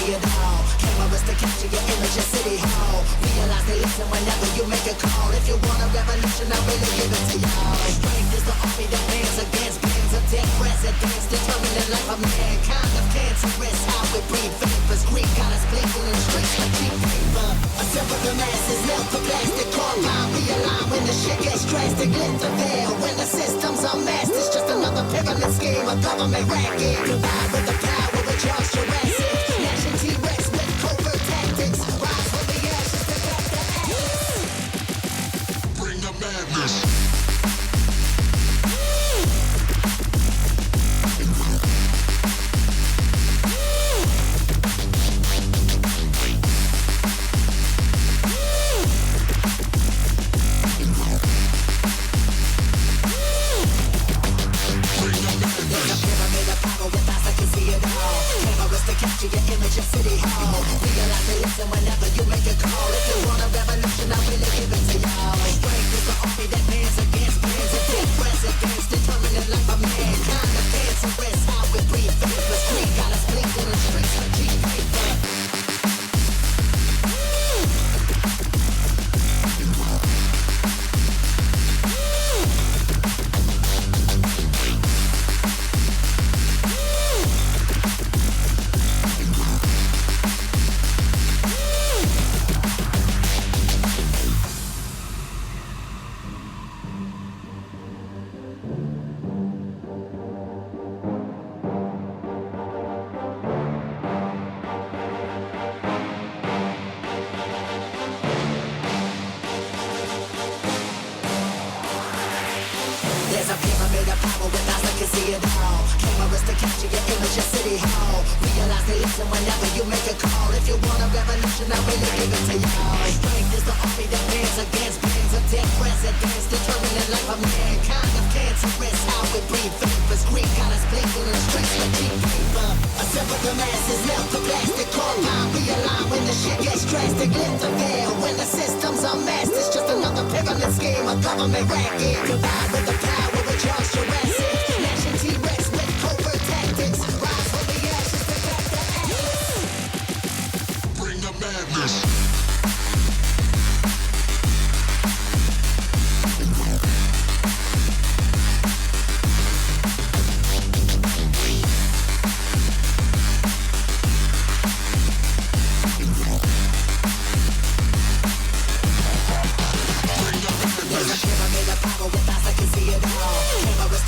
see it all. Cameras to capture your image of City Hall. Realize they listen whenever you make a call. If you want a revolution, I really give it to y'all. Strength is the army that bands against bands of dead presidents, determining the life of mankind. Of cancerous, how we breathe vapors. Greek got us blinking in streets like cheap paper. A simple the masses, melt the plastic carbine. Realign when the shit gets drastic. Lift the veil when the systems are masked. It's just another pyramid scheme, a government racket. Combined with the power of Charles Jurassic. Nation T-Rex with covert tactics. Rise from the ashes to back the atlas. Bring the madness. Capture your image of City Hall. Realize they listen whenever you make a call. If you want a revolution, I really give it to y'all. Strength is the army that bands against bands of dead presidents, determining the life of mankind. Of cancerous, how we breathe vapors. Greek got us blinking in streets like cheap paper. There's a pyramid of power with eyes that can see it all. Cameras to capture your image of City Hall. Realize they listen whenever you make a call. If you want a revolution, I really give it to y'all. Strength is the army that bands against bands of dead presidents, determining the life of mankind. Of cancerous, how we breathe vapors. Greek got us blinking in streets like cheap paper. Assemble the masses, melt the plastic carbine. Realign when the shit gets drastic. Lift the veil when the systems are masked. It's just another pyramid scheme, a government racket. Combined with the power of Charles Jurassic. Nation T-Rex with covert tactics. Rise from the ashes to back the atlas. Bring the madness.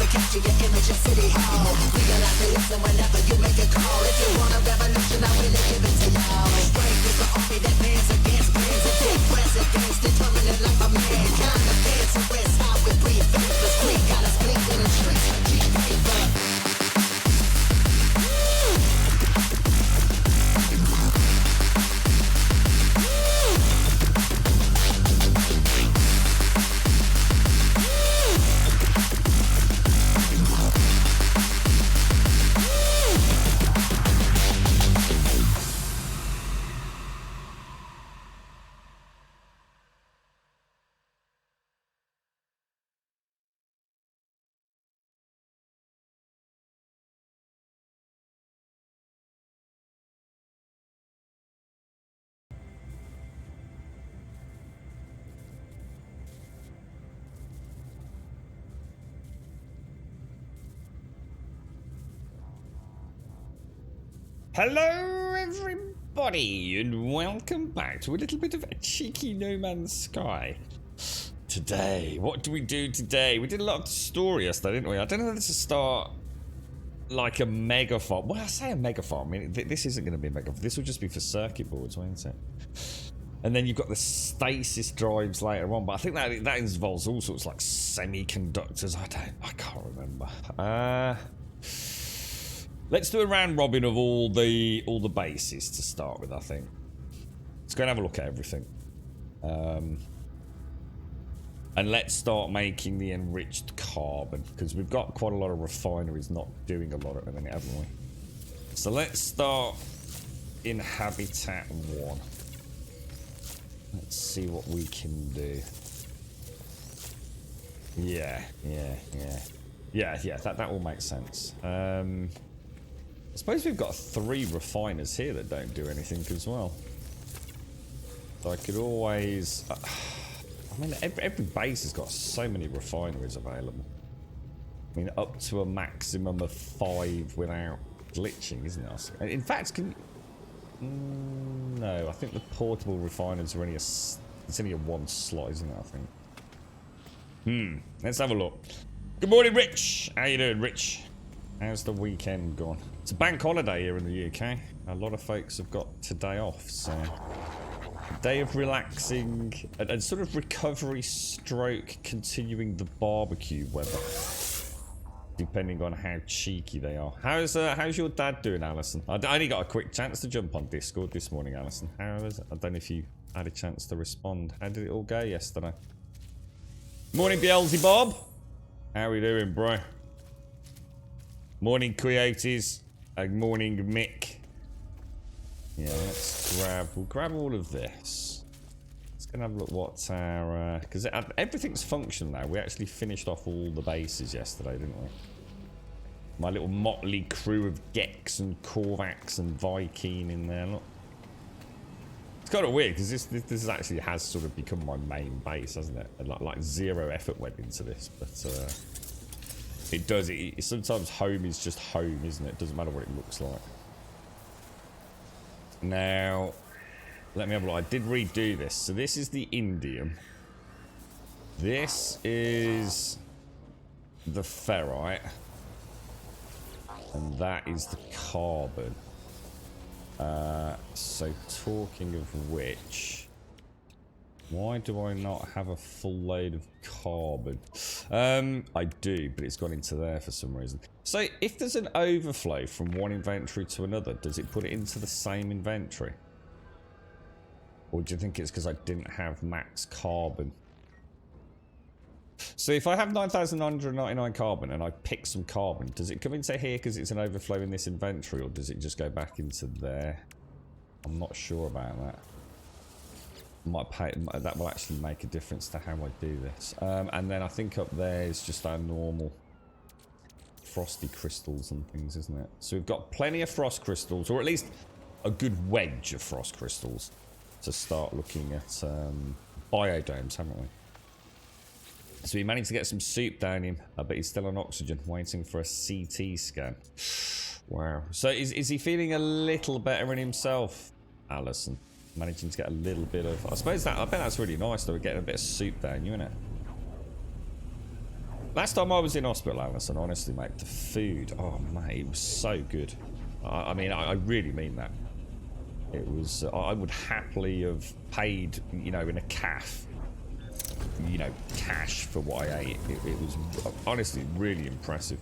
Capture your image of City Hall. Realize they listen whenever you make a call. If you want a revolution, I really give it to y'all. Strength is the army that bands against bands of dead presidents, determining the life of mankind. Of cancerous, how we breathe vapors. Greek got us blinking in streets like cheap paper. Hello everybody and welcome back to a little bit of a cheeky No Man's Sky. Today, what do we do today? We did a lot of story yesterday, didn't we? I don't know whether to start like a mega farm. Well, I say a mega farm. I mean, this isn't going to be a mega farm. This will just be for circuit boards, won't it? And then you've got the stasis drives later on, but I think that involves all sorts like semiconductors. I can't remember. Let's do a round robin of all the bases to start with, I think. Let's go and have a look at everything. And let's start making the enriched carbon, because we've got quite a lot of refineries not doing a lot at the minute, haven't we? So let's start in Habitat 1. Let's see what we can do. Yeah, that all makes sense. I suppose we've got 3 refiners here that don't do anything as well. So I could always... I mean, every base has got so many refineries available. I mean, up to a maximum of 5 without glitching, isn't it? In fact, can... no, I think the portable refiners are only it's only a 1 slot, isn't it, I think? Let's have a look. Good morning, Rich. How you doing, Rich? How's the weekend gone? It's a bank holiday here in the UK. A lot of folks have got today off, so... a day of relaxing and sort of recovery stroke continuing the barbecue weather. Depending on how cheeky they are. How's your dad doing, Alison? I only got a quick chance to jump on Discord this morning, Alison. How is it? I don't know if you had a chance to respond. How did it all go yesterday? Morning, Beelzebub. How we doing, bro? Morning, Coyotes. Morning, Mick. Yeah, we'll grab all of this. Let's go and have a look what's our... because everything's functional now. We actually finished off all the bases yesterday, didn't we? My little motley crew of Gex and Korvax and Viking in there, look. It's kind of weird, because this actually has sort of become my main base, hasn't it? Like 0 effort went into this, but... it does. Sometimes home is just home, isn't it? It doesn't matter what it looks like. Now, let me have a look. I did redo this. So this is the indium. This is the ferrite. And that is the carbon. So talking of which... why do I not have a full load of carbon? I do, but it's gone into there for some reason. So if there's an overflow from one inventory to another, does it put it into the same inventory? Or do you think it's because I didn't have max carbon? So if I have 9,999 carbon and I pick some carbon, does it come into here because it's an overflow in this inventory, or does it just go back into there? I'm not sure about that. That will actually make a difference to how I do this. And then I think up there is just our normal frosty crystals and things, isn't it? So we've got plenty of frost crystals, or at least a good wedge of frost crystals to start looking at biodomes, haven't we? So we managed to get some soup down him, but he's still on oxygen, waiting for a CT scan. Wow. So is he feeling a little better in himself, Alison? Managing to get a little bit of... I suppose that... I bet that's really nice though, getting a bit of soup down you, innit? Last time I was in hospital, Alison, honestly, mate, the food... oh, mate, it was so good. I mean, I really mean that. It was... I would happily have paid, you know, in a calf, you know, cash for what I ate. It was honestly really impressive.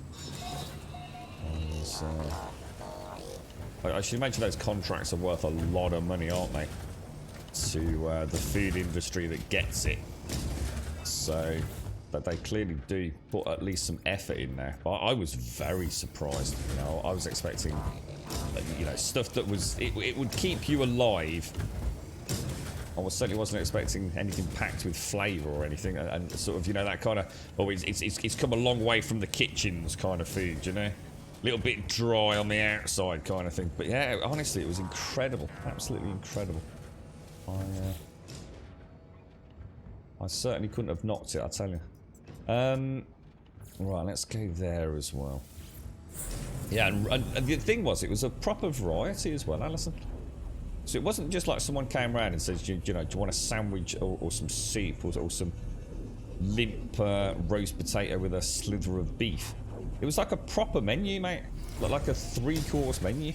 I should imagine those contracts are worth a lot of money, aren't they? To the food industry that gets it. So, but they clearly do put at least some effort in there. But I was very surprised. You know, I was expecting, you know, stuff that was it would keep you alive. I certainly wasn't expecting anything packed with flavour or anything, and sort of, you know, that kind of, oh, it's come a long way from the kitchens kind of food, you know. Little bit dry on the outside kind of thing, but yeah, honestly, it was incredible, absolutely incredible. I certainly couldn't have knocked it, I tell you. Right, let's go there as well. Yeah, and the thing was, it was a proper variety as well, Alison. So it wasn't just like someone came around and says, you know, do you want a sandwich or some soup or some limp roast potato with a slither of beef. It was like a proper menu, mate. Like a 3-course menu.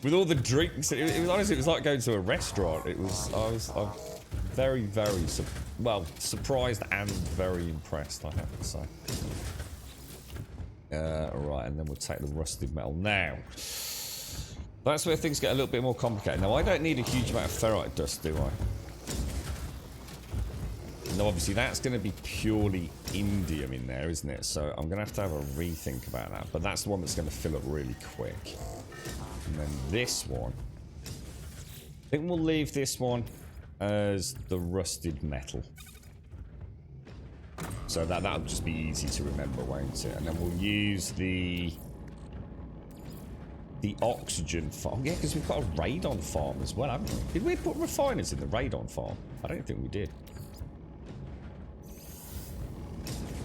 With all the drinks. It was honestly, it was like going to a restaurant. I was very, very, surprised and very impressed, I have to say. Right, and then we'll take the rusted metal. Now, that's where things get a little bit more complicated. Now, I don't need a huge amount of ferrite dust, do I? No, obviously that's going to be purely indium in there, isn't it? So I'm going to have a rethink about that. But that's the one that's going to fill up really quick. And then this one. I think we'll leave this one as the rusted metal. So that'll just be easy to remember, won't it? And then we'll use the the oxygen farm. Yeah, because we've got a radon farm as well, haven't we? Did we put refiners in the radon farm? I don't think we did.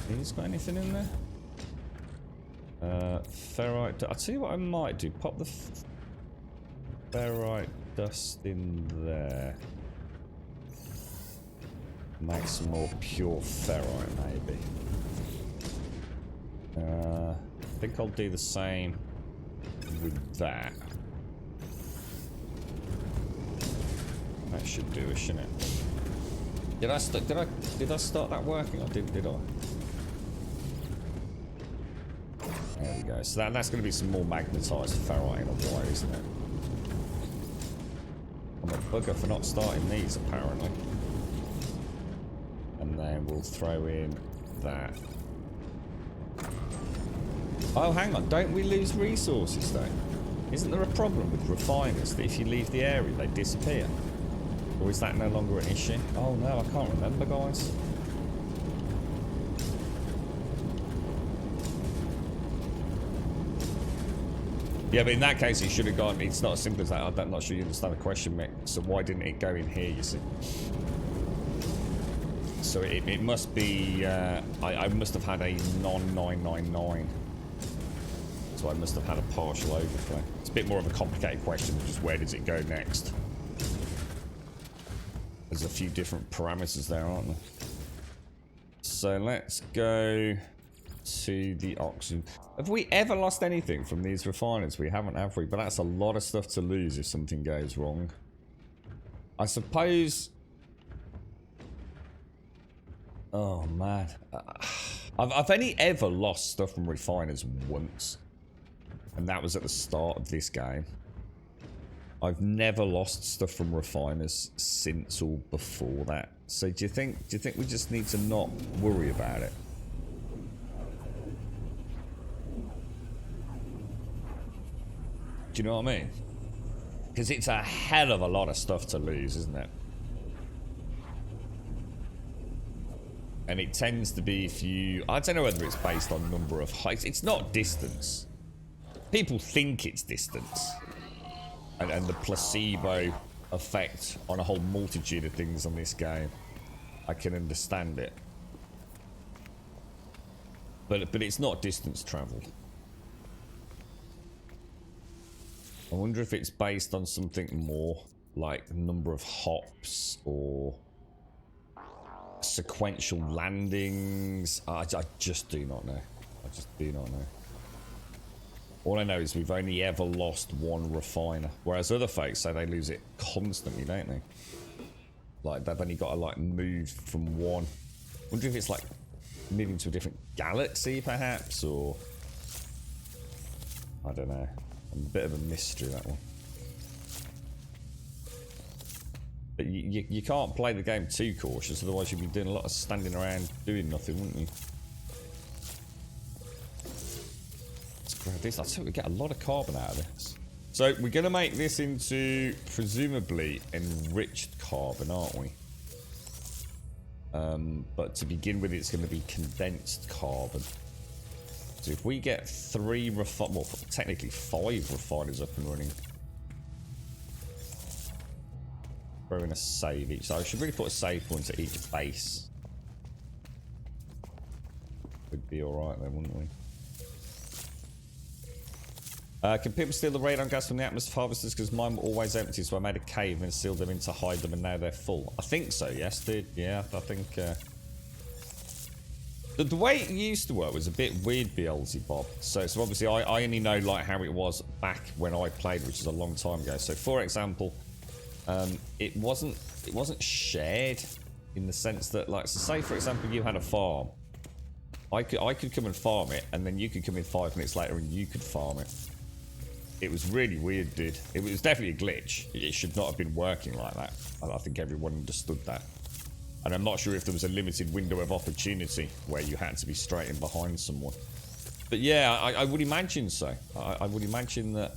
He's got anything in there? Ferrite. I'll tell you what I might do. Pop the ferrite dust in there. Make some more pure ferrite, maybe. I think I'll do the same with that. That should do it, shouldn't it? Did I start that working, or did I? There we go. So that's going to be some more magnetized ferrite in a while, isn't it? I'm a bugger for not starting these, apparently. And then we'll throw in that. Oh, hang on. Don't we lose resources, though? Isn't there a problem with refiners that if you leave the area, they disappear? Or is that no longer an issue? Oh, no, I can't remember, guys. Yeah, but in that case, it should have gone. It's not as simple as that. I'm not sure you understand the question, Mick. So why didn't it go in here, you see? So it must be... I must have had a non-999. So I must have had a partial overflow. It's a bit more of a complicated question, which is where does it go next? There's a few different parameters there, aren't there? So let's go to the oxygen. Have we ever lost anything from these refiners? We haven't, have we? But that's a lot of stuff to lose if something goes wrong. I suppose... Oh, man. I've only ever lost stuff from refiners once. And that was at the start of this game. I've never lost stuff from refiners since or before that. So do you think we just need to not worry about it? Do you know what I mean? Because it's a hell of a lot of stuff to lose, isn't it? And it tends to be if you... I don't know whether it's based on number of heights. It's not distance. People think it's distance. And the placebo effect on a whole multitude of things on this game. I can understand it. But it's not distance travelled. I wonder if it's based on something more like the number of hops or sequential landings. I just do not know. I just do not know. All I know is we've only ever lost one refiner, whereas other folks say they lose it constantly, don't they? Like they've only got to like move from one. Wonder if it's like moving to a different galaxy, perhaps, or I don't know. A bit of a mystery, that one. But you can't play the game too cautious, otherwise you'd be doing a lot of standing around doing nothing, wouldn't you? Let's grab this. I think we get a lot of carbon out of this. So we're going to make this into presumably enriched carbon, aren't we? But to begin with, it's going to be condensed carbon. So if we get well, technically 5 refiners up and running. Throw in a save each. So I should really put a save point at each base. Would be alright then, wouldn't we? Can people steal the radon gas from the atmosphere harvesters? Because mine were always empty, so I made a cave and sealed them in to hide them, and now they're full. I think so, yes, dude. Yeah, I think... The way it used to work was a bit weird, Beelzebub. So obviously I only know like how it was back when I played, which is a long time ago. So for example, it wasn't shared in the sense that, like, so say for example you had a farm. I could come and farm it, and then you could come in 5 minutes later and you could farm it. It was really weird, dude. It was definitely a glitch. It should not have been working like that. And I think everyone understood that. And I'm not sure if there was a limited window of opportunity where you had to be straight in behind someone. But yeah, I would imagine so. I would imagine that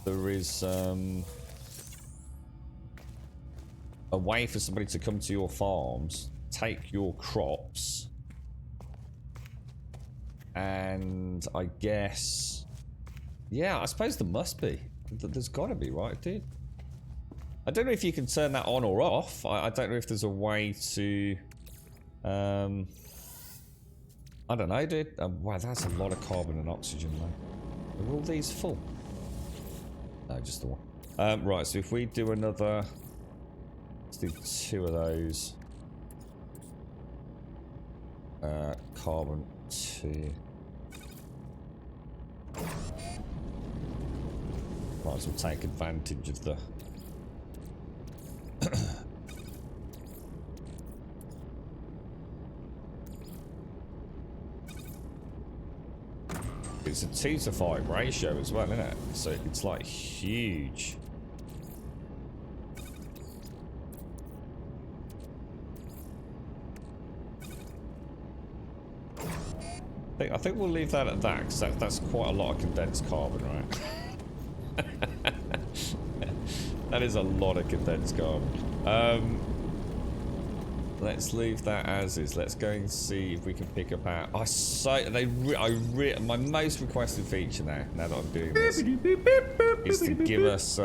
there is a way for somebody to come to your farms, take your crops, and I guess Yeah, I suppose there must be. There's got to be, right, dude? I don't know if you can turn that on or off. I don't know if there's a way to... I don't know, dude. Wow, that's a lot of carbon and oxygen, though. Are all these full? No, just the one. Right, so if we do another... Let's do 2 of those. Carbon 2. Might as well take advantage of the... It's a 2-to-5 ratio as well, isn't it? So it's like huge. I think we'll leave that at that, because that's quite a lot of condensed carbon, right? That is a lot of condensed carbon. Let's leave that as is. Let's go and see if we can pick up our... my most requested feature now that I'm doing this, is to give us...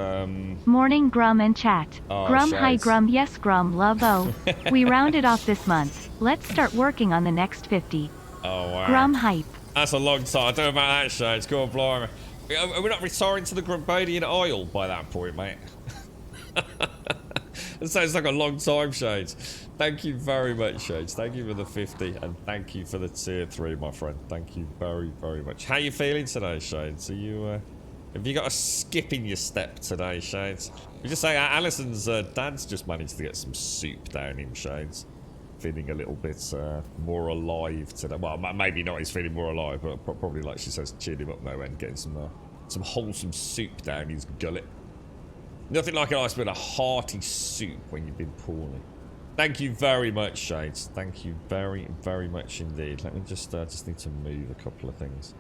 Morning, Grum and chat. Grum, shite. hi, Grum, yes, Grum, love, oh. We rounded off this month. Let's start working on the next 50. Oh, wow. Grum hype. That's a long time. I don't know about that, Shades. Go on, blimey. Are we not retiring to the Grumbodian Isle by that point, mate? That sounds like a long time, Shades. Thank you very much, Shades. Thank you for the 50, and thank you for the tier 3, my friend. Thank you very, very much. How you feeling today, Shades? Are you, have you got a skip in your step today, Shades? We just say Alison's dad's just managed to get some soup down him, Shades. Feeling a little bit more alive today. Well, maybe not. He's feeling more alive, but probably, like she says, cheered him up no end, getting some wholesome soup down his gullet. Nothing like a nice bit of hearty soup when you've been poorly. Thank you very much, Shades. Thank you very, very much indeed. Let me just need to move a couple of things.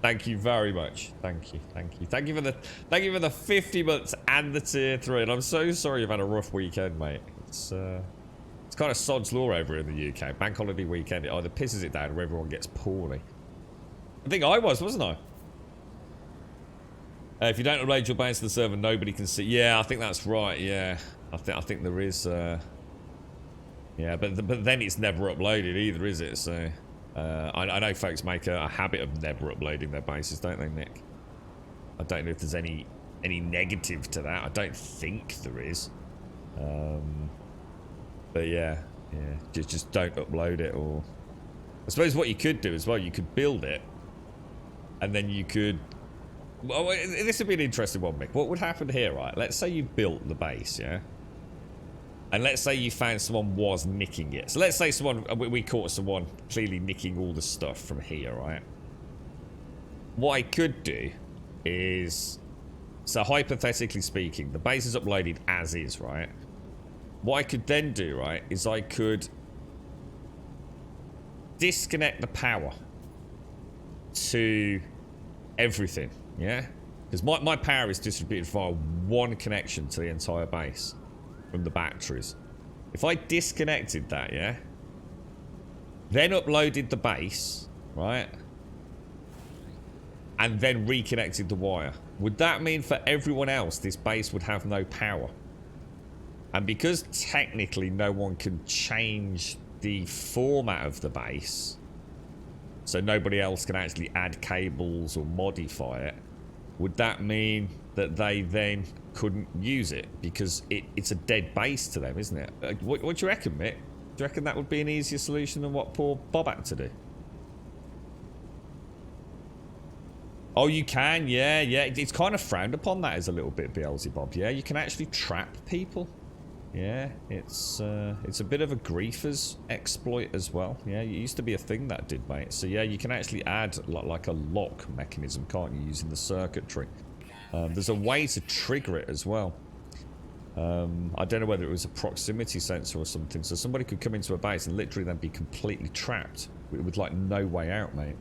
Thank you very much. Thank you, thank you, thank you for the 50 months and the tier 3. And I'm so sorry you've had a rough weekend, mate. It's kind of sod's law over in the UK. Bank holiday weekend, it either pisses it down or everyone gets poorly. I think I was, wasn't I? If you don't upload your base to the server, nobody can see. Yeah, I think that's right. Yeah, I think there is. Yeah, but then it's never uploaded either, is it? So I know folks make a habit of never uploading their bases, don't they, Nick? I don't know if there's any negative to that. I don't think there is. But yeah, just don't upload it. Or I suppose what you could do as well, you could build it, and then you could. Well, this would be an interesting one, Mick. What would happen here, right? Let's say you built the base, yeah? And let's say you found someone was nicking it. So let's say we caught someone clearly nicking all the stuff from here, right? What I could do is... So hypothetically speaking, the base is uploaded as is, right? What I could then do, right, is I could disconnect the power to everything. Yeah, because my power is distributed via one connection to the entire base from the batteries. If I disconnected that, yeah, then uploaded the base, right, and then reconnected the wire, would that mean for everyone else this base would have no power? And because technically no one can change the format of the base, so nobody else can actually add cables or modify it, would that mean that they then couldn't use it? Because it's a dead base to them, isn't it? What do you reckon, Mick? Do you reckon that would be an easier solution than what poor Bob had to do? Oh, you can, yeah. It's kind of frowned upon, that is a little bit, Beelzebub. Yeah, you can actually trap people. Yeah, it's a bit of a griefers exploit as well. Yeah, it used to be a thing that did, mate. So yeah, you can actually add like a lock mechanism, can't you, using the circuitry? There's a way to trigger it as well. I don't know whether it was a proximity sensor or something. So somebody could come into a base and literally then be completely trapped with like no way out, mate.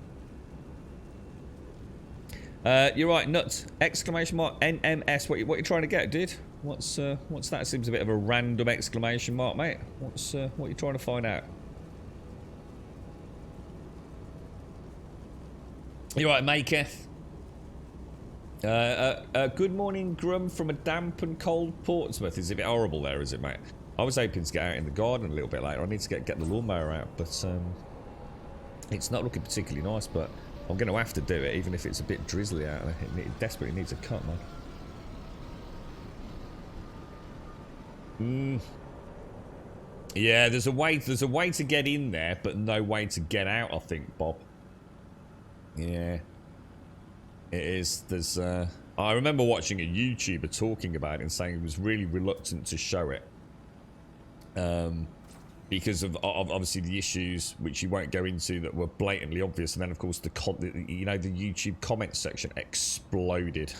You're right, nuts! Exclamation mark NMS. What you trying to get, dude? What's that? Seems a bit of a random exclamation mark, mate. What you trying to find out? You're right, Maketh. Good morning, Grum, from a damp and cold Portsmouth. Is it a bit horrible there, is it, mate? I was hoping to get out in the garden a little bit later. I need to get the lawnmower out, but it's not looking particularly nice, but I'm going to have to do it, even if it's a bit drizzly out there. It desperately needs a cut, man. Yeah, there's a way to get in there, but no way to get out, I think, Bob. Yeah. It is. There's I remember watching a YouTuber talking about it and saying he was really reluctant to show it. Because of obviously the issues which you won't go into that were blatantly obvious, and then of course the YouTube comment section exploded.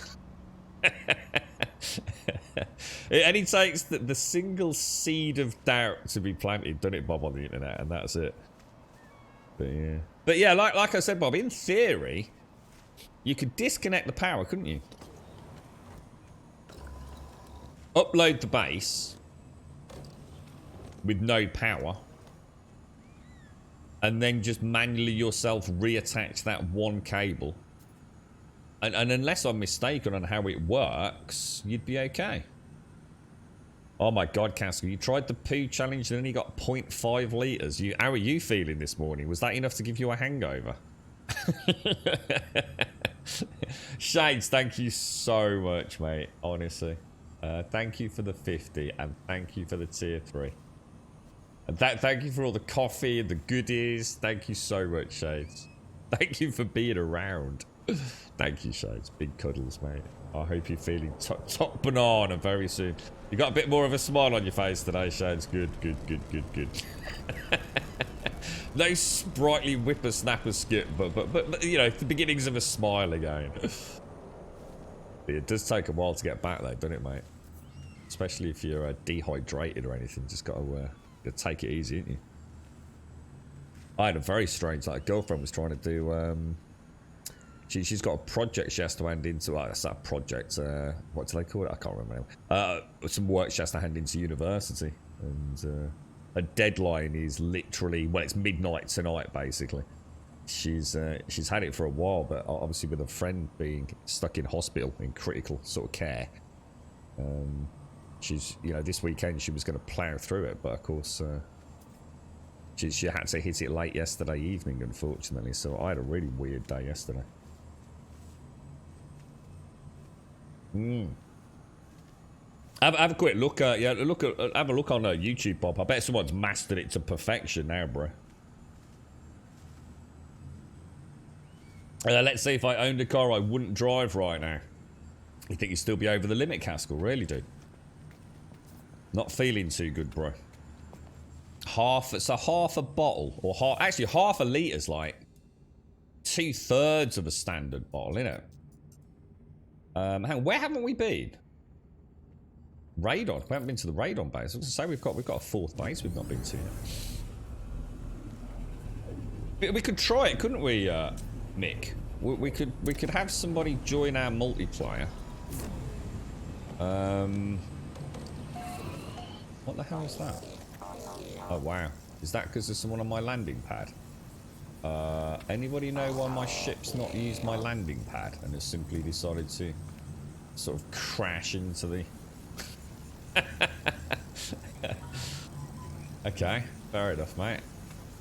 It only takes the single seed of doubt to be planted, doesn't it, Bob, on the internet, and that's it. But yeah, like I said, Bob, in theory, you could disconnect the power, couldn't you? Upload the base with no power, and then just manually yourself reattach that one cable. And unless I'm mistaken on how it works, you'd be okay. Oh my god, Castle, you tried the poo challenge and then you got 0.5 litres. How are you feeling this morning? Was that enough to give you a hangover? Shades, thank you so much, mate. Honestly. Thank you for the 50 and thank you for the tier 3. And thank you for all the coffee and the goodies. Thank you so much, Shades. Thank you for being around. Thank you, Shades. Big cuddles, mate. I hope you're feeling top banana very soon. You got a bit more of a smile on your face today, Shades. Good. No sprightly whippersnapper skip, but you know, the beginnings of a smile again. It does take a while to get back though, doesn't it, mate? Especially if you're dehydrated or anything. Just got to take it easy, ain't you? I had a very strange, like, girlfriend was trying to do, she's got a project she has to hand into, well, that's that project, what do they call it? I can't remember now. Some work she has to hand into university, and a deadline is literally, well, it's midnight tonight, basically. She's had it for a while, but obviously with a friend being stuck in hospital in critical sort of care, she's, you know, this weekend she was going to plough through it, but of course, she had to hit it late yesterday evening, unfortunately, so I had a really weird day yesterday. Have a quick look. Have a look on YouTube, Bob. I bet someone's mastered it to perfection now, bro. Let's see, if I owned a car I wouldn't drive right now. You think you'd still be over the limit, Caskell? Really, dude? Not feeling too good, bro. So half a bottle, or actually half a litre's like 2/3 of a standard bottle, innit? Hang on, where haven't we been? Radon. We haven't been to the Radon base. I was going to say we've got a fourth base we've not been to yet. We could try it, couldn't we, Nick? We could have somebody join our multiplayer. What the hell is that? Oh wow. Is that because there's someone on my landing pad? Anybody know why my ship's not used my landing pad and has simply decided to sort of crash into the... Okay, fair enough, mate.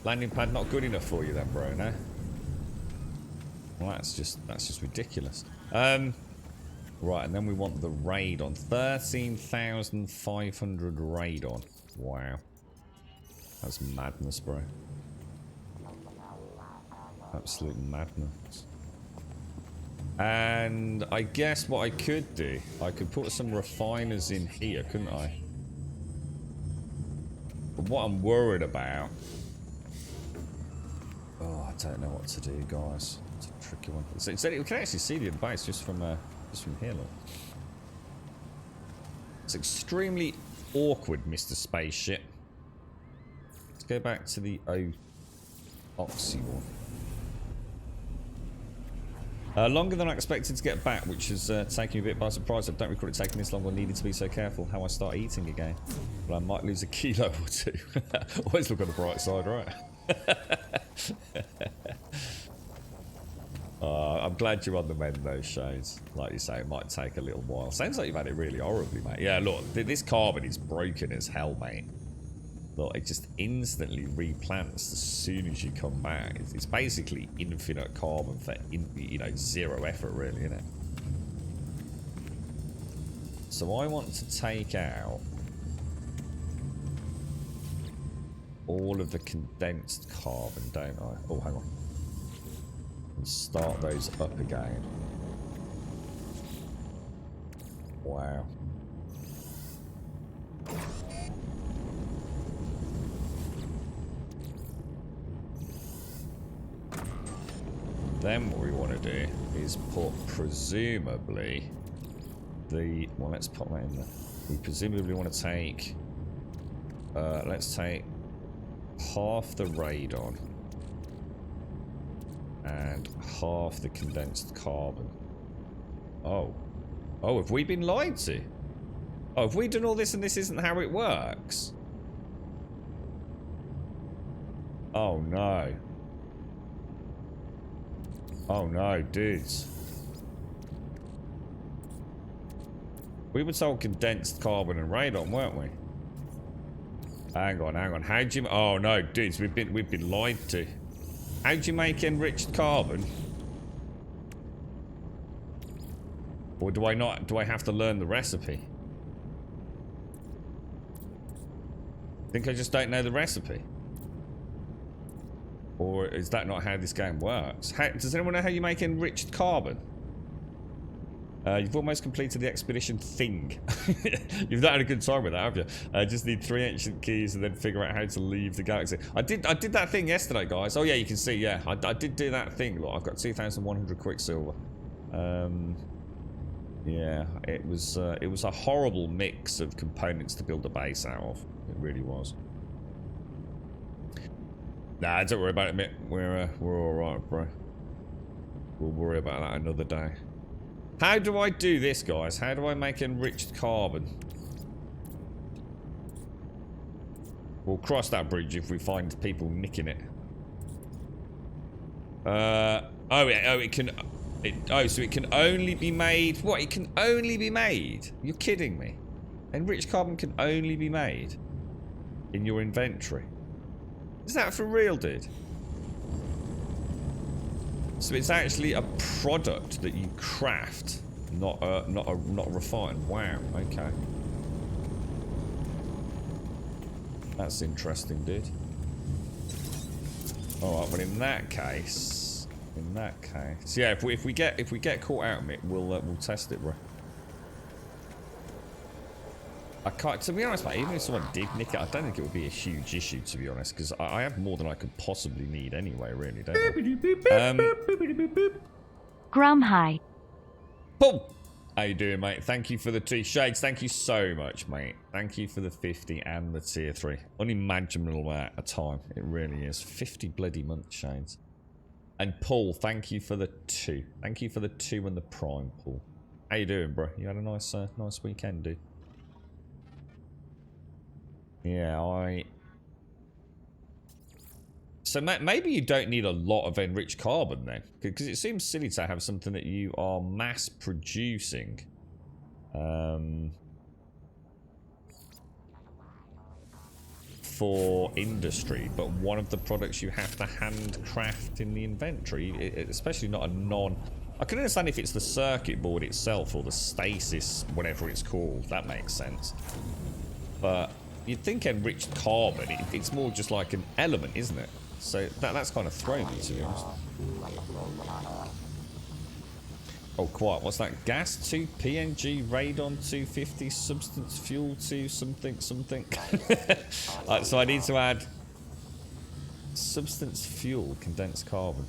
Landing pad not good enough for you then, bro, no? Well, that's just ridiculous. Right, and then we want the radon. 13,500 radon. Wow. That's madness, bro. Absolute madness. And I guess what I could do, I could put some refiners in here, couldn't I? But what I'm worried about... Oh, I don't know what to do, guys. It's a tricky one. So we can actually see the base just from here, look. It's extremely awkward, Mr. Spaceship. Let's go back to the Oxy one. Longer than I expected to get back, which has taken me a bit by surprise. I don't recall it taking this long or needed to be so careful how I start eating again. But I might lose a kilo or two. Always look on the bright side, right? I'm glad you're on the mend though, Shades. Like you say, it might take a little while. Sounds like you've had it really horribly, mate. Yeah, look, this carbon is broken as hell, mate. Look, it just instantly replants as soon as you come back. It's basically infinite carbon for, you know, zero effort, really, isn't it? So I want to take out all of the condensed carbon, don't I? Oh, hang on. And start those up again. Wow. Then what we want to do is put presumably the... Well, let's put that in there. We presumably want to take... let's take half the radon and half the condensed carbon. Oh. Oh, have we been lied to? Oh, have we done all this and this isn't how it works? Oh, no. Oh, no, dudes. We were told condensed carbon and radon, weren't we? Hang on, hang on. How'd you... Oh, no, dudes, we've been lied to. How'd you make enriched carbon? Or do I not... Do I have to learn the recipe? Think I just don't know the recipe? Or is that not how this game works? Does anyone know how you make enriched carbon? You've almost completed the expedition thing. You've not had a good time with that, have you? Just need 3 ancient keys and then figure out how to leave the galaxy. I did that thing yesterday, guys. Oh yeah, you can see. Yeah, I did do that thing. Look, I've got 2,100 quicksilver. Yeah, it was a horrible mix of components to build a base out of. It really was. Nah, don't worry about it, mate. We're all right, bro. We'll worry about that another day. How do I do this, guys? How do I make enriched carbon? We'll cross that bridge if we find people nicking it. So it can only be made. What? It can only be made? You're kidding me. Enriched carbon can only be made in your inventory. Is that for real, dude? So it's actually a product that you craft, not refine. Wow. Okay. That's interesting, dude. All right. Well, in that case, yeah. If we get caught out of it, we'll test it, bro. I can't, to be honest, mate, even if someone did nick it, I don't think it would be a huge issue, to be honest, because I have more than I could possibly need anyway, really, don't I? Grumhigh. Paul! How you doing, mate? Thank you for the 2 shades. Thank you so much, mate. Thank you for the 50 and the tier 3. Unimaginable amount of time. It really is. 50 bloody months, shades. And Paul, thank you for the 2. Thank you for the 2 and the prime, Paul. How you doing, bro? You had a nice weekend, dude. Yeah, So maybe you don't need a lot of enriched carbon then, because it seems silly to have something that you are mass producing. For industry, but one of the products you have to handcraft in the inventory, especially not a non... I can understand if it's the circuit board itself or the stasis, whatever it's called, that makes sense. But you'd think enriched carbon, it's more just like an element, isn't it? So that's kind of thrown me, to be honest. Oh, quiet. What's that? Gas 2, PNG, radon 250, substance fuel 2, something. So I need to add substance fuel, condensed carbon.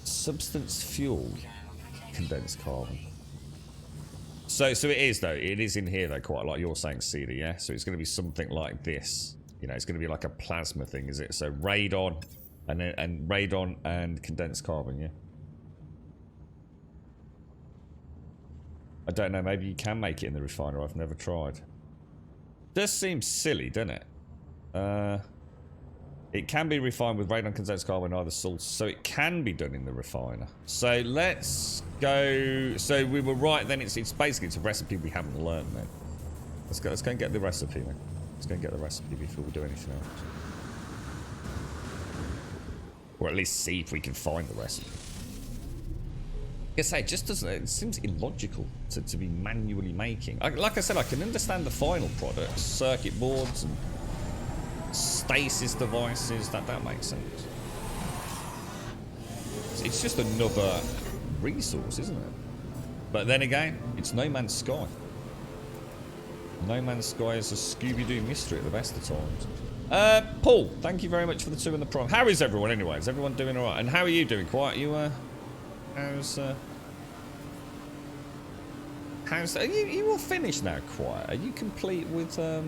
Substance fuel, condensed carbon. So it is though. It is in here though, quite like you're saying, Cedar. Yeah. So it's going to be something like this. You know, it's going to be like a plasma thing, is it? So radon, and radon and condensed carbon. Yeah. I don't know. Maybe you can make it in the refiner. I've never tried. Does seem silly, doesn't it? It can be refined with radon condensed carbon, either salts, so it can be done in the refiner. So let's go. So we were right then. It's basically a recipe we haven't learned then. Let's go and get the recipe then. Let's go and get the recipe before we do anything else. Or at least see if we can find the recipe. Like I say, it just doesn't. It seems illogical to be manually making. Like I said, I can understand the final products, circuit boards and stasis devices. That makes sense. It's just another resource, isn't it? But then again, it's No Man's Sky. No Man's Sky is a Scooby-Doo mystery at the best of times. Paul, thank you very much for the 2 and the prime. How is everyone anyway? Is everyone doing alright? And how are you doing? Quiet? How's are you all finished now, Quiet? Are you complete with all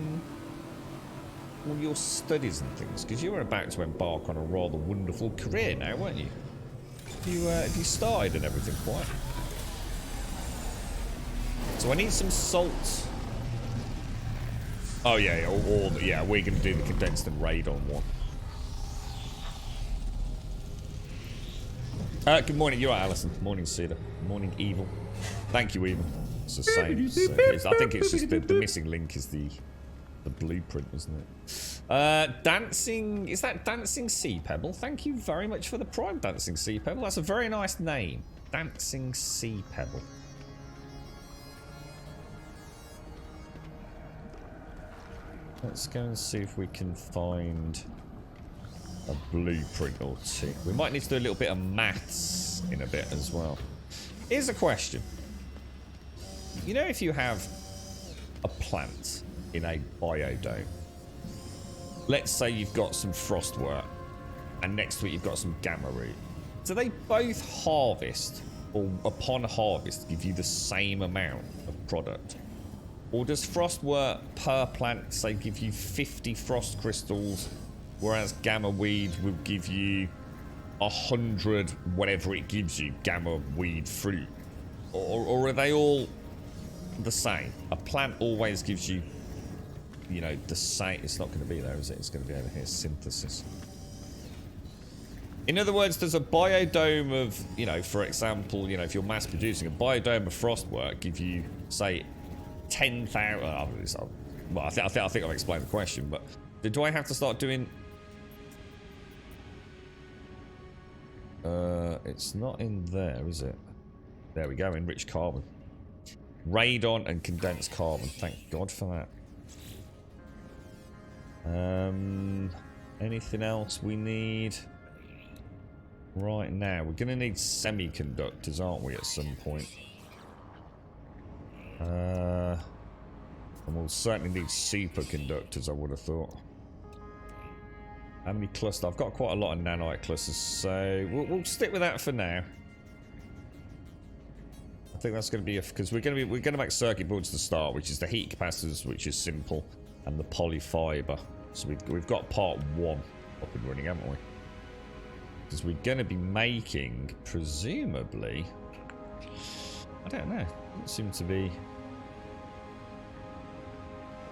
your studies and things? Because you were about to embark on a rather wonderful career now, weren't you? Have you started and everything, Quiet? So I need some salt. Oh yeah, yeah, we're gonna do the condensed and radon one. Good morning, you're right, Alison. Morning, Cedar. Morning, Evil. Thank you, Evil. It's the same. I think it's just the missing link is the blueprint, isn't it? Dancing, is that Dancing Sea Pebble? Thank you very much for the prime, Dancing Sea Pebble. That's a very nice name. Dancing Sea Pebble. Let's go and see if we can find a blueprint or two. We might need to do a little bit of maths in a bit as well. Here's a question. You know, if you have a plant in a biodome, let's say you've got some frostwork and next to it you've got some gamma root. Do they both harvest, or upon harvest give you the same amount of product? Or does frostwork per plant, say, give you 50 frost crystals, whereas gamma weed will give you 100, whatever it gives you, gamma weed fruit? Or are they all the same? A plant always gives you, you know, the same. It's not going to be there, is it? It's going to be over here, synthesis. In other words, does a biodome of, you know, for example, you know, if you're mass producing, a biodome of frostwork give you, say, 10,000. Well, I think I've explained the question, but do I have to start doing? It's not in there, is it? There we go. Enriched carbon, radon, and condensed carbon. Thank God for that. Anything else we need right now? We're gonna need semiconductors, aren't we? At some point. And we'll certainly need superconductors, I would have thought. How many clusters? I've got quite a lot of nanite clusters, so we'll stick with that for now. I think that's going to be because we're going to make circuit boards to start, which is the heat capacitors, which is simple, and the polyfiber. So we've got part 1 up and running, haven't we? Because we're going to be making, presumably, I don't know. It seemed to be.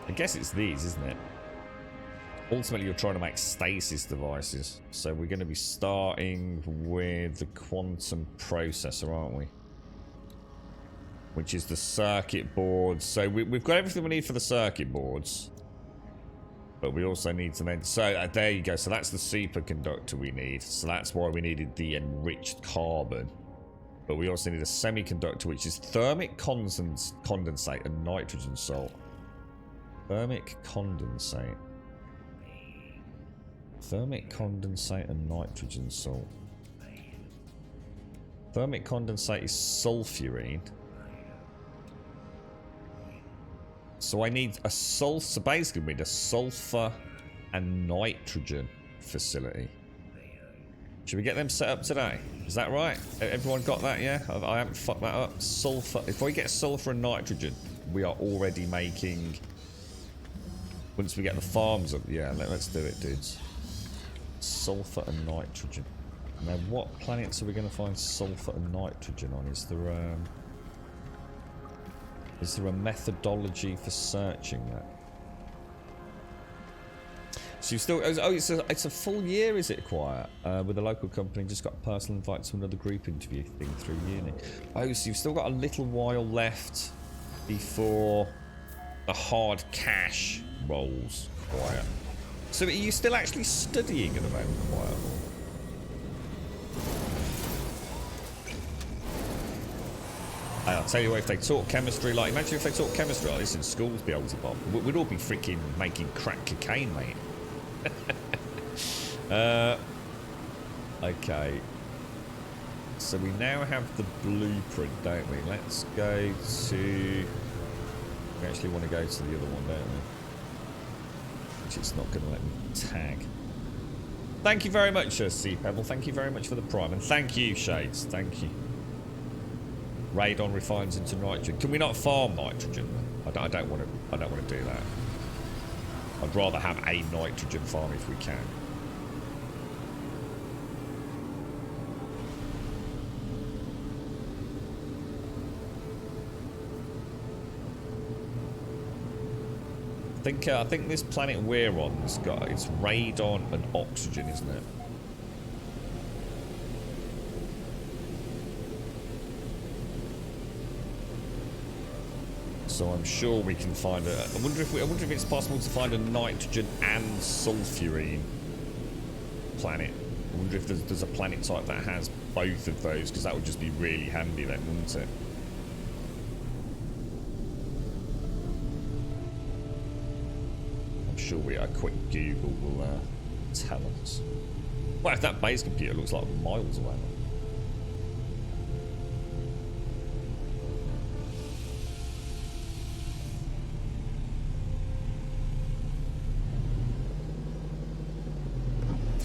I guess it's these, isn't it? Ultimately, you're trying to make stasis devices. So we're going to be starting with the quantum processor, aren't we? Which is the circuit boards. So we've got everything we need for the circuit boards. But we also need to then... So there you go. So that's the superconductor we need. So that's why we needed the enriched carbon. But we also need a semiconductor, which is thermic condensate and nitrogen salt. Thermic condensate. Thermic condensate and nitrogen salt. Thermic condensate is sulfurine. So I need a sulfur. So basically, we need a sulfur and nitrogen facility. Should we get them set up today? Is that right? Everyone got that, yeah? I haven't fucked that up. Sulfur. If we get sulfur and nitrogen, we are already making... Once we get the farms up, yeah, let's do it, dudes. Sulfur and nitrogen. Now, what planets are we going to find sulfur and nitrogen on? Is there a methodology for searching that? So you still... Oh, it's a full year, is it, quiet? With a local company, just got a personal invite to another group interview thing through uni. Oh, so you've still got a little while left before the hard cash rolls, quiet. So are you still actually studying at the moment, quiet? I'll tell you what, if they taught chemistry, like, imagine if they taught chemistry like this in schools, Beelzebub. We'd all be freaking making crack cocaine, mate. Okay. So we now have the blueprint, don't we? Let's go to... We actually want to go to the other one, don't we? Which it's not going to let me tag. Thank you very much, Sea Pebble. Thank you very much for the prime. And thank you, Shades. Thank you. Radon refines into nitrogen. Can we not farm nitrogen? I don't want to do that. I'd rather have a nitrogen farm if we can. I think this planet we're on's got it's radon and oxygen, isn't it? So I'm sure we can find a. I wonder if it's possible to find a nitrogen and sulfurine planet. I wonder if there's a planet type that has both of those, because that would just be really handy then, wouldn't it? I'm sure a quick Google will tell us. Well, if that base computer looks like miles away.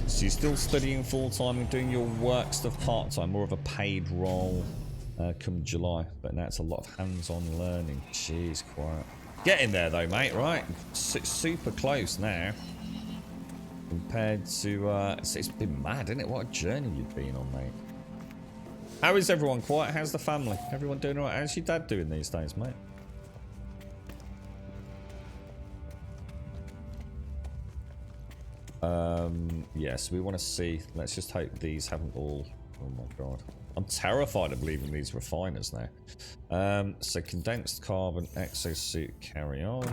So you're still studying full-time and doing your work stuff part-time, more of a paid role come July. But now it's a lot of hands-on learning. Jeez, quiet. Getting there though, mate, right? Super close now. Compared to... it's been mad, isn't it? What a journey you've been on, mate. How is everyone quiet? How's the family? Everyone doing alright? How's your dad doing these days, mate? Yes, we want to see. Let's just hope these haven't all... Oh my god. I'm terrified of leaving these refiners now. So condensed carbon exosuit, carry on.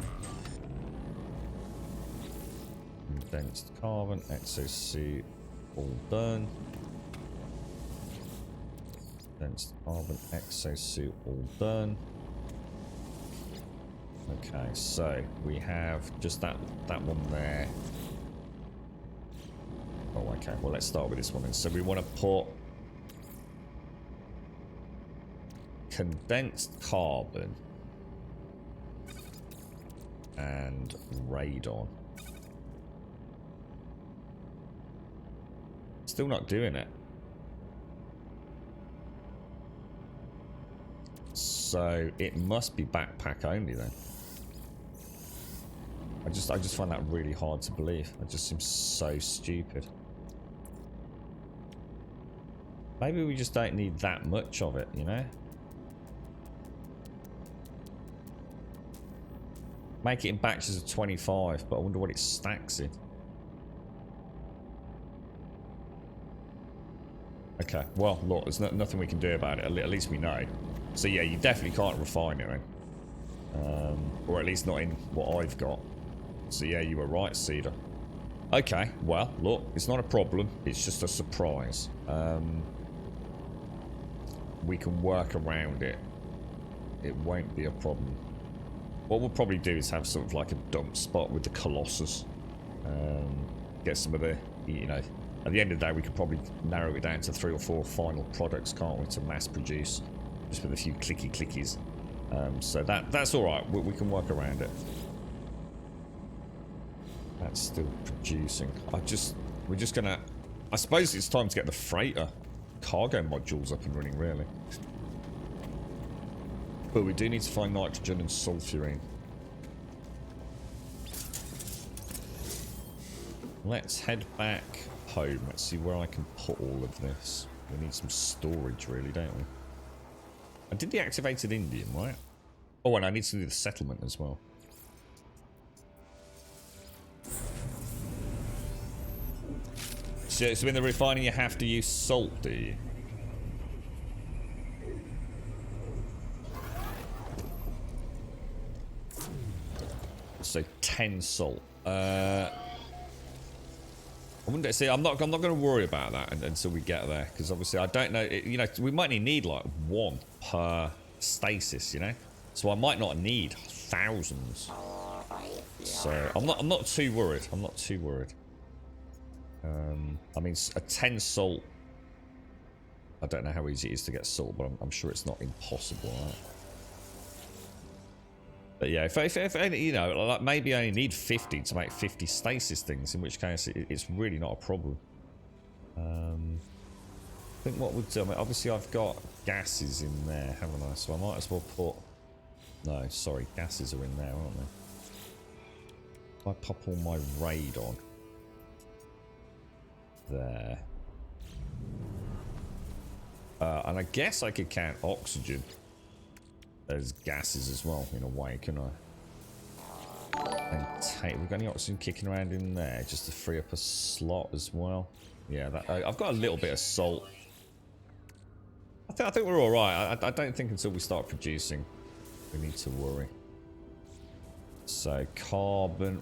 Condensed carbon exosuit, all done. Condensed carbon exosuit, all done. Okay, so we have just that one there. Oh, okay. Well, let's start with this one then. So we want to put condensed carbon and radon. Still not doing it. So it must be backpack only then. I just find that really hard to believe. It just seems so stupid. Maybe we just don't need that much of it, you know? Make it in batches of 25, but I wonder what it stacks in. Okay, well, look, there's nothing we can do about it. At least we know. So yeah, you definitely can't refine it, right? Or at least not in what I've got. So yeah, you were right, Cedar. Okay, well, look, it's not a problem. It's just a surprise. We can work around it. It won't be a problem. What we'll probably do is have sort of like a dump spot with the Colossus. Get some of the, you know, at the end of the day, we could probably narrow it down to 3 or 4 final products, can't we, to mass produce, just with a few clickies. So that's all right. We can work around it. That's still producing. We're just gonna. I suppose it's time to get the freighter cargo modules up and running, really. But we do need to find nitrogen and sulfurine. Let's head back home. Let's see where I can put all of this. We need some storage, really, don't we? I did the activated Indian, right? Oh, and I need to do the settlement as well. So in the refining you have to use salt, do you? So 10 salt. I wouldn't see. I'm not going to worry about that until we get there, because obviously I don't know. You know, we might need like 1 per stasis. You know, so I might not need thousands. So I'm not too worried. I'm not too worried. I mean, a 10 salt. I don't know how easy it is to get salt, but I'm sure it's not impossible, right? But yeah, if you know, like maybe I only need 50 to make 50 stasis things, in which case it's really not a problem. I think what we'll do, I mean, obviously I've got gases in there, haven't I? So I might as well put... No, sorry, gases are in there, aren't they? If I pop all my raid on. There. And I guess I could count oxygen as gases as well, in a way, can I? And we've got any oxygen kicking around in there just to free up a slot as well. Yeah, I've got a little bit of salt. I think we're all right. I don't think until we start producing we need to worry. So carbon.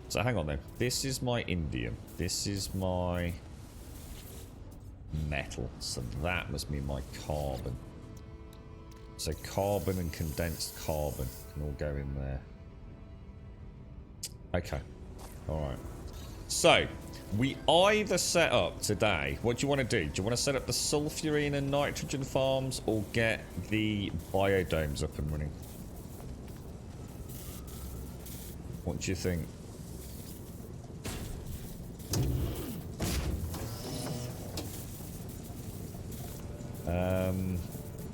So hang on then. This is my indium. This is my metal. So that must be my carbon. So carbon and condensed carbon can all go in there. Okay. Alright. So, we either set up today... What do you want to do? Do you want to set up the sulfurine and nitrogen farms or get the biodomes up and running? What do you think?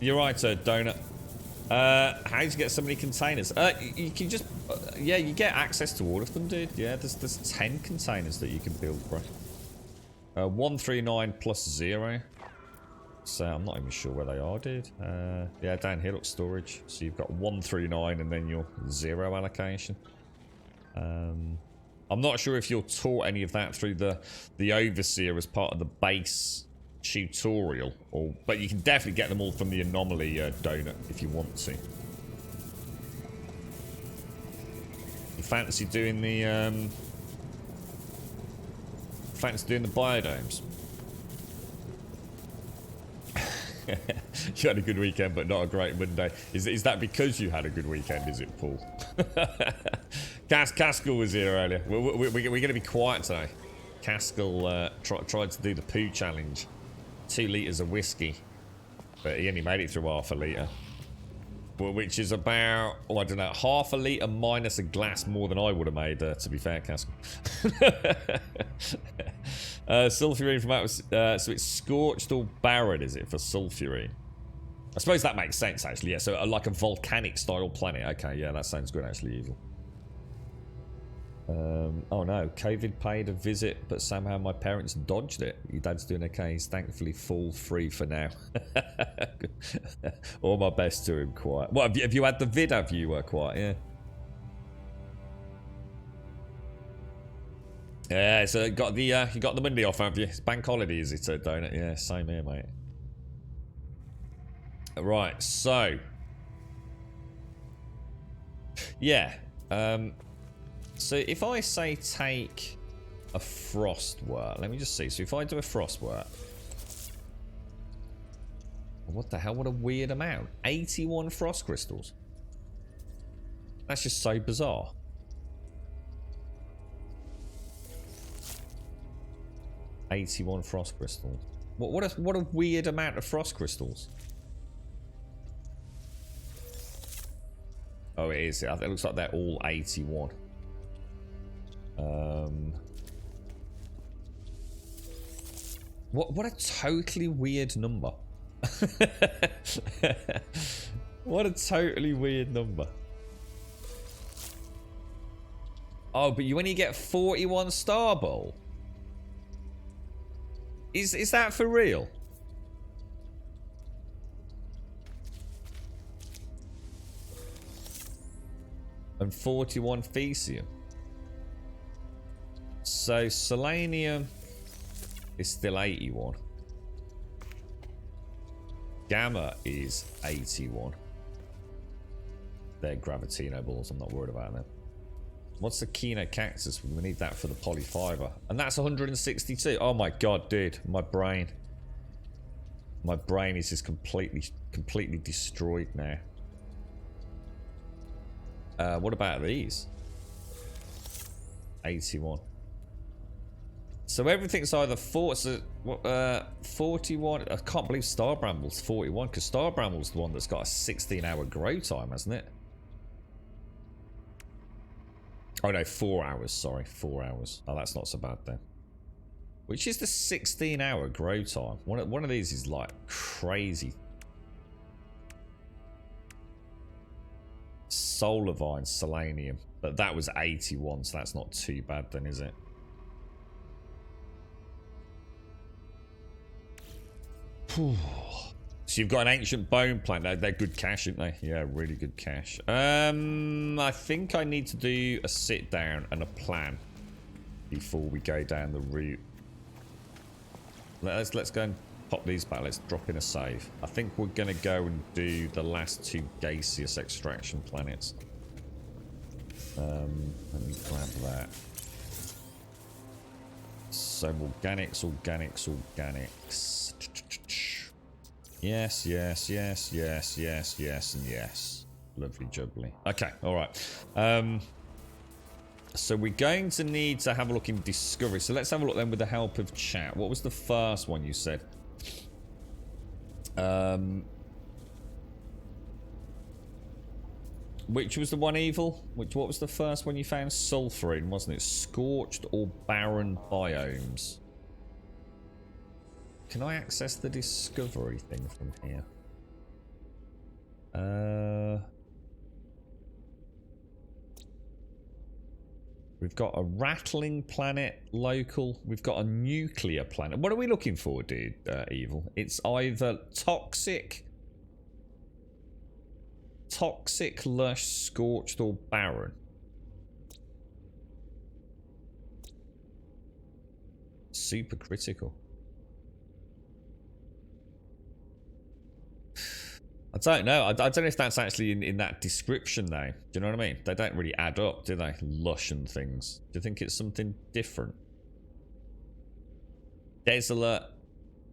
You're right, Donut. How do you get so many containers? You can just... yeah, you get access to all of them, dude. Yeah, there's 10 containers that you can build, bro. 139 plus 0. So I'm not even sure where they are, dude. Yeah, down here, look, storage. So you've got 139 and then your 0 allocation. I'm not sure if you're taught any of that through the Overseer as part of the base tutorial, but you can definitely get them all from the anomaly donut if you want to. You fancy doing the biodomes? You had a good weekend, but not a great Monday. Is that because you had a good weekend? Is it, Paul? Caskell was here earlier. We're going to be quiet today. Caskell tried to do the poo challenge. 2 litres of whiskey, but he only made it through half a litre, well, which is about, I don't know, half a litre minus a glass more than I would have made, to be fair, Caskell. Sulfurine from that, so it's scorched or barren, is it, for sulfurine? I suppose that makes sense, actually, yeah, so like a volcanic style planet. Okay, yeah, that sounds good, actually, Evil. Oh no, COVID paid a visit, but somehow my parents dodged it. Your dad's doing okay. He's thankfully fall free for now. All my best to him, Quiet. What, have you had the vid, have you, Quiet? Yeah. Yeah, so you got the Monday off, have you? It's bank holiday, is it, Donut? Yeah, same here, mate. Right, so... Yeah, so if I say take a frost work, let me just see. So if I do a frost work, what the hell? What a weird amount. 81 frost crystals. That's just so bizarre. $81 frost crystals. What a weird amount of frost crystals. Oh, it is. It looks like they're all 81. What a totally weird number. What a totally weird number. Oh, but you only get 41 Star Bowl. Is that for real? And 41 Thesium. So selenium is still 81. Gamma is 81. They're Gravitino balls. I'm not worried about them. What's the Kino Cactus? We need that for the polyfiber. And that's 162. Oh my god, dude. My brain. My brain is just completely destroyed now. What about these? 81. So everything's either 41. I can't believe Star Bramble's 41, because Star Bramble's the one that's got a 16-hour grow time, hasn't it? Oh no, 4 hours, sorry, 4 hours. Oh, that's not so bad then. Which is the 16-hour grow time? One of these is like crazy. Solar Vine, Selenium. But that was 81, so that's not too bad then, is it? So you've got an ancient bone plant. They're good cash, aren't they? Yeah, really good cash. I think I need to do a sit down and a plan before we go down the route. Let's go and pop these back. Let's drop in a save. I think we're gonna go and do the last 2 gaseous extraction planets. Let me grab that. So organics. Yes, and yes. Lovely jubbly. Okay, alright. So we're going to need to have a look in Discovery. So let's have a look then with the help of chat. What was the first one you said? Which was the one evil? What was the first one you found? Sulfur in, wasn't it? Scorched or barren biomes. Can I access the Discovery thing from here? We've got a rattling planet, local. We've got a nuclear planet. What are we looking for, dude, Evil? It's either toxic, lush, scorched, or barren. Super critical. I don't know. I don't know if that's actually in that description though. Do you know what I mean? They don't really add up, do they? Lush and things. Do you think it's something different? Desolate,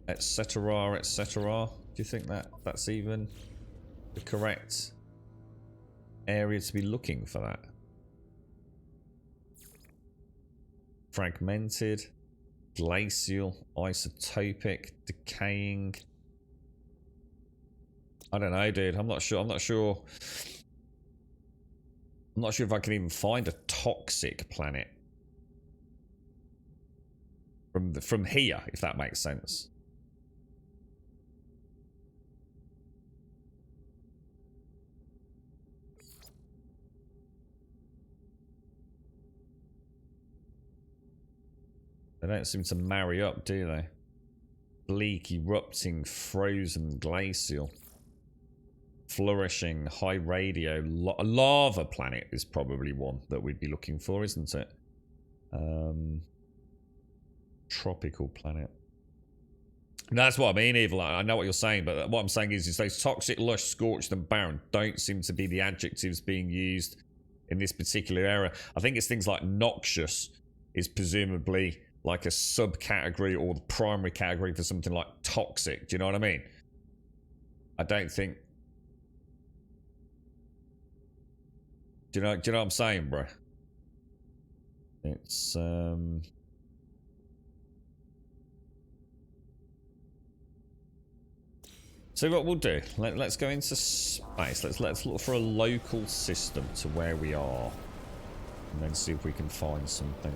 etc., etc. Do you think that's even the correct area to be looking for that? Fragmented, glacial, isotopic, decaying. I don't know, dude. I'm not sure if I can even find a toxic planet from here, if that makes sense. They don't seem to marry up, do they? Bleak, erupting, frozen, glacial. Flourishing, high radio, a lava planet is probably one that we'd be looking for, isn't it? Tropical planet. That's what I mean, Evil. I know what you're saying, but what I'm saying is those toxic, lush, scorched, and barren don't seem to be the adjectives being used in this particular area. I think it's things like noxious is presumably like a subcategory or the primary category for something like toxic. Do you know what I mean? I don't think. Do you know what I'm saying, bro? It's So what we'll do, let's go into space. Let's look for a local system to where we are, and then see if we can find something.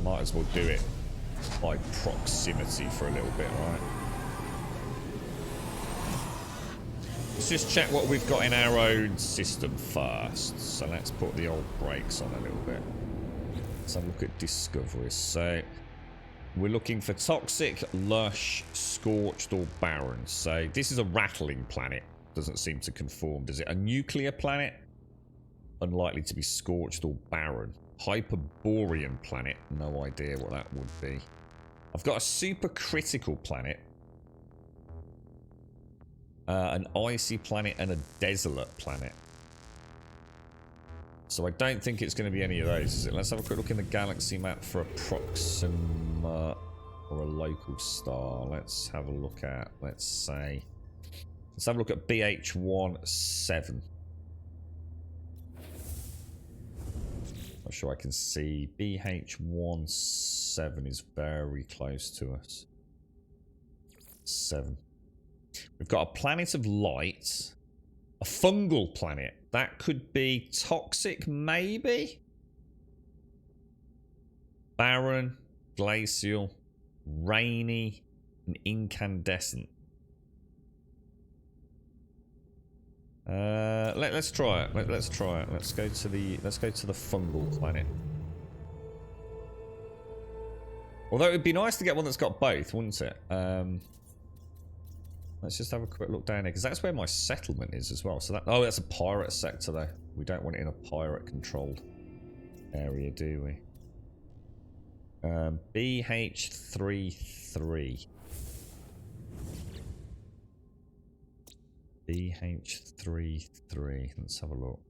Might as well do it by proximity for a little bit, right? Let's just check what we've got in our own system first. So let's put the old brakes on a little bit. Let's have a look at Discovery. So we're looking for toxic, lush, scorched, or barren. So this is a rattling planet. doesn't seem to conform, does it? A nuclear planet? Unlikely to be scorched or barren. Hyperborean planet? No idea what that would be. I've got a supercritical planet. An icy planet and a desolate planet. So I don't think it's going to be any of those, is it? Let's have a quick look in the galaxy map for a Proxima or a local star. Let's have a look at, let's have a look at BH17. Not sure I can see. BH17 is very close to us. 7. We've got a planet of light. A fungal planet. That could be toxic, maybe? Barren, glacial, rainy, and incandescent. Let's try it. Let's try it. Let's go to the fungal planet. Although it would be nice to get one that's got both, wouldn't it? Let's just have a quick look down here, because that's where my settlement is as well. So that, oh, that's a pirate sector though. We don't want it in a pirate controlled area, do we? BH33. BH33. Let's have a look.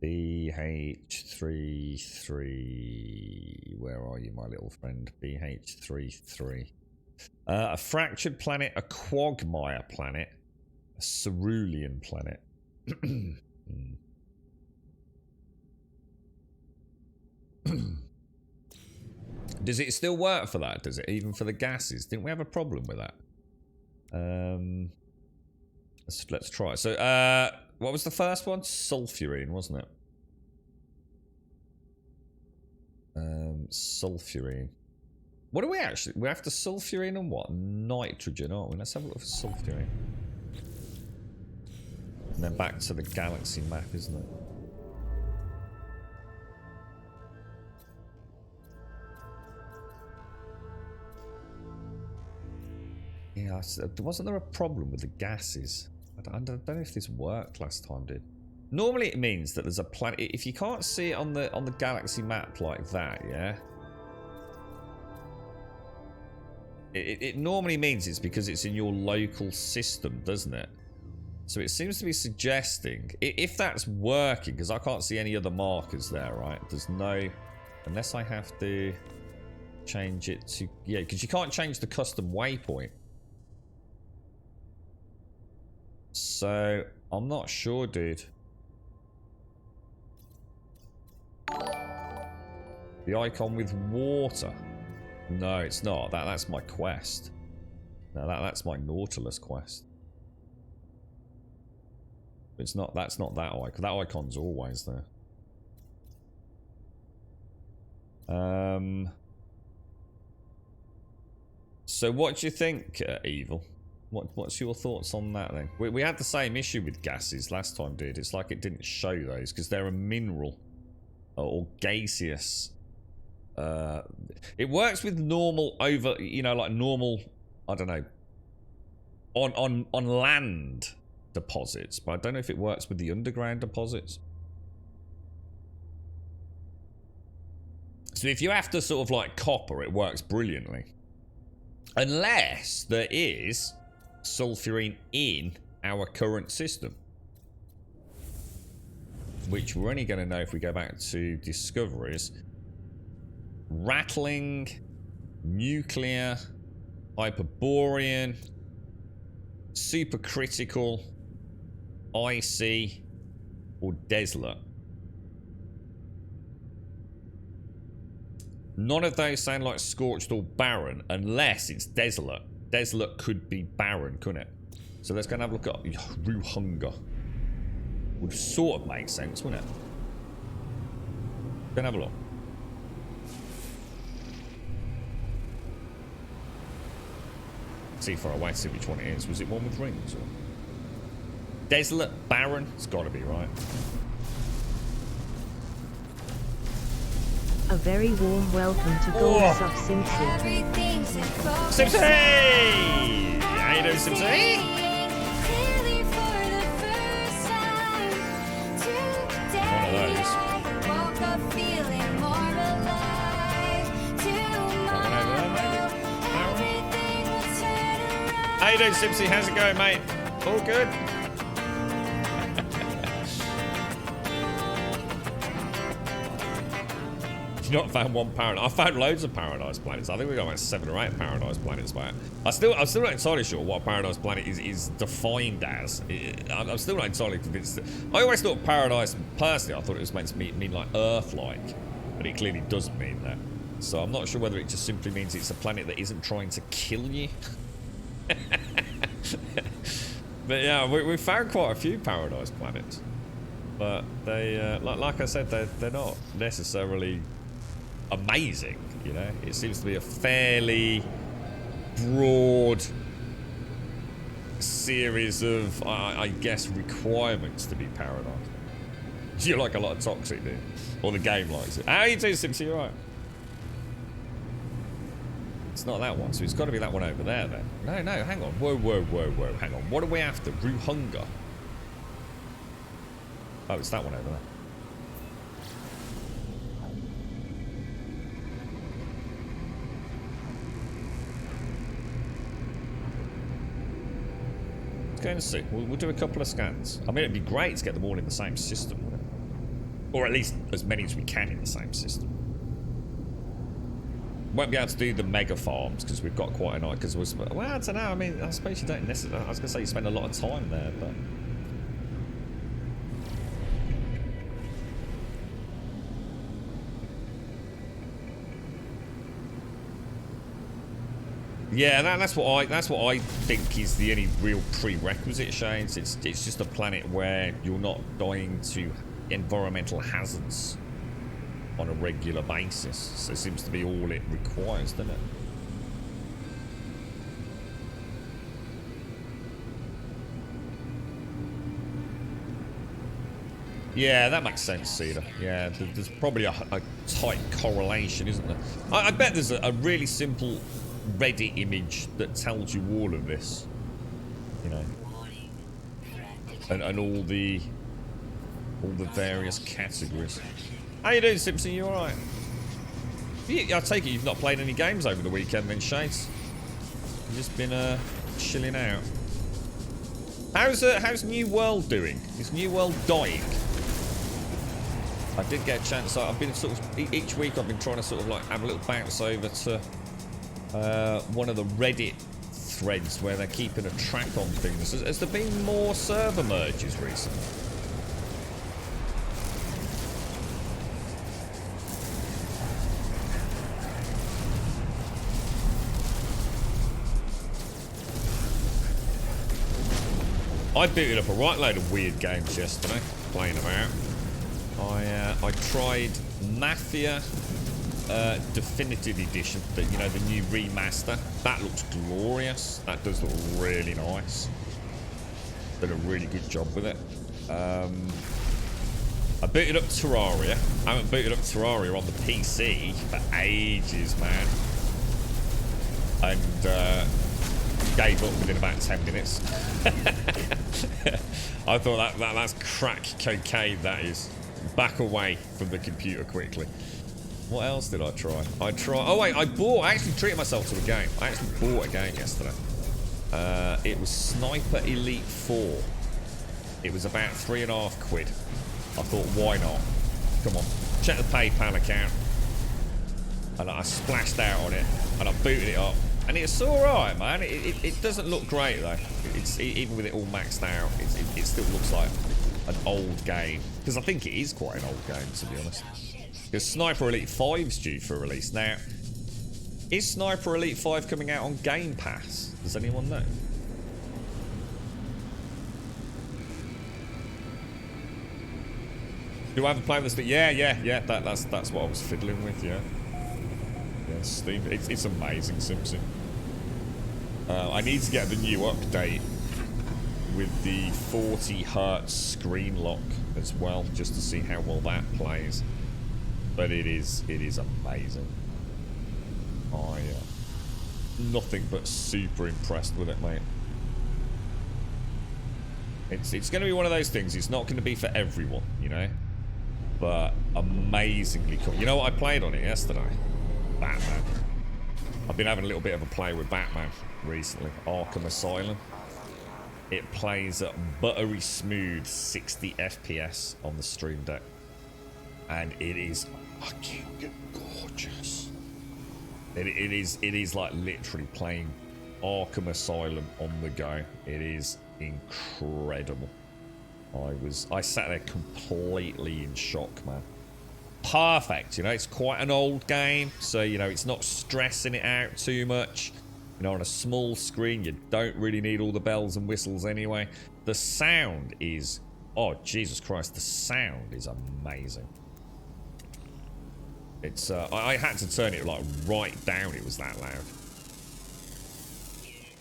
BH33. Where are you, my little friend? BH33. A fractured planet, a quagmire planet, a cerulean planet. Does it still work for that? Does it? Even for the gases? Didn't we have a problem with that? Let's try it. So, what was the first one? Sulfurine, wasn't it? Sulfurine. What do we actually... We're after sulfurine and what? Nitrogen, aren't we? Let's have a look for sulfurine. And then back to the galaxy map, isn't it? Yeah, wasn't there a problem with the gases? I don't know if this worked last time, did. Normally it means that there's a planet... If you can't see it on the galaxy map like that, yeah? It normally means it's because it's in your local system, doesn't it? So it seems to be suggesting... If that's working, because I can't see any other markers there, right? There's no... Unless I have to change it to... Yeah, because you can't change the custom waypoint. So, I'm not sure, dude. The icon with water. No, it's not. That's my quest. No, that's my Nautilus quest. It's not. That's not that icon. That icon's always there. So, what do you think, Evil? What's your thoughts on that then? We had the same issue with gases last time, dude. It's like it didn't show those because they're a mineral or gaseous. It works with normal like normal, I don't know, on land deposits, but I don't know if it works with the underground deposits. So if you have to sort of like copper, it works brilliantly. Unless there is sulfurine in our current system, which we're only going to know if we go back to discoveries. Rattling, nuclear, hyperborean, supercritical, icy, or desolate. None of those sound like scorched or barren unless it's desolate. Desolate could be barren, couldn't it? So let's go and have a look at Ruhunga. Would sort of make sense, wouldn't it? Go and have a look. See far away to see which one it is. Was it one with rings or desolate, barren? It's got to be right. A very warm welcome to Gold Sub Simpson. Simpson! How you doing, Simpson? you doing, Simpsy? How's it going, mate? All good? You've not found one paradise. I found loads of paradise planets. I think we got about 7 or 8 paradise planets, mate. I'm still not entirely sure what a paradise planet is defined as. I'm still not entirely convinced. I always thought paradise, personally, I thought it was meant to mean like Earth-like, but it clearly doesn't mean that. So I'm not sure whether it just simply means it's a planet that isn't trying to kill you. But yeah, we found quite a few paradise planets, but they, like I said, they're not necessarily amazing. You know, it seems to be a fairly broad series of, I guess, requirements to be paradise. You like a lot of toxic, dude, or the game likes it. How are you doing, Simpsy? You alright? It's not that one, so it's got to be that one over there then. No, hang on. Whoa, hang on. What are we after? Root hunger. Oh, it's that one over there. Let's go and see. We'll do a couple of scans. I mean, it'd be great to get them all in the same system, wouldn't it? Or at least as many as we can in the same system. Won't be able to do the mega farms because we've got quite a night. Because well, I don't know. I mean, I suppose you don't necessarily. I was going to say you spend a lot of time there, but yeah, that's what I think is the only real prerequisite, Shades. It's just a planet where you're not dying to environmental hazards on a regular basis. So it seems to be all it requires, doesn't it? Yeah, that makes sense, Cedar. Yeah, there's probably a tight correlation, isn't there? I bet there's a really simple Reddit image that tells you all of this. You know. And all the various categories. How you doing, Simpson? You alright? I take it you've not played any games over the weekend then, Shades? You've just been chilling out. How's New World doing? Is New World dying? I did get a chance. I've been sort of each week I've been trying to sort of like have a little bounce over to one of the Reddit threads where they're keeping a track on things. Has there been more server merges recently? I booted up a right load of weird games yesterday, playing them out. I tried Mafia Definitive Edition, the new remaster. That looks glorious. That does look really nice. Did a really good job with it. I booted up Terraria. I haven't booted up Terraria on the PC for ages, man. And gave up within about 10 minutes. I thought that's crack cocaine, that is. Back away from the computer quickly. What else did I try? Oh wait, I actually treated myself to a game. I actually bought a game yesterday. It was Sniper Elite 4. It was about £3.50. I thought, why not? Come on, check the PayPal account. And I splashed out on it, and I booted it up. And it's alright, man. It doesn't look great, though. Even with it all maxed out, it still looks like an old game. Because I think it is quite an old game, to be honest. Because Sniper Elite 5's due for release. Now, is Sniper Elite 5 coming out on Game Pass? Does anyone know? Do I have a plan with this? Yeah. That's what I was fiddling with, yeah. Yeah, Steam. It's amazing, Simpson. I need to get the new update with the 40 Hz screen lock as well, just to see how well that plays. But it is amazing. Nothing but super impressed with it, mate. It's going to be one of those things. It's not going to be for everyone, you know. But amazingly cool. You know what I played on it yesterday? Batman. I've been having a little bit of a play with Batman recently. Arkham Asylum. It plays at buttery smooth 60 FPS on the Stream Deck. And it is fucking gorgeous. It is like literally playing Arkham Asylum on the go. It is incredible. I sat there completely in shock, man. Perfect, you know, it's quite an old game, so, you know, it's not stressing it out too much. You know, on a small screen, you don't really need all the bells and whistles anyway. The sound is... Oh, Jesus Christ, the sound is amazing. It's, I had to turn it, like, right down. It was that loud.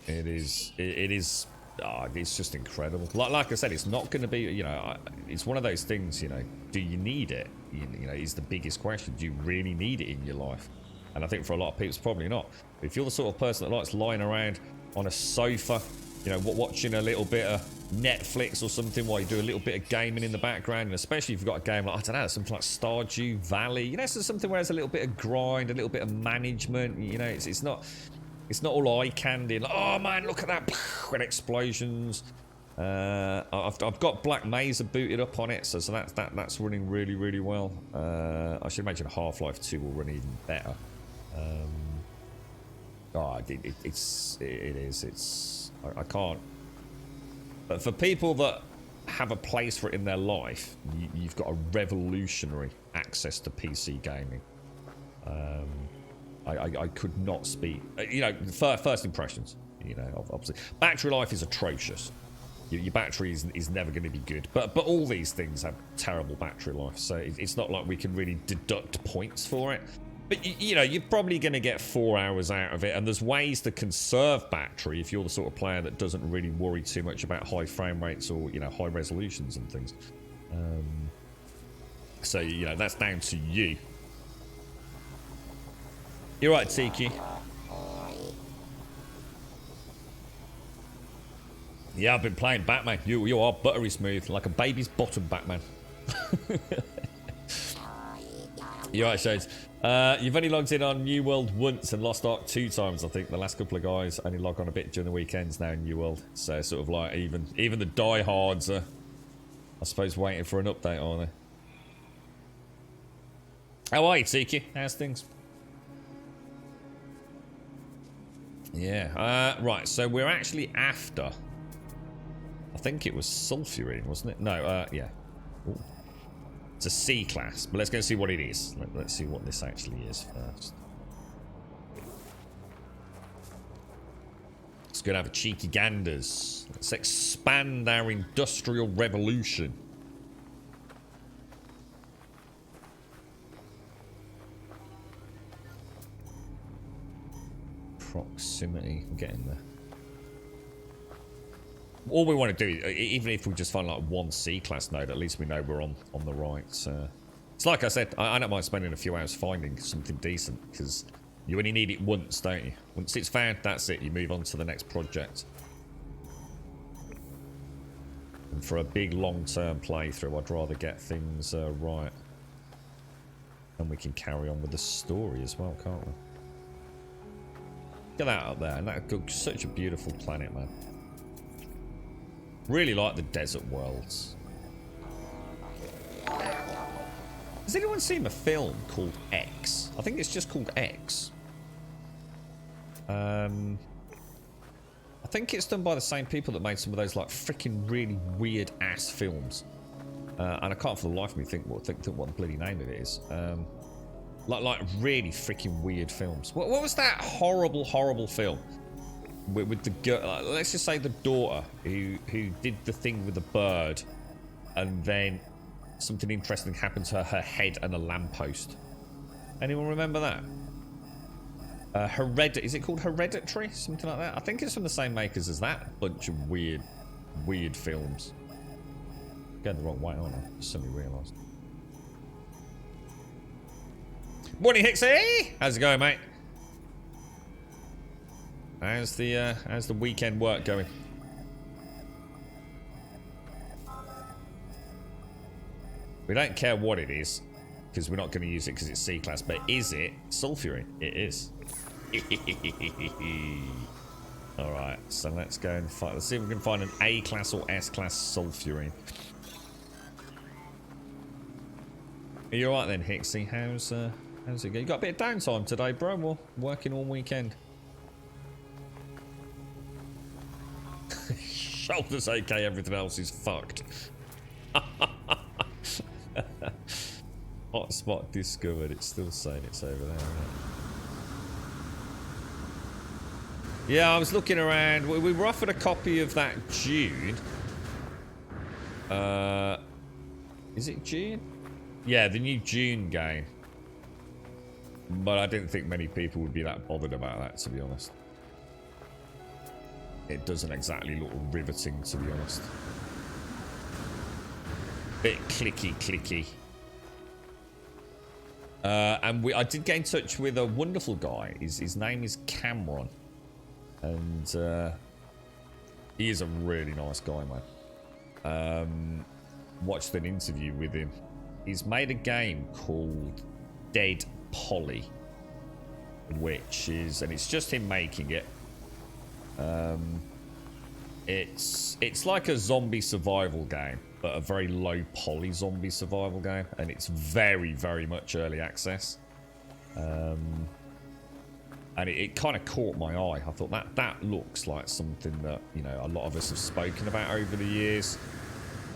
It is... Oh, it's just incredible. Like I said, it's not going to be, you know, it's one of those things, you know, do you need it? You know, is the biggest question. Do you really need it in your life? And I think for a lot of people, it's probably not. But if you're the sort of person that likes lying around on a sofa, you know, watching a little bit of Netflix or something while you do a little bit of gaming in the background, and especially if you've got a game like, I don't know, something like Stardew Valley, you know, so something where there's a little bit of grind, a little bit of management, you know, it's not all eye candy. Like, oh man, look at that, and explosions. I've got Black Mesa booted up on it, so that's running really, really well. I should imagine Half-Life 2 will run even better. I can't. But for people that have a place for it in their life, you've got a revolutionary access to PC gaming. I could not speak. You know, first impressions. You know, obviously, battery life is atrocious. Your battery is never going to be good. But all these things have terrible battery life, so it's not like we can really deduct points for it. But you know, you're probably going to get 4 hours out of it, and there's ways to conserve battery if you're the sort of player that doesn't really worry too much about high frame rates or, you know, high resolutions and things. So you know, that's down to you. You're right, TQ. Yeah, I've been playing Batman. You are buttery smooth, like a baby's bottom, Batman. You're right, Shades. You've only logged in on New World once and lost Ark 2 times, I think. The last couple of guys only log on a bit during the weekends now in New World. So sort of like even the diehards are, I suppose, waiting for an update, aren't they? How are you, TQ? How's things? Yeah, right, so we're actually after... I think it was sulfurine, wasn't it? No, yeah. Ooh. It's a C class, but let's go see what it is. Let's see what this actually is first. Let's go and have a cheeky ganders. Let's expand our industrial revolution. Proximity, I'm getting there. All we want to do, even if we just find like one C-class node, at least we know we're on the right. It's like I said, I don't mind spending a few hours finding something decent, because you only need it once, don't you? Once it's found, that's it. You move on to the next project. And for a big long-term playthrough, I'd rather get things right. And we can carry on with the story as well, can't we? Get that up there, and that's such a beautiful planet, man. Really like the desert worlds. Has anyone seen a film called X? I think it's just called X. I think it's done by the same people that made some of those like freaking really weird ass films. And I can't for the life of me think what the bloody name of it is. Like really freaking weird films. What was that horrible film? With the girl, let's just say the daughter who did the thing with the bird, and then something interesting happened to her head and a lamppost. Anyone remember that? Is it called Hereditary? Something like that. I think it's from the same makers as that bunch of weird films. Going the wrong way, aren't I? Suddenly realised. Morning, Hixie. How's it going, mate? How's the weekend work going? We don't care what it is, because we're not going to use it because it's C-class, but is it sulfurine? It is. Alright, so let's go and find. Let's see if we can find an A class or S class sulfurine. Are you alright then, Hixie? How's it going? You got a bit of downtime today, bro? We're working all weekend. Shoulders okay, everything else is fucked. Hotspot discovered. It's still saying it's over there, isn't it? Yeah, I was looking around. We were offered a copy of that June. Is it June? Yeah, the new June game. But I didn't think many people would be that bothered about that, to be honest. It doesn't exactly look riveting, to be honest. Bit clicky. And I did get in touch with a wonderful guy. His name is Cameron. And he is a really nice guy, man. Watched an interview with him. He's made a game called Dead Polly, which is, and it's just him making it. It's like a zombie survival game, but a very low poly zombie survival game, and it's very, very much early access. And it kind of caught my eye. I thought that looks like something that, you know, a lot of us have spoken about over the years.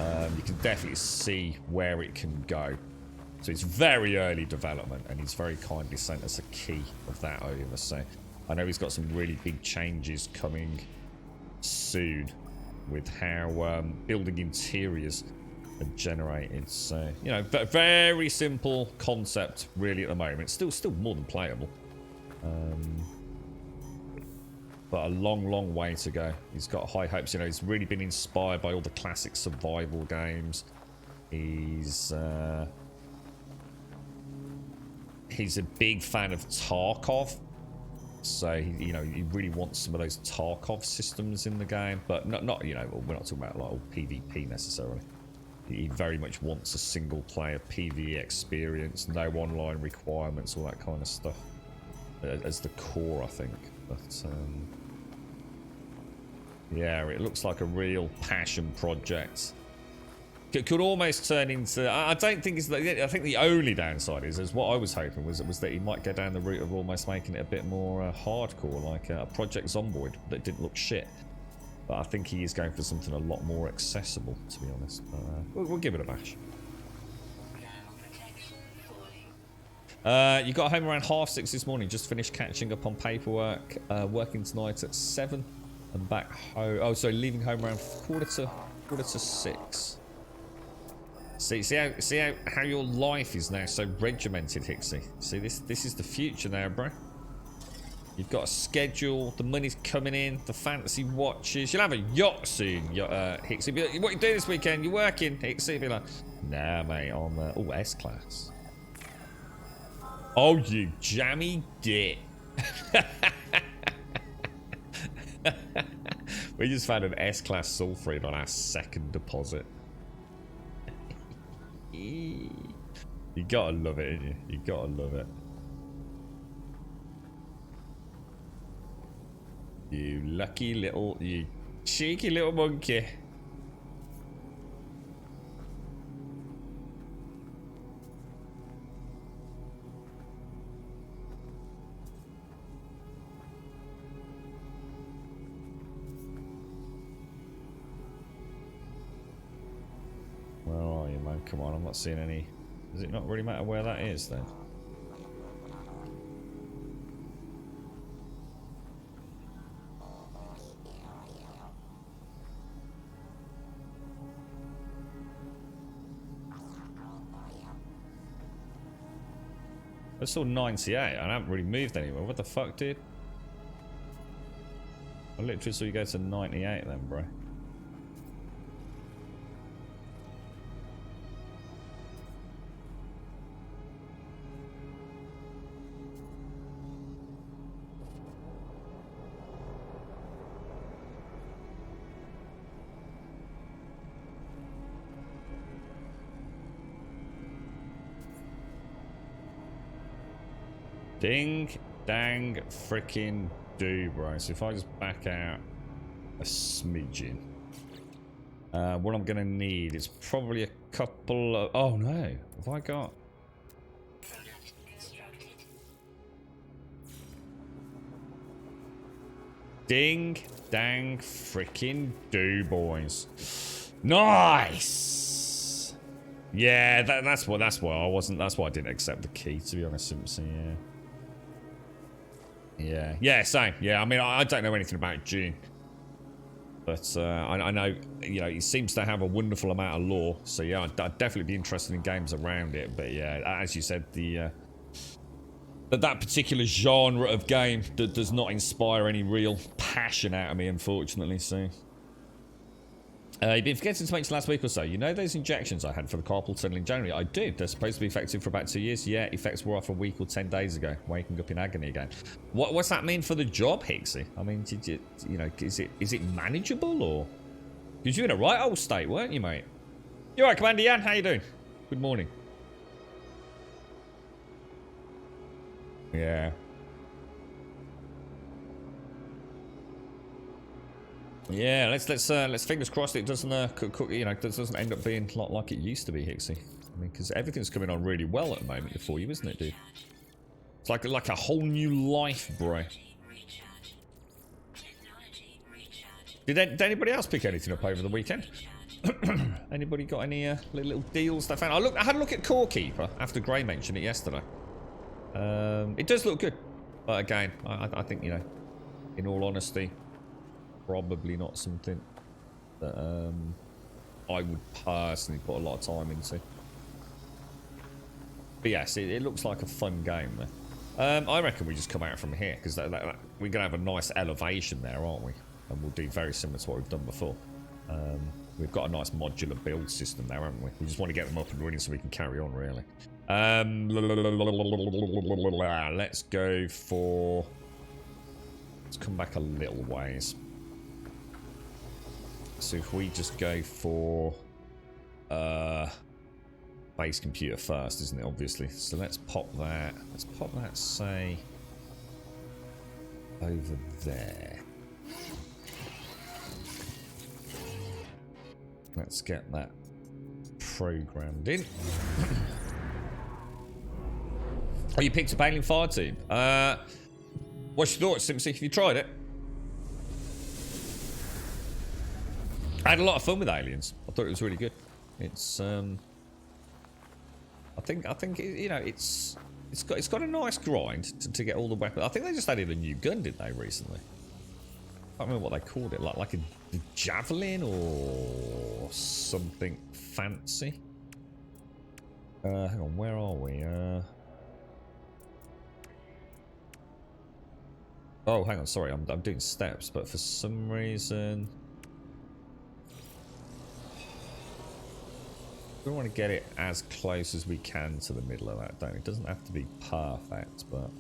You can definitely see where it can go. So it's very early development, and he's very kindly sent us a key of that over. So I know he's got some really big changes coming soon with how building interiors are generated. So, you know, very simple concept really at the moment. Still more than playable. But a long way to go. He's got high hopes. You know, he's really been inspired by all the classic survival games. He's a big fan of Tarkov. So he really wants some of those Tarkov systems in the game, but not you know, we're not talking about like all PvP necessarily. He very much wants a single player PvE experience, no online requirements, all that kind of stuff as the core, I think. But yeah, it looks like a real passion project. It could almost turn into, I don't think it's, I think the only downside is what I was hoping was that he might go down the route of almost making it a bit more hardcore, like a Project Zomboid that didn't look shit. But I think he is going for something a lot more accessible, to be honest. We'll give it a bash. You got home around 6:30 this morning, just finished catching up on paperwork, working tonight at 7 and back home. Oh, sorry, leaving home around quarter to 6. See how your life is now so regimented, Hixie. See, this is the future now, bro. You've got a schedule, the money's coming in, the fantasy watches. You'll have a yacht soon, Hixie. Be like, what you doing this weekend? You working, Hixie? Be like, nah, mate, I'm S-class. Oh, you jammy git. We just found an S-class sulfurine on our second deposit. You gotta love it, ain't you? You gotta love it. You lucky little, you cheeky little monkey. Where are you, man? Come on, I'm not seeing any. Does it not really matter where that is then? I saw 98. I haven't really moved anywhere. What the fuck, dude? I literally saw you go to 98 then, bro. Ding, dang freaking do, bro. So if I just back out a smidgen, what I'm gonna need is probably a couple of. Oh no, have I got? Ding dang freaking do, boys. Nice. Yeah, that's why I wasn't. That's why I didn't accept the key, to be honest, Simpson. Yeah, same. Yeah, I mean, I don't know anything about June, but I know, you know, he seems to have a wonderful amount of lore. So yeah, I'd definitely be interested in games around it. But yeah, as you said, that particular genre of game that does not inspire any real passion out of me, unfortunately. So you've been forgetting to mention last week or so, you know those injections I had for the carpal tunnel in January? I do. They're supposed to be effective for about 2 years. Yeah, effects were off a week or 10 days ago, waking up in agony again. What's that mean for the job, Hixie? I mean, did you know, is it manageable, or? Because you're in a right old state, weren't you, mate? You alright, Commander Yan? How you doing? Good morning. Yeah. Yeah, let's fingers crossed it doesn't you know, doesn't end up being like it used to be, Hixie. I mean, because everything's coming on really well at the moment for you, isn't it, dude? It's like a whole new life, bro. Did anybody else pick anything up over the weekend? Anybody got any little deals they found? I had a look at Core Keeper after Gray mentioned it yesterday. It does look good, but again, I think, you know, in all honesty, probably not something that I would personally put a lot of time into. But yes, it looks like a fun game there. I reckon we just come out from here, because we're going to have a nice elevation there, aren't we? And we'll do very similar to what we've done before. We've got a nice modular build system there, haven't we? We just want to get them up and running so we can carry on, really. Let's go for... Let's come back a little ways. So if we just go for base computer first, isn't it, obviously? So let's pop that, say, over there. Let's get that programmed in. Oh, you picked up Alien Fireteam. What's your thoughts, Simpsy? Have you tried it? I had a lot of fun with Aliens. I thought it was really good. It's I think you know, it's got a nice grind to get all the weapons. I think they just added a new gun, didn't they, recently? I don't remember what they called it, like a javelin or something fancy. Hang on, where are we? Oh, hang on, sorry, I'm doing steps, but for some reason we want to get it as close as we can to the middle of that, don't we? It doesn't have to be perfect, but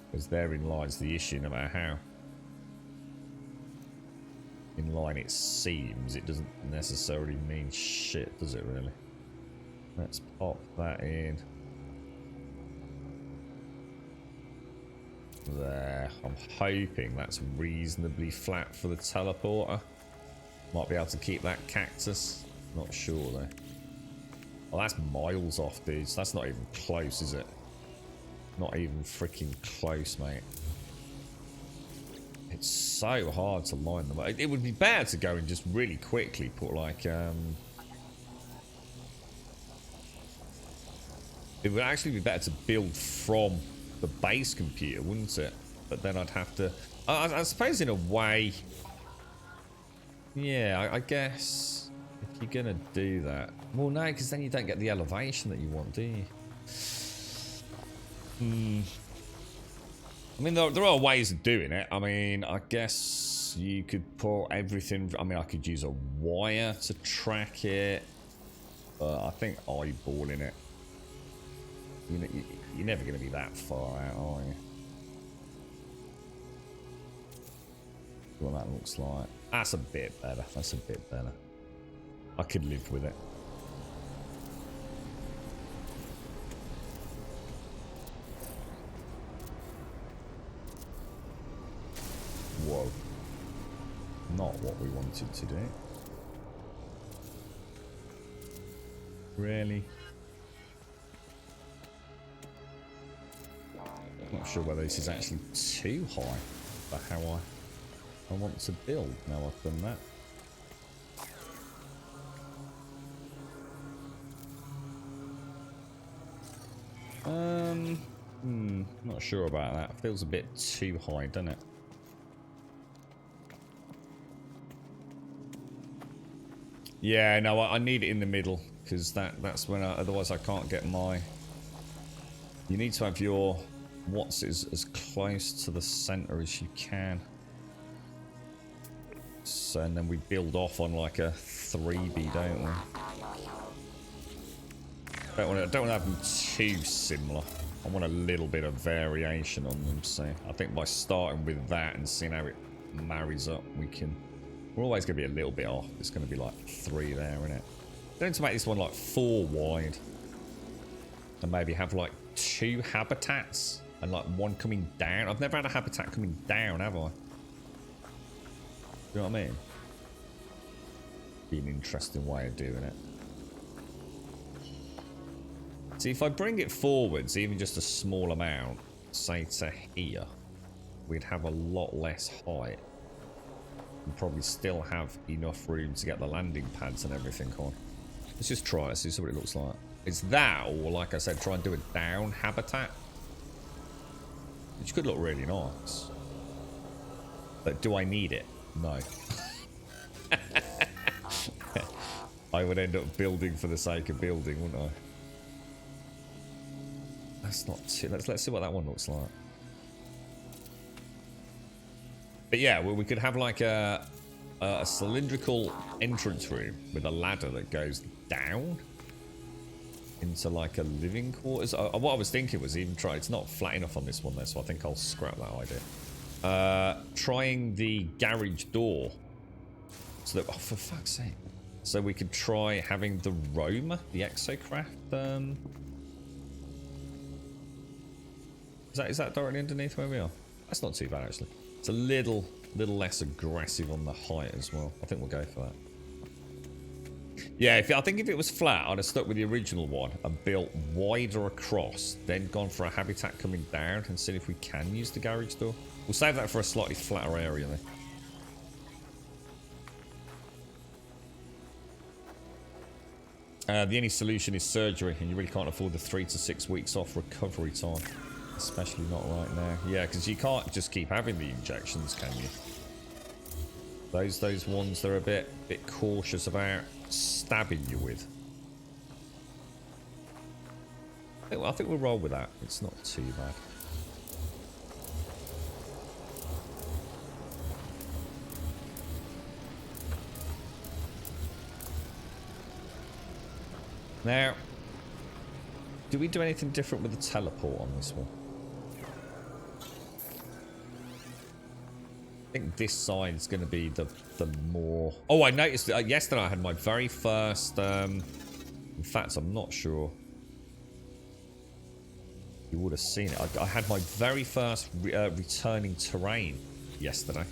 because therein lies the issue. No matter how in line it seems, it doesn't necessarily mean shit, does it, really? Let's pop that in there. I'm hoping that's reasonably flat for the teleporter. Might be able to keep that cactus. Not sure though. Oh, that's miles off, dudes. That's not even close, is it? Not even freaking close, mate. It's so hard to line them up. It would be better to go and just really quickly put like it would actually be better to build from the base computer, wouldn't it? But then I'd have to... I suppose in a way... Yeah, I guess... If you're gonna do that... Well, no, because then you don't get the elevation that you want, do you? I mean, there are ways of doing it. I mean, I guess you could put everything... I mean, I could use a wire to track it. But I think eyeballing it... You know, you're never going to be that far out, are you? What that looks like. That's a bit better. That's a bit better. I could live with it. what we wanted to do. Really? Not sure whether this is actually too high for how I want to build now I've done that. Not sure about that. Feels a bit too high, doesn't it? Yeah, no, I need it in the middle because that's when otherwise I can't get my. You need to have your watts is as close to the center as you can. So, and then we build off on like a 3B, don't we? Don't want to have them too similar. I want a little bit of variation on them. So I think by starting with that and seeing how it marries up, we can. We're always going to be a little bit off. It's going to be like 3 there, isn't it? Don't to make this one like 4 wide, and maybe have like 2 habitats and like 1 coming down. I've never had a habitat coming down, have I? You know what I mean? Be an interesting way of doing it. See, if I bring it forwards, even just a small amount, say to here, we'd have a lot less height. And probably still have enough room to get the landing pads and everything on. Let's just try it, see what it looks like. It's that, or like I said, try and do a down habitat. Which could look really nice. But do I need it? No. I would end up building for the sake of building, wouldn't I? That's not too... Let's see what that one looks like. But yeah, well, we could have like a cylindrical entrance room with a ladder that goes down into like a living quarters. What I was thinking was even try... It's not flat enough on this one though, so I think I'll scrap that idea. Trying the garage door. So that... Oh, for fuck's sake. So we could try having the Roma, the exocraft. Is that directly underneath where we are? That's not too bad actually. It's a little less aggressive on the height as well. I think we'll go for that. Yeah, I think if it was flat, I'd have stuck with the original one and built wider across, then gone for a habitat coming down and seen if we can use the garage door. We'll save that for a slightly flatter area then. The only solution is surgery, and you really can't afford the 3 to 6 weeks off recovery time. Especially not right now. Yeah, because you can't just keep having the injections, can you? Those ones they're a bit cautious about stabbing you with. I think we'll roll with that. It's not too bad. Now, do we do anything different with the teleport on this one? I think this side is going to be the more... Oh, I noticed yesterday I had my very first... in fact, I'm not sure. You would have seen it. I had my very first returning terrain yesterday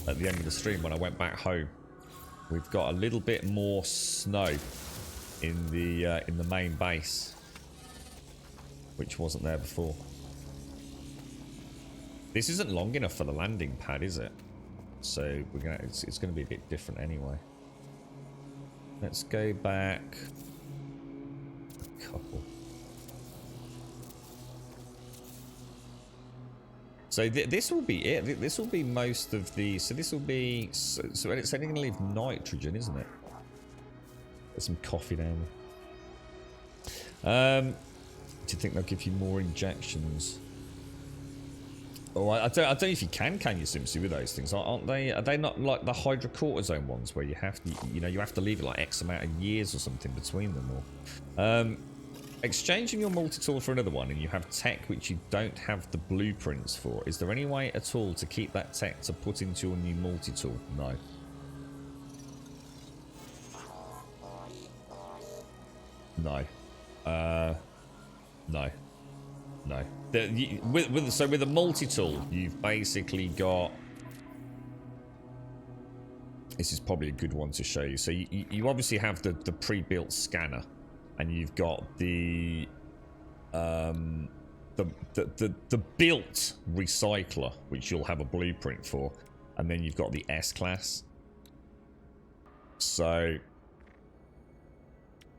at the end of the stream when I went back home. We've got a little bit more snow in the main base, which wasn't there before. This isn't long enough for the landing pad, is it? So we're gonna. It's gonna be a bit different anyway. Let's go back a couple. So this will be it. This will be most of the. So this will be. So it's only gonna leave nitrogen, isn't it? There's some coffee down there. Do you think they'll give you more injections? Oh, I don't know if you can you, Simpsy, with those things? Aren't they? Are they not like the hydrocortisone ones where you have to, you have to leave it like X amount of years or something between them? Or exchanging your multi-tool for another one, and you have tech which you don't have the blueprints for. Is there any way at all to keep that tech to put into your new multi-tool? No. No. No. No. So with a multi-tool, you've basically got... This is probably a good one to show you. So you obviously have the pre-built scanner, and you've got the built recycler, which you'll have a blueprint for, and then you've got the S-Class. So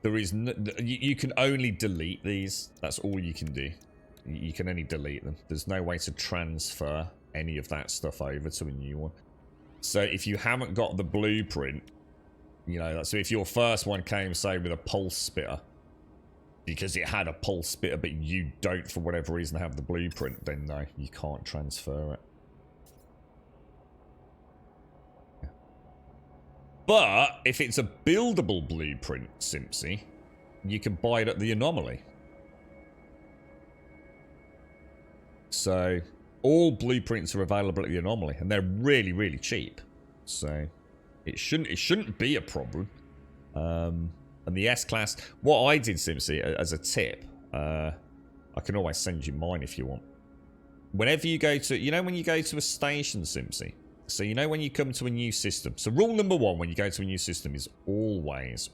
there is no, you can only delete these. That's all you can do. You can only delete them. There's no way to transfer any of that stuff over to a new one. So if you haven't got the blueprint, you know, so if your first one came, say, with a pulse spitter, because it had a pulse spitter, but you don't, for whatever reason, have the blueprint, then no, you can't transfer it. But if it's a buildable blueprint, Simpsy, you can buy it at the Anomaly. So all blueprints are available at the Anomaly, and they're really, really cheap. So it shouldn't be a problem. And the S-Class, what I did, Simpsy, as a tip, I can always send you mine if you want. Whenever you go to, you know, when you go to a station, Simpsy, so you know when you come to a new system. So rule number one when you go to a new system is always.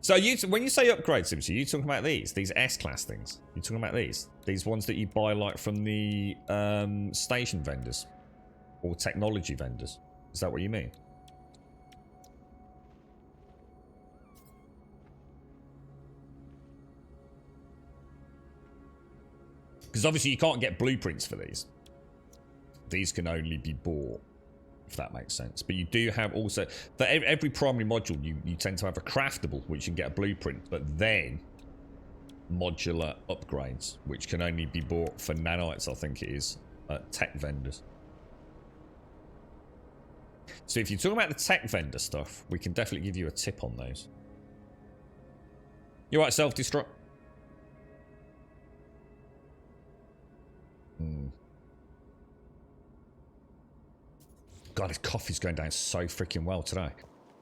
So when you say upgrade, Simpsy, you talking about these S-Class things? You talking about these ones that you buy like from the station vendors or technology vendors? Is that what you mean? Because obviously you can't get blueprints for these. These can only be bought, if that makes sense. But you do have also, for every primary module, you tend to have a craftable, which you can get a blueprint, but then modular upgrades, which can only be bought for nanites, I think it is, at tech vendors. So if you're talking about the tech vendor stuff, we can definitely give you a tip on those. You right, self-destruct? God, his coffee's going down so freaking well today.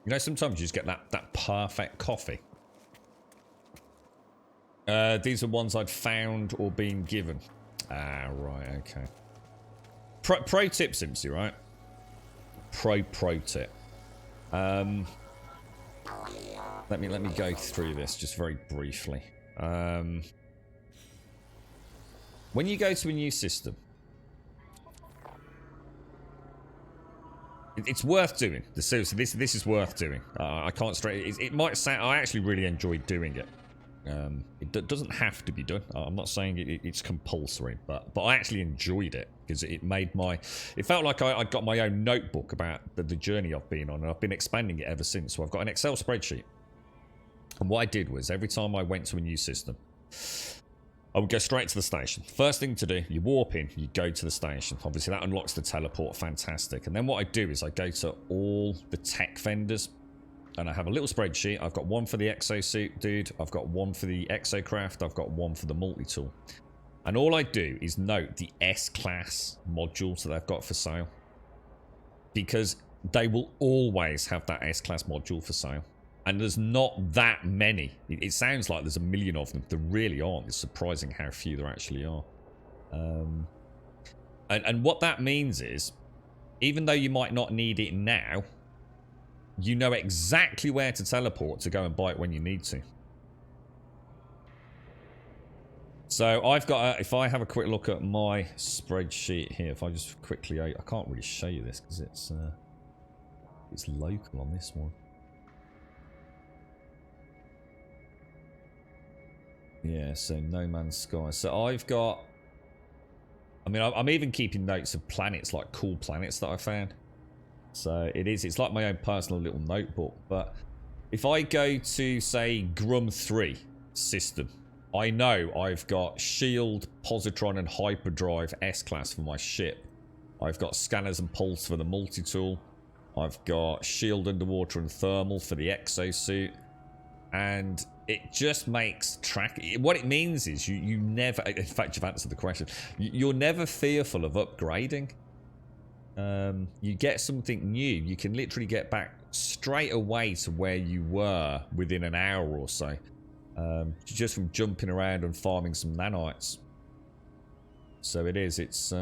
You know, sometimes you just get that perfect coffee. These are ones I'd found or been given. Ah, right, okay. Pro tip, Simpsy, right? Pro tip. Let me go through this just very briefly. When you go to a new system, it's worth doing. Seriously, this is worth doing. I can't straight. It might sound. I actually really enjoyed doing it. It doesn't have to be done. I'm not saying it's compulsory, but I actually enjoyed it because it made my. It felt like I got my own notebook about the journey I've been on, and I've been expanding it ever since. So I've got an Excel spreadsheet, and what I did was every time I went to a new system, I would go straight to the station. First thing to do, you warp in, you go to the station. Obviously, that unlocks the teleport. Fantastic. And then what I do is I go to all the tech vendors, and I have a little spreadsheet. I've got one for the exosuit, dude. I've got one for the exocraft. I've got one for the multi-tool. And all I do is note the S-Class modules that they've got for sale. Because they will always have that S-Class module for sale. And there's not that many. It sounds like there's a million of them. There really aren't. It's surprising how few there actually are. And what that means is, even though you might not need it now, you know exactly where to teleport to go and buy it when you need to. So I've got, if I have a quick look at my spreadsheet here, if I just quickly, I can't really show you this because it's local on this one. Yeah, so No Man's Sky. So I've got, I mean, I'm even keeping notes of planets, like cool planets that I found. So it's like my own personal little notebook. But if I go to, say, Grum 3 system, I know I've got Shield, Positron, and Hyperdrive S-Class for my ship. I've got Scanners and Pulse for the multi-tool. I've got Shield, Underwater, and Thermal for the exosuit. And it just makes track. What it means is you never, in fact, you've answered the question. You're never fearful of upgrading. You get something new, you can literally get back straight away to where you were within an hour or so. Just from jumping around and farming some nanites. So it's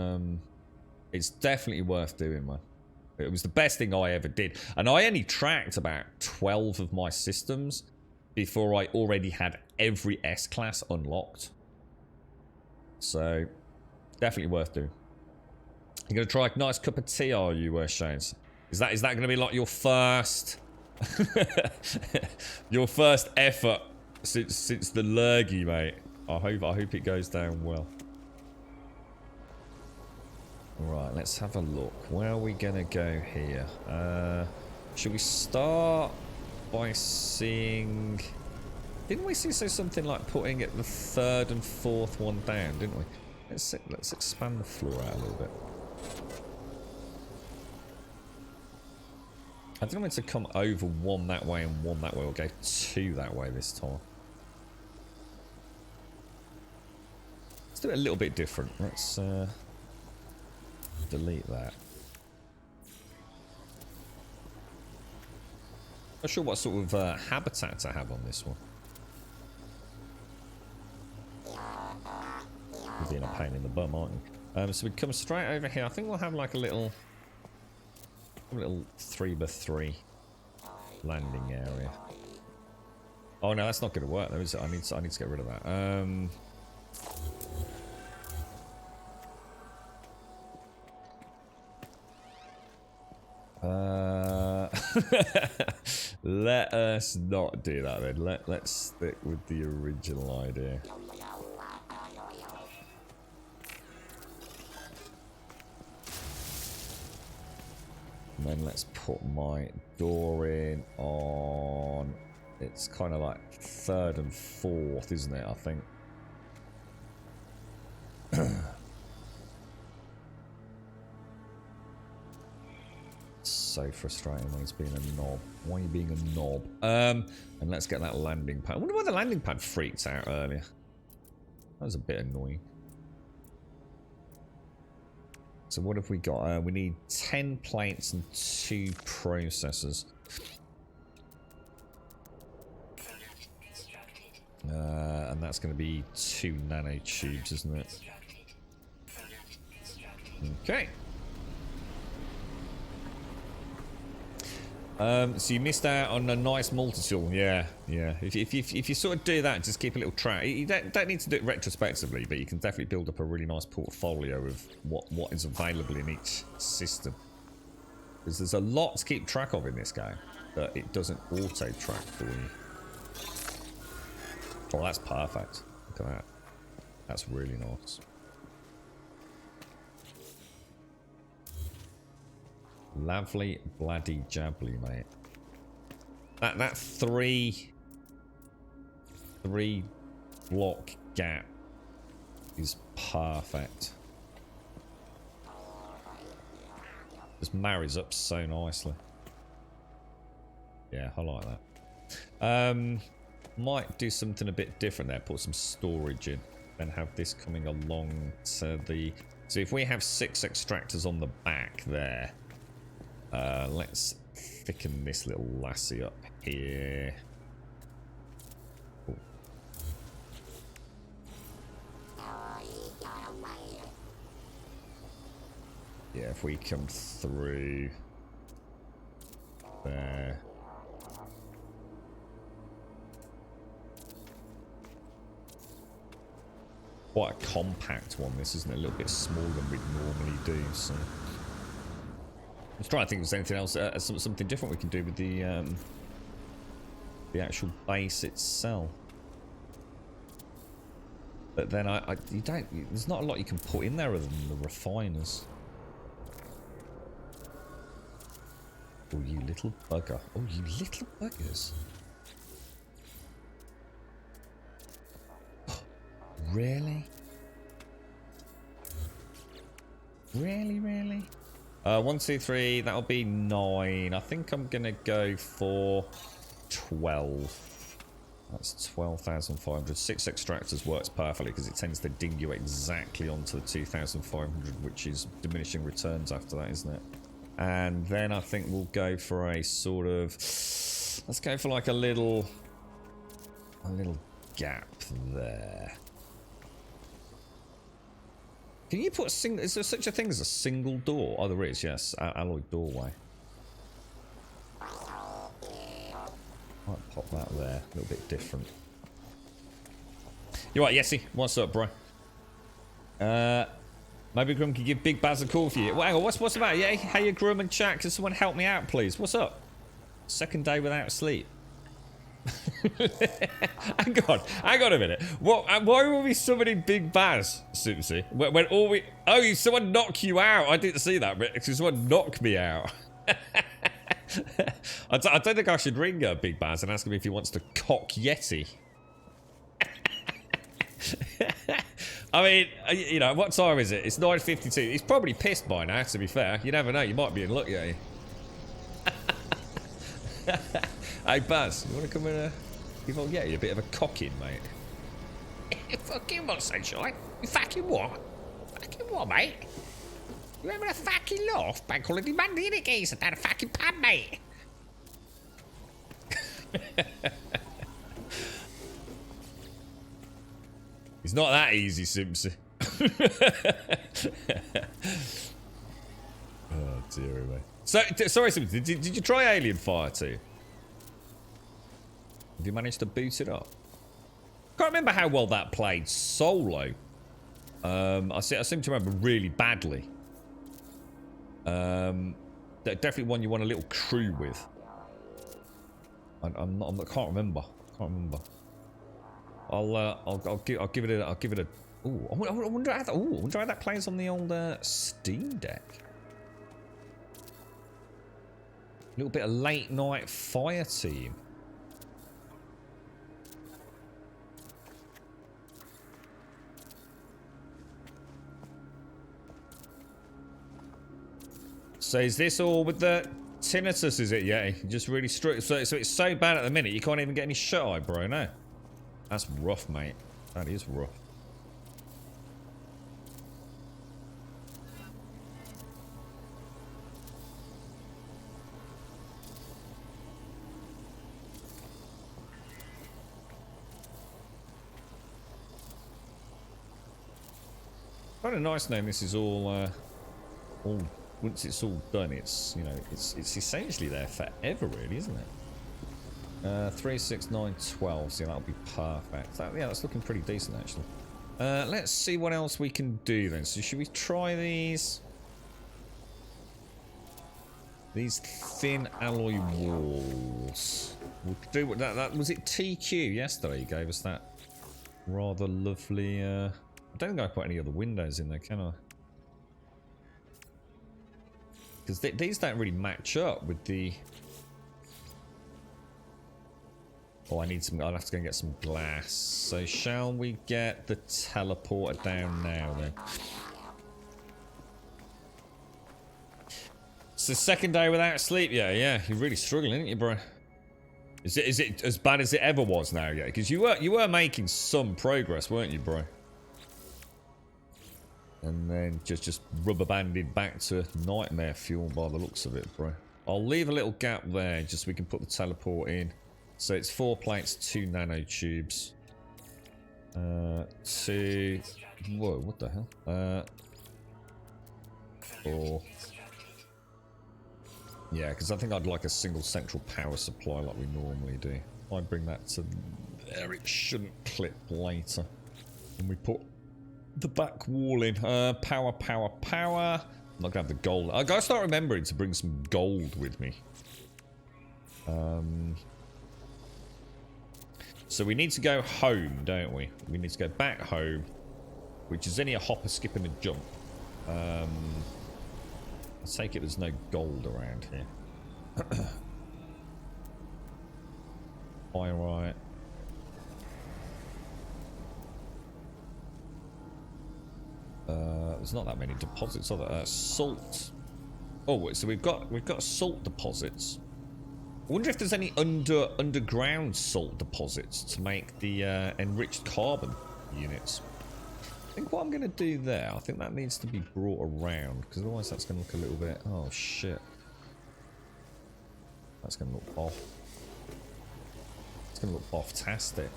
It's definitely worth doing, man. It was the best thing I ever did. And I only tracked about 12 of my systems before I already had every S-Class unlocked. So, definitely worth doing. You're going to try a nice cup of tea, are you, Shanes? Is that going to be like your first... your first effort since the lurgy, mate? I hope it goes down well. Right, let's have a look. Where are we gonna go here? Should we start by seeing... Didn't we see something like putting it the third and fourth one down, didn't we? Let's expand the floor out a little bit. I don't want it to come over one that way and one that way, or go two that way this time. Let's do it a little bit different. Let's delete that. Not sure what sort of habitat to have on this one. You're being a pain in the bum, aren't you? So we come straight over here. I think we'll have like a little 3x3 landing area. Oh no, that's not going to work though, is it? I need to get rid of that. Let us not do that then. Let's stick with the original idea. And then let's put my door in on... It's kind of like third and fourth, isn't it, I think? So frustrating when he's being a knob. Why are you being a knob? And let's get that landing pad. I wonder why the landing pad freaked out earlier. That was a bit annoying. So what have we got? We need 10 plates and 2 processors. And that's going to be 2 nanotubes, isn't it? Okay. So you missed out on a nice multi-tool. Yeah. If you sort of do that, just keep a little track. You don't need to do it retrospectively, but you can definitely build up a really nice portfolio of what is available in each system. Because there's a lot to keep track of in this game, but it doesn't auto-track for you. Oh, that's perfect. Look at that. That's really nice. Lovely bloody jabbly, mate. That three block gap is perfect. Just marries up so nicely. Yeah, I like that. Might do something a bit different there. Put some storage in and have this coming along to the... So if we have 6 extractors on the back there, let's thicken this little lassie up here. Ooh. Yeah, if we come through there. Quite a compact one, this isn't it? A little bit smaller than we'd normally do, so... Let's try to think if there's anything else, something different we can do with the actual base itself. But then there's not a lot you can put in there other than the refiners. Oh, you little bugger. Oh, you little buggers. Really? Really? 1, 2, 3, that'll be 9. I think I'm gonna go for 12. That's 12,500. 6 extractors works perfectly because it tends to ding you exactly onto the 2,500, which is diminishing returns after that, isn't it? And then I think we'll go for a sort of... Let's go for like a little gap there. Can you put a single... Is there such a thing as a single door? Oh, there is, yes. Alloy doorway. Might pop that there. A little bit different. You right, Yessie? What's up, bro? Maybe Grum can give Big Baz a call for you. Well, hang on, what's the matter? Yeah, hey, you Grum and chat. Can someone help me out, please? What's up? Second day without sleep. hang on a minute. What? Why were we summoning Big Baz, Simpsy? When all we... Oh, someone knocked you out. I didn't see that, but someone knocked me out. I don't think I should ring Big Baz and ask him if he wants to cock Yeti. I mean, you know, what time is it? It's 9:52. He's probably pissed by now, to be fair. You never know. You might be in luck, yeah. Hey, Baz, you want to come and give old Yeti a bit of a cocking, mate? Fucking what, sunshine? You fucking what? Fucking what, mate? You having a fucking laugh? Bank holiday Monday, innit, geezer? Down a fucking pub, mate. It's not that easy, Simpson. Oh, dear me. So, sorry, Simpson, did you try Alien Fire 2? Have you managed to boot it up? Can't remember how well that played solo. I seem to remember really badly. Definitely one you want a little crew with. I can't remember. I'll give it a. Ooh, I wonder how that plays on the old Steam Deck. A little bit of late night fire team. So is this all with the tinnitus, is it, yeah? Just really strict. So it's so bad at the minute, you can't even get any shut-eye, bro, no? That's rough, mate. That is rough. Kind of nice knowing this is all once it's all done, it's, you know, it's essentially there forever, really, isn't it? 3, 6, 9, 12. So that'll be perfect. Yeah, that's looking pretty decent, actually. Let's see what else we can do then. So should we try these? These thin alloy walls. We'll do what that was it. TQ yesterday you gave us that rather lovely. I don't think I put any other windows in there, can I? Because these don't really match up with the... Oh, I need some... I'll have to go and get some glass. So shall we get the teleporter down now then? It's the second day without sleep, yeah. You're really struggling, aren't you, bro? Is it as bad as it ever was now, yeah? Because you were making some progress, weren't you, bro? And then just rubber banded back to nightmare fuel by the looks of it, bro. I'll leave a little gap there just so we can put the teleport in. So it's 4 plates, 2 nanotubes. 2... Whoa, what the hell? 4... Yeah, because I think I'd like a single central power supply like we normally do. I bring that to there, it shouldn't clip later. And we put the back wall in. Power. I'm not gonna have the gold. I gotta start remembering to bring some gold with me. So we need to go home, don't we? We need to go back home, which is only a hop, a skip, and a jump. I take it there's no gold around here. Alright. There's not that many deposits, are there? Salt. Oh, so we've got salt deposits. I wonder if there's any underground salt deposits to make the enriched carbon units. I think what I'm going to do there, I think that needs to be brought around, because otherwise that's going to look a little bit... Oh, shit. That's going to look off. It's going to look off-tastic.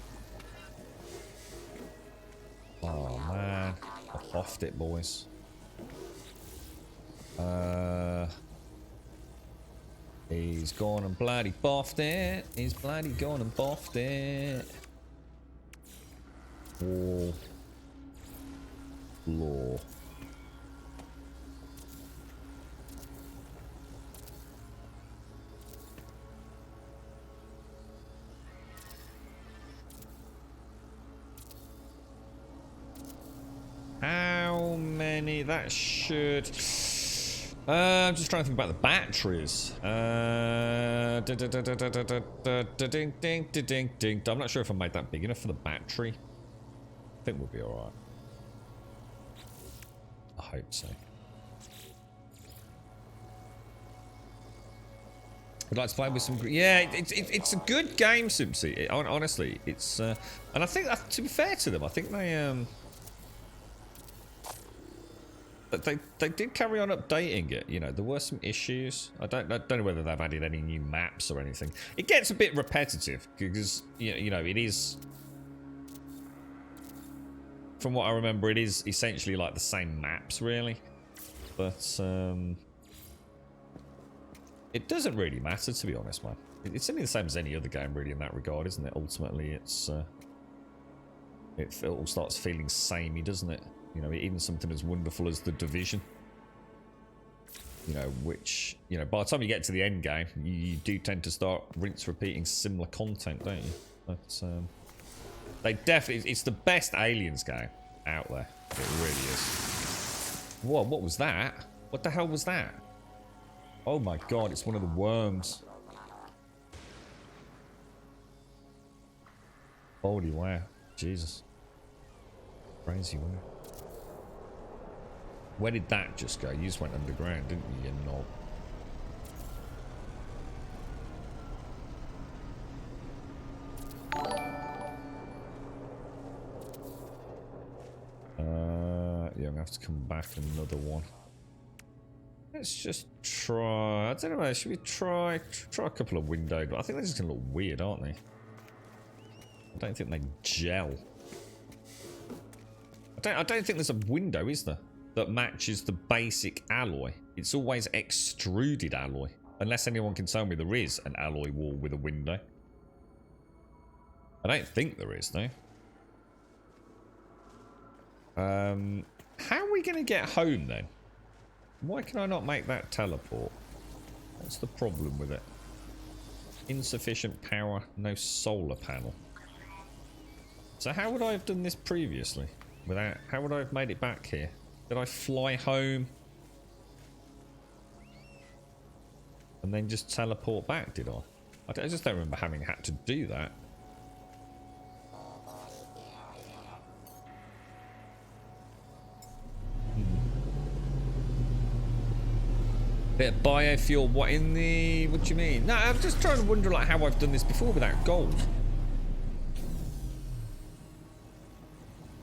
Oh, man. Boffed it, boys. He's gone and bloody boffed it. He's bloody gone and boffed it. Wall. Floor. How many? That should... I'm just trying to think about the batteries. Ding, ding, ding, ding, ding. I'm not sure if I made that big enough for the battery. I think we'll be alright. I hope so. I'd like to play with some... Yeah, it's a good game, Simpsy. Honestly, it's... and I think, to be fair to them, I think they did carry on updating it. You know, there were some issues. I don't know whether they've added any new maps or anything. It gets a bit repetitive because you know it is. From what I remember, it is essentially like the same maps, really. But it doesn't really matter, to be honest, man. It's only the same as any other game, really, in that regard, isn't it? Ultimately, it's it all starts feeling samey, doesn't it? You know, even something as wonderful as The Division. You know, which, you know, by the time you get to the end game, you do tend to start repeating similar content, don't you? But, they definitely, it's the best Aliens game out there. It really is. Whoa, what was that? What the hell was that? Oh my god, it's one of the worms. Holy wow. Jesus. Crazy worm. Where did that just go? You just went underground, didn't you, you knob? Yeah, I'm gonna have to come back another one. Let's just try... I don't know, should we try a couple of windows? I think they're just gonna look weird, aren't they? I don't think they gel. I don't think there's a window, is there? That matches the basic alloy. It's always extruded alloy. Unless anyone can tell me there is an alloy wall with a window. I don't think there is, though. How are we going to get home, then? Why can I not make that teleport? What's the problem with it? Insufficient power, no solar panel. So how would I have done this previously? Without, how would I have made it back here? Did I fly home and then just teleport back, did I? I just don't remember having had to do that. Bit of biofuel, what in the... What do you mean? No, I'm just trying to wonder like how I've done this before without gold.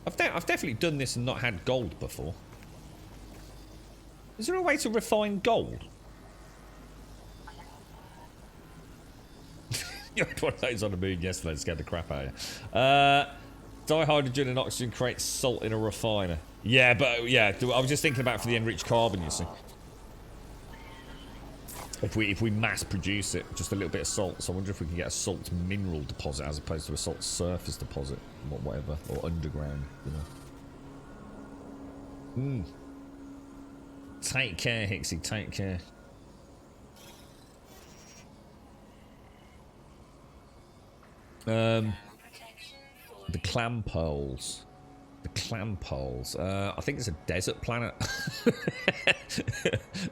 I've definitely done this and not had gold before. Is there a way to refine gold? You had one of those on the moon yesterday, scared the crap out of you. Dihydrogen and oxygen creates salt in a refiner. Yeah, but yeah, I was just thinking about for the enriched carbon, you see. If we mass produce it, just a little bit of salt. So I wonder if we can get a salt mineral deposit as opposed to a salt surface deposit, whatever, or underground, you know. Take care, Hixie, take care. The clam pearls. The clam pearls. I think it's a desert planet.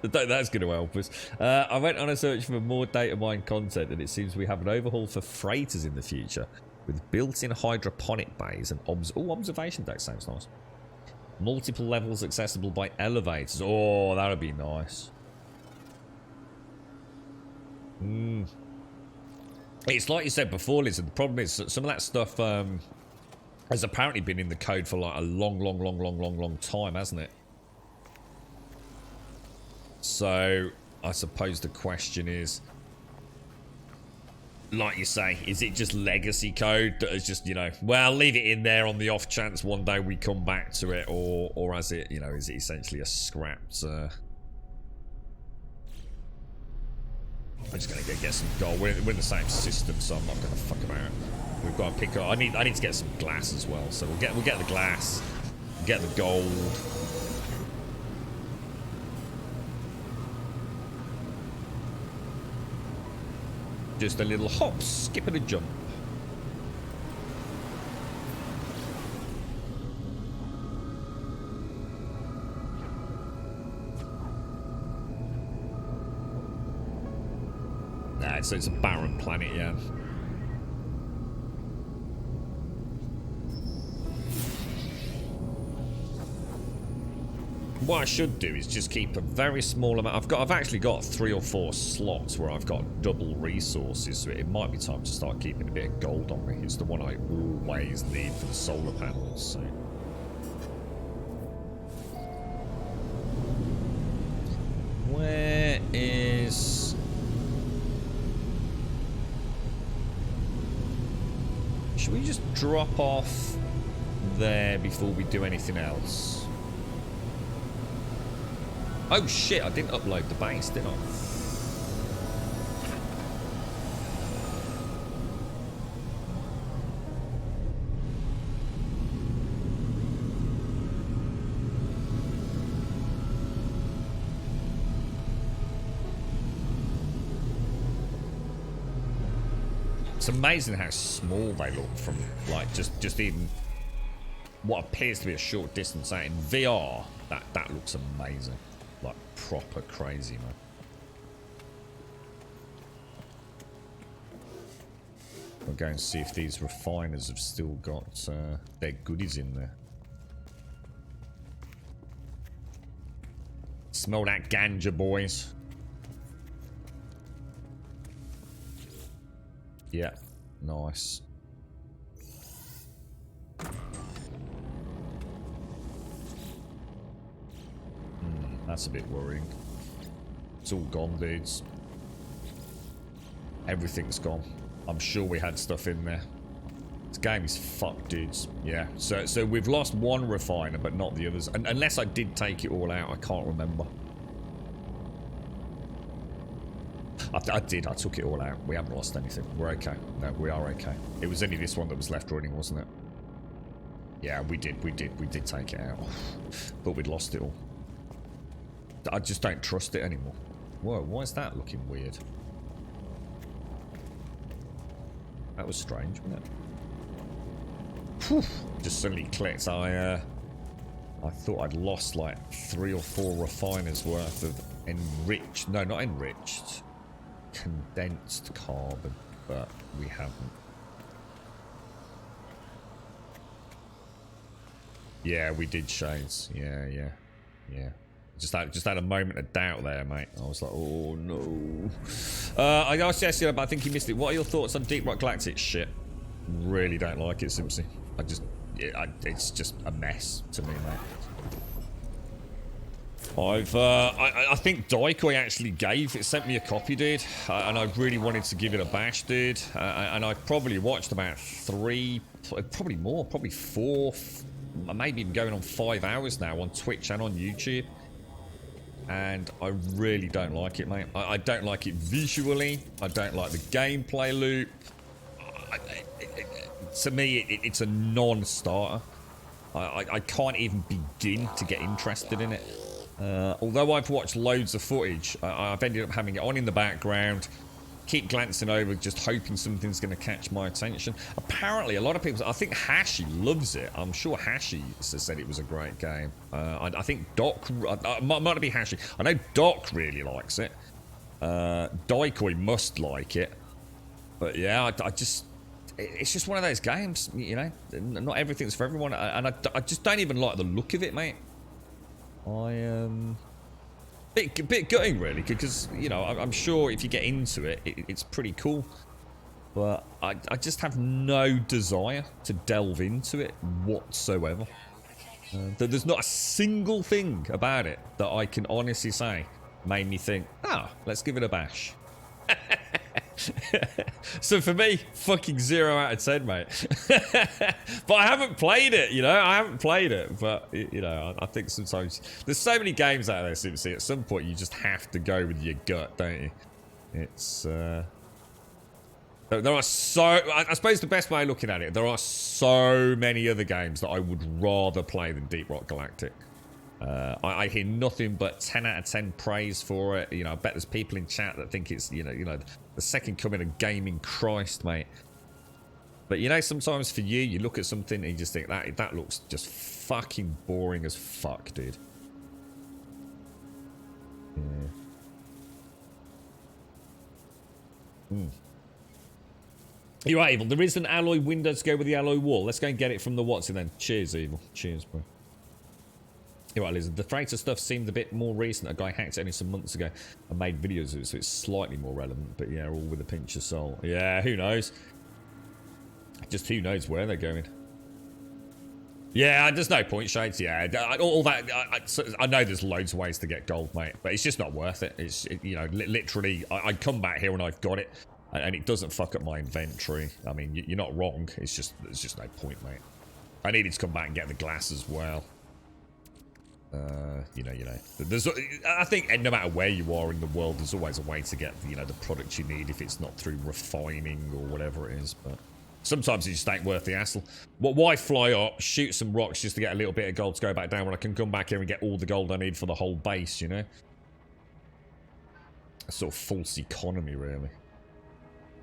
That's going to help us. I went on a search for more data mine content, and it seems we have an overhaul for freighters in the future with built-in hydroponic bays and observation deck. Sounds nice. Multiple levels accessible by elevators. Oh, that would be nice. It's like you said before, Liz. The problem is that some of that stuff has apparently been in the code for like a long time, hasn't it? So I suppose the question is, like you say, is it just legacy code that is just, you know, well, leave it in there on the off chance one day we come back to it, or as it, you know, is it essentially a scrapped? I'm just gonna go get some gold. We're in the same system, so I'm not gonna fuck about. We've got to pick up. I need to get some glass as well. So we'll get the glass, get the gold. Just a little hop, skip, and a jump. Nah, so it's a barren planet, yeah. What I should do is just keep a very small amount. I've actually got 3 or 4 slots where I've got double resources, so it might be time to start keeping a bit of gold on me. It's the one I always need for the solar panels, so. Where is... Should we just drop off there before we do anything else? Oh shit, I didn't upload the base, did I? It's amazing how small they look from, like, just even what appears to be a short distance out in VR. That looks amazing. Like, proper crazy, man. We'll go and see if these refiners have still got their goodies in there. Smell that ganja, boys. Yeah, nice. That's a bit worrying. It's all gone, dudes. Everything's gone. I'm sure we had stuff in there. This game is fucked, dudes. Yeah. So we've lost one refiner, but not the others. And unless I did take it all out, I can't remember. I did. I took it all out. We haven't lost anything. We're okay. No, we are okay. It was only this one that was left running, wasn't it? Yeah, we did take it out. But we'd lost it all. I just don't trust it anymore. Whoa, why is that looking weird? That was strange, wasn't it? Whew, just suddenly clicked. I thought I'd lost like 3 or 4 refiners worth of enriched, no, not enriched, condensed carbon, but we haven't. Yeah, we did, Shades. Yeah. Just had a moment of doubt there, mate. I was like, oh no. I asked yesterday, but I think you missed it. What are your thoughts on Deep Rock Galactic? Shit. Really don't like it, Simpsy. It's just a mess to me, mate. I think Daikoi actually sent me a copy, dude, and I really wanted to give it a bash, dude. And I probably watched about 3, probably more, probably 4, maybe even going on 5 hours now on Twitch and on YouTube. And I really don't like it, mate. I don't like it visually. I don't like the gameplay loop. To me, it's a non-starter. I can't even begin to get interested in it. Although I've watched loads of footage, I've ended up having it on in the background, keep glancing over, just hoping something's going to catch my attention. Apparently, a lot of people, I think Hashi loves it. I'm sure Hashi said it was a great game. I think Doc, might be Hashi. I know Doc really likes it. Daikoi must like it. But yeah, it's just one of those games, you know. Not everything's for everyone, and I just don't even like the look of it, mate. Bit gutting, really, because, you know, I'm sure if you get into it, it's pretty cool. But I just have no desire to delve into it whatsoever. There's not a single thing about it that I can honestly say made me think, let's give it a bash. So for me, fucking 0 out of 10, mate. But I haven't played it, you know. I haven't played it, but you know, I think sometimes there's so many games out there. Simply, at some point, you just have to go with your gut, don't you? It's there are so. I suppose the best way of looking at it, there are so many other games that I would rather play than Deep Rock Galactic. I hear nothing but 10 out of 10 praise for it. You know, I bet there's people in chat that think it's, you know, the second coming of gaming Christ, mate. But, you know, sometimes for you look at something and you just think, that looks just fucking boring as fuck, dude. Yeah. You're right, Evil. There is an alloy window to go with the alloy wall. Let's go and get it from the Watson then. Cheers, Evil. Cheers, bro. You're right, Lizard. The freighter stuff seemed a bit more recent. A guy hacked it only some months ago and made videos of it, so it's slightly more relevant. But yeah, all with a pinch of salt. Yeah, who knows? Just who knows where they're going. Yeah, there's no point, Shades. Yeah, all that. I know there's loads of ways to get gold, mate, but it's just not worth it. It's, you know, literally, I come back here and I've got it, and it doesn't fuck up my inventory. I mean, you're not wrong. It's just, there's just no point, mate. I needed to come back and get the glass as well. You know, there's, I think no matter where you are in the world, there's always a way to get, you know, the product you need if it's not through refining or whatever it is, but sometimes it just ain't worth the hassle. Why fly up, shoot some rocks just to get a little bit of gold to go back down when I can come back here and get all the gold I need for the whole base, you know? A sort of false economy, really.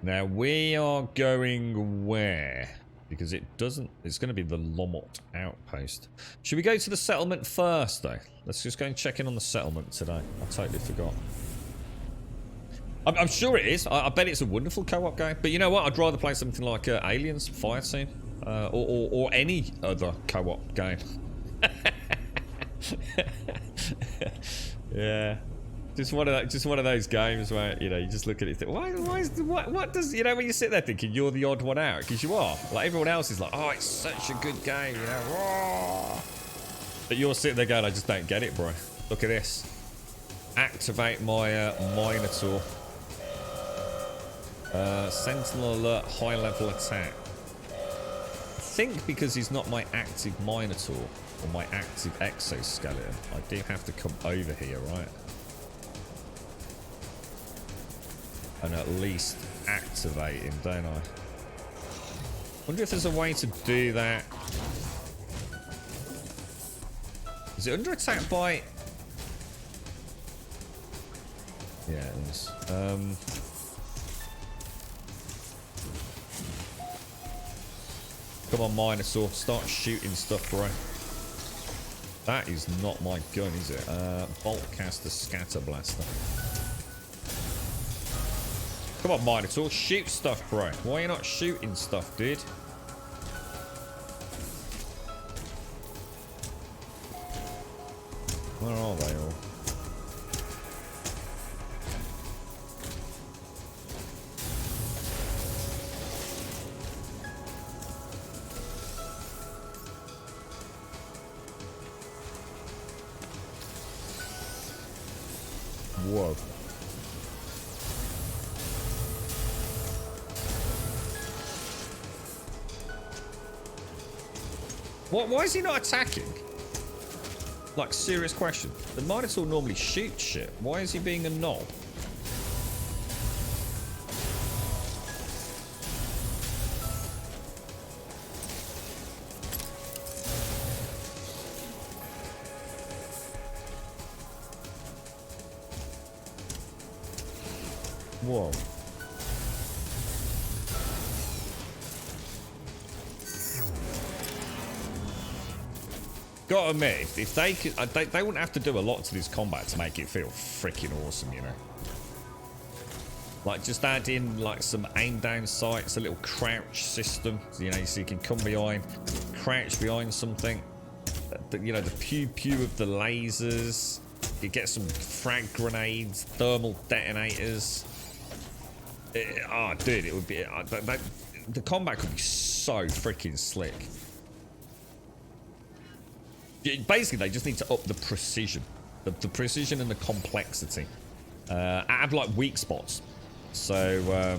Now, we are going where? Because it doesn't... It's going to be the Lomot outpost. Should we go to the settlement first, though? Let's just go and check in on the settlement today. I totally forgot. I'm sure it is. I bet it's a wonderful co-op game. But you know what? I'd rather play something like Aliens, Fireteam, or any other co-op game. Yeah. Just one of those games where, you know, you just look at it and think, what does, you know, when you sit there thinking you're the odd one out, because you are. Like, everyone else is like, oh, it's such a good game, you know. Whoa. But you're sitting there going, I just don't get it, bro. Look at this. Activate my Minotaur. Sentinel alert, high level attack. I think because he's not my active Minotaur, or my active exoskeleton, I do have to come over here, right? And at least activate him, don't I? Wonder if there's a way to do that. Is it under attack by... Yeah, it is. Come on, Minotaur. Start shooting stuff, bro. That is not my gun, is it? Boltcaster Scatter Blaster. Come on, Minotaur. Shoot stuff, bro. Why are you not shooting stuff, dude? Where are they all? Whoa. Why is he not attacking? Like, serious question. The Minotaur normally shoots shit. Why is he being a knob? Whoa. Gotta admit, if they could, they wouldn't have to do a lot to this combat to make it feel freaking awesome, you know. Like, just add in like some aim down sights, a little crouch system, you know, so you can come behind, crouch behind something. You know, the pew pew of the lasers. You get some frag grenades, thermal detonators. Oh, dude, it would be the combat could be so freaking slick. Basically, they just need to up the precision. The precision and the complexity. Add, like, weak spots. So,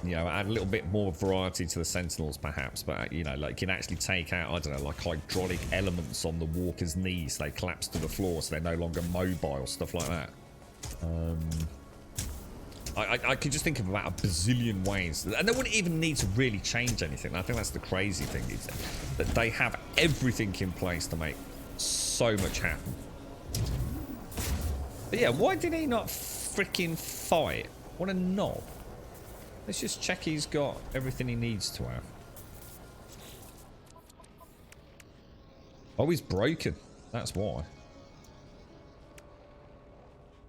you know, add a little bit more variety to the Sentinels, perhaps. But, you know, like, you can actually take out, I don't know, like hydraulic elements on the walker's knees. They collapse to the floor, so they're no longer mobile, stuff like that. I could just think of about a bazillion ways. And they wouldn't even need to really change anything. I think that's the crazy thing, is that they have everything in place to make so much happen. But yeah, why did he not freaking fight? What a knob. Let's just check he's got everything he needs to have. Oh, he's broken. That's why.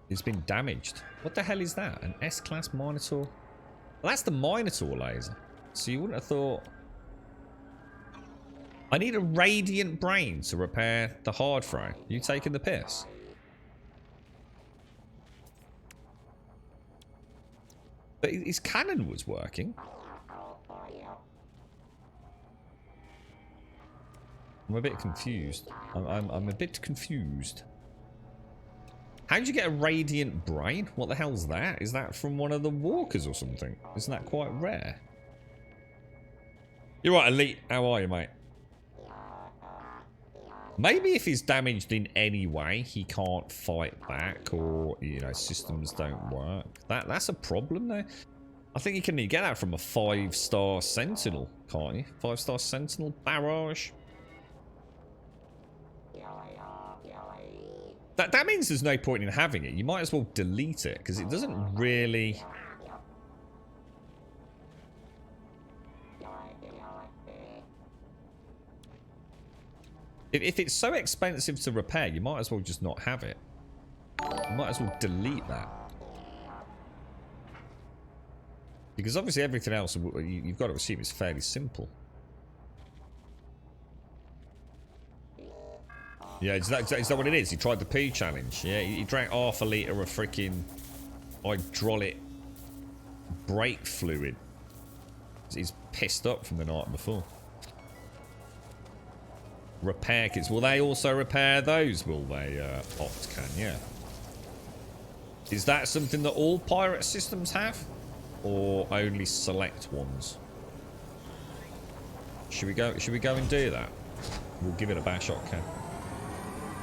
He's been damaged. What the hell is that? An S-class Minotaur? Well, that's the Minotaur laser. So you wouldn't have thought... I need a radiant brain to repair the hard frame. You taking the piss? But his cannon was working. I'm a bit confused. I'm a bit confused. How did you get a radiant brain? What the hell's that? Is that from one of the walkers or something? Isn't that quite rare? You're right, Elite. How are you, mate? Maybe if he's damaged in any way, he can't fight back, or, you know, systems don't work. That's a problem there. I think you can get that from a 5-star Sentinel, can't you? 5-star Sentinel barrage. That means there's no point in having it. You might as well delete it, because it doesn't really... If it's so expensive to repair, you might as well just not have it. You might as well delete that. Because obviously everything else, you've got to assume, is fairly simple. Yeah, is that what it is? He tried the pee challenge. Yeah, he drank half a litre of freaking hydraulic brake fluid. He's pissed up from the night before. Repair kits. Will they also repair those? Will they, Optcan? Yeah. Is that something that all pirate systems have? Or only select ones? Should we go and do that? We'll give it a bash shot, Ken.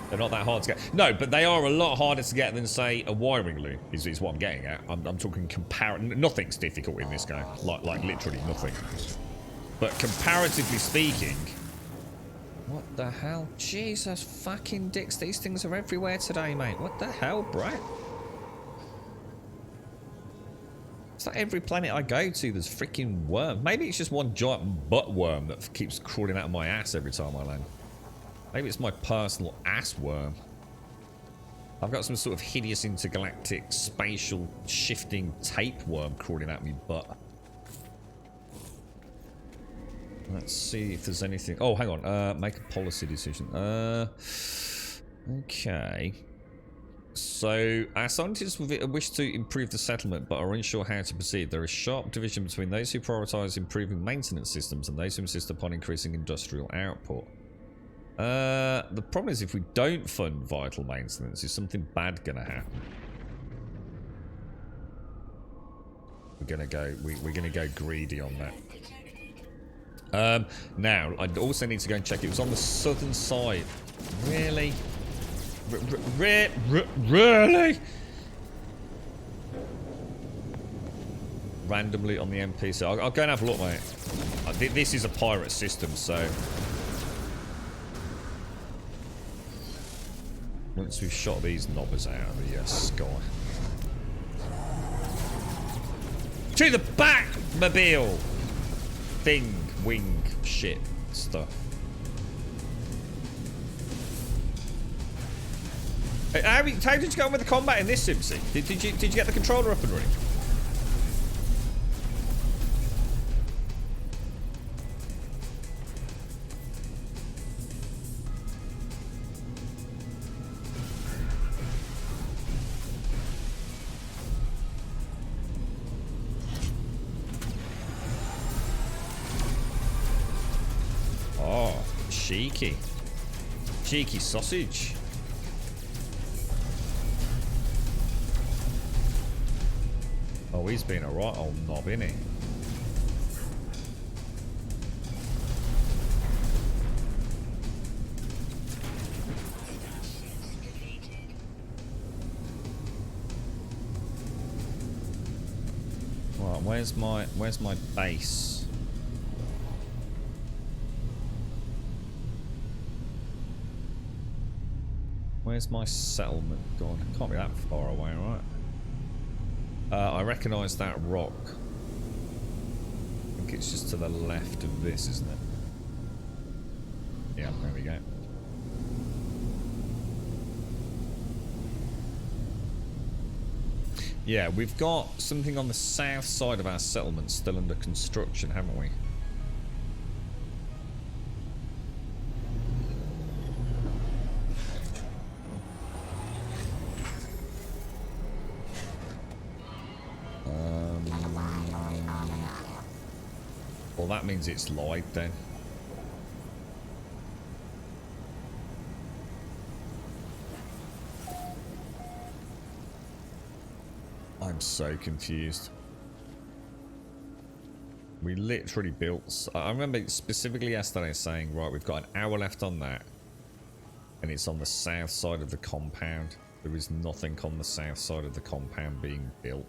They're not that hard to get. No, but they are a lot harder to get than, say, a wiring loom, is what I'm getting at. I'm talking nothing's difficult in this game. Like literally nothing. But comparatively speaking... What the hell? Jesus fucking dicks, these things are everywhere today, mate. What the hell, bro? It's like every planet I go to, there's freaking worms. Maybe it's just one giant butt worm that keeps crawling out of my ass every time I land. Maybe it's my personal ass worm. I've got some sort of hideous intergalactic spatial shifting tapeworm crawling out my butt. Let's see if there's anything. Oh, hang on. Make a policy decision. Okay. So, our scientists wish to improve the settlement, but are unsure how to proceed. There is sharp division between those who prioritise improving maintenance systems and those who insist upon increasing industrial output. The problem is, if we don't fund vital maintenance, is something bad going to happen? We're gonna go greedy on that. Now, I also need to go and check. It was on the southern side. Really? Really? Randomly on the NPC. I'll go and have a look, mate. This is a pirate system, so... Once we've shot these knobbers out of the sky. To the back, mobile! Thing. Wing shit stuff. How did you get on with the combat in this Simpsy? Did you get the controller up and running? Cheeky. Cheeky sausage. Oh Oh, he's been a right old knob, isn't he? Right, where's my base? Where's my settlement gone? It can't be that far away, right? I recognise that rock. I think it's just to the left of this, isn't it? Yeah, there we go. Yeah, we've got something on the south side of our settlement still under construction, haven't we? Well, that means it's lied then. I'm so confused. We literally built... I remember specifically yesterday saying, right, we've got an hour left on that. And it's on the south side of the compound. There is nothing on the south side of the compound being built.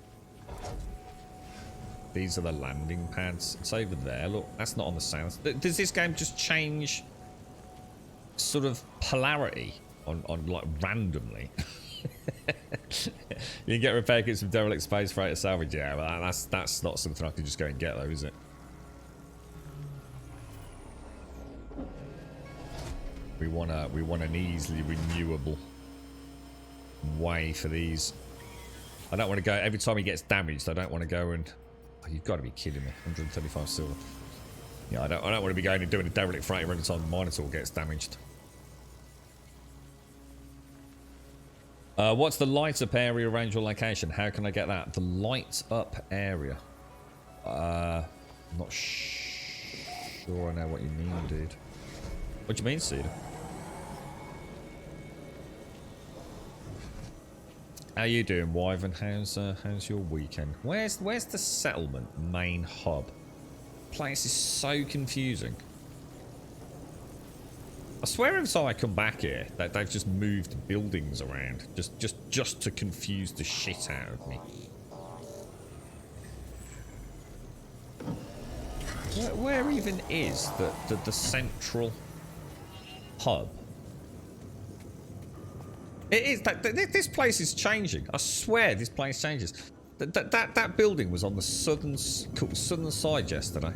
These are the landing pads. It's over there. Look, that's not on the south. Does this game just change sort of polarity on like randomly? You can get repair kits from derelict space freighter salvage. Yeah, well, that's not something I can just go and get though, is it? We want an easily renewable way for these. I don't want to go every time he gets damaged. I don't want to go and... Oh, you've got to be kidding me. 135 silver. Yeah, I don't want to be going and doing a derelict freighter every time the Minotaur gets damaged. What's the light up area range or location? How can I get that? The light up area. I'm not sure I know what you mean, dude. What do you mean, Cedar? How you doing, Wyvern? How's your weekend? Where's the settlement main hub? Place is so confusing. I swear every time I come back here that they've just moved buildings around just to confuse the shit out of me. Where even is the central hub? It is this place is changing. I swear this place changes. That building was on the southern side yesterday.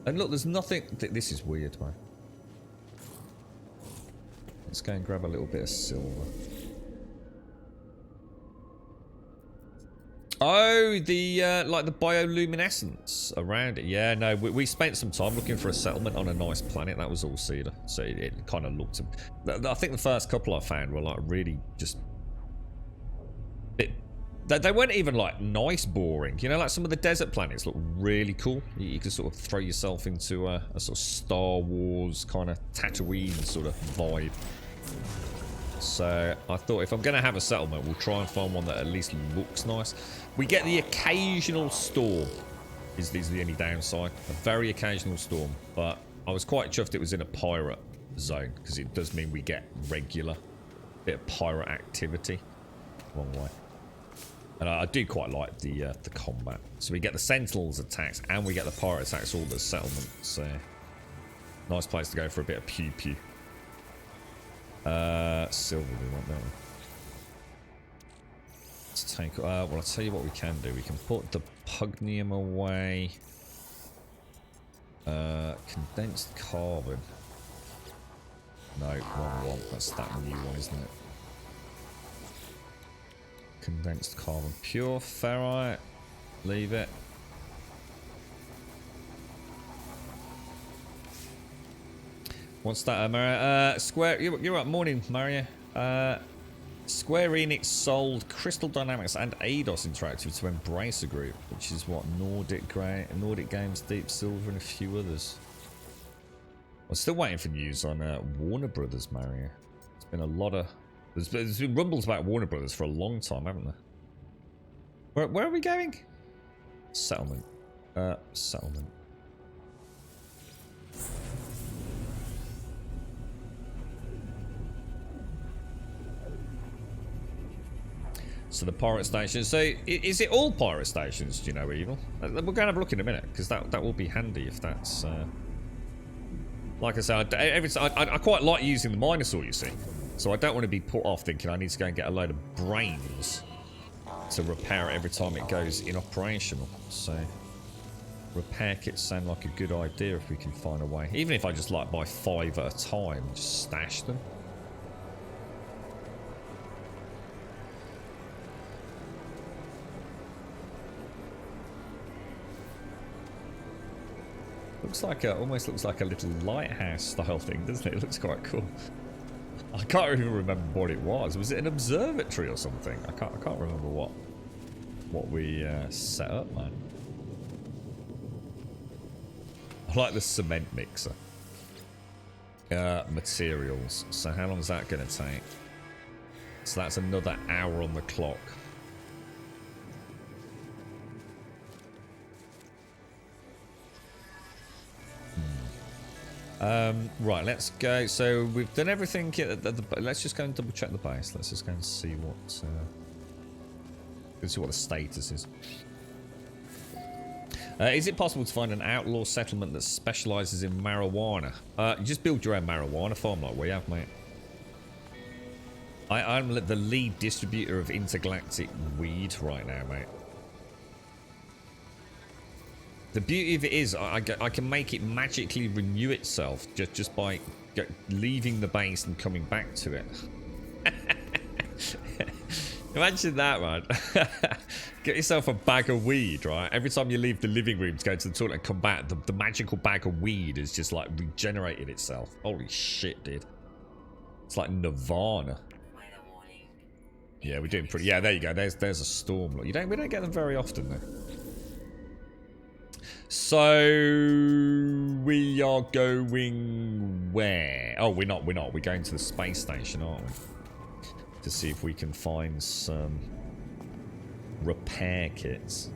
And look, there's nothing... This is weird, man. Let's go and grab a little bit of silver. Oh, the like the bioluminescence around it. Yeah, no, we spent some time looking for a settlement on a nice planet. That was all Cedar. So it kind of looked... I think the first couple I found were like really just... They weren't even like nice boring. You know, like some of the desert planets look really cool. You can sort of throw yourself into a sort of Star Wars kind of Tatooine sort of vibe. So I thought if I'm going to have a settlement, we'll try and find one that at least looks nice. We get the occasional storm. Is the only downside. A very occasional storm. But I was quite chuffed it was in a pirate zone, because it does mean we get regular bit of pirate activity. Wrong way. And I do quite like the combat. So we get the Sentinels attacks and we get the pirate attacks all the settlement. So nice place to go for a bit of pew pew. Silver we want, don't we? Let's take... well, I'll tell you what we can do. We can put the pugnium away. Condensed carbon. No, wrong one. That's that new one, isn't it? Condensed carbon. Pure ferrite. Leave it. What's that, Mario? Square... You're up. Morning, Mario. Square Enix sold Crystal Dynamics and Eidos Interactive to Embracer Group, which is what? Nordic Games, Deep Silver, and a few others. I'm still waiting for news on Warner Brothers, Mario. It's been a lot of... There's been rumbles about Warner Brothers for a long time, haven't there? Where are we going? Settlement. Settlement. So the pirate station. So is it all pirate stations? Do you know, Evil? We're going to have a look in a minute because that will be handy if that's. Like I said, I quite like using the Minosaur, you see. So I don't want to be put off thinking I need to go and get a load of brains to repair it every time it goes inoperational. So repair kits sound like a good idea if we can find a way. Even if I just like buy 5 at a time, just stash them. Looks like almost looks like a little lighthouse style thing, doesn't it? It looks quite cool. I can't even remember what it was. Was it an observatory or something? I can't remember what we set up, man. I like the cement mixer. Materials. So how long is that going to take? So that's another hour on the clock. Right, let's go. So we've done everything. Let's just go and double check the base. Let's just go and see what. Let's see what the status is. Is it possible to find an outlaw settlement that specialises in marijuana? You just build your own marijuana farm like we have, mate. I'm the lead distributor of intergalactic weed right now, mate. The beauty of it is I can make it magically renew itself just by leaving the base and coming back to it. Imagine that, man. Get yourself a bag of weed, right? Every time you leave the living room to go to the toilet and come back, the magical bag of weed is just like regenerated itself. Holy shit, dude. It's like Nirvana. Yeah, we're doing pretty. Yeah, there you go. There's a storm. Look, we don't get them very often though. So we are going where? Oh, we're not. We're going to the space station, aren't we? To see if we can find some repair kits.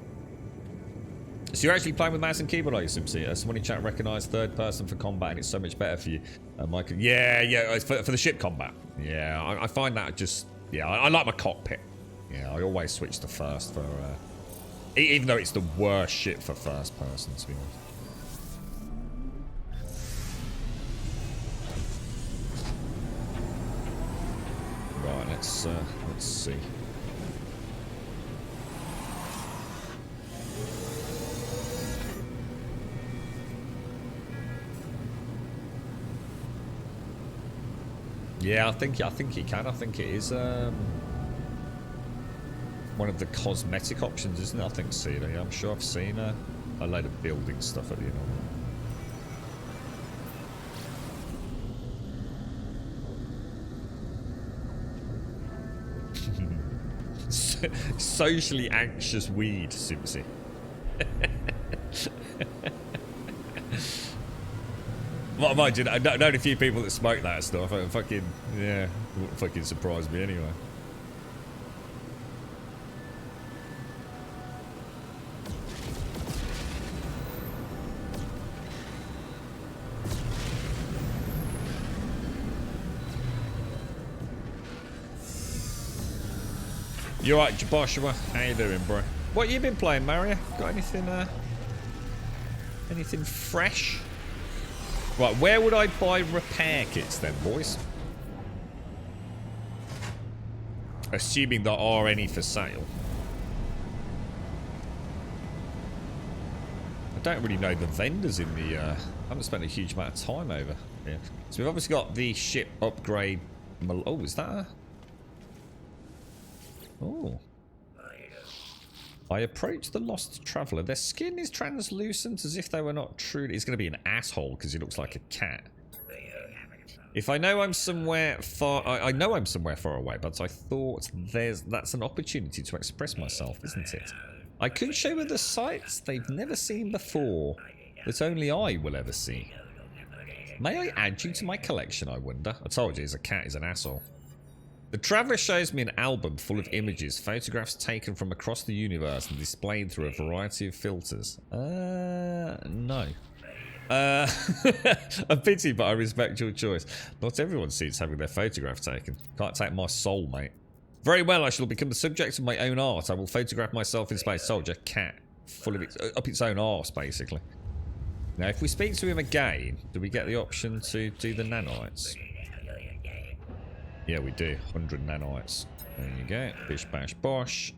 So you're actually playing with mouse and keyboard, are you, Simpsy? Someone in chat recognised third person for combat, and it's so much better for you. Michael, yeah, it's for the ship combat. Yeah, I find that just I like my cockpit. Yeah, I always switch to first for. Even though it's the worst shit for first person, to be honest. Right, let's see. Yeah, I think you can. I think it is one of the cosmetic options, isn't it? I think Cedar. Yeah, I'm sure I've seen a load of building stuff at the end. Socially anxious weed, Simpsy. Well, mind you, I've known a few people that smoke that stuff. It wouldn't fucking surprise me anyway. You alright, Joshua? How you doing, bro? What you been playing, Mario? Got anything, anything fresh? Right, where would I buy repair kits then, boys? Assuming there are any for sale. I don't really know the vendors in the, I haven't spent a huge amount of time over here. So we've obviously got the ship upgrade. Oh, is that a... Oh. I approach the lost traveller. Their skin is translucent as if they were not true. He's going to be an asshole because he looks like a cat. If I know I'm somewhere far... I know I'm somewhere far away, but I thought that's an opportunity to express myself, isn't it? I could show her the sights they've never seen before, that only I will ever see. May I add you to my collection, I wonder? I told you, he's a cat, he's an asshole. The Traveller shows me an album full of images, photographs taken from across the universe and displayed through a variety of filters. No. A pity, but I respect your choice. Not everyone sees having their photograph taken. Can't take my soul, mate. Very well, I shall become the subject of my own art. I will photograph myself in space. Soldier, cat, full of its, up its own arse, basically. Now, if we speak to him again, do we get the option to do the nanites? Yeah, we do. 100 nanites. There you go. Bish, bash, bosh.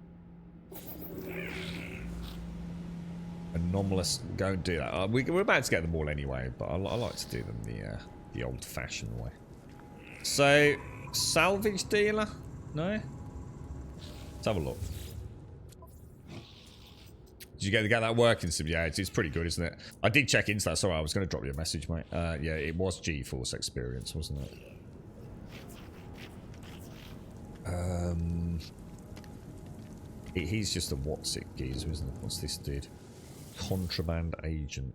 Anomalous. Go and do that. We're about to get them all anyway, but I like to do them the old-fashioned way. So, salvage dealer? No? Let's have a look. Did you get that working, Sim? Yeah, it's pretty good, isn't it? I did check into that. Sorry, I was going to drop you a message, mate. Yeah, it was GeForce Experience, wasn't it? He's just a what's it geezer, isn't it? What's this dude? Contraband agent.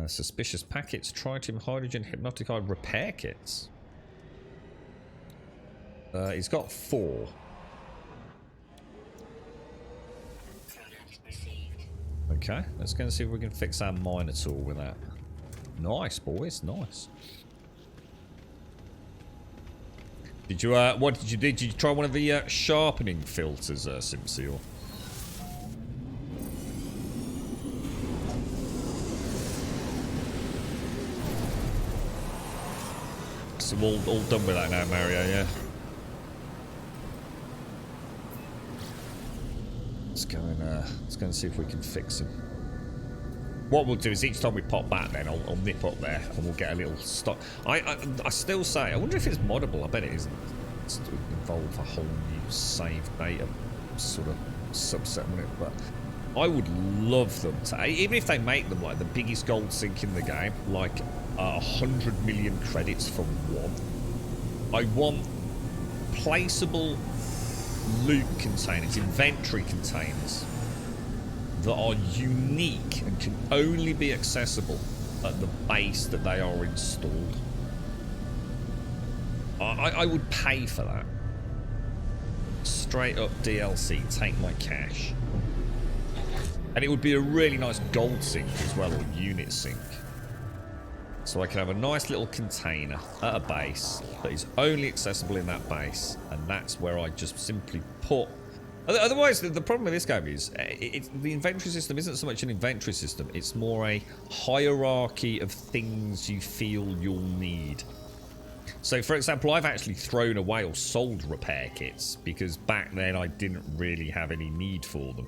Suspicious packets, tritium, hydrogen, hypnotic eye, repair kits. He's got 4. Okay, let's go and see if we can fix our Minotaur with that. Nice, boys, nice. Did you, what did you do? Did you try one of the sharpening filters, Simpsy, or? So all done with that now, Mario, yeah? Let's go and see if we can fix him. What we'll do is each time we pop back, then I'll nip up there and we'll get a little stop. I still say, I wonder if it's moddable. I bet it isn't. It's to involve a whole new save data sort of subset on it. But I would love them to, even if they make them like the biggest gold sink in the game, like 100 million credits for one. I want placeable loot containers, inventory containers that are unique and can only be accessible at the base that they are installed. I would pay for that. Straight up DLC, take my cash. And it would be a really nice gold sink as well, or unit sink. So I can have a nice little container at a base that is only accessible in that base, and that's where I just simply put. Otherwise, the problem with this game is the inventory system isn't so much an inventory system, it's more a hierarchy of things you feel you'll need. So, for example, I've actually thrown away or sold repair kits because back then I didn't really have any need for them.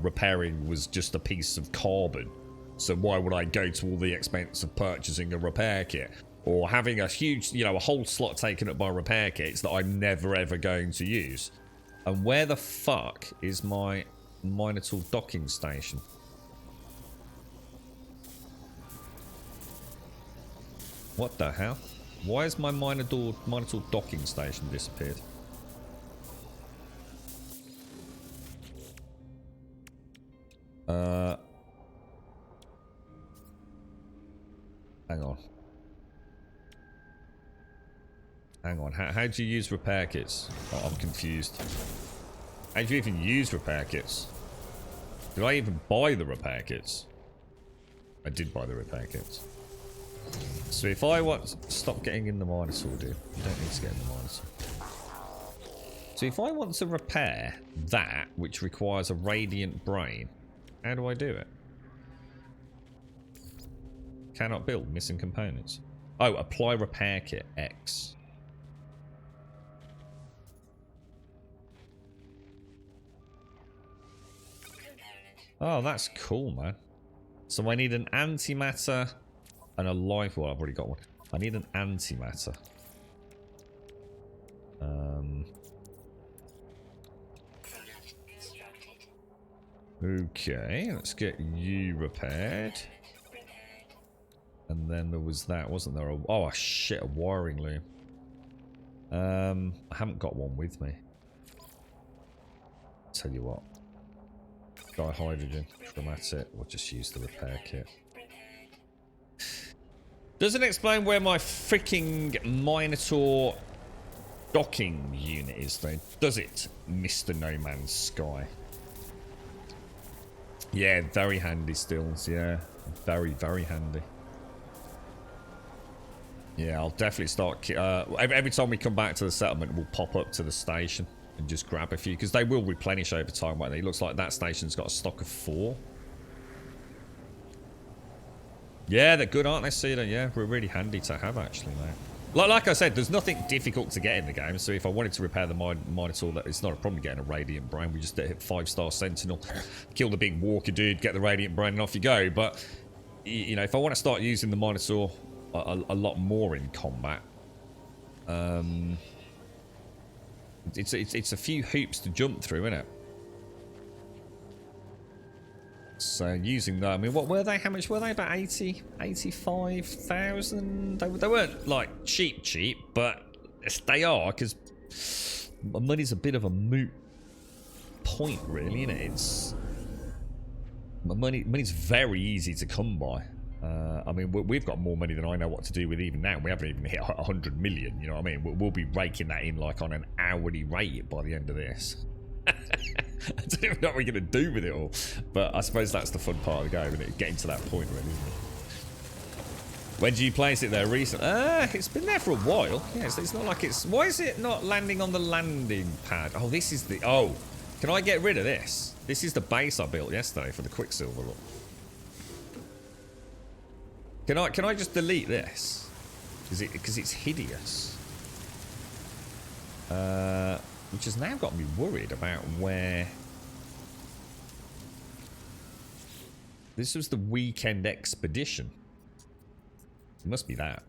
Repairing was just a piece of carbon. So why would I go to all the expense of purchasing a repair kit? Or having a huge, a whole slot taken up by repair kits that I'm never ever going to use. And where the fuck is my Minotaur docking station? What the hell? Why has my Minotaur docking station disappeared? Hang on. Hang on. How do you use repair kits? Oh, I'm confused. How do you even use repair kits? Did I even buy the repair kits? I did buy the repair kits. So if I want... Stop getting in the Minotaur, dude. You don't need to get in the Minotaur. So if I want to repair that, which requires a radiant brain, how do I do it? Cannot build. Missing components. Oh, apply repair kit. X. Oh, that's cool, man. So I need an antimatter and a life. Well, I've already got one. I need an antimatter. Okay, let's get you repaired. And then there was that, wasn't there? Oh shit, a wiring loom. I haven't got one with me. Tell you what. Dihydrogen, chromatic, we'll just use the repair kit. Doesn't explain where my freaking Minotaur docking unit is, though, does it, Mr. No Man's Sky? Yeah, very handy stills, yeah. Very, very handy. Yeah, I'll definitely start... every time we come back to the settlement, we'll pop up to the station and just grab a few, because they will replenish over time, won't they? It looks like that station's got a stock of 4. Yeah, they're good, aren't they, Cedar? Yeah, we're really handy to have, actually, mate. Like I said, there's nothing difficult to get in the game, so if I wanted to repair the Minotaur, it's not a problem getting a Radiant Brain. We just hit 5-star Sentinel, kill the big walker dude, get the Radiant Brain, and off you go. But, you know, if I want to start using the Minotaur a lot more in combat, it's a few hoops to jump through, isn't it? So using that, I mean, what were they? How much were they? About 85,000? They weren't like cheap, but they are, because money's a bit of a moot point, really, isn't it? It's money's very easy to come by. I mean, we've got more money than I know what to do with even now. We haven't even hit 100 million. You know what I mean? We'll be raking that in like on an hourly rate by the end of this. I don't even know what we're going to do with it all, but I suppose that's the fun part of the game, isn't it? Getting to that point, really, isn't it? When did you place it there recently? It's been there for a while. Yeah, it's not like it's... Why is it not landing on the landing pad? Oh, this is the... Oh, can I get rid of this? This is the base I built yesterday for the Quicksilver, look. Can I just delete this? Because it's hideous. Which has now got me worried about where... This was the weekend expedition. It must be that.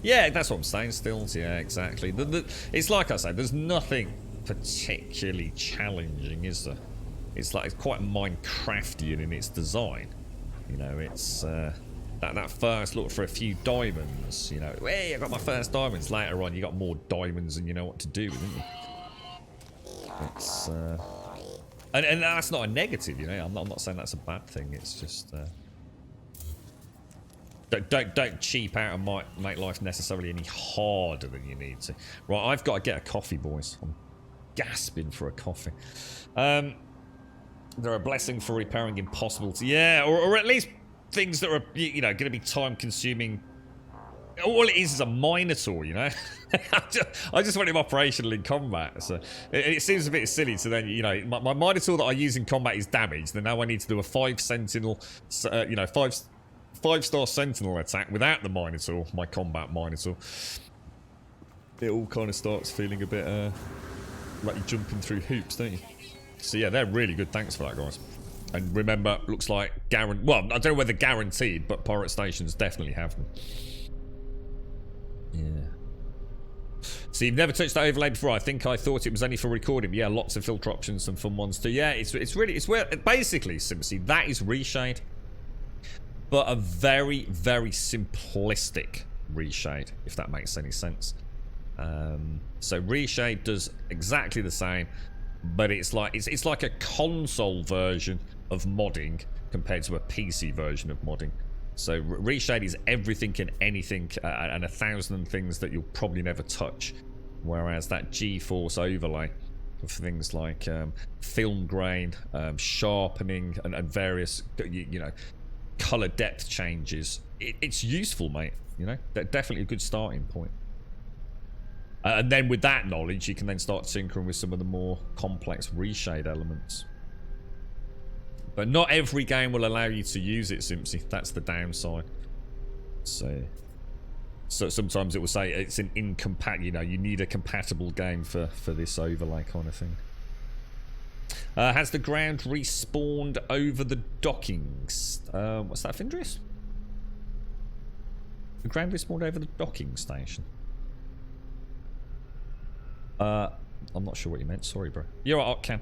Yeah, that's what I'm saying, Stills. Yeah, exactly. It's like I said, there's nothing particularly challenging, is there? It's like, it's quite Minecraftian in its design. You know, it's... That first look for a few diamonds, you know. Hey, I got my first diamonds. Later on, you got more diamonds than you know what to do with, didn't you? It's and that's not a negative, you know. I'm not saying that's a bad thing. It's just don't cheap out and make life necessarily any harder than you need to. Right, I've got to get a coffee, boys. I'm gasping for a coffee. They're a blessing for repairing impossibilities. Yeah, or at least things that are, you know, going to be time consuming. All it is a Minotaur, you know. I just want him operational in combat, so it seems a bit silly to then, you know, my Minotaur that I use in combat is damaged, then now I need to do a 5 Sentinel, you know, 5-star Sentinel attack without the Minotaur, my combat Minotaur. It all kind of starts feeling a bit like you're jumping through hoops, don't you? So yeah, they're really good. Thanks for that, guys. And remember, looks like well, I don't know whether guaranteed, but pirate stations definitely have them. Yeah. So you've never touched that overlay before? I think I thought it was only for recording. Yeah, lots of filter options, some fun ones too. Yeah, it's where basically, simply, that is reshade, but a very, very simplistic reshade, if that makes any sense. So reshade does exactly the same, but it's like a console version of modding compared to a PC version of modding. So reshade is everything and anything and 1,000 things that you'll probably never touch, whereas that GeForce overlay of things like film grain, sharpening, and various you know, color depth changes, it's useful, mate. You know, definitely a good starting point. And then with that knowledge, you can then start tinkering with some of the more complex reshade elements. But not every game will allow you to use it, Simpsy. That's the downside. So sometimes it will say it's an incompatible, you know, you need a compatible game for this overlay kind of thing. Has the ground respawned over the dockings? What's that, Findris? The ground respawned over the docking station. I'm not sure what you meant. Sorry, bro. You're right, Occan.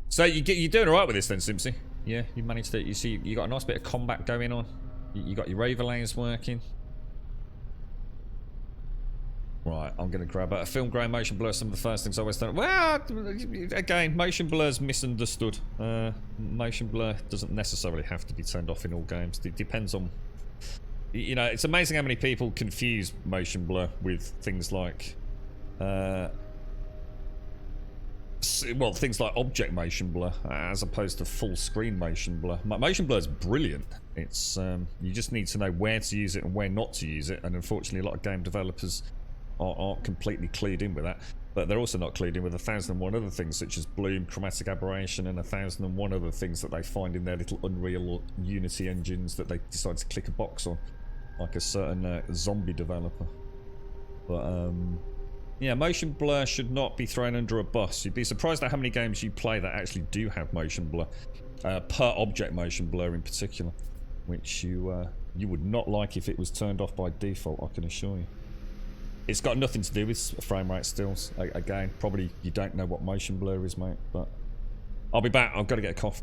So you're doing all right with this then, Simpsy? Yeah, you managed to. You see, you got a nice bit of combat going on. You got your overlays working. Right, I'm going to grab a film grain motion blur. Some of the first things I always done. Well, again, motion blur's misunderstood. Motion blur doesn't necessarily have to be turned off in all games. It depends on. You know, it's amazing how many people confuse motion blur with things like, well, things like object motion blur as opposed to full screen motion blur. Motion blur is brilliant. It's you just need to know where to use it and where not to use it. And unfortunately, a lot of game developers aren't completely clued in with that, but they're also not clued in with 1001 other things such as bloom, chromatic aberration, and 1001 other things that they find in their little Unreal or Unity engines that they decide to click a box on, like a certain zombie developer. But yeah, motion blur should not be thrown under a bus. You'd be surprised at how many games you play that actually do have motion blur, per object motion blur in particular, which you would not like if it was turned off by default, I can assure you. It's got nothing to do with frame rate stills. Again, probably you don't know what motion blur is, mate, but I'll be back. I've got to get a coffee.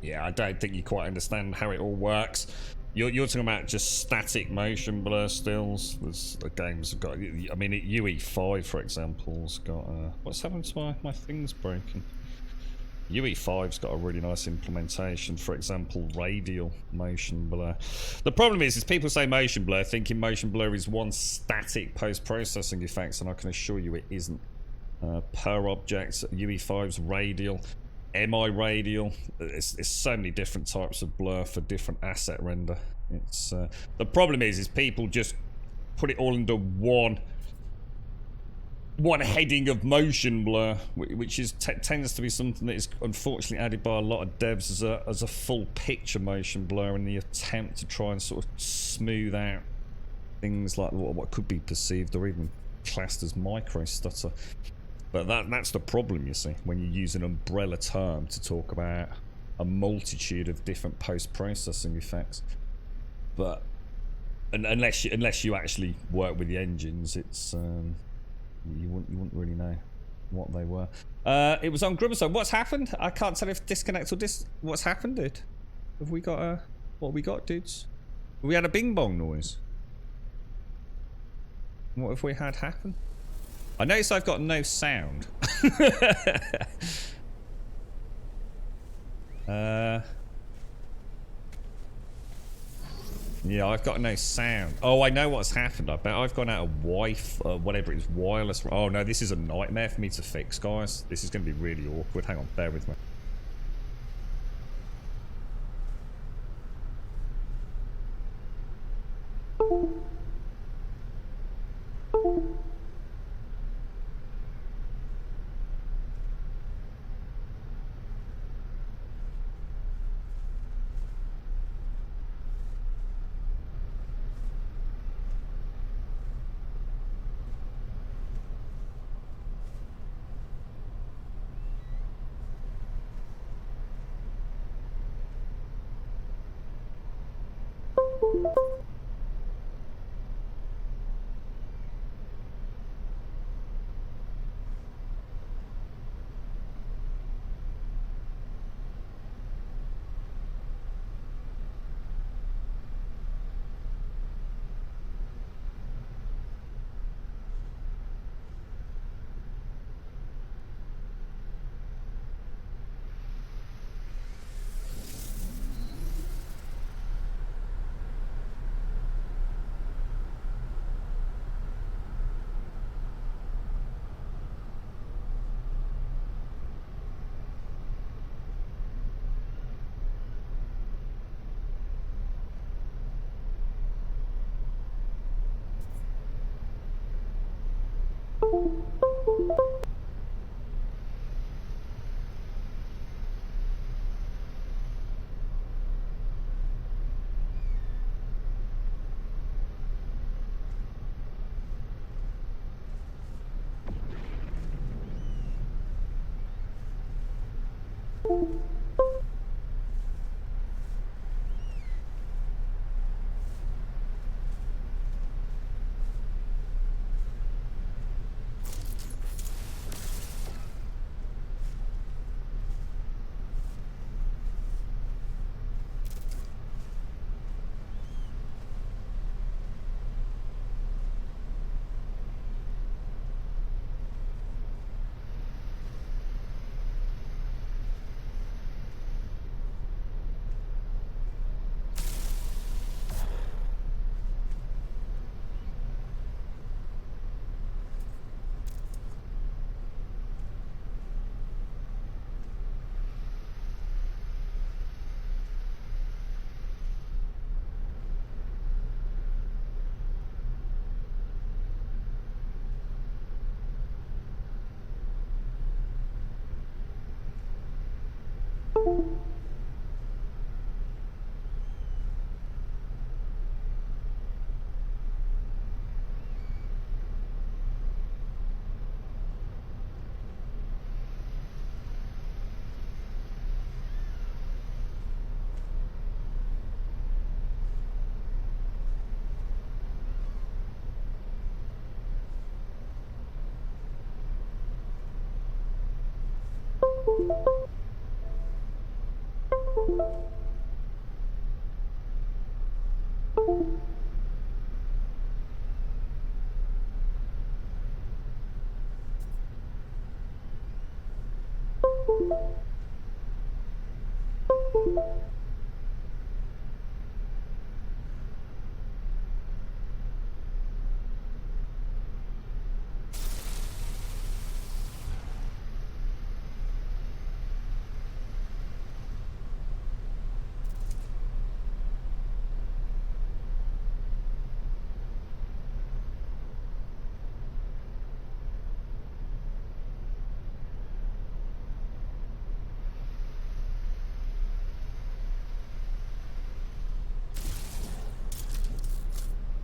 Yeah, I don't think you quite understand how it all works. You're talking about just static motion blur stills. There's the games have got. I mean, UE5 for example's got. What's happened to my thing's broken? UE5's got a really nice implementation. For example, radial motion blur. The problem is people say motion blur, thinking motion blur is one static post-processing effects, and I can assure you it isn't. Per object, UE5's radial. MI radial. It's so many different types of blur for different asset render. It's the problem is people just put it all under one heading of motion blur, which is tends to be something that is unfortunately added by a lot of devs as a full picture motion blur in the attempt to try and sort of smooth out things like what could be perceived or even classed as micro stutter. But that's the problem, you see, when you use an umbrella term to talk about a multitude of different post-processing effects. But unless you actually work with the engines, it's you wouldn't really know what they were. It was on Grubber, so what's happened? I can't tell if disconnect or what's happened, dude. Have we got a what we got, dudes? We had a bing bong noise. What have we had happen? I notice I've got no sound. Yeah, I've got no sound. Oh, I know what's happened. I bet I've gone out of whatever it is, wireless. Oh no, this is a nightmare for me to fix, guys. This is going to be really awkward. Hang on, bear with me.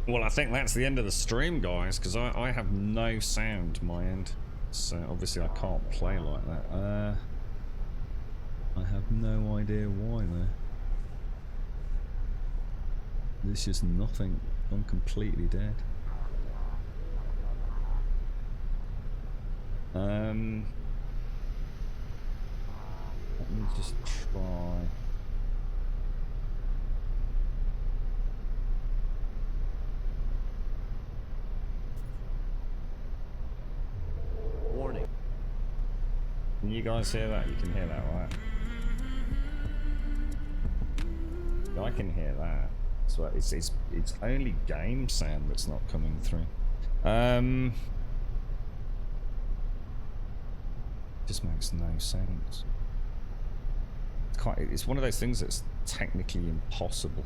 Well, I think that's the end of the stream, guys, because I have no sound my end. So obviously I can't play like that. I have no idea why though. There's just nothing. I'm completely dead. Let me just try. Warning. Can you guys hear that? You can hear that, right? I can hear that. So it's only game sound that's not coming through. Just makes no sense. It's one of those things that's technically impossible.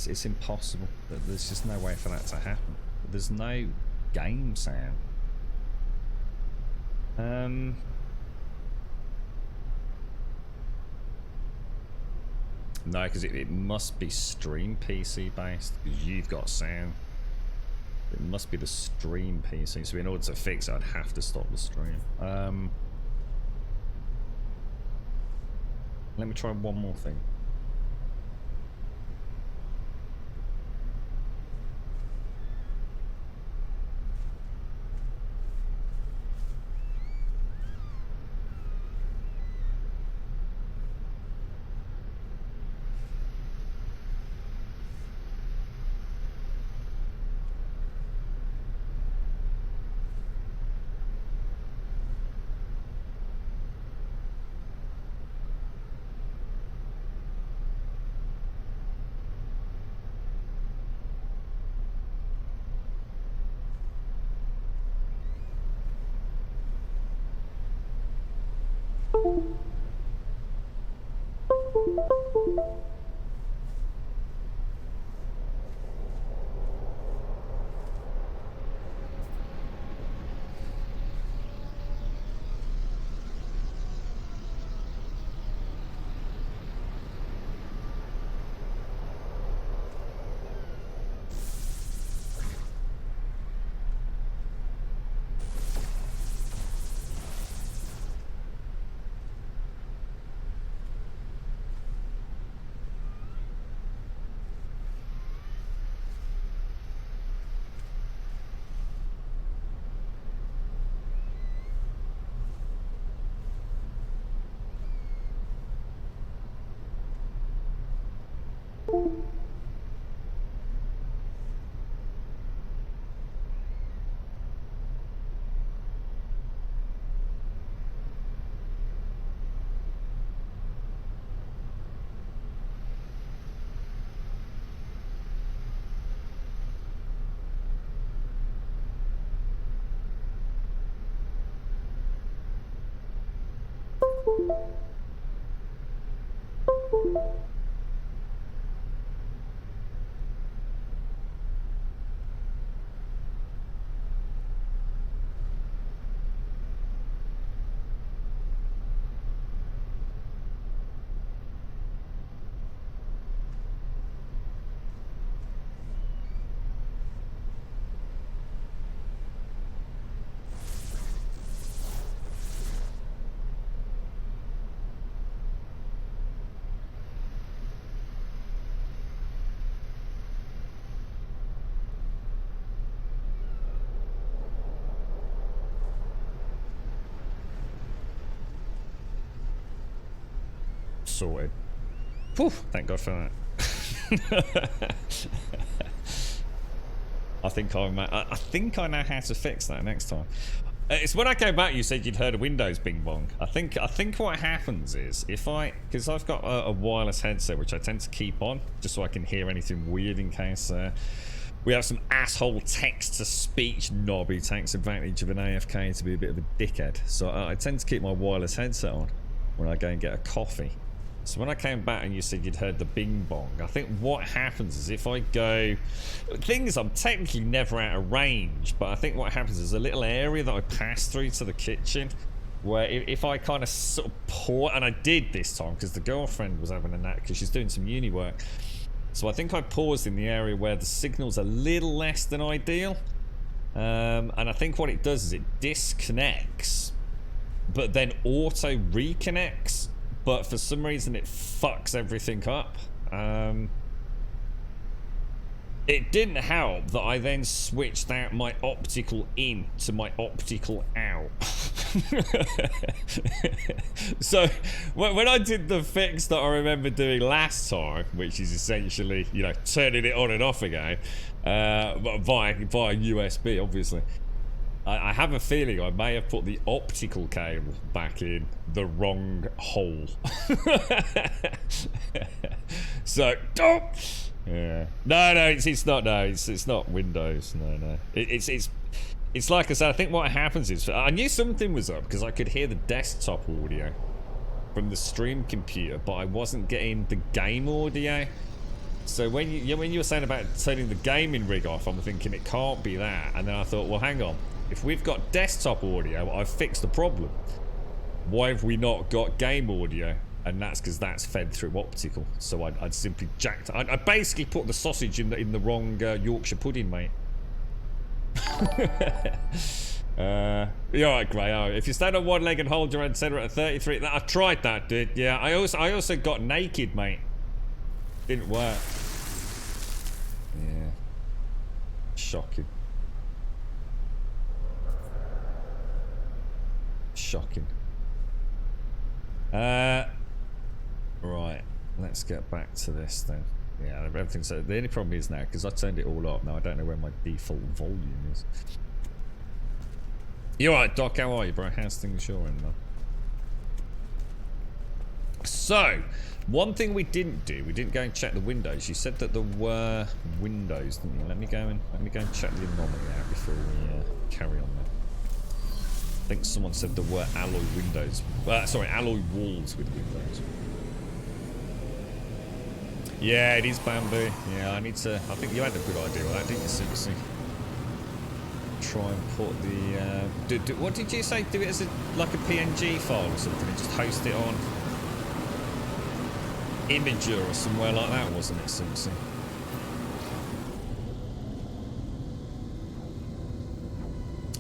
It's impossible. There's just no way for that to happen. There's no game sound. No, because it must be stream PC based, because you've got sound. It must be the stream PC, so in order to fix it, I'd have to stop the stream. Let me try one more thing. sorted. Whew, thank God for that. I think I know how to fix that next time. It's when I came back you said you'd heard a Windows bing bong. I think what happens is because I've got a wireless headset which I tend to keep on just so I can hear anything weird in case we have some asshole text-to-speech knob who takes advantage of an AFK to be a bit of a dickhead. So I tend to keep my wireless headset on when I go and get a coffee. So when I came back and you said you'd heard the bing bong, I think what happens is if I go... The thing is, I'm technically never out of range, but I think what happens is a little area that I pass through to the kitchen where if I kind of sort of pour... And I did this time because the girlfriend was having a nap because she's doing some uni work. So I think I paused in the area where the signal's a little less than ideal. And I think what it does is it disconnects, but then auto reconnects. But for some reason it fucks everything up. It didn't help that I then switched out my optical in to my optical out. So when I did the fix that I remember doing last time, which is essentially, you know, turning it on and off again, via USB obviously, I have a feeling I may have put the optical cable back in the wrong hole. So, yeah. No, it's not. No, it's not Windows. No. It's like I said. I think what happens is I knew something was up because I could hear the desktop audio from the stream computer, but I wasn't getting the game audio. So when you were saying about turning the gaming rig off, I'm thinking it can't be that, and then I thought, well, hang on. If we've got desktop audio, I've fixed the problem. Why have we not got game audio? And that's because that's fed through optical. So I'd simply jacked... I basically put the sausage in the wrong Yorkshire pudding, mate. You're alright, Gray. If you stand on one leg and hold your antenna at 33... I tried that, dude. Yeah, I also got naked, mate. Didn't work. Yeah. Shocking. Shocking. Right, let's get back to this then. Yeah, everything's... The only problem is now, because I turned it all up, now I don't know where my default volume is. You alright, Doc? How are you, bro? How's things your end, man? So, one thing we didn't do, we didn't go and check the windows. You said that there were windows, didn't you? Let me go and check the anomaly out before we carry on there. I think someone said there were alloy windows. Sorry, alloy walls with windows. Yeah, it is bamboo. Yeah, I think you had a good idea with that, didn't you, Simpson? Try and put the... what did you say? Do it as like a PNG file or something and just host it on Imager or somewhere like that, wasn't it, Simpson?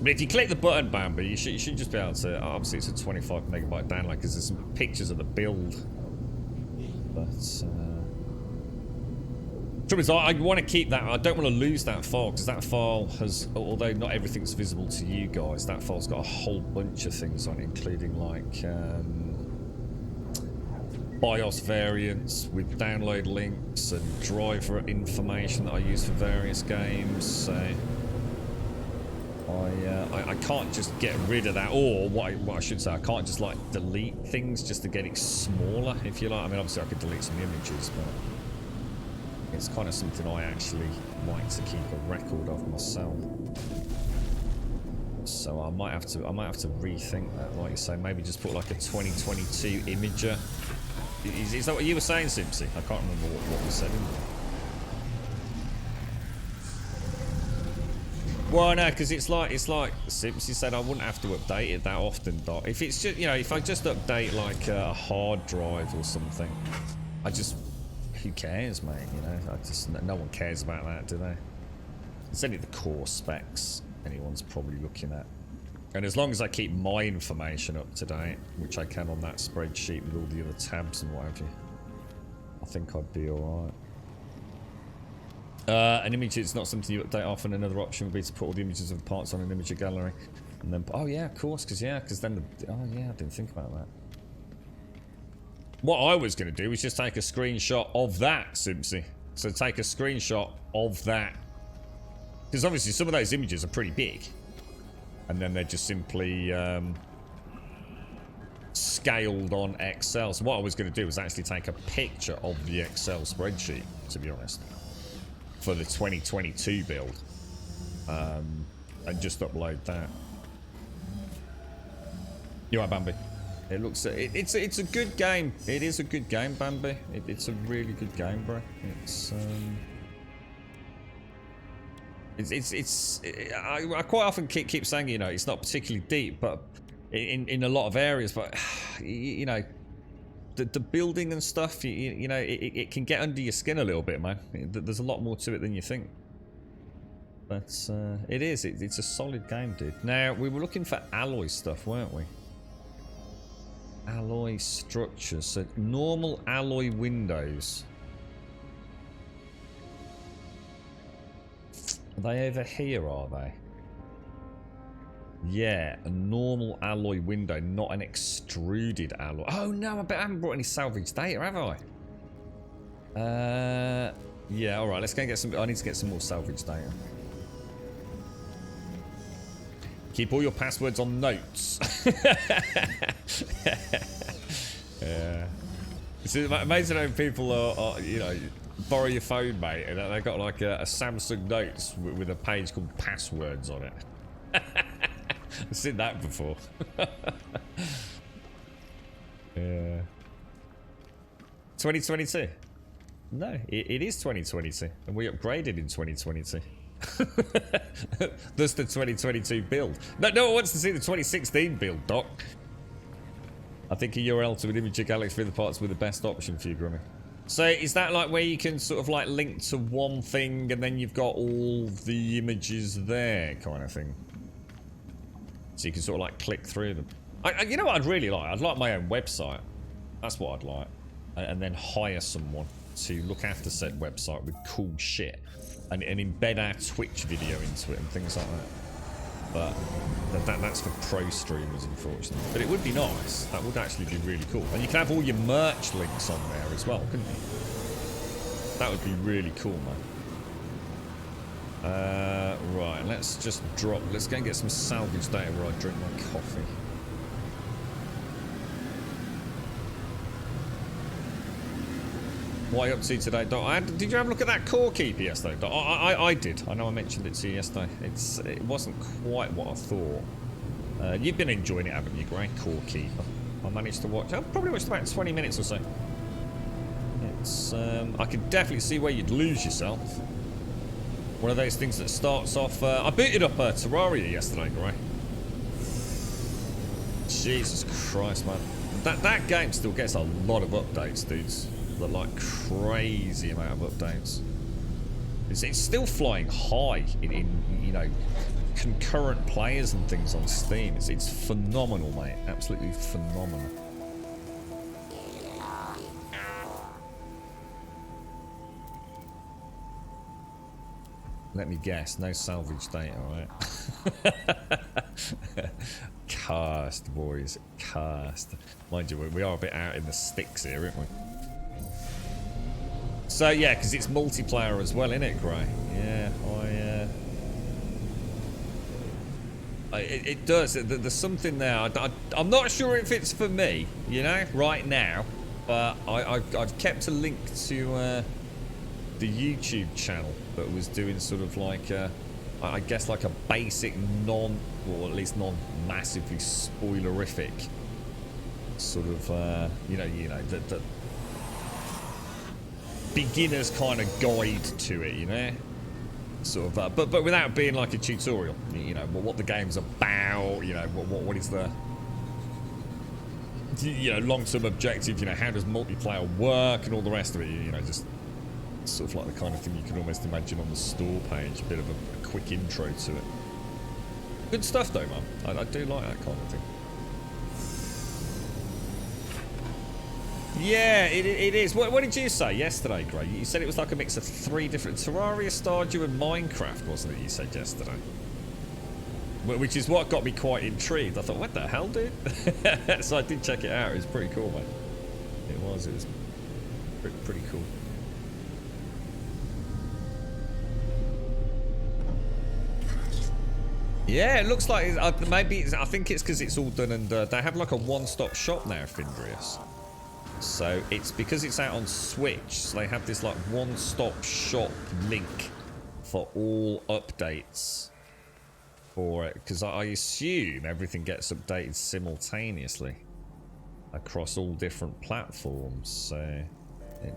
But if you click the button, Bambi, you should just be able to... Obviously, it's a 25 megabyte download because there's some pictures of the build. But, trouble is, I want to keep that... I don't want to lose that file because that file has... Although not everything's visible to you guys, that file's got a whole bunch of things on it, including, like, BIOS variants with download links and driver information that I use for various games, so... I can't just get rid of that, or what I should say, I can't just like delete things just to get it smaller, if you like. I mean, obviously I could delete some images, but it's kind of something I actually like to keep a record of myself. So I might have to rethink that, like you say, maybe just put like a 2022 imager. Is that what you were saying, Simpsy? I can't remember what we said in there. Well, no, because it's like Simpsy said, I wouldn't have to update it that often, Doc. If it's just, you know, if I just update like a hard drive or something, who cares, mate? You know, no one cares about that, do they? It's only the core specs anyone's probably looking at. And as long as I keep my information up to date, which I can on that spreadsheet with all the other tabs and what have you, I think I'd be alright. An image is not something you update often. Another option would be to put all the images of the parts on an imager gallery. And then, oh yeah, of course, because then I didn't think about that. what I was going to do was just take a screenshot of that, Simpsy. So take a screenshot of that. Because obviously some of those images are pretty big. And then they're just simply scaled on Excel. So what I was going to do was actually take a picture of the Excel spreadsheet, to be honest, for the 2022 build. And just upload that. You right, Bambi? It looks... It's a good game. It is a good game, Bambi. It's a really good game, bro. I quite often keep saying, you know, it's not particularly deep, but in a lot of areas, but you know, the building and stuff, you know, it can get under your skin a little bit, man. There's a lot more to it than you think. But it's a solid game, dude. Now, we were looking for alloy stuff, weren't we? Alloy structures. So normal alloy windows. Are they over here, are they? Yeah, a normal alloy window, not an extruded alloy. Oh no, I haven't brought any salvage data, have I? Yeah, alright, let's go and get some... I need to get some more salvage data. Keep all your passwords on notes. Yeah. It's amazing how people are, you know, borrow your phone, mate, and they've got like a Samsung Notes with a page called passwords on it. I've seen that before. Yeah. 2022? No, it is 2022, and we upgraded in 2022. That's the 2022 build. No one wants to see the 2016 build, Doc. I think a URL to an image of Galaxy the parts with the best option for you, Grummy. So is that like where you can sort of like link to one thing and then you've got all the images there kind of thing? So you can sort of like click through them. You know what I'd really like? I'd like my own website. That's what I'd like. And then hire someone to look after said website with cool shit. And embed our Twitch video into it and things like that. But that's for pro streamers, unfortunately. But it would be nice. That would actually be really cool. And you can have all your merch links on there as well, couldn't you? That would be really cool, man. Right, let's just drop... Let's go and get some salvage data where I drink my coffee. What are you up to today, Doc? Did you have a look at that core keeper yesterday, Doc? I did. I know I mentioned it to you yesterday. It wasn't quite what I thought. You've been enjoying it, haven't you, Gray? Core keeper. I managed to watch... I probably watched about 20 minutes or so. It's... I could definitely see where you'd lose yourself. One of those things that starts off... I booted up Terraria yesterday, Gray. Jesus Christ, man. That game still gets a lot of updates, dudes. Like crazy amount of updates. It's still flying high in you know, concurrent players and things on Steam. It's phenomenal, mate. Absolutely phenomenal. Let me guess, no salvage data, right? Cast, boys, cast. Mind you, we are a bit out in the sticks here, aren't we? So yeah, because it's multiplayer as well, isn't it, Gray? Yeah, it does. There's something there. I'm not sure if it's for me, you know, right now. But I've kept a link to the YouTube channel that was doing sort of like, I guess like a basic or at least non-massively spoilerific sort of, you know, the beginner's kind of guide to it, you know, sort of, but without being like a tutorial, you know, what the game's about, you know, what is the, you know, long-term objective, you know, how does multiplayer work and all the rest of it, you know, just sort of like the kind of thing you can almost imagine on the store page, a bit of a quick intro to it. Good stuff though, man. I do like that kind of thing. Yeah, it is. What did you say yesterday, Gray? You said it was like a mix of 3 different... Terraria, Stardew and Minecraft, wasn't it, you said yesterday? Which is what got me quite intrigued. I thought, what the hell, dude? So I did check it out. It was pretty cool, mate. It was pretty cool. Yeah, it looks like maybe I think it's because it's all done, and they have like a one-stop shop now, Findrius. So it's because it's out on Switch, so they have this like one-stop shop link for all updates for it. Because I assume everything gets updated simultaneously across all different platforms. So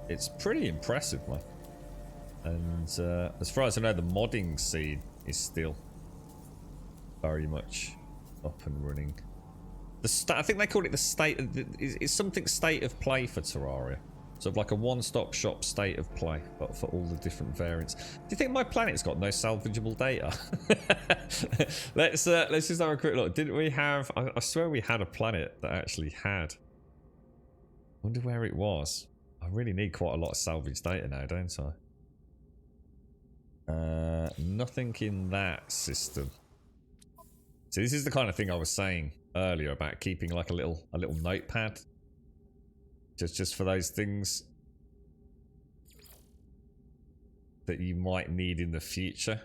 it's pretty impressive, man. And as far as I know, the modding scene is still very much up and running. I think they call it the state. It's something state of play for Terraria. Sort of like a one-stop shop state of play, but for all the different variants. Do you think my planet's got no salvageable data? Let's just have a quick look. Didn't we have? I swear we had a planet that actually had. Wonder where it was. I really need quite a lot of salvage data now, don't I? Nothing in that system. So this is the kind of thing I was saying earlier about keeping like a little notepad, just for those things that you might need in the future,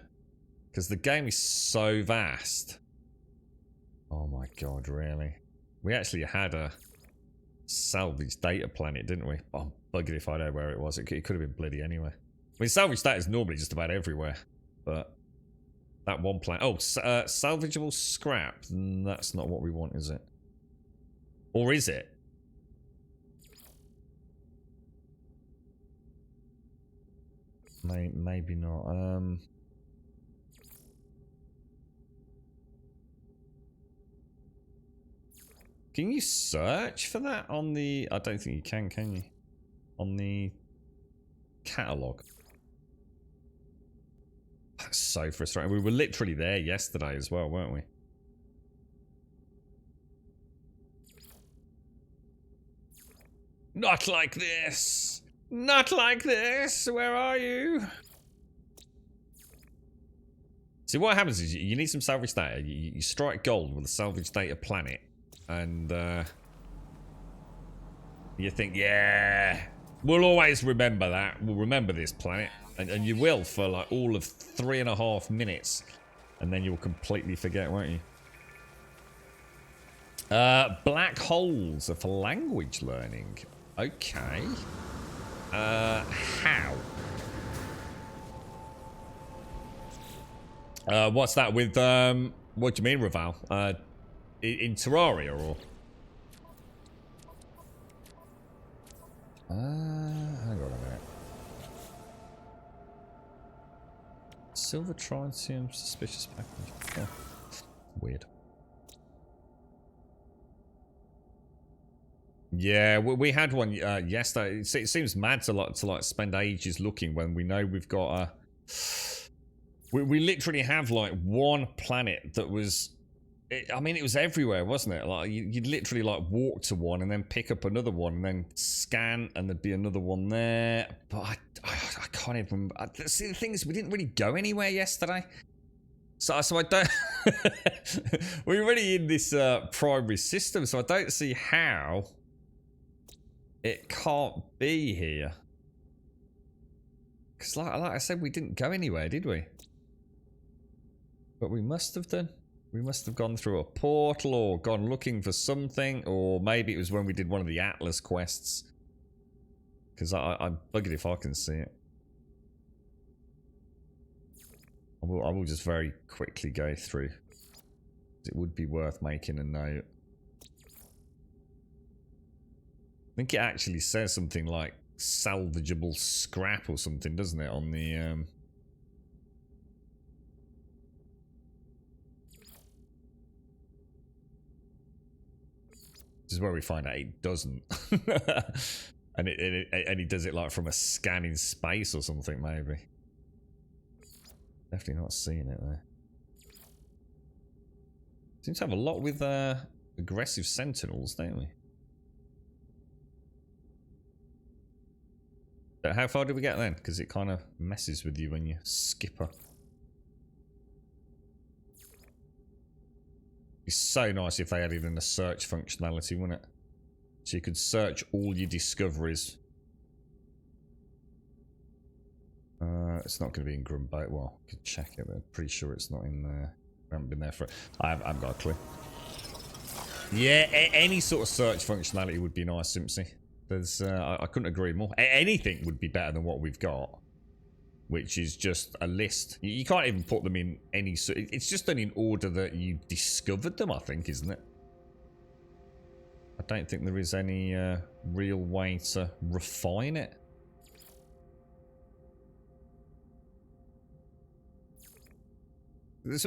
because the game is so vast. Oh my god, really? We actually had a salvage data planet, didn't we? Oh, I'm buggered if I know where it was. It could have been bloody anywhere. I mean, salvage data is normally just about everywhere, but that one planet. Oh, salvageable scrap. That's not what we want, is it? Or is it? Maybe not. Can you search for that on the... I don't think you can you? On the catalogue. That's so frustrating. We were literally there yesterday as well, weren't we? Not like this! Not like this! Where are you? See, what happens is you need some salvage data. You strike gold with a salvage data planet. And you think, yeah, we'll always remember that. We'll remember this planet. And you will for like all of 3.5 minutes. And then you'll completely forget, won't you? Black holes are for language learning. Okay. How? What's that with, what do you mean, Raval? In Terraria, or? Hang on a minute. Silver Tritium suspicious package. Oh, weird. Yeah, we had one yesterday. It seems mad to like spend ages looking when we know we've got a. We literally have like one planet that was. I mean, it was everywhere, wasn't it? Like you'd literally like walk to one and then pick up another one and then scan, and there'd be another one there. But I can't even remember. See, the thing is, we didn't really go anywhere yesterday, so I don't. We're already in this primary system, so I don't see how it can't be here. Because like I said, we didn't go anywhere, did we? But we must have done. We must have gone through a portal or gone looking for something, or maybe it was when we did one of the Atlas quests. Because I'm buggered if I can see it. I will just very quickly go through. It would be worth making a note. I think it actually says something like salvageable scrap or something, doesn't it, on the... This is where we find out it doesn't. and he does it like from a scan in space or something, maybe. Definitely not seeing it there. Seems to have a lot with aggressive sentinels, don't we? So how far did we get then? Because it kind of messes with you when you skipper. It's so nice if they added in a search functionality, wouldn't it? So you could search all your discoveries. It's not going to be in Grumboat. Well, I could check it, but I'm pretty sure it's not in there. I haven't been there for it. I haven't got a clue. Yeah, any sort of search functionality would be nice, Simpsy. There's, I couldn't agree more. Anything would be better than what we've got, which is just a list. You can't even put them in any... It's just done in order that you discovered them, I think, isn't it? I don't think there is any real way to refine it.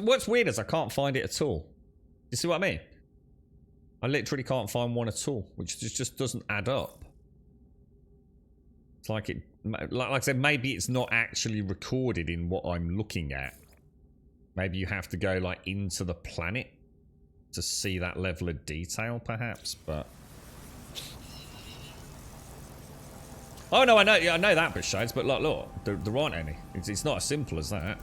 What's weird is I can't find it at all. You see what I mean? I literally can't find one at all, which just doesn't add up. It's like it, like I said, maybe it's not actually recorded in what I'm looking at. Maybe you have to go like into the planet to see that level of detail, perhaps. But oh no, I know that bit shades, but look, there aren't any. It's not as simple as that.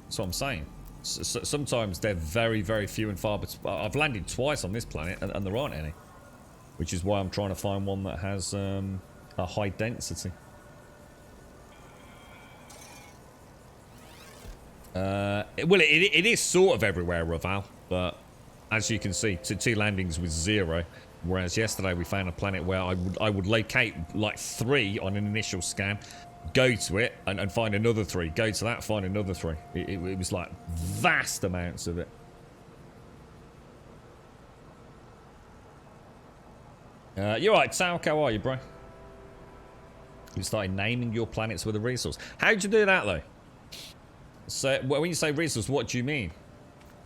That's what I'm saying. Sometimes they're very, very few and far between. I've landed twice on this planet and there aren't any, which is why I'm trying to find one that has a high density. Well, it is sort of everywhere, Raval, but as you can see, two landings with 0. Whereas yesterday we found a planet where I would locate like 3 on an initial scan, go to it and find another 3, go to that, find another 3. It was like vast amounts of it. You're right, Tao, how are you, bro? You started naming your planets with a resource. How'd you do that though? So when you say resource, what do you mean?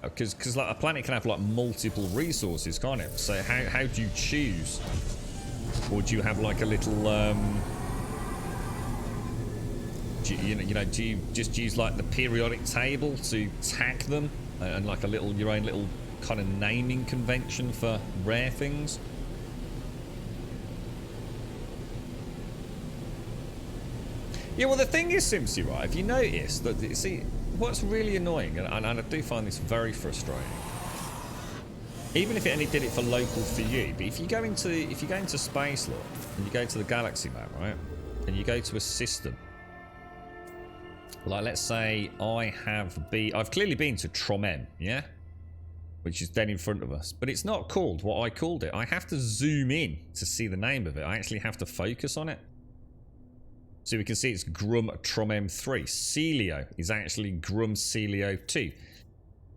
Because like a planet can have like multiple resources, can't it? So how do you choose? Or do you have like a little do you just use like the periodic table to tag them and like your own little kind of naming convention for rare things? Yeah, well the thing is, Simpsy, right, if you notice that, see, what's really annoying, and I do find this very frustrating, even if it only did it for local for you, but if you go into space, look, and you go to the galaxy map, right, and you go to a system, like let's say I've clearly been to Tromem, yeah, which is dead in front of us, but it's not called what I called it. I have to zoom in to see the name of it. I actually have to focus on it. So we can see it's Grum Tromem 3. Celio is actually Grum Celio 2.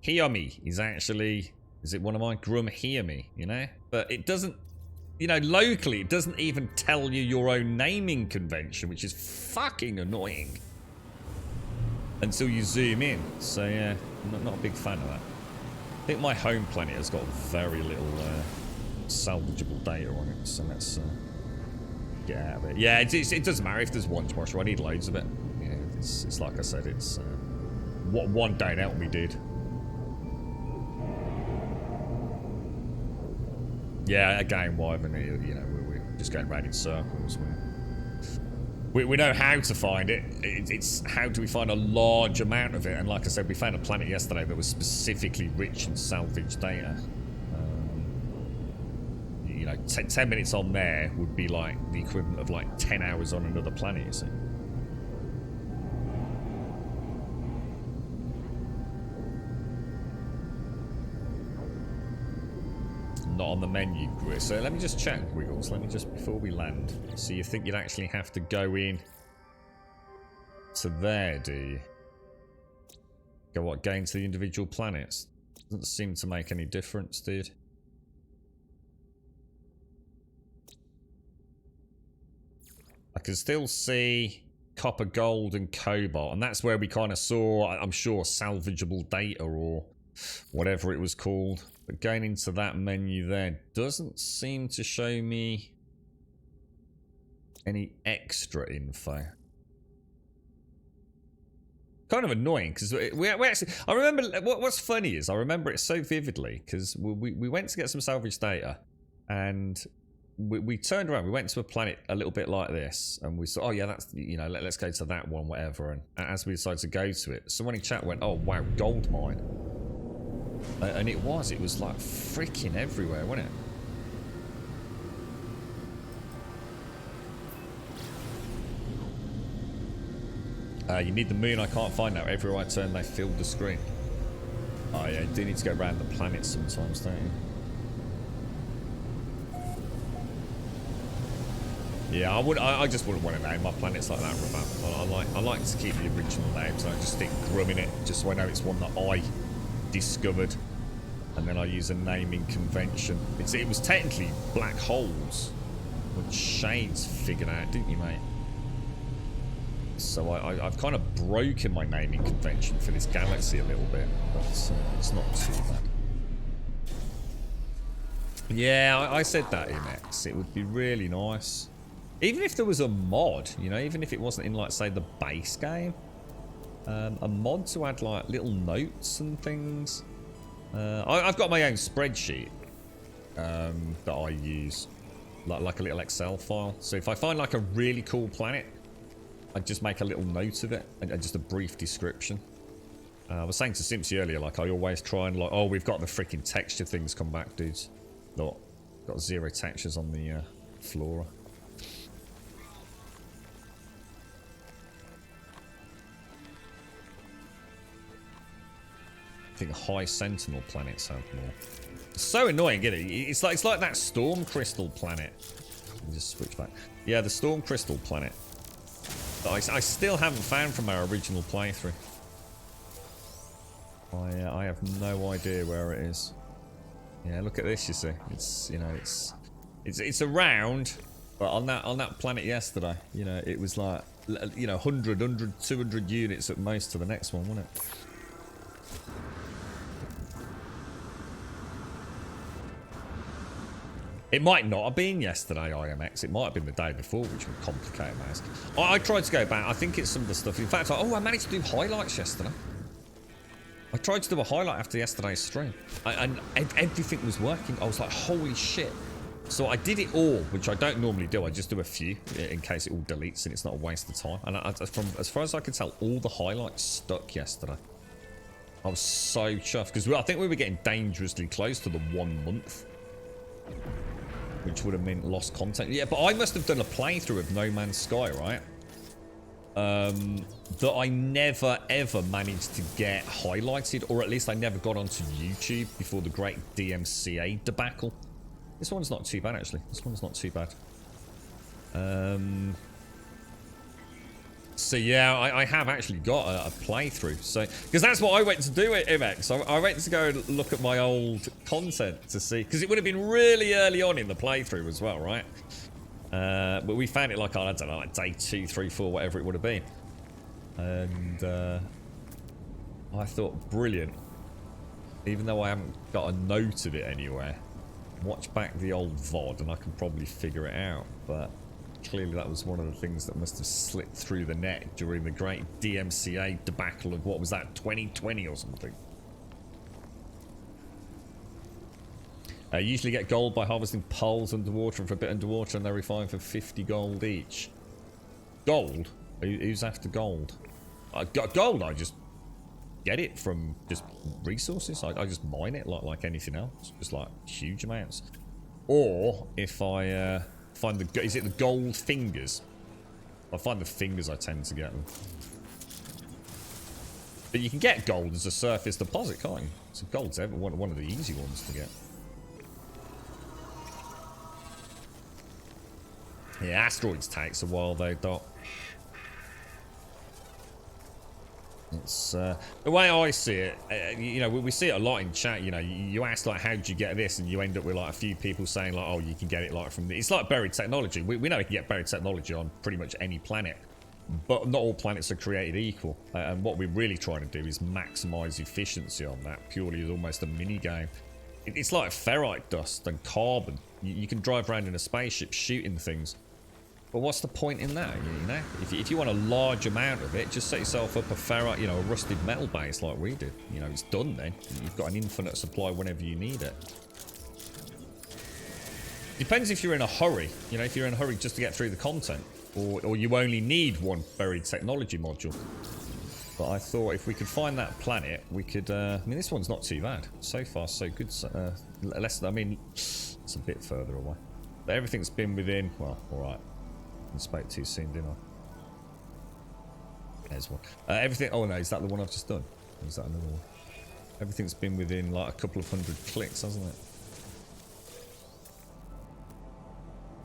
Hiomi is actually, is it one of mine? Grum Hiomi, you know? But it doesn't, you know, locally, it doesn't even tell you your own naming convention, which is fucking annoying. Until you zoom in. So yeah, I'm not a big fan of that. I think my home planet has got very little salvageable data on it, so let's get out of it. Yeah, it doesn't matter if there's one Joshua. I need loads of it. Yeah, it's like I said, it's what one don't help me, dude. Yeah, again, Wyvern, you know, we're just going round in circles. We know how to find it. It's how do we find a large amount of it? And like I said, we found a planet yesterday that was specifically rich in salvage data. You know, 10 minutes on there would be like the equivalent of like 10 hours on another planet, you see. Not on the menu, so let me just check, Wiggles. Let me just, before we land. So you think you'd actually have to go in to there, do you? Go into the individual planets? Doesn't seem to make any difference, dude. I can still see copper, gold, and cobalt, and that's where we kind of saw, I'm sure, salvageable data or whatever it was called. But going into that menu there doesn't seem to show me any extra info. Kind of annoying because we actually, I remember what's funny is I remember it so vividly because we went to get some salvage data and we turned around, we went to a planet a little bit like this, and we saw, oh yeah, that's, you know, let's go to that one, whatever. And as we decided to go to it, someone in chat went, oh wow, gold mine. And it was like freaking everywhere, wasn't it? You need the moon. I can't find that. Everywhere I turn, they filled the screen. Oh yeah, you do need to go around the planet sometimes, don't you? Yeah, I just wouldn't want to name my planets like that, Ravan. I like to keep the original names. I just stick Grum in it, just so I know it's one that I discovered, and then I use a naming convention. It was technically black holes, which Shades figured out, didn't you, mate? So I've kind of broken my naming convention for this galaxy a little bit, but it's not too bad. Yeah, I said that in X. It would be really nice. Even if there was a mod, you know, even if it wasn't in, like, say, the base game. A mod to add, like, little notes and things. I've got my own spreadsheet that I use. Like a little Excel file. So if I find, like, a really cool planet, I just make a little note of it. And just a brief description. I was saying to Simpsy earlier, like, I always try and, like, oh, we've got the freaking texture things come back, dudes. Look, got 0 textures on the flora. I think high sentinel planets have more. It's so annoying, isn't it? It's like that storm crystal planet. Let me just switch back. Yeah, the storm crystal planet that I still haven't found from our original playthrough. I have no idea where it is. Yeah, look at this. You see, it's, you know, it's around, but on that planet yesterday, you know, it was like, you know, 200 units at most to the next one, wasn't it? It might not have been yesterday, IMX. It might have been the day before, which would complicate matters. I tried to go back. I think it's some of the stuff. In fact, I managed to do highlights yesterday. I tried to do a highlight after yesterday's stream. And everything was working. I was like, holy shit. So I did it all, which I don't normally do. I just do a few in case it all deletes and it's not a waste of time. And from as far as I could tell, all the highlights stuck yesterday. I was so chuffed because I think we were getting dangerously close to the 1 month. Which would have meant lost content. Yeah, but I must have done a playthrough of No Man's Sky, right? That I never, ever managed to get highlighted. Or at least I never got onto YouTube before the great DMCA debacle. This one's not too bad, actually. This one's not too bad. So yeah, I have actually got a playthrough. So because that's what I went to do at MX. I went to go and look at my old content to see, because it would have been really early on in the playthrough as well, right? But we found it like, I don't know, like day 2, 3, 4, whatever it would have been. And I thought, brilliant. Even though I haven't got a note of it anywhere, watch back the old VOD and I can probably figure it out. But clearly that was one of the things that must have slipped through the net during the great DMCA debacle of, what was that, 2020 or something. Usually get gold by harvesting poles underwater, and for a bit underwater, and they refine for 50 gold each. Gold? Who's after gold? Gold, I just get it from just resources. I just mine it like anything else, just like huge amounts. Or if I find the, is it the gold fingers? If I find the fingers, I tend to get them. But you can get gold as a surface deposit, can't you? So gold's ever one of the easy ones to get. Yeah, asteroids takes a while though, Doc. It's the way I see it. You know, we see it a lot in chat. You know, you ask like, how did you get this, and you end up with like a few people saying like, oh, you can get it like from the, it's like buried technology. We know you can get buried technology on pretty much any planet, but not all planets are created equal. And what we're really trying to do is maximize efficiency on that, purely as almost a mini game. It's like ferrite dust and carbon. You can drive around in a spaceship shooting things. But what's the point in that, you know? If you want a large amount of it, just set yourself up a ferrite, you know, a rusted metal base like we did. You know, it's done then. You've got an infinite supply whenever you need it. Depends if you're in a hurry. You know, if you're in a hurry just to get through the content. Or you only need one buried technology module. But I thought if we could find that planet, we could... I mean, this one's not too bad. So far, so good. Less than, I mean, it's a bit further away. But everything's been within... Well, alright. I spoke too soon, didn't I? There's one. Everything. Oh no, is that the one I've just done? Or is that another one? Everything's been within like a couple of hundred clicks, hasn't it?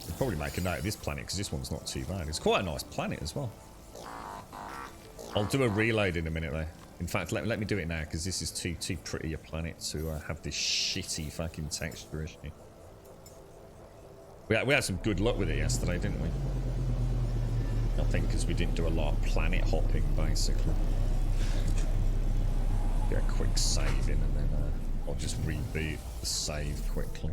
I'll probably make a note of this planet because this one's not too bad. It's quite a nice planet as well. I'll do a reload in a minute though. In fact, let me do it now because this is too pretty a planet to have this shitty fucking texture issue. We had some good luck with it yesterday, didn't we? I think because we didn't do a lot of planet hopping, basically. Get a quick save in and then I'll just reboot the save quickly.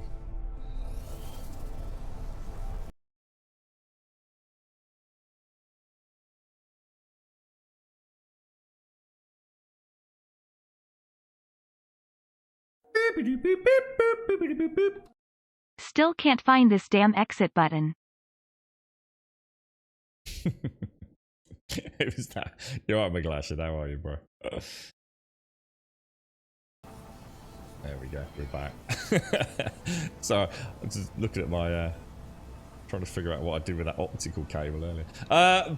Still can't find this damn exit button. It was that. You're right, McGlasher. How are you, bro? There we go. We're back. So I'm just looking at my trying to figure out what I did with that optical cable earlier.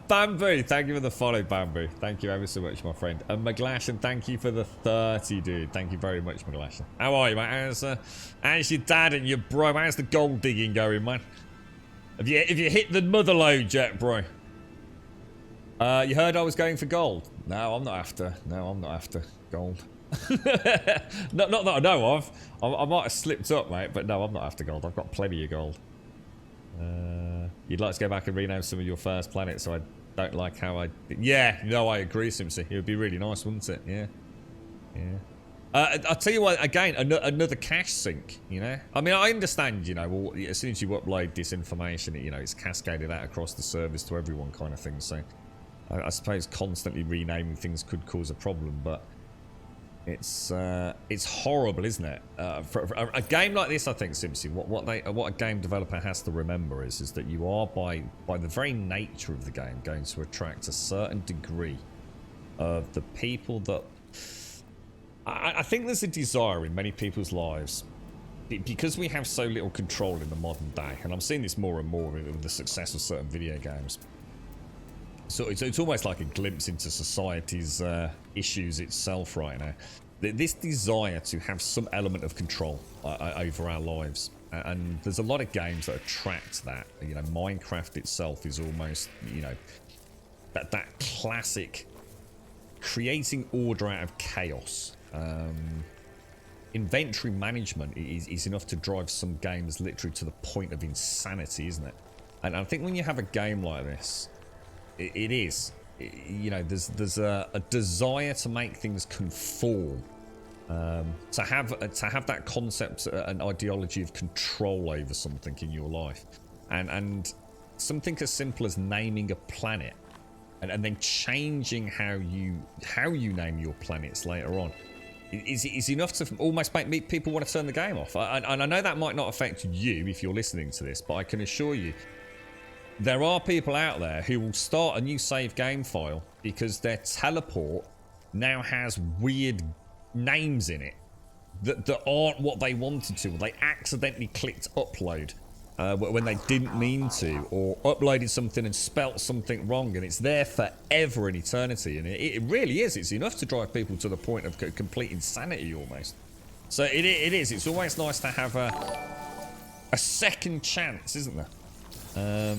Bamboo, thank you for the follow, Bamboo. Thank you ever so much, my friend. And McGlashan, thank you for the 30, dude. Thank you very much, McGlashan. How are you, mate? How's your dad and your bro? How's the gold digging going, man? Have you hit the mother load yet, bro? You heard I was going for gold? No, I'm not after. No, I'm not after gold. not that I know of. I might have slipped up, mate, but no, I'm not after gold. I've got plenty of gold. You'd like to go back and rename some of your first planets, so I don't like how I... Yeah, no, I agree, Simpsy. It would be really nice, wouldn't it? Yeah. Yeah. I'll tell you what, again, another cache sync, you know? I mean, I understand, you know, well, as soon as you upload this information, you know, it's cascaded out across the service to everyone kind of thing, so... I suppose constantly renaming things could cause a problem, but... It's horrible, isn't it? For a game like this, I think, Simpson, what a game developer has to remember is that you are, by the very nature of the game, going to attract a certain degree of the people that... I think there's a desire in many people's lives, because we have so little control in the modern day, and I'm seeing this more and more with the success of certain video games. So it's almost like a glimpse into society's issues itself right now. This desire to have some element of control over our lives. And there's a lot of games that attract that. You know, Minecraft itself is almost, you know, that classic creating order out of chaos. Inventory management is enough to drive some games literally to the point of insanity, isn't it? And I think when you have a game like this, it is, you know, there's a desire to make things conform, to have that concept, an ideology of control over something in your life, and something as simple as naming a planet, and then changing how you name your planets later on, is enough to almost make people want to turn the game off. And I know that might not affect you if you're listening to this, but I can assure you, there are people out there who will start a new save game file because their teleport now has weird names in it that aren't what they wanted to. They accidentally clicked upload when they didn't mean to, or uploaded something and spelt something wrong, and it's there forever in eternity. And it really is. It's enough to drive people to the point of complete insanity almost. So it is. It's always nice to have a second chance, isn't there?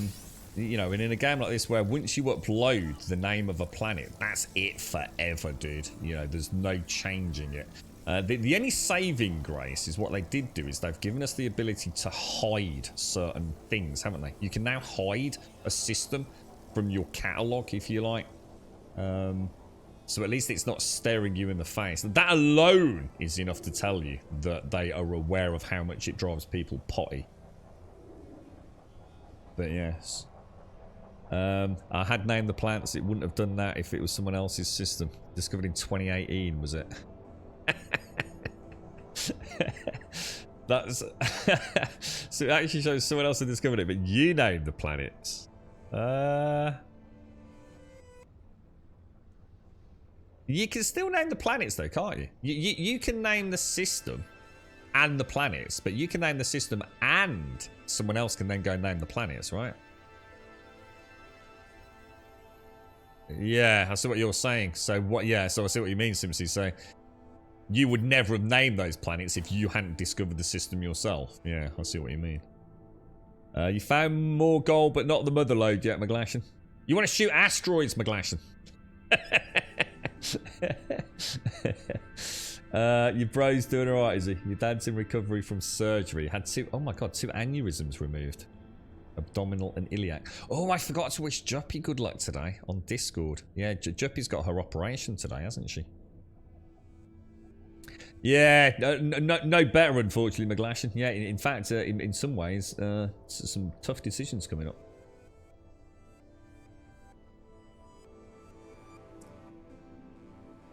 You know, and in a game like this where once you upload the name of a planet, that's it forever, dude. You know, there's no changing it. The only saving grace is what they did do is they've given us the ability to hide certain things, haven't they? You can now hide a system from your catalogue, if you like. So at least it's not staring you in the face. That alone is enough to tell you that they are aware of how much it drives people potty. But yes. I had named the plants. It wouldn't have done that if it was someone else's system. Discovered in 2018, was it? That's so it actually shows someone else had discovered it, but you named the planets. You can still name the planets though, can't you? You can name the system and the planets, but you can name the system and someone else can then go and name the planets, right? Yeah, I see what you're saying. So what? Yeah, so I see what you mean, Simpsy. So you would never have named those planets if you hadn't discovered the system yourself. Yeah, I see what you mean. You found more gold, but not the mother lode yet, McGlashan. You want to shoot asteroids, McGlashan? Your bro's doing alright, is he? Your dad's in recovery from surgery. Had two, oh my god, 2 aneurysms removed. Abdominal and iliac. Oh, I forgot to wish Juppy good luck today on Discord. Yeah, Juppy's got her operation today, hasn't she? Yeah, no better, unfortunately, McGlashan. Yeah, in fact, in some ways, some tough decisions coming up.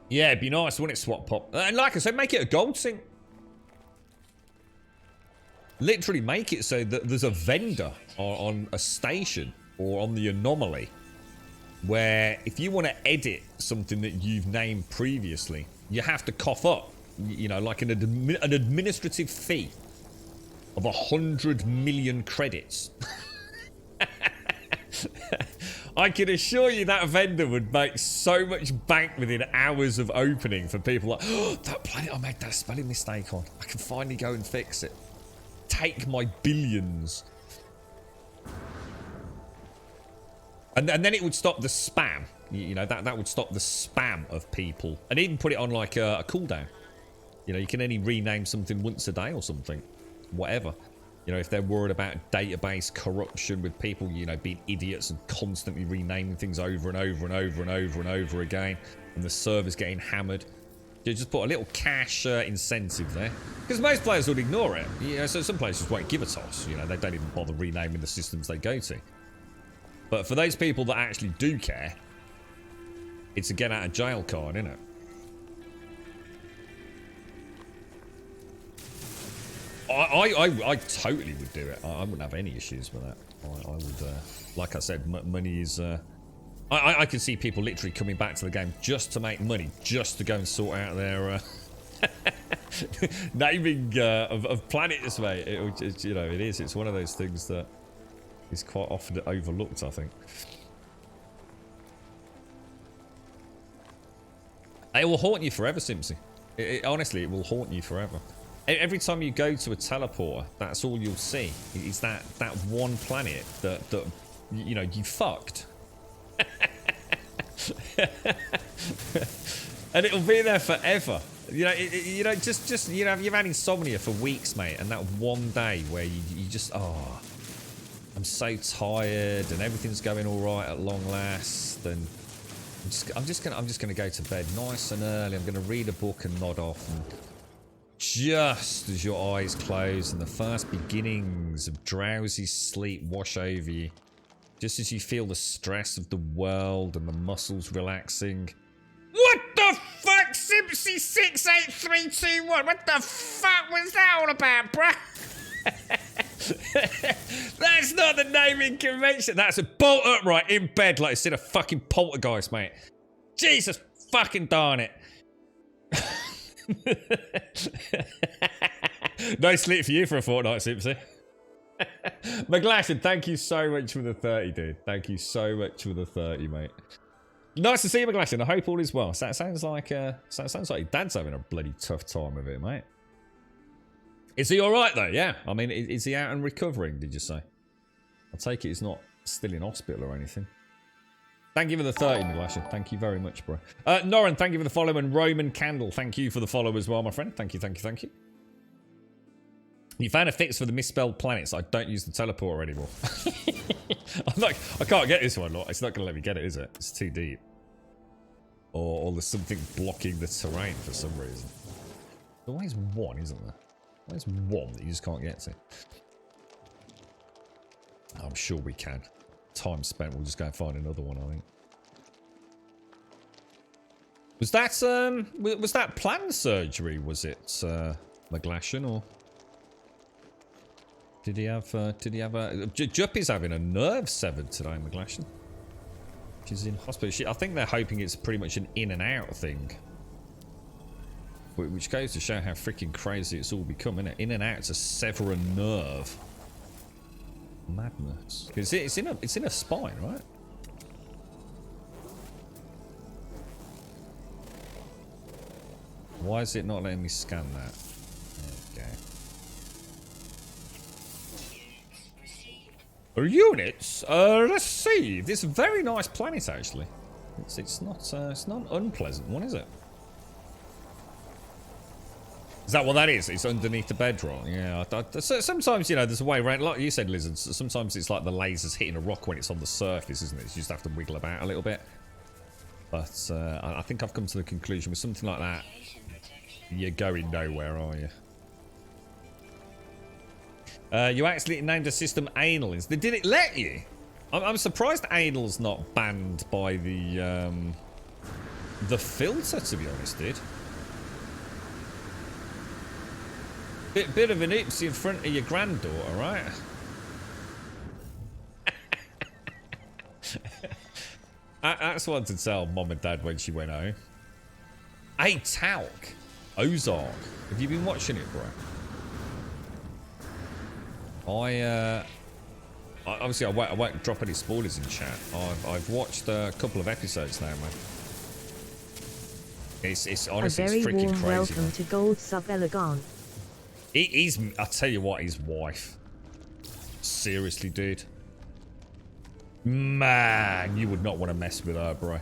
Yeah, it'd be nice, wouldn't it, Swap Pop? And like I said, make it a gold sink. Literally make it so that there's a vendor on a station or on the anomaly where if you want to edit something that you've named previously, you have to cough up, you know, like an administrative fee of 100 million credits. I can assure you that vendor would make so much bank within hours of opening for people like, oh, that planet I made that spelling mistake on. I can finally go and fix it. Take my billions. And then it would stop the spam. You know, that would stop the spam of people. And even put it on like a cooldown. You know, you can only rename something once a day or something. Whatever. You know, if they're worried about database corruption with people, you know, being idiots and constantly renaming things over and over and over and over and over again, and the server's getting hammered, you just put a little cash incentive there. Because most players would ignore it. You know, so some places won't give a toss. You know, they don't even bother renaming the systems they go to. But for those people that actually do care, it's a get out of jail card, isn't it? I totally would do it. I wouldn't have any issues with that. I would, like I said, money is... I can see people literally coming back to the game just to make money, just to go and sort out their naming of planets, mate. It's, you know, it is. It's one of those things that is quite often overlooked, I think. It will haunt you forever, Simpsy. Honestly, it will haunt you forever. Every time you go to a teleporter, that's all you'll see. Is that one planet that you know, you fucked. And it'll be there forever. You know, you know, just you know, you've had insomnia for weeks, mate, and that one day where you just, oh, I'm so tired and everything's going all right at long last, and I'm just gonna go to bed nice and early. I'm gonna read a book and nod off, and just as your eyes close and the first beginnings of drowsy sleep wash over you, just as you feel the stress of the world and the muscles relaxing. What the fuck, Simpsy 68321? What the fuck was that all about, bruh? That's not the naming convention. That's a bolt upright in bed like it's in a fucking poltergeist, mate. Jesus fucking darn it. No sleep for you for a fortnight, Simpsy. McGlashan, thank you so much for the 30, dude. Thank you so much for the 30, mate. Nice to see you, McGlashan. I hope all is well. So sounds like Dad's having a bloody tough time of it, mate. Is he alright though? Yeah. I mean, is he out and recovering, did you say? I take it he's not still in hospital or anything. Thank you for the 30, McGlashan. Thank you very much, bro. Noran, thank you for the follow, and Roman Candle, thank you for the follow as well, my friend. Thank you, thank you, thank you. You found a fix for the misspelled planets. I don't use the teleporter anymore. I can't get this one, look. It's not going to let me get it, is it? It's too deep. Or there's something blocking the terrain for some reason. There's always one, isn't there? There's one that you just can't get to. I'm sure we can. Time spent, we'll just go and find another one, I think. Was that planned surgery, was it, McGlashan, or did he have a Juppy's having a nerve severed today, McGlashan? She's in hospital. I think they're hoping it's pretty much an in and out thing, which goes to show how freaking crazy it's all become, isn't it? In and out to sever a nerve. Madness. It's in a spine, right? Why is it not letting me scan that? There we go. Units received. It's a very nice planet, actually. It's not an unpleasant one, is it? Is that what that is? It's underneath the bedrock. Yeah. Sometimes, you know, there's a way around. Like you said, lizards. Sometimes it's like the laser's hitting a rock when it's on the surface, isn't it? You just have to wiggle about a little bit. But I think I've come to the conclusion with something like that, you're going nowhere, are you? You actually named a system anal. Did it let you? I'm surprised anal's not banned by the filter, to be honest, dude. Bit of an oopsie in front of your granddaughter, right? That's what to tell Mom and Dad when she went home. Hey, Talc. Ozark. Have you been watching it, bro? Obviously, I won't drop any spoilers in chat. I've watched a couple of episodes now, man. It's honestly, it's freaking crazy. A very warm welcome man. to Gold Sub Elegon. I tell you what, his wife. Seriously, dude. Man, you would not want to mess with her, bro.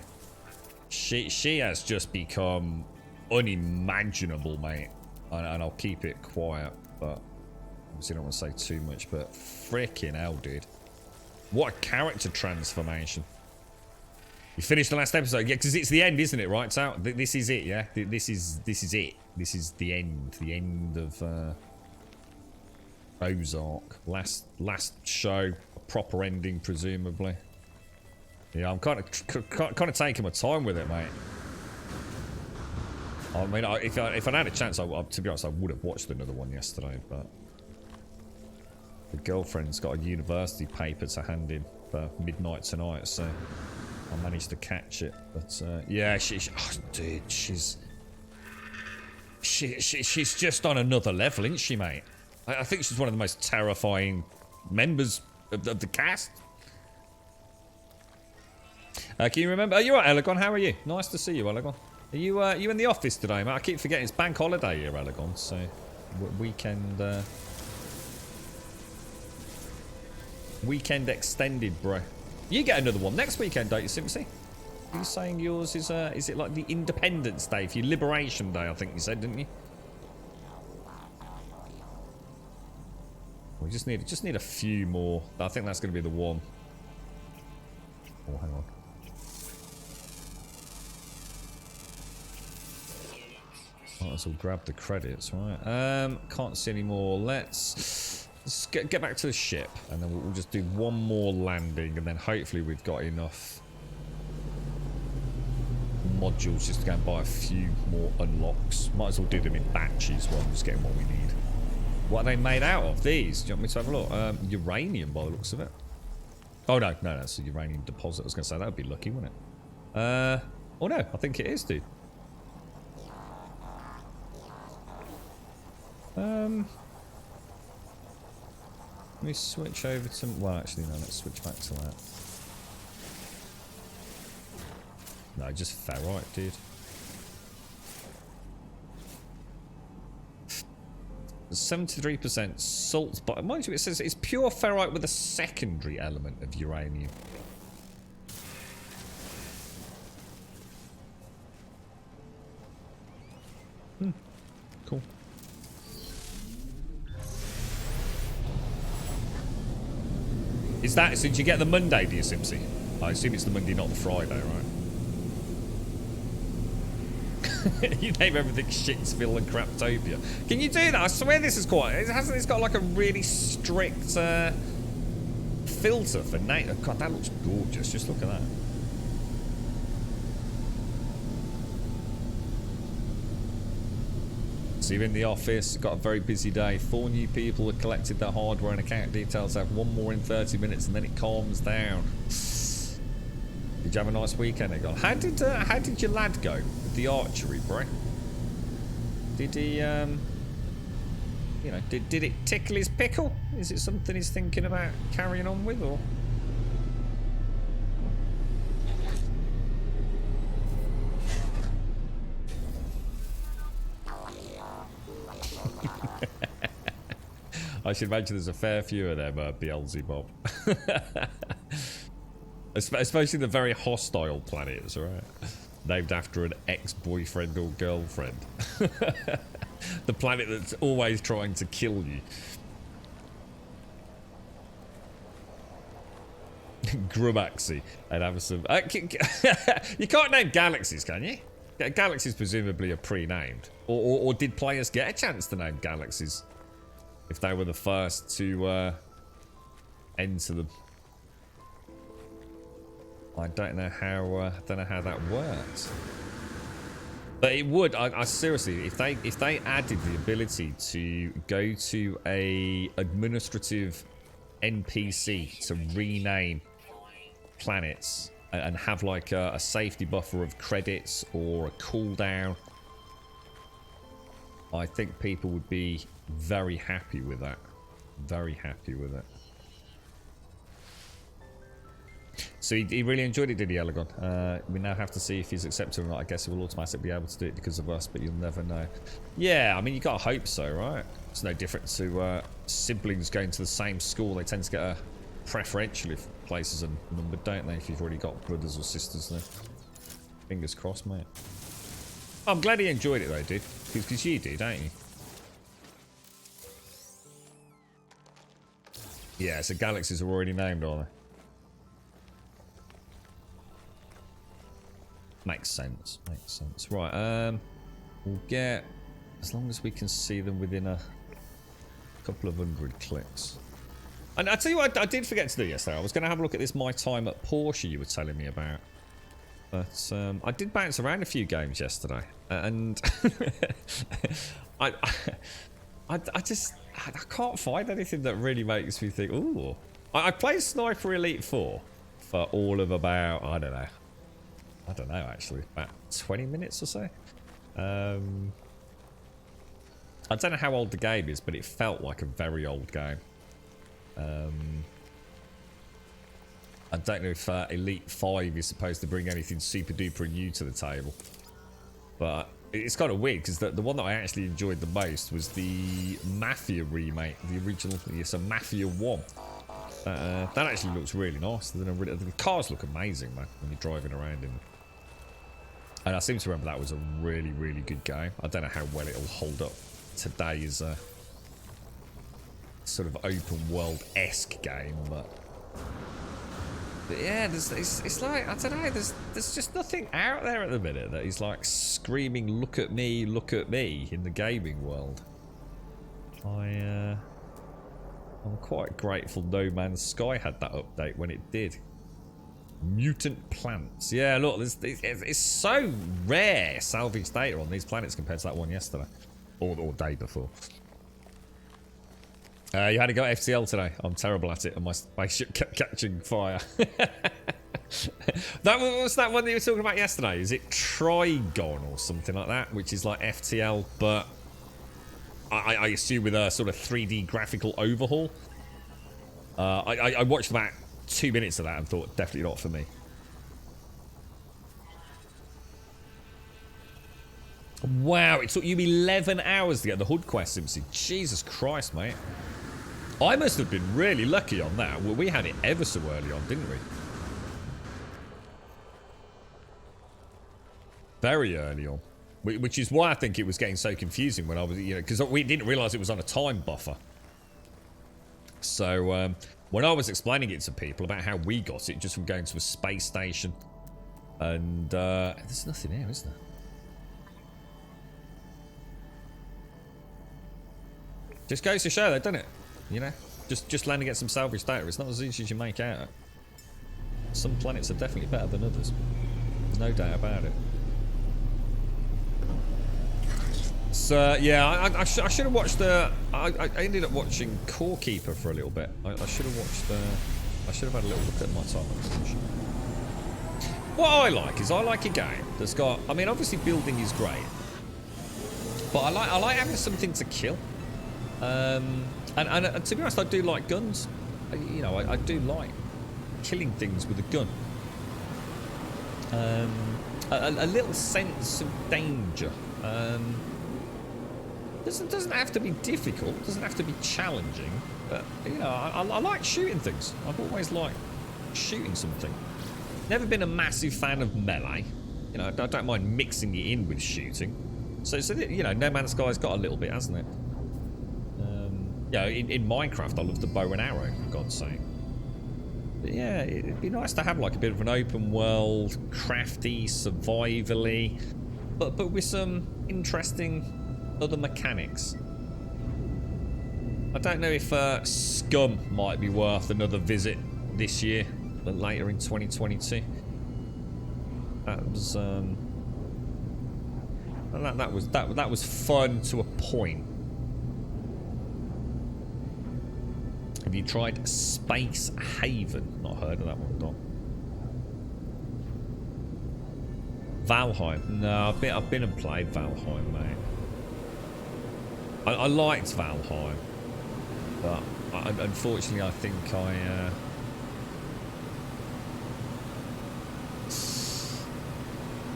She has just become unimaginable, mate. And I'll keep it quiet, but obviously don't want to say too much, but freaking hell, dude. What a character transformation. You finished the last episode? Yeah, because it's the end, isn't it, right? It's out. This is it, yeah? This is it. This is the end of Ozark. Last show, a proper ending, presumably. Yeah, I'm kind of taking my time with it, mate. I mean, if I'd had a chance, to be honest, I would have watched another one yesterday, but the girlfriend's got a university paper to hand in for midnight tonight, so I managed to catch it. But yeah, oh, dude, she's just on another level, isn't she, mate? I think she's one of the most terrifying members of the cast. Can you remember? Oh, you're right, Elegon. How are you? Nice to see you, Elegon. Are you in the office today, mate? I keep forgetting it's bank holiday here, Elegon. So weekend extended, bro. You get another one next weekend, don't you, Simpsy? Are you saying yours is it like the Independence Day for your Liberation Day? I think you said, didn't you? We just need a few more. I think that's going to be the one. Oh, hang on. Might as well grab the credits, right? Can't see any more. Let's get back to the ship, and then we'll just do one more landing, and then hopefully we've got enough modules just to go and buy a few more unlocks. Might as well do them in batches while I'm just getting what we need. What are they made out of, these? Do you want me to have a look? Uranium, by the looks of it. Oh, no, it's a uranium deposit. I was going to say, that would be lucky, wouldn't it? Oh, no, I think it is, dude. Let me switch over to... Well, actually, no, let's switch back to that. No, just ferrite, dude. 73% salt, but mind you, it says it's pure ferrite with a secondary element of uranium. Cool. Is that, so did you get the Monday, do you, Simpsy? I assume it's the Monday, not the Friday, right? You name everything Shitsville and Craptopia. Can you do that? I swear this is quite... It's got like a really strict filter for name. Oh, God, that looks gorgeous. Just look at that. So you're in the office, got a very busy day. 4 new people have collected their hardware and account details. Have 1 more in 30 minutes, and then it calms down. Did you have a nice weekend, Egon? How did your lad go with the archery, bro? Did he, you know, did it tickle his pickle? Is it something he's thinking about carrying on with, or? I should imagine there's a fair few of them, Beelzebub. Especially the very hostile planets, right? Named after an ex-boyfriend or girlfriend. The planet that's always trying to kill you. Grumaxi. I'd have some... you can't name galaxies, can you? Galaxies presumably are pre-named. Or did players get a chance to name galaxies? If they were the first to enter them. I don't know how that works. But it would, I seriously, if they added the ability to go to a administrative NPC to rename planets and have like a safety buffer of credits or a cooldown, I think people would be very happy with that. Very happy with it. So he really enjoyed it, did he, Elegon? We now have to see if he's accepted or not. I guess he will automatically be able to do it because of us, but you'll never know. Yeah, I mean, you gotta hope so, right? It's no different to siblings going to the same school. They tend to get a preferential if places are numbered, don't they? If you've already got brothers or sisters there. Fingers crossed, mate. I'm glad he enjoyed it, though, dude. Because you do, don't you? Yeah, so galaxies are already named, aren't they? Makes sense. Makes sense. Right, we'll get... As long as we can see them within a couple of 100 clicks. And I tell you what I did forget to do yesterday. I was going to have a look at this My Time at Porsche you were telling me about. But I did bounce around a few games yesterday. And... I can't find anything that really makes me think, ooh. I played Sniper Elite 4 for all of about, I don't know actually, about 20 minutes or so. I don't know how old the game is, but it felt like a very old game. I don't know if Elite 5 is supposed to bring anything super duper new to the table. But it's kind of weird because the one that I actually enjoyed the most was the Mafia remake, the original. It's a Mafia 1. That actually looks really nice. The cars look amazing, man, when you're driving around in them. And I seem to remember that was a really, really good game. I don't know how well it'll hold up today as a sort of open world-esque game, but yeah, it's like, I don't know, there's just nothing out there at the minute that is like screaming, look at me in the gaming world. I'm quite grateful No Man's Sky had that update when it did. Mutant plants. Yeah, look, it's so rare salvage data on these planets compared to that one yesterday. Or day before. You had to go FTL today. I'm terrible at it and my spaceship kept catching fire. That was that one that you were talking about yesterday. Is it Trigon or something like that? Which is like FTL, but I assume with a sort of 3D graphical overhaul. I watched about 2 minutes of that and thought, definitely not for me. Wow, it took you 11 hours to get the hood quest, Simpson. Jesus Christ, mate. I must have been really lucky on that. Well, we had it ever so early on, didn't we? Very early on. Which is why I think it was getting so confusing when I was, because we didn't realise it was on a time buffer. So, when I was explaining it to people about how we got it, just from going to a space station, and there's nothing here, is there? Just goes to show, though, doesn't it? You know, just land and get some salvage data. It's not as easy as you make out. Some planets are definitely better than others. No doubt about it. So yeah, I should have watched the. I ended up watching Core Keeper for a little bit. I should have watched the. I should have had a little look at My Time at Porsche. What I like is I like a game that's got. I mean, obviously building is great, but I like having something to kill. And to be honest, I do like guns. You know, I do like killing things with a gun. A little sense of danger. Doesn't have to be difficult, doesn't have to be challenging, but, you know, I like shooting things. I've always liked shooting something. Never been a massive fan of melee. You know, I don't mind mixing it in with shooting. So you know, No Man's Sky's got a little bit, hasn't it? You know, in Minecraft, I love the bow and arrow, for God's sake. But yeah, it'd be nice to have like a bit of an open world, crafty, survivally, but with some interesting other mechanics. I don't know if Scum might be worth another visit this year, but later in 2022. That was that was fun to a point. Have you tried Space Haven? Not heard of that one, Dom. Valheim? No, I've been and played Valheim, mate. I liked Valheim, but unfortunately, I think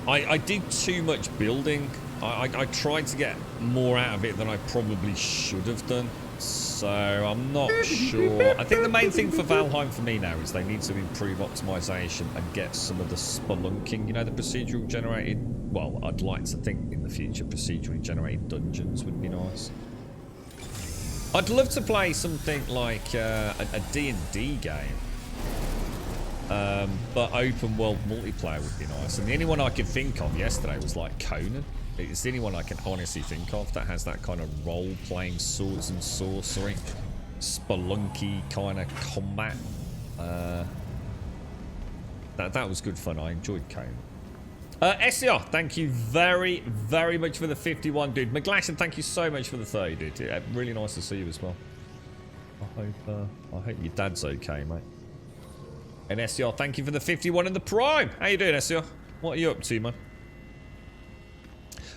I did too much building. I tried to get more out of it than I probably should have done. So I'm not sure. I think the main thing for Valheim for me now is they need to improve optimization and get some of the spelunking, you know, the procedural generated. Well, I'd like to think in the future procedurally generated dungeons would be nice. I'd love to play something like a D&D game. But open world multiplayer would be nice. And the only one I could think of yesterday was like Conan. It's the only one I can honestly think of that has that kind of role-playing swords and sorcery, spelunky kind of combat. That was good fun. I enjoyed Conan. SCR, thank you very, very much for the 51, dude. McGlashan, thank you so much for the 30, dude. Yeah, really nice to see you as well. I hope your dad's okay, mate. And SCR, thank you for the 51 and the Prime. How you doing, SCR? What are you up to, man?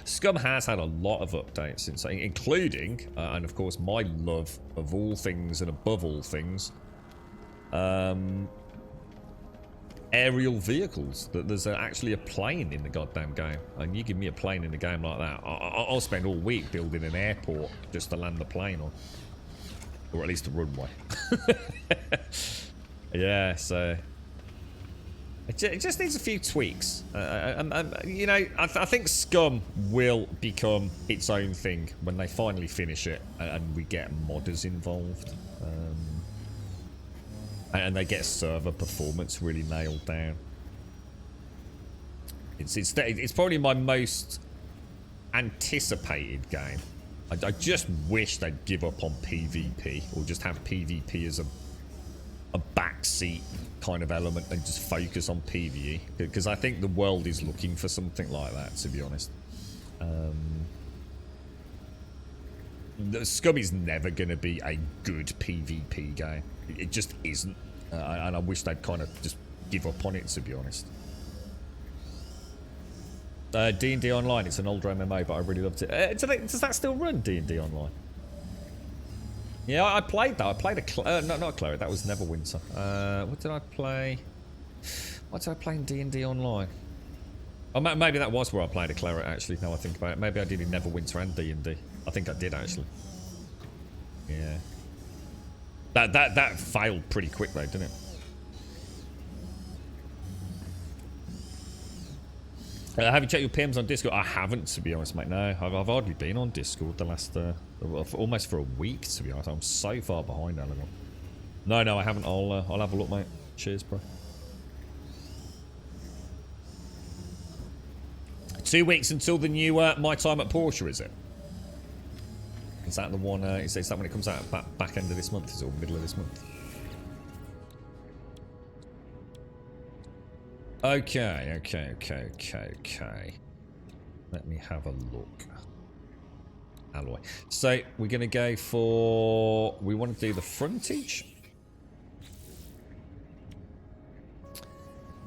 Scum has had a lot of updates since, including, and of course, my love of all things and above all things, aerial vehicles. That there's actually a plane in the goddamn game, and you give me a plane in a game like that, I'll spend all week building an airport just to land the plane on, or at least a runway. Yeah, so it just needs a few tweaks. You know, I think Scum will become its own thing when they finally finish it and we get modders involved. And they get server performance really nailed down. It's probably my most anticipated game. I just wish they'd give up on PvP or just have PvP as a backseat kind of element and just focus on PvE, because I think the world is looking for something like that, to be honest. Scum is never going to be a good PvP game. It just isn't, and I wish they'd kind of just give up on it, to be honest. D&D Online, it's an older MMO, but I really loved it. Does that still run, D&D Online? Yeah, I played that. I played a not a cleric. That was Neverwinter. What did I play? What did I play in D&D Online? Oh, maybe that was where I played a cleric. Actually, now I think about it, maybe I did in Neverwinter and D&D. I think I did actually. Yeah. That failed pretty quick though, didn't it? Have you checked your PMs on Discord? I haven't, to be honest, mate. No, I've hardly been on Discord the last, almost for a week, to be honest. I'm so far behind, Eleanor. No, I haven't. I'll have a look, mate. Cheers, bro. 2 weeks until the new My Time at Porsche, is it? Is that the one? Is that when it comes out back end of this month? Is it or middle of this month? Okay. Let me have a look. Alloy. So we're gonna go for. We want to do the frontage.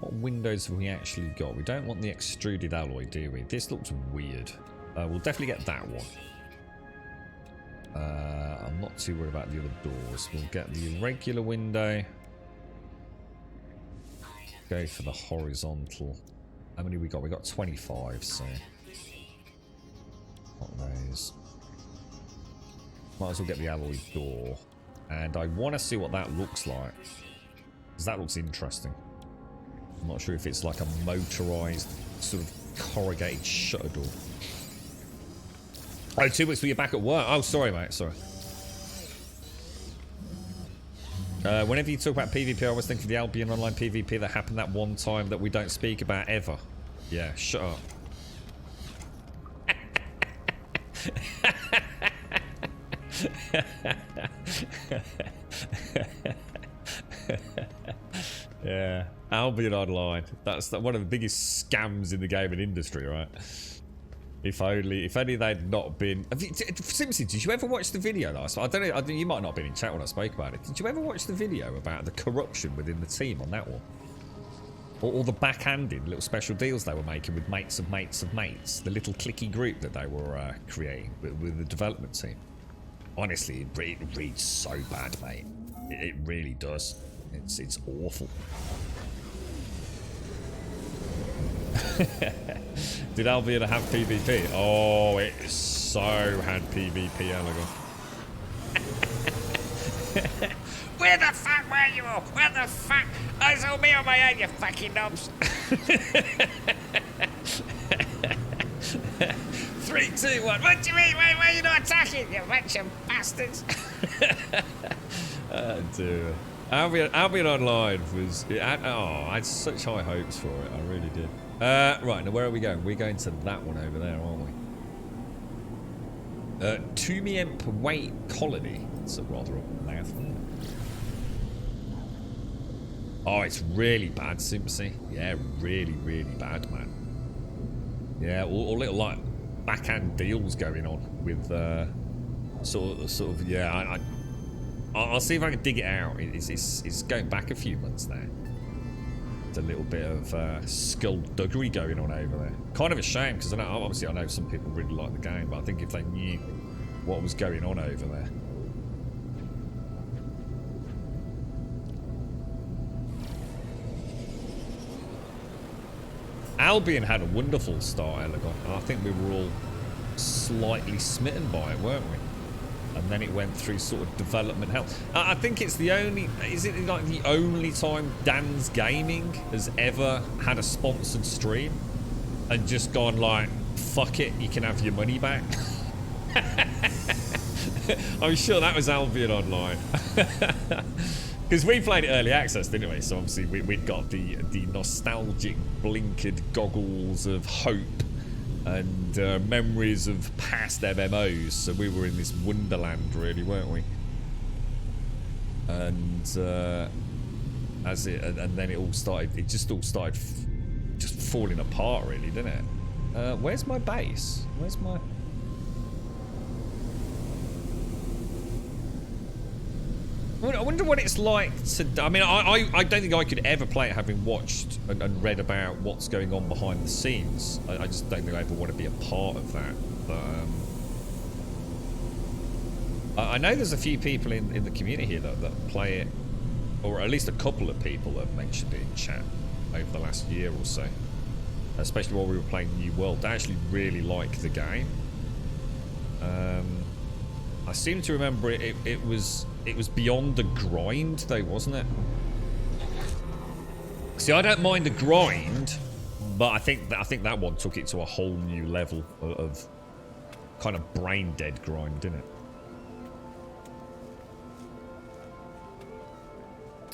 What windows have we actually got? We don't want the extruded alloy, do we? This looks weird. We'll definitely get that one. I'm not too worried about the other doors. We'll get the irregular window. Go for the horizontal. How many we got? We got 25, so. Not those. Might as well get the alloy door. And I want to see what that looks like. Because that looks interesting. I'm not sure if it's like a motorised, sort of corrugated shutter door. Oh, 2 weeks till you're back at work. Oh, sorry, mate. Sorry. Whenever you talk about PvP, I always think of the Albion Online PvP that happened that one time that we don't speak about ever. Yeah, shut up. Yeah, Albion Online. That's one of the biggest scams in the gaming industry, right? If only they'd not been. Simpson, did you ever watch the video last? I don't know. You might not have been in chat when I spoke about it. Did you ever watch the video about the corruption within the team on that one? Or the backhanded little special deals they were making with mates of mates of mates, the little clicky group that they were creating with the development team. Honestly, it reads so bad, mate. It really does. It's awful. Did Albion have PvP? Oh, it so had PvP, Elegant. Where the fuck were you all? Where the fuck? I saw me on my own, you fucking knobs. 3, 2, 1. What do you mean? Why are you not attacking, you bunch of bastards? Oh, dear. Albion Online was... I had such high hopes for it. I really did. Right, now where are we going? We're going to that one over there, aren't we? Tumiemp Wait Colony. It's a rather odd mouthful. Oh, it's really bad, Simpsy. Yeah, really, really bad, man. Yeah, all little, like, backhand deals going on with, sort of, yeah, I'll see if I can dig it out. It's going back a few months now. There's a little bit of skullduggery going on over there. Kind of a shame, because obviously I know some people really like the game, but I think if they knew what was going on over there. Albion had a wonderful start, Elegant, and I think we were all slightly smitten by it, weren't we? And then it went through sort of development hell. I think it's the only... Is it like the only time Dan's Gaming has ever had a sponsored stream and just gone like, fuck it, you can have your money back? I'm sure that was Albion Online. Because we played it early access, didn't we? So obviously we'd got the nostalgic blinkered goggles of hope and memories of past MMOs. So we were in this wonderland, really, weren't we? And and then it just all started just falling apart, really, didn't it? Where's my base? Where's my... I wonder what it's like to... I mean, I don't think I could ever play it having watched and read about what's going on behind the scenes. I just don't think I ever want to be a part of that. But I know there's a few people in the community here that play it, or at least a couple of people that have mentioned it in chat over the last year or so. Especially while we were playing New World. They actually really like the game. I seem to remember it was beyond the grind though, wasn't it? See, I don't mind the grind, but I think that one took it to a whole new level of kind of brain dead grind, didn't it?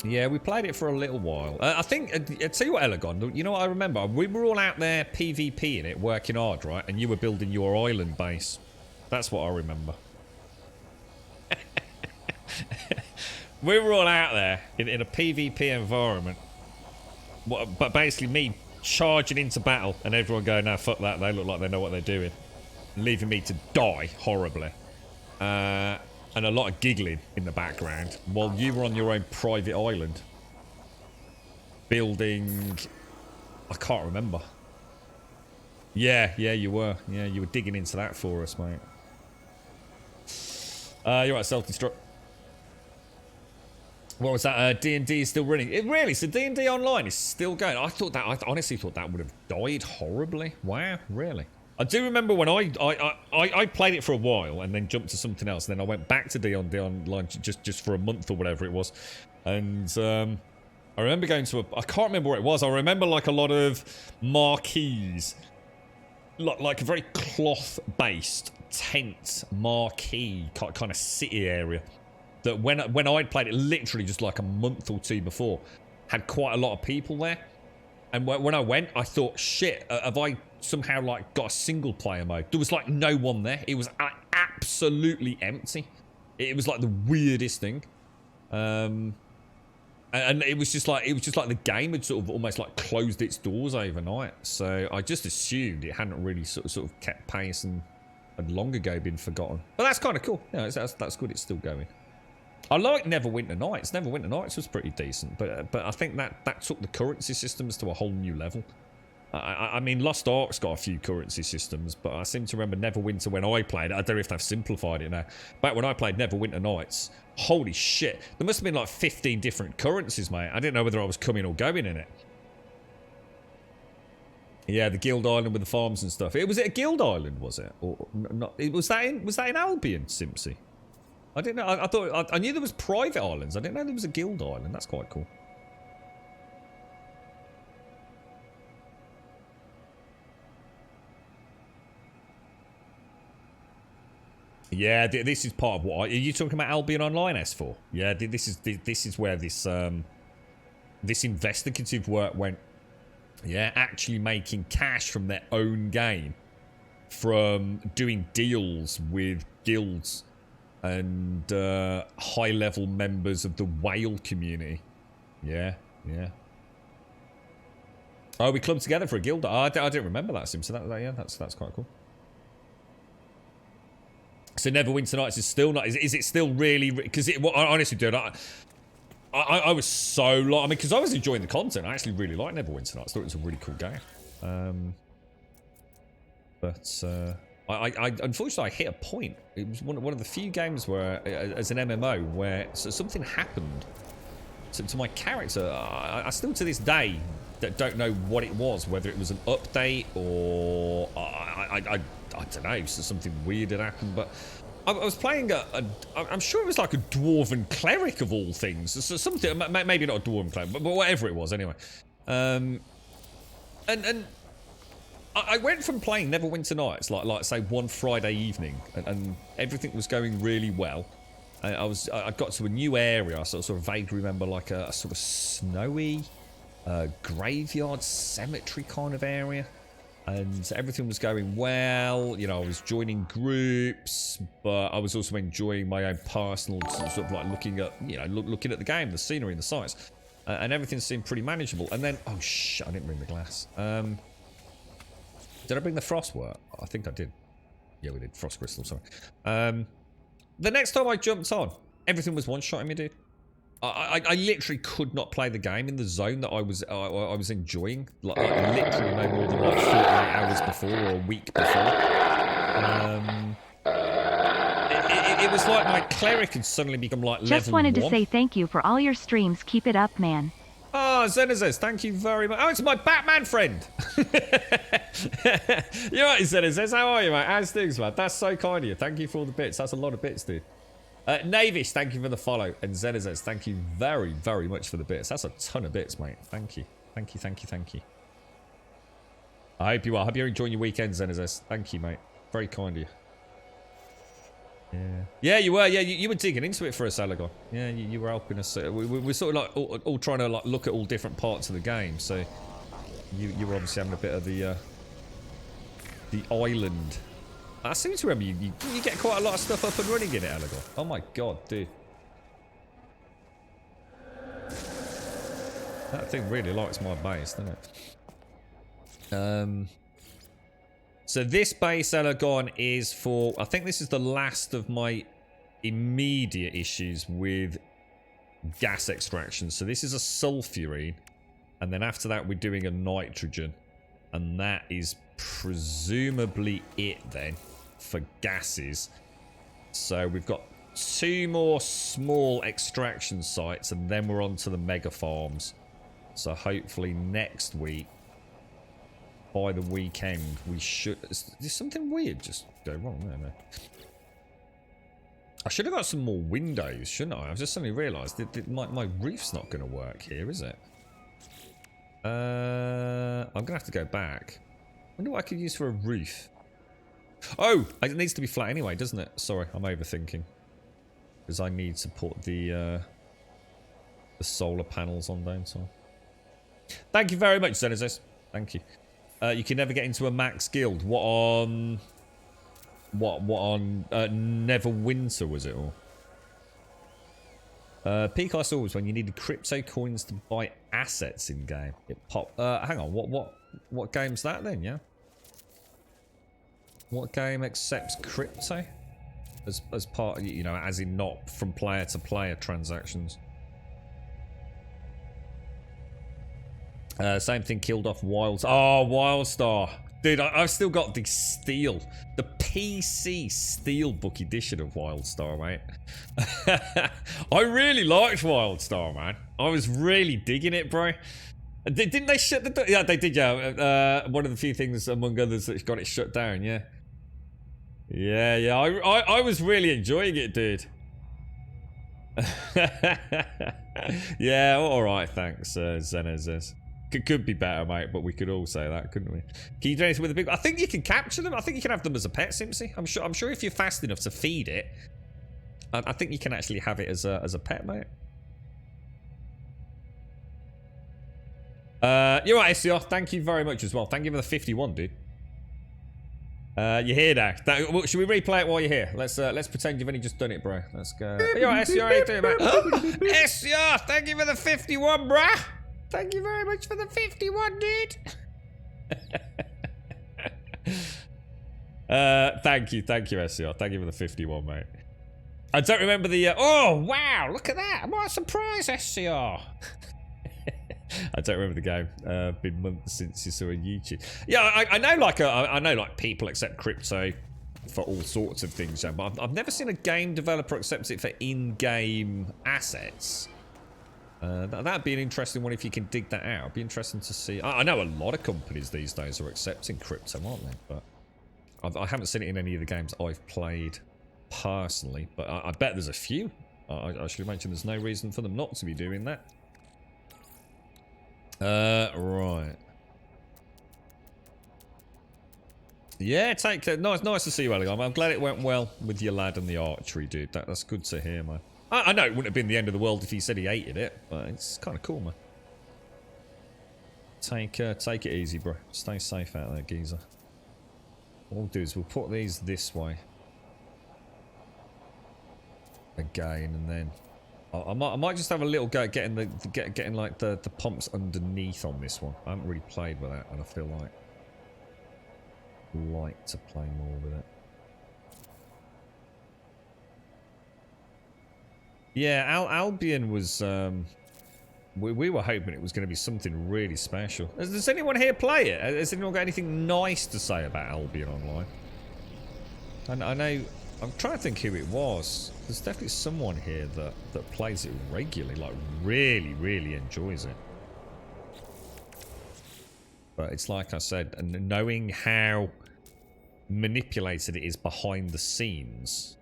Yeah, we played it for a little while. I think, I tell you what, Elegon, you know what I remember? We were all out there PvPing it, working hard, right? And you were building your island base. That's what I remember. We were all out there in a PvP environment, but basically me charging into battle and everyone going, no, fuck that, they look like they know what they're doing, leaving me to die horribly, and a lot of giggling in the background while you were on your own private island building... I can't remember. Yeah, you were digging into that for us, mate. You're right, self-destruct. What was that? D&D is still running. Really? So D&D Online is still going? I honestly thought that would have died horribly. Wow, really? I do remember when I played it for a while and then jumped to something else. And then I went back to D Online just for a month or whatever it was. And I remember going to I can't remember where it was. I remember like a lot of marquees. Like a very cloth-based tent marquee kind of city area. That when I'd played it literally just like a month or two before, had quite a lot of people there. And when I went, I thought, shit, have I somehow like got a single player mode? There was like no one there. It was absolutely empty. It was like the weirdest thing. And it was just like the game had sort of almost like closed its doors overnight. So I just assumed it hadn't really sort of kept pace and had long ago been forgotten. But that's kind of cool. Yeah, that's good. It's still going. I like Neverwinter Nights. Neverwinter Nights was pretty decent, but I think that took the currency systems to a whole new level. I mean, Lost Ark's got a few currency systems, but I seem to remember Neverwinter when I played it. I don't know if they've simplified it now. Back when I played Neverwinter Nights, holy shit, there must have been like 15 different currencies, mate. I didn't know whether I was coming or going in it. Yeah, the Guild Island with the farms and stuff. Was it a Guild Island, was it? Or not? Was that in Albion, Simpsy? I didn't know. I thought I knew there was private islands. I didn't know there was a guild island. That's quite cool. Yeah, this is part of what are you talking about? Albion Online S4. Yeah, this is where this this investigative work went. Yeah, actually making cash from their own game, from doing deals with guilds and high-level members of the whale community. Yeah. Oh, we clubbed together for a guild. Oh, I didn't remember that, Sim. So that's quite cool. So Neverwinter Nights is still not. Is it still really? Because honestly, dude, I was so long. I mean, because I was enjoying the content. I actually really liked Neverwinter Nights. I thought it was a really cool game. But I unfortunately I hit a point. It was one of the few games where, as an MMO, where something happened to my character. I still to this day don't know what it was. Whether it was an update or I don't know. So something weird had happened. But I was playing I'm sure it was like a dwarven cleric of all things. So something, maybe not a dwarven cleric, but whatever it was anyway. And I went from playing Neverwinter Nights, like say one Friday evening, and everything was going really well. I got to a new area. I sort of vaguely remember like a sort of snowy graveyard cemetery kind of area, and everything was going well. You know, I was joining groups, but I was also enjoying my own personal sort of like looking at the game, the scenery, and the sights, and everything seemed pretty manageable. And then I didn't bring the glass. Did I bring the frostwork? I think I did. Yeah, we did. Frost crystal, sorry. The next time I jumped on, everything was one-shotting me, dude. I literally could not play the game in the zone that I was enjoying. Like literally no more than like 48 hours before or a week before. It was like my cleric had suddenly become like level 1. Just wanted to say thank you for all your streams. Keep it up, man. Oh, Zenizes, thank you very much. Oh, it's my Batman friend. You're right, Zenizes. How are you, mate? How's things, man? That's so kind of you. Thank you for all the bits. That's a lot of bits, dude. Navish, thank you for the follow. And Zenizes, thank you very, very much for the bits. That's a ton of bits, mate. Thank you. Thank you. I hope you are. I hope you're enjoying your weekend, Zenizes. Thank you, mate. Very kind of you. Yeah, you were. Yeah, you were digging into it for us, Alagon. Yeah, you were helping us. We're sort of like all trying to like look at all different parts of the game. So you were obviously having a bit of the island. I seem to remember you get quite a lot of stuff up and running in it, Alagon. Oh my god, dude. That thing really likes my base, doesn't it? So this base, Alagon, is for... I think this is the last of my immediate issues with gas extraction. So this is a sulfurine. And then after that, we're doing a nitrogen. And that is presumably it then for gases. So we've got 2 more small extraction sites. And then we're on to the mega farms. So hopefully next week... by the weekend, we should... There's something weird just go wrong there, no. I should have got some more windows, shouldn't I? I've just suddenly realised that my roof's not going to work here, is it? I'm going to have to go back. I wonder what I could use for a roof. Oh! It needs to be flat anyway, doesn't it? Sorry, I'm overthinking. Because I need to put the solar panels on, don't I? Thank you very much, Zenizis. Thank you. You can never get into a max guild. What on... What on Neverwinter was it all? Peak I saw was when you needed crypto coins to buy assets in game. It popped. Hang on, what game's that then? Yeah. What game accepts crypto as part of, you know, as in not from player to player transactions? Same thing killed off Wild. Oh, Wildstar. Dude, I've still got the Steel. The PC Steelbook edition of Wildstar, mate. I really liked Wildstar, man. I was really digging it, bro. Didn't they shut the door? Yeah, they did, yeah. One of the few things, among others, that got it shut down, yeah. Yeah. I was really enjoying it, dude. Yeah, alright, thanks, Zenez. Could be better, mate, but we could all say that, couldn't we? Can you do anything with the big... I think you can capture them. I think you can have them as a pet, Simpsy. I'm sure if you're fast enough to feed it, I think you can actually have it as a pet, mate. You're right, SCR. Thank you very much as well. Thank you for the 51, dude. You're here now. Should we replay it while you're here? Let's pretend you've only just done it, bro. Let's go. You're right, SCR. How you doing, mate? SCR, thank you for the 51, bruh. Thank you very much for the 51, dude. Thank you, SCR. Thank you for the 51, mate. I don't remember the... oh, wow, look at that. What a surprise, SCR. I don't remember the game. Been months since you saw a YouTube. Yeah, I know, I know, like, people accept crypto for all sorts of things, but I've never seen a game developer accept it for in-game assets. That'd be an interesting one if you can dig that out. It'd be interesting to see. I know a lot of companies these days are accepting crypto, aren't they? But I haven't seen it in any of the games I've played personally. But I bet there's a few. I should mention there's no reason for them not to be doing that. Right. Yeah, nice to see you, Ellie. I'm glad it went well with your lad and the archery, dude. That's good to hear, man. I know it wouldn't have been the end of the world if he said he hated it, but it's kind of cool, man. Take it easy, bro. Stay safe out there, geezer. What we'll do is we'll put these this way. Again, and then... I might just have a little go at getting like the pumps underneath on this one. I haven't really played with that, and I feel like to play more with it. Yeah, Albion was... we were hoping it was going to be something really special. Does anyone here play it? Has anyone got anything nice to say about Albion Online? I know... I'm trying to think who it was. There's definitely someone here that plays it regularly, like really, really enjoys it. But it's like I said, and knowing how manipulated it is behind the scenes.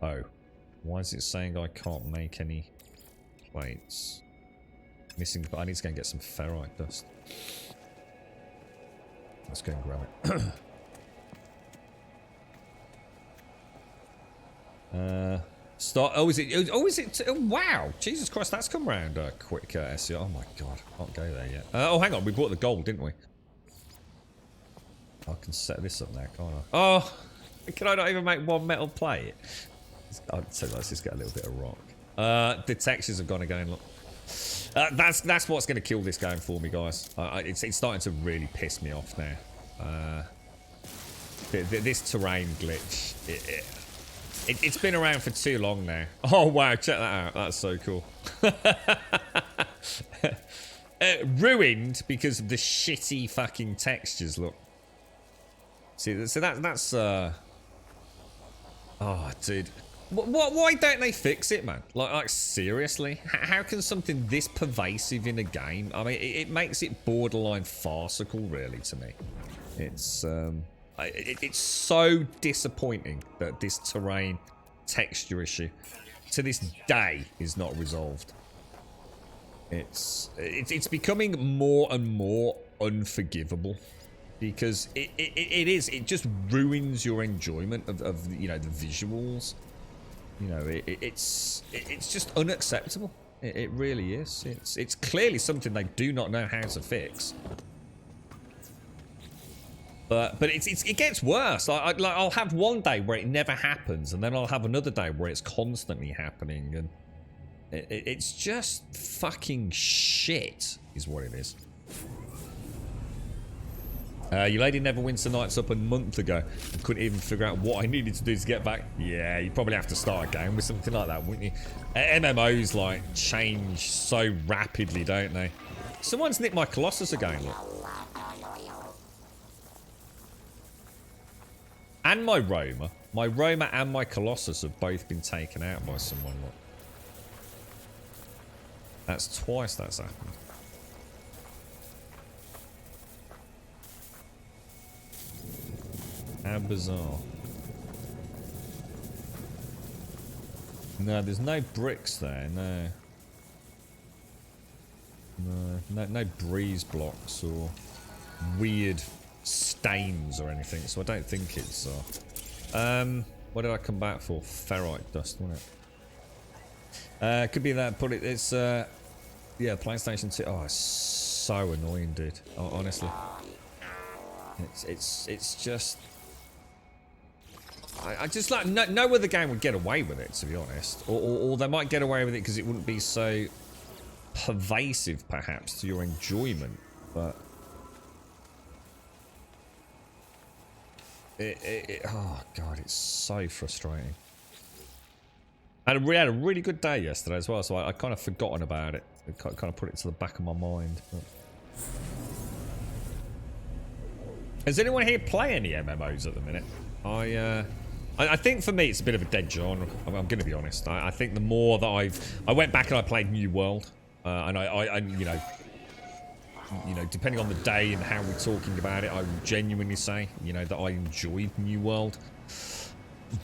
Oh. Why is it saying I can't make any plates? Missing, but I need to go and get some ferrite dust. Let's go and grab it. Start. Oh, is it? Oh, is it? Oh, wow! Jesus Christ, that's come round quick, SCR. Oh my God, I can't go there yet. Oh, hang on, we bought the gold, didn't we? I can set this up now, can't I? Oh, can I not even make one metal plate? So let's just get a little bit of rock. The textures have gone again. Look, that's what's going to kill this game for me, guys. It's starting to really piss me off now. This terrain glitch. It's been around for too long now. Oh wow, check that out. That's so cool. Ruined because of the shitty fucking textures. Look. See, so that's. Oh, dude. Why don't they fix it, man? Like seriously? How can something this pervasive in a game? I mean, it makes it borderline farcical, really, to me. It's it's so disappointing that this terrain texture issue, to this day, is not resolved. It's becoming more and more unforgivable. Because it just ruins your enjoyment of you know, the visuals. You know, it's just unacceptable. It really is. It's clearly something they do not know how to fix. But it gets worse. Like I'll have one day where it never happens, and then I'll have another day where it's constantly happening, and it's just fucking shit, is what it is. Your lady never wins the nights up a month ago and couldn't even figure out what I needed to do to get back. Yeah, you probably have to start again with something like that, wouldn't you? MMOs like change so rapidly, don't they? Someone's nicked my Colossus again, look. And my Roma. My Roma and my Colossus have both been taken out by someone, look. That's twice that's happened. How bizarre. No, there's no bricks there, no. No breeze blocks or weird stains or anything, so I don't think it's what did I come back for? Ferrite dust, wasn't it? Could be that, but it's yeah, PlayStation 2. Oh, it's so annoying, dude. Oh, honestly. It's just I just like no other game would get away with it, to be honest, or they might get away with it because it wouldn't be so pervasive, perhaps, to your enjoyment. But oh god, it's so frustrating. I had a really good day yesterday as well, so I kind of forgotten about it. I kind of put it to the back of my mind. But does anyone here play any MMOs at the minute? I think for me it's a bit of a dead genre. I'm going to be honest. I think the more that I went back and I played New World, and I you know, depending on the day and how we're talking about it, I would genuinely say, you know, that I enjoyed New World.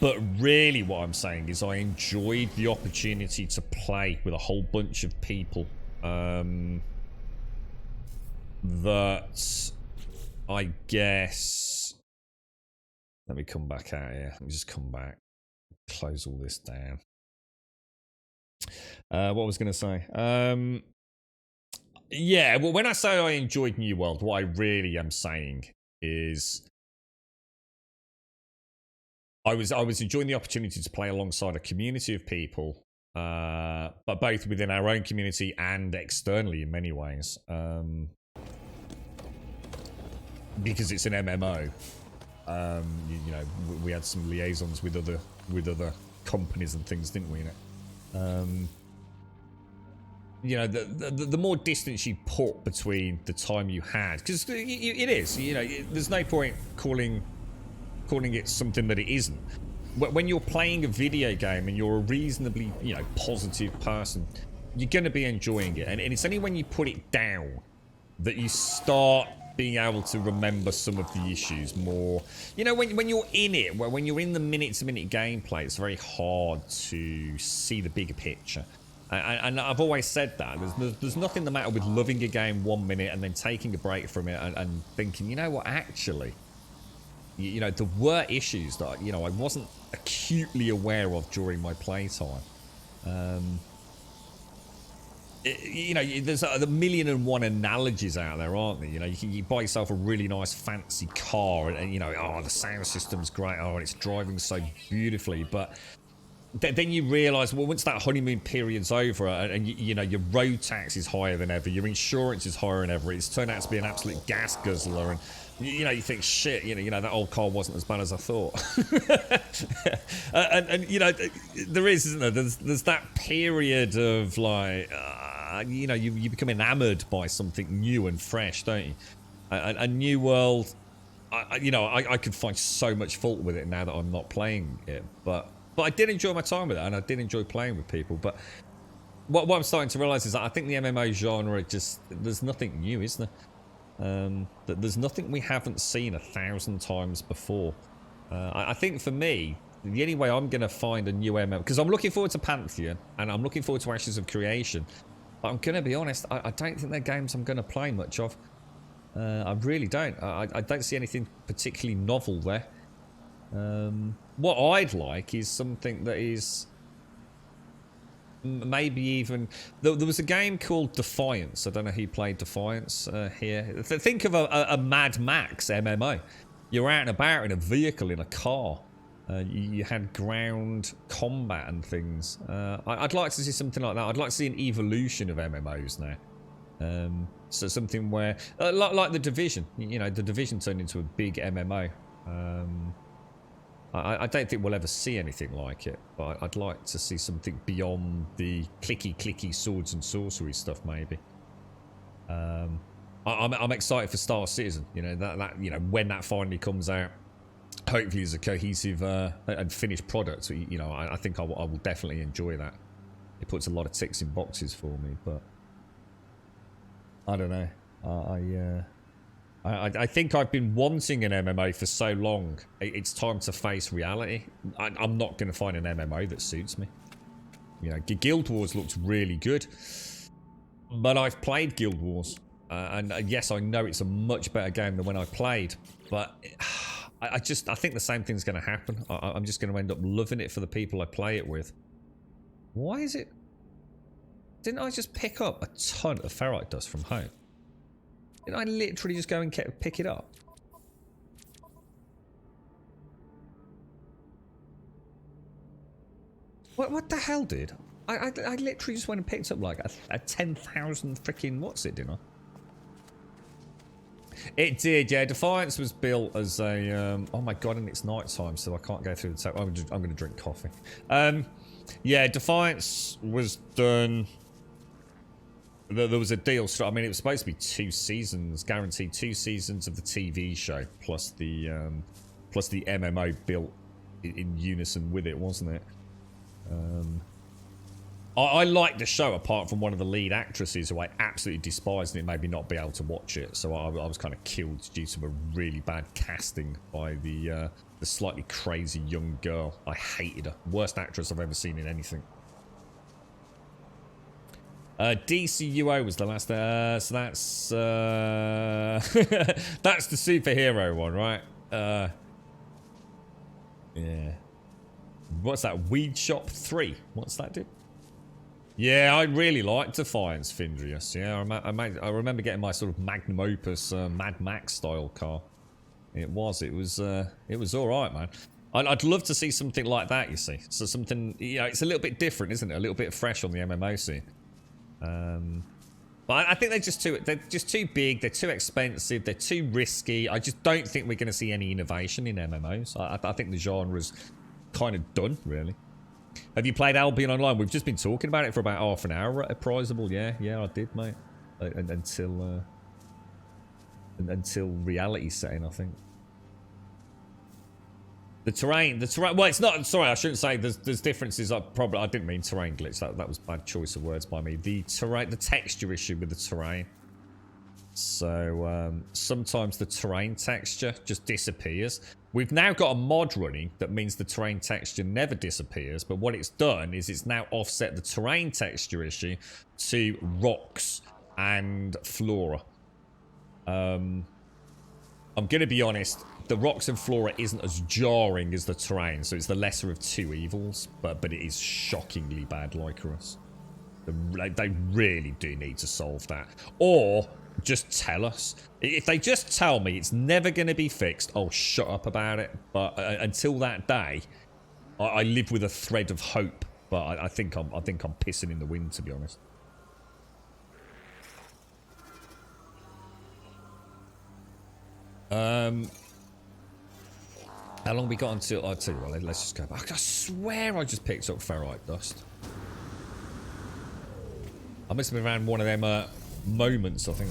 But really what I'm saying is I enjoyed the opportunity to play with a whole bunch of people that I guess... Let me come back out here. Let me just come back. Close all this down. What I was going to say? Yeah, well, when I say I enjoyed New World, what I really am saying is I was enjoying the opportunity to play alongside a community of people, but both within our own community and externally in many ways, because it's an MMO. You know, we had some liaisons with other companies and things, didn't we? You know, the more distance you put between the time you had, because it is, you know, there's no point calling it something that it isn't. When you're playing a video game and you're a reasonably, you know, positive person, you're going to be enjoying it, and it's only when you put it down that you start being able to remember some of the issues more. You know, when you're in it, when you're in the minute-to-minute gameplay, it's very hard to see the bigger picture. And I've always said that. There's nothing the matter with loving a game 1 minute and then taking a break from it and thinking, you know what, actually, you know, there were issues that, you know, I wasn't acutely aware of during my playtime. You know, there's a 1,000,001 analogies out there, aren't there? You know, you buy yourself a really nice fancy car and, you know, oh, the sound system's great, oh, it's driving so beautifully, but then you realise, well, once that honeymoon period's over and you know, your road tax is higher than ever, your insurance is higher than ever, it's turned out to be an absolute gas guzzler, and you know, you think, shit, you know, that old car wasn't as bad as I thought. and you know, there is, isn't there? There's that period of like, you know, you become enamoured by something new and fresh, don't you? A New World, you know, I could find so much fault with it now that I'm not playing it, but But I did enjoy my time with it, and I did enjoy playing with people. But what I'm starting to realise is that I think the MMO genre just, there's nothing new, isn't there? That there's nothing we haven't seen 1,000 times before. I think for me, the only way I'm going to find a new MMO, because I'm looking forward to Pantheon, and I'm looking forward to Ashes of Creation. But I'm going to be honest, I don't think they're games I'm going to play much of. I really don't. I don't see anything particularly novel there. What I'd like is something that is maybe even... There was a game called Defiance. I don't know who played Defiance here. Think of a Mad Max MMO. You're out and about in a vehicle, in a car. You had ground combat and things. I'd like to see something like that. I'd like to see an evolution of MMOs now. So something where... like The Division. You know, The Division turned into a big MMO. I don't think we'll ever see anything like it, but I'd like to see something beyond the clicky swords and sorcery stuff, maybe. I'm excited for Star Citizen. You know that you know, when that finally comes out, hopefully it's a cohesive and finished product. You know, I think I will definitely enjoy that. It puts a lot of ticks in boxes for me, but I don't know. I think I've been wanting an MMO for so long. It's time to face reality. I'm not going to find an MMO that suits me. You know, Guild Wars looks really good, but I've played Guild Wars, and yes, I know it's a much better game than when I played. But I think the same thing's going to happen. I'm just going to end up loving it for the people I play it with. Why is it? Didn't I just pick up a ton of ferrite dust from home? Didn't I literally just go and pick it up? What the hell, dude? I literally just went and picked up like a 10,000 freaking what's it, didn't I? It did, yeah. Defiance was built as a oh my god, and it's night time, so I can't go through the table. I'm going to drink coffee. Yeah, Defiance was done. There was a deal. I mean, it was supposed to be 2 seasons, guaranteed 2 seasons of the TV show, plus the MMO built in unison with it, wasn't it? I liked the show, apart from one of the lead actresses who I absolutely despised, and it made me not be able to watch it. So I was kind of killed due to a really bad casting by the slightly crazy young girl. I hated her. Worst actress I've ever seen in anything. DCUO was the last, so that's that's the superhero one, right? Yeah. What's that? Weed Shop 3. What's that do? Yeah, I really liked Defiance, Findrius. Yeah, I remember getting my sort of magnum opus Mad Max style car. It was all right, man. I'd love to see something like that. You see, so something, you know, it's a little bit different, isn't it? A little bit fresh on the MMO scene. But I think they're just too big, they're too expensive, they're too risky. I just don't think we're going to see any innovation in MMOs. I think the genre's kind of done, really. Have you played Albion Online? We've just been talking about it for about half an hour at Apprisable. Yeah, I did, mate. Until reality set in, I think. The terrain, well, it's not, sorry, I shouldn't say there's differences. I didn't mean terrain glitch. That was a bad choice of words by me. The texture issue with the terrain. So, sometimes the terrain texture just disappears. We've now got a mod running that means the terrain texture never disappears, but what it's done is it's now offset the terrain texture issue to rocks and flora. I'm going to be honest, the rocks and flora isn't as jarring as the terrain, so it's the lesser of two evils, but it is shockingly bad, Lycorus. They really do need to solve that. Or just tell us. If they just tell me it's never going to be fixed, I'll shut up about it. But until that day, I live with a thread of hope. But I think I'm pissing in the wind, to be honest. How long we got until? I'll tell you what. Let's just go back. I swear I just picked up ferrite dust. I must have been around one of them moments, I think.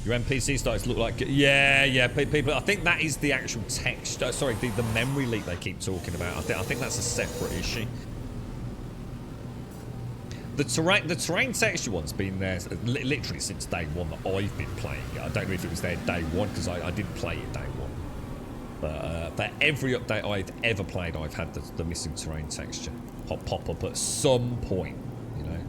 Your NPC starts to look like... Yeah, people... I think that is the actual text... sorry, the memory leak they keep talking about. I think that's a separate issue. The terrain texture one's been there literally since day one that I've been playing it. I don't know if it was there day one, because I didn't play it day one. But for every update I've ever played, I've had the missing terrain texture pop up at some point, you know.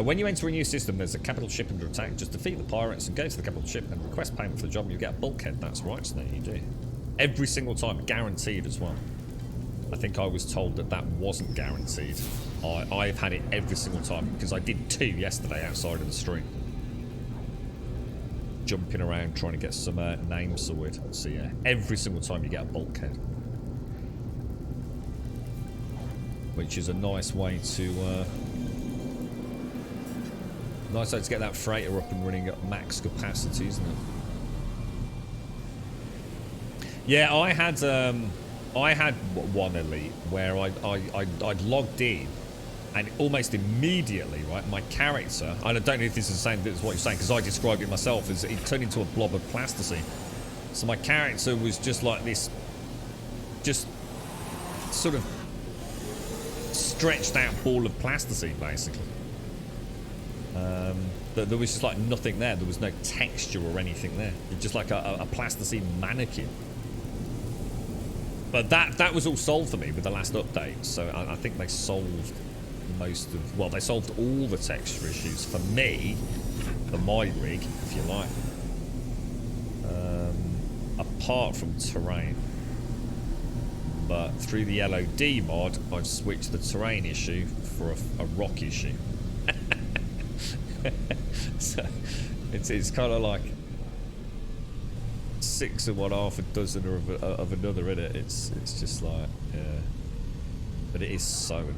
When you enter a new system, there's a capital ship under attack. Just defeat the pirates and go to the capital ship and request payment for the job, and you get a bulkhead. That's right, so there you do. Every single time, guaranteed as well. I think I was told that wasn't guaranteed. I've had it every single time, because I did 2 yesterday outside of the stream. Jumping around trying to get some names sorted. So yeah, every single time you get a bulkhead. Which is a nice way to... nice way to get that freighter up and running at max capacity, isn't it? Yeah, I had one elite where I'd logged in, and almost immediately, right, my character, and I don't know if this is the same as what you're saying, because I described it myself as it turned into a blob of plasticine. So my character was just like this, just sort of stretched out ball of plasticine, basically. There was just like nothing there. There was no texture or anything there. It was just like a plasticine mannequin. But that was all solved for me with the last update, so I think they solved most of... Well, they solved all the texture issues for me, for my rig, if you like. Apart from terrain. But through the LOD mod, I've switched the terrain issue for a rock issue. So, it's kind of like... 6 of one, half a dozen of another, innit? It's just like, yeah. But it is so annoying.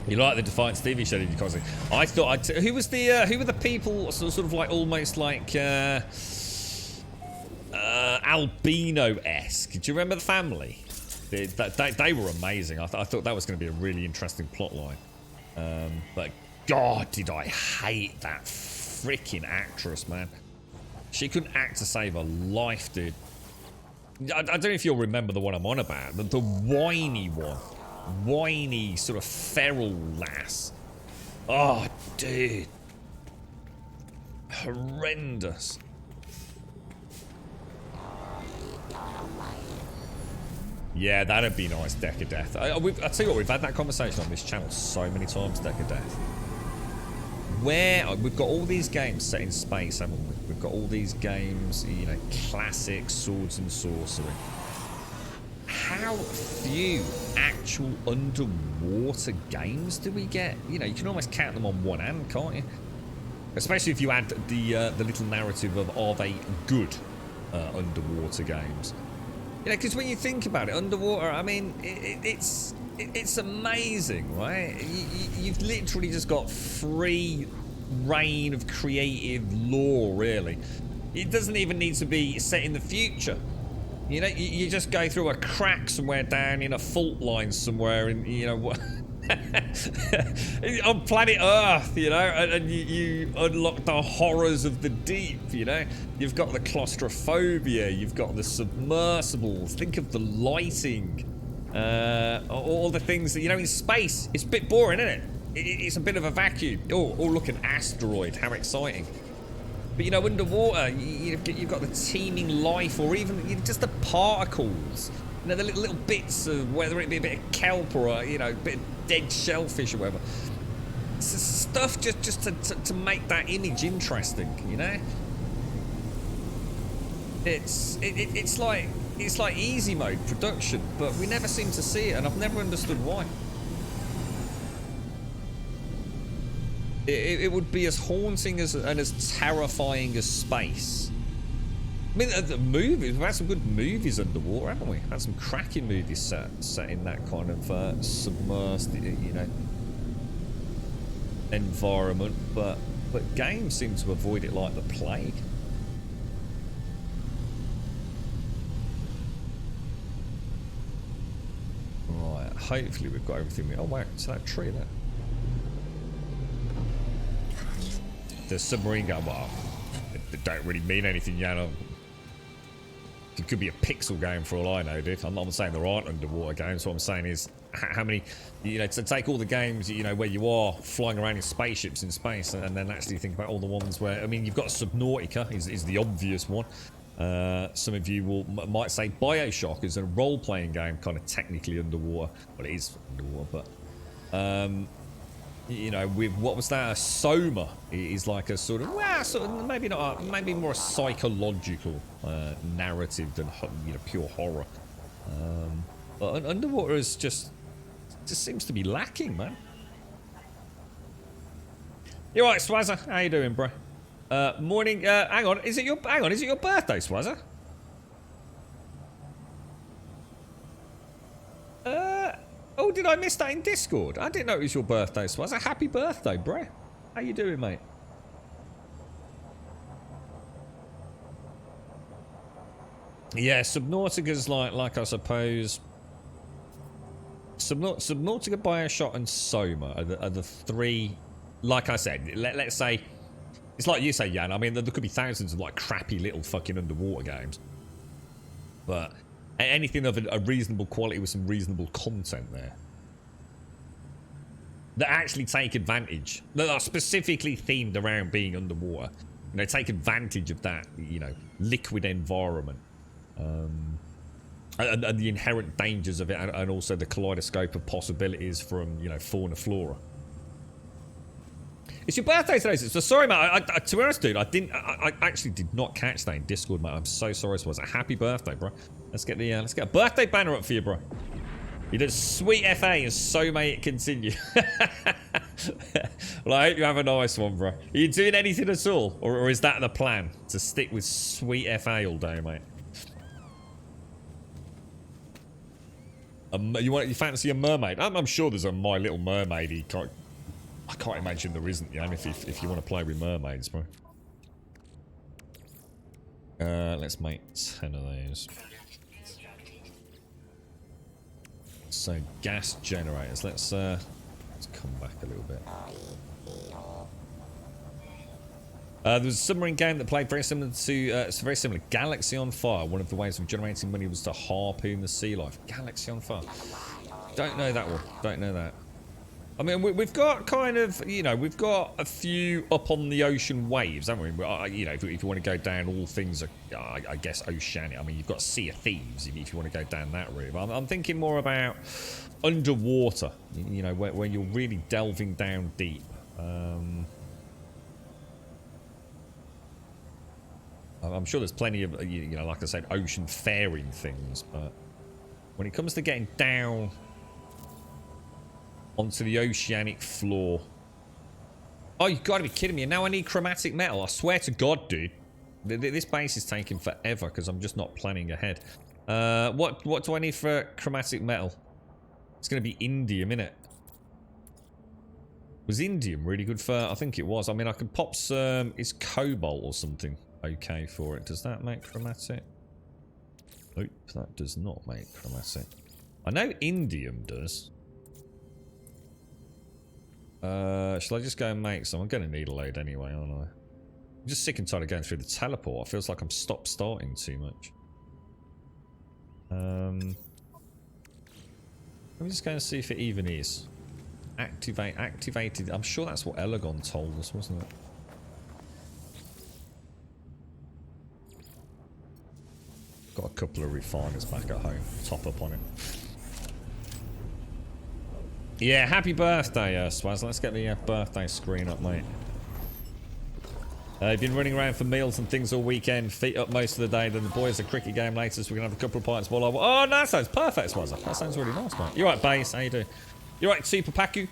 You like the Defiance TV show, did you, Cosy? I thought who was the who were the people sort of like almost like albino-esque? Do you remember the family? They were amazing. I thought that was going to be a really interesting plot line. But God, did I hate that freaking actress, man. She couldn't act to save her life, dude. I don't know if you'll remember the one I'm on about. The whiny one. Whiny, sort of feral lass. Oh, dude. Horrendous. Yeah, that'd be nice, Deck of Death. I tell you what, we've had that conversation on this channel so many times, Deck of Death. Where we've got all these games set in space, haven't we? We've got all these games, you know, classic swords and sorcery. How few actual underwater games do we get? You know, you can almost count them on one hand, can't you? Especially if you add the little narrative of are they good underwater games? You know, because when you think about it, underwater, I mean, it's amazing, right? You've literally just got free reign of creative lore, really. It doesn't even need to be set in the future. You know, you just go through a crack somewhere down in a fault line somewhere, and you know on planet Earth, you know, and you unlock the horrors of the deep. You know, you've got the claustrophobia, you've got the submersibles. Think of the lighting. All the things that, you know, in space, it's a bit boring, isn't it? It's a bit of a vacuum. Oh, look, an asteroid, how exciting. But, you know, underwater, you've got the teeming life, or even just the particles. You know, the little bits of, whether it be a bit of kelp or, you know, a bit of dead shellfish or whatever. It's stuff just to make that image interesting, you know? It's like easy mode production, but we never seem to see it, and I've never understood why. It would be as haunting and as terrifying as space. I mean, the movies, we've had some good movies underwater, haven't we? Had some cracking movies set in that kind of submersed, you know, environment, but games seem to avoid it like the plague. Right, hopefully we've got everything. Oh wow, it's that tree there. the submarine game. Well, it don't really mean anything, Jan. It could be a pixel game for all I know, dude. I'm not saying there aren't underwater games. What I'm saying is how many, you know, to take all the games, you know, where you are flying around in spaceships in space, and then actually think about all the ones where, I mean, you've got Subnautica is the obvious one. Some of you might say Bioshock is a role-playing game, kind of technically underwater. Well, it is underwater, but you know, with what was that? A Soma is like a sort of, well, sort of maybe not, maybe more a psychological narrative than, you know, pure horror. But underwater is just seems to be lacking, man. You alright, Swazza? How you doing, bro? Morning. Hang on. Is it your birthday, Swazza? Oh, did I miss that in Discord? I didn't know it was your birthday, Swazza. Happy birthday, bro. How you doing, mate? Yeah, Subnautica's like I suppose. Subnautica, Bioshock, and Soma are the three. Like I said, let's say it's like you say, Jan. I mean, there could be thousands of like crappy little fucking underwater games, but anything of a reasonable quality with some reasonable content there that actually take advantage, that are specifically themed around being underwater. You know, take advantage of that, you know, liquid environment. And the inherent dangers of it, and also the kaleidoscope of possibilities from, you know, fauna, flora. It's your birthday today, so sorry, mate. To be honest, dude, I actually did not catch that in Discord, mate. I'm so sorry. So, a happy birthday, bro. Let's get a birthday banner up for you, bro. You did sweet FA, and so may it continue. Well, I hope you have a nice one, bro. Are you doing anything at all, or is that the plan to stick with sweet FA all day, mate? You fancy a mermaid? I'm sure there's a My Little Mermaid. I can't imagine there isn't, Jan, if you want to play with mermaids, bro. Let's make 10 of those. So, gas generators. Let's come back a little bit. There was a submarine game that played very similar to Galaxy on Fire. One of the ways of generating money was to harpoon the sea life. Galaxy on Fire. Don't know that one. Don't know that. I mean, we've got kind of, you know, we've got a few up on the ocean waves, haven't we? You know, if you want to go down all things, I guess, oceanic. I mean, you've got Sea of Thieves if you want to go down that route. I'm thinking more about underwater, you know, where you're really delving down deep. I'm sure there's plenty of, you know, like I said, ocean faring things, but when it comes to getting down onto the oceanic floor. Oh, you've got to be kidding me. And now I need chromatic metal. I swear to God, dude. This base is taking forever because I'm just not planning ahead. What do I need for chromatic metal? It's going to be indium, innit? Was indium really good for... I think it was. I mean, I could pop some... Is cobalt or something okay for it? Does that make chromatic? Nope, that does not make chromatic. I know indium does. Shall I just go and make some? I'm going to need a load anyway, aren't I? I'm just sick and tired of going through the teleport. It feels like I'm starting too much. Let me just go and see if it even is. Activated. I'm sure that's what Elegon told us, wasn't it? Got a couple of refiners back at home. Top up on it. Yeah, happy birthday, Swaz. Let's get the birthday screen up, mate. I've been running around for meals and things all weekend. Feet up most of the day. Then the boys a cricket game later, so we're going to have a couple of pints while I... Oh, that sounds perfect, Swaz. That sounds really nice, mate. You're right, Base. How you doing? You're right, Super Paku.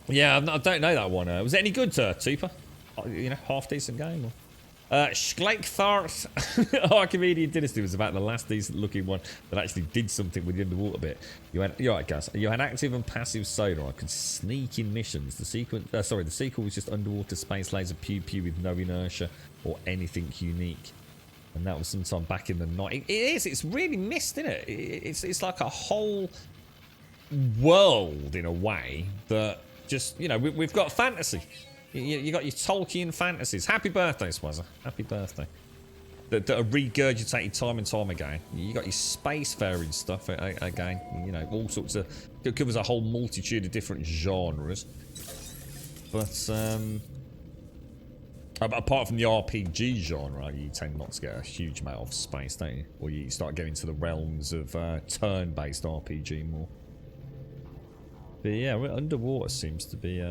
Yeah, I don't know that one. Was it any good, Tupa? You know, half decent game. Or... Schleikthart Archimedean Dynasty was about the last decent looking one that actually did something with the underwater bit. You're right, Gus. You had active and passive sonar. I could sneak in missions. The sequel was just underwater space laser pew pew with no inertia or anything unique. And that was sometime back in the night. It's really missed, isn't it? It's like a whole world in a way that just, you know, we've got fantasy. You got your Tolkien fantasies. Happy birthday, Swazza. Happy birthday. That are regurgitated time and time again. You got your spacefaring stuff again. You know, all sorts of... It covers a whole multitude of different genres. But, apart from the RPG genre, you tend not to get a huge amount of space, don't you? Or you start getting into the realms of turn-based RPG more. But yeah, underwater seems to be...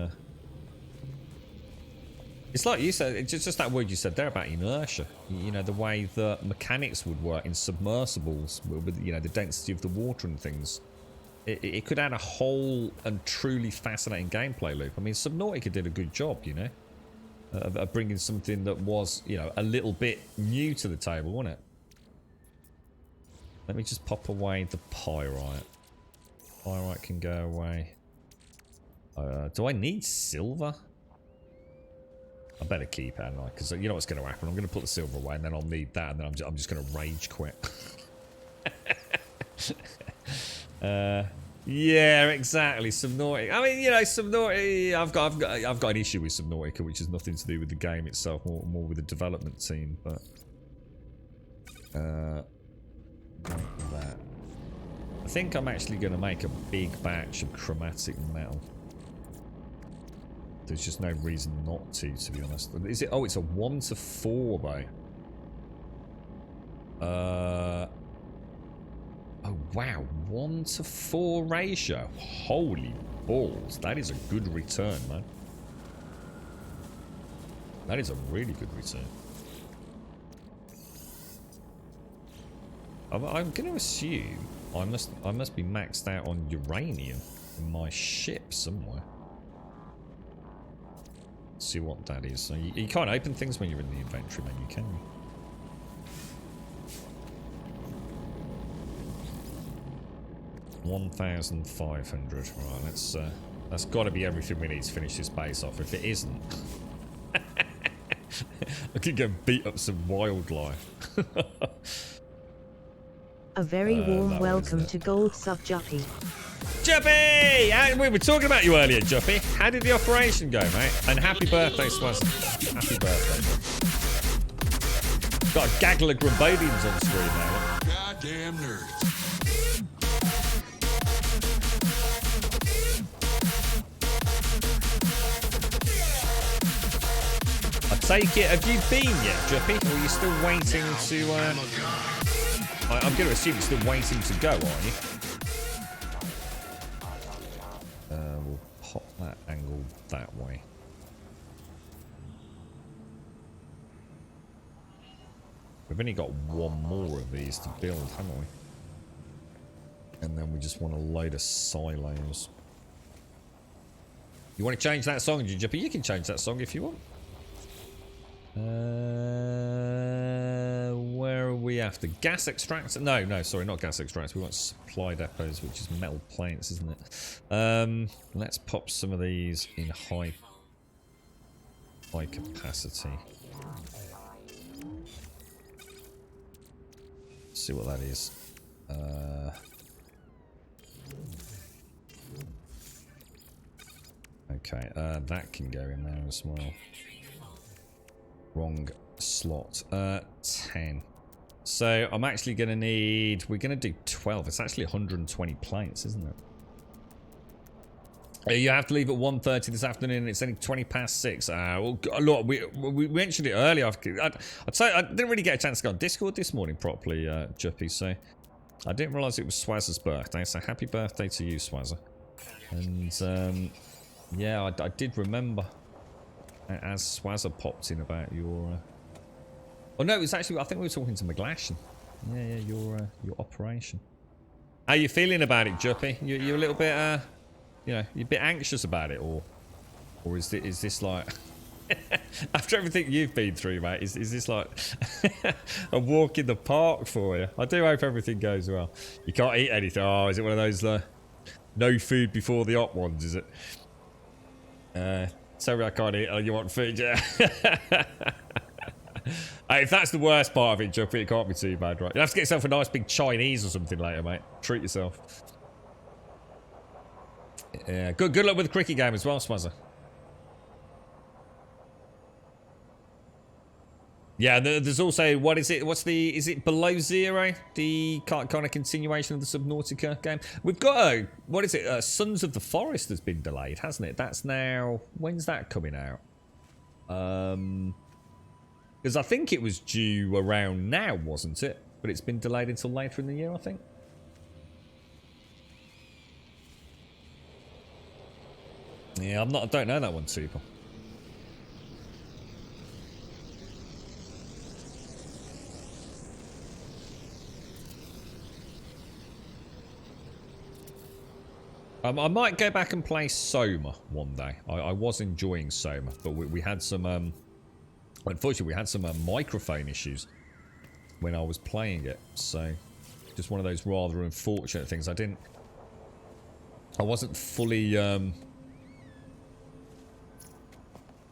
It's like you said, it's just that word you said there about inertia. You know, the way that mechanics would work in submersibles with, you know, the density of the water and things. It could add a whole and truly fascinating gameplay loop. I mean, Subnautica did a good job, you know, of bringing something that was, you know, a little bit new to the table, wasn't it? Let me just pop away the pyrite. Pyrite can go away. Do I need silver? I better keep it, because you know what's going to happen. I'm going to put the silver away, and then I'll need that, and then I'm just going to rage quit. Yeah, exactly. Subnautica. I mean, you know, Subnautica. I've got an issue with Subnautica, which has nothing to do with the game itself, more with the development team. But like that. I think I'm actually going to make a big batch of chromatic metal. There's just no reason not to be honest. Is it? Oh, it's a 1 to 4, though. Oh, wow. 1 to 4 ratio. Holy balls. That is a good return, man. That is a really good return. I'm going to assume I must be maxed out on uranium in my ship somewhere. See what that is. So you can't open things when you're in the inventory menu, can you? $1,500. Right, that's got to be everything we need to finish this base off. If it isn't, I could go beat up some wildlife. A very warm welcome to Gold Sub Juppy. Juppy! We were talking about you earlier, Juppy. How did the operation go, mate? And happy birthday, Swaz. Happy birthday. Got a gaggle of Grabodians on screen now. Goddamn nerds. I take it, have you been yet, Juppy? Or are you still waiting to... I'm going to assume you're still waiting to go, aren't you? We'll pop that angle that way. We've only got one more of these to build, haven't we? And then we just want a load of silos. You want to change that song, Juppy? You can change that song if you want. Where are we after? Gas extractor? No, sorry, not gas extractor. We want supply depots, which is metal plates, isn't it? Let's pop some of these in high capacity. See what that is. Okay, that can go in there as well. Wrong slot. 10. So I'm actually going to need... We're going to do 12. It's actually 120 plates, isn't it? You have to leave at 1:30 this afternoon. It's only 20 past 6. Well, look, we mentioned it earlier. I'd say I didn't really get a chance to go on Discord this morning properly, Juppy. So I didn't realise it was Swazza's birthday. So happy birthday to you, Swazza. And yeah, I did remember as Swazza popped in about your... Oh no, it was actually... I think we were talking to McGlashan. Yeah, your operation. How you feeling about it, Juppy? You're a little bit, you know, you're a bit anxious about it, or is this like... After everything you've been through, mate, is this like a walk in the park for you? I do hope everything goes well. You can't eat anything. Oh, is it one of those no food before the hot ones, is it? Sorry, I can't eat. Oh, you want food? Yeah. Hey, if that's the worst part of it, Juppy, it can't be too bad, right? You'll have to get yourself a nice big Chinese or something later, mate. Treat yourself. Yeah, good luck with the cricket game as well, Swazza. Yeah, there's also, what is it? Is it Below Zero? The kind of continuation of the Subnautica game. We've got what is it? Sons of the Forest has been delayed, hasn't it? That's now, when's that coming out? Because I think it was due around now, wasn't it? But it's been delayed until later in the year, I think. Yeah, I don't know that one, super. I might go back and play Soma one day. I was enjoying Soma, but we had some, unfortunately, we had some microphone issues when I was playing it. So, just one of those rather unfortunate things. I wasn't fully,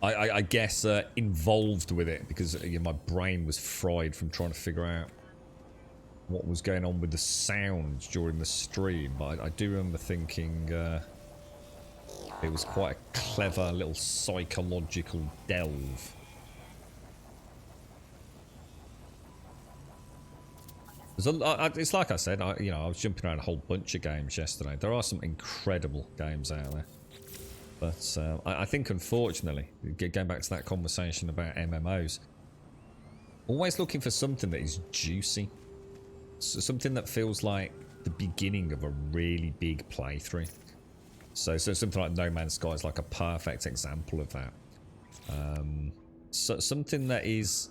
I guess, involved with it because my brain was fried from trying to figure out what was going on with the sounds during the stream. But I do remember thinking it was quite a clever little psychological delve. It's like I said, I was jumping around a whole bunch of games yesterday. There are some incredible games out there. But I think, unfortunately, going back to that conversation about MMOs, always looking for something that is juicy. Something that feels like the beginning of a really big playthrough. So something like No Man's Sky is like a perfect example of that. So something that is...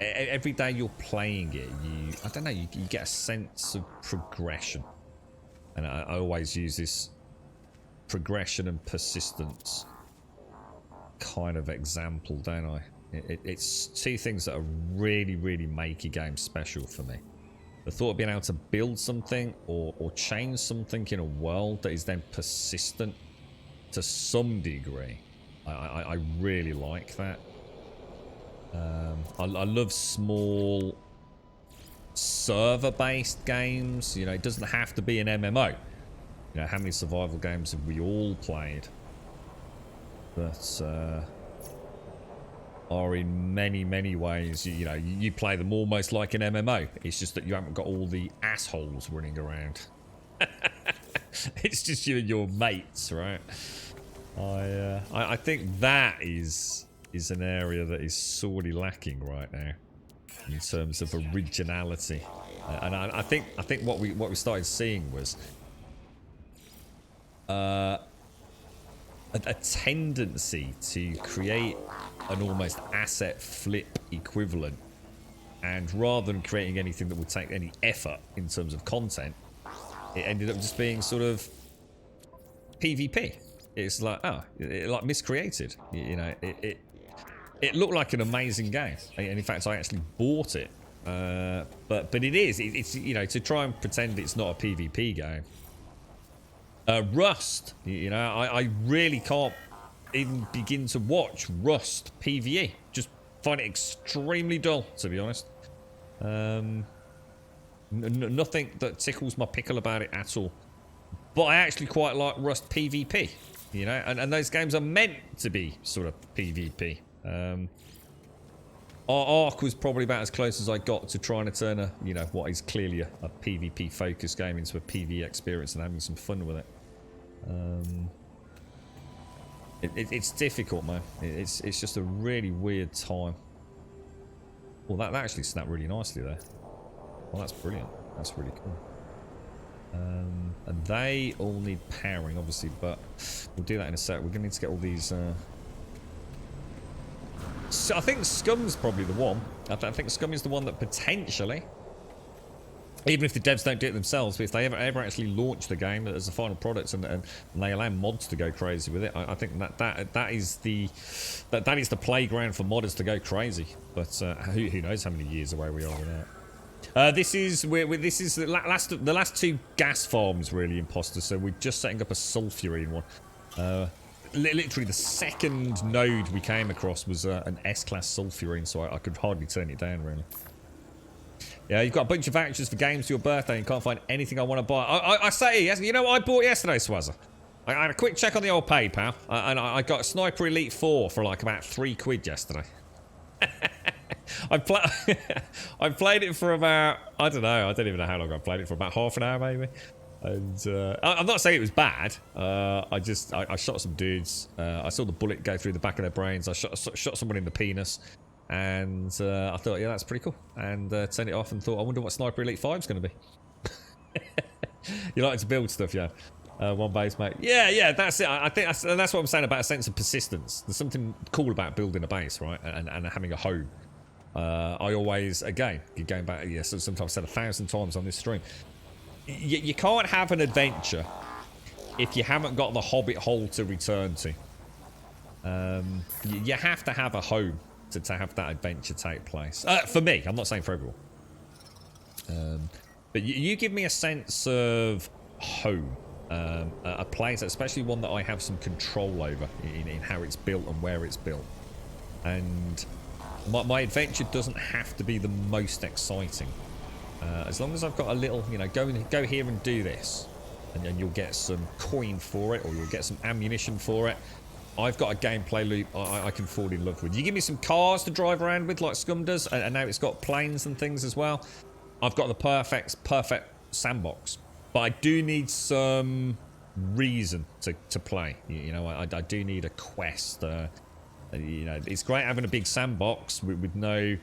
Every day you're playing it, I don't know, you get a sense of progression. And I always use this progression and persistence kind of example, don't I? It's two things that are really make a game special for me. The thought of being able to build something or change something in a world that is then persistent to some degree. I really like that. I love small server-based games. It doesn't have to be an MMO. How many survival games have we all played that are in many ways, you play them almost like an MMO. It's just that you haven't got all the assholes running around. It's just you and your mates, right? I think that is an area that is sorely lacking right now in terms of originality. And I think what we started seeing was a tendency to create an almost asset flip equivalent, and rather than creating anything that would take any effort in terms of content, it ended up just being sort of PvP. It's like, like miscreated. It looked like an amazing game, and in fact I actually bought it, but it is, it's to try and pretend it's not a PvP game. Rust, I really can't even begin to watch Rust PvE. Just find it extremely dull, to be honest. Nothing that tickles my pickle about it at all. But I actually quite like Rust PvP, and those games are meant to be sort of PvP. Ark was probably about as close as I got to trying to turn what is clearly a PvP focused game into a PvE experience and having some fun with it. It's difficult, man. It's just a really weird time. Well, that actually snapped really nicely there. Well, that's brilliant. That's really cool. And they all need powering, obviously, but we'll do that in a sec. We're going to need to get all these... So I think Scum's probably the one. I think Scum is the one that potentially, even if the devs don't do it themselves, but if they ever actually launch the game as a final product and they allow mods to go crazy with it, I think that is the playground for modders to go crazy. But who knows how many years away we are with that. This is the last two gas farms, really, Imposter. So we're just setting up a sulfurine one. Literally the second node we came across was an S-class sulfurine, so I could hardly turn it down, really. Yeah, you've got a bunch of vouchers for games for your birthday and can't find anything I want to buy. I say, you know what I bought yesterday, Swazza? I had a quick check on the old PayPal, and I got Sniper Elite 4 for like about £3 yesterday. I played it for about, I don't know, I don't even know how long I played it for, about half an hour maybe. And I'm not saying it was bad. I shot some dudes. I saw the bullet go through the back of their brains. I shot someone in the penis. And I thought, yeah, that's pretty cool. And turned it off and thought, I wonder what Sniper Elite 5 is going to be. You like to build stuff, yeah. One base, mate. Yeah, that's it. I think that's what I'm saying about a sense of persistence. There's something cool about building a base, right? And having a home. I always, again, going back, yeah, so sometimes I've said 1,000 times on this stream. You can't have an adventure if you haven't got the Hobbit hole to return to. You have to have a home to have that adventure take place. For me, I'm not saying for everyone. But you give me a sense of home. A place, especially one that I have some control over in how it's built and where it's built. And my adventure doesn't have to be the most exciting. As long as I've got a little, you know, go here and do this, and then you'll get some coin for it, or you'll get some ammunition for it. I've got a gameplay loop I can fall in love with. You give me some cars to drive around with, like Scum does, and now it's got planes and things as well. I've got the perfect sandbox, but I do need some reason to play. You know, I do need a quest. You know, it's great having a big sandbox with no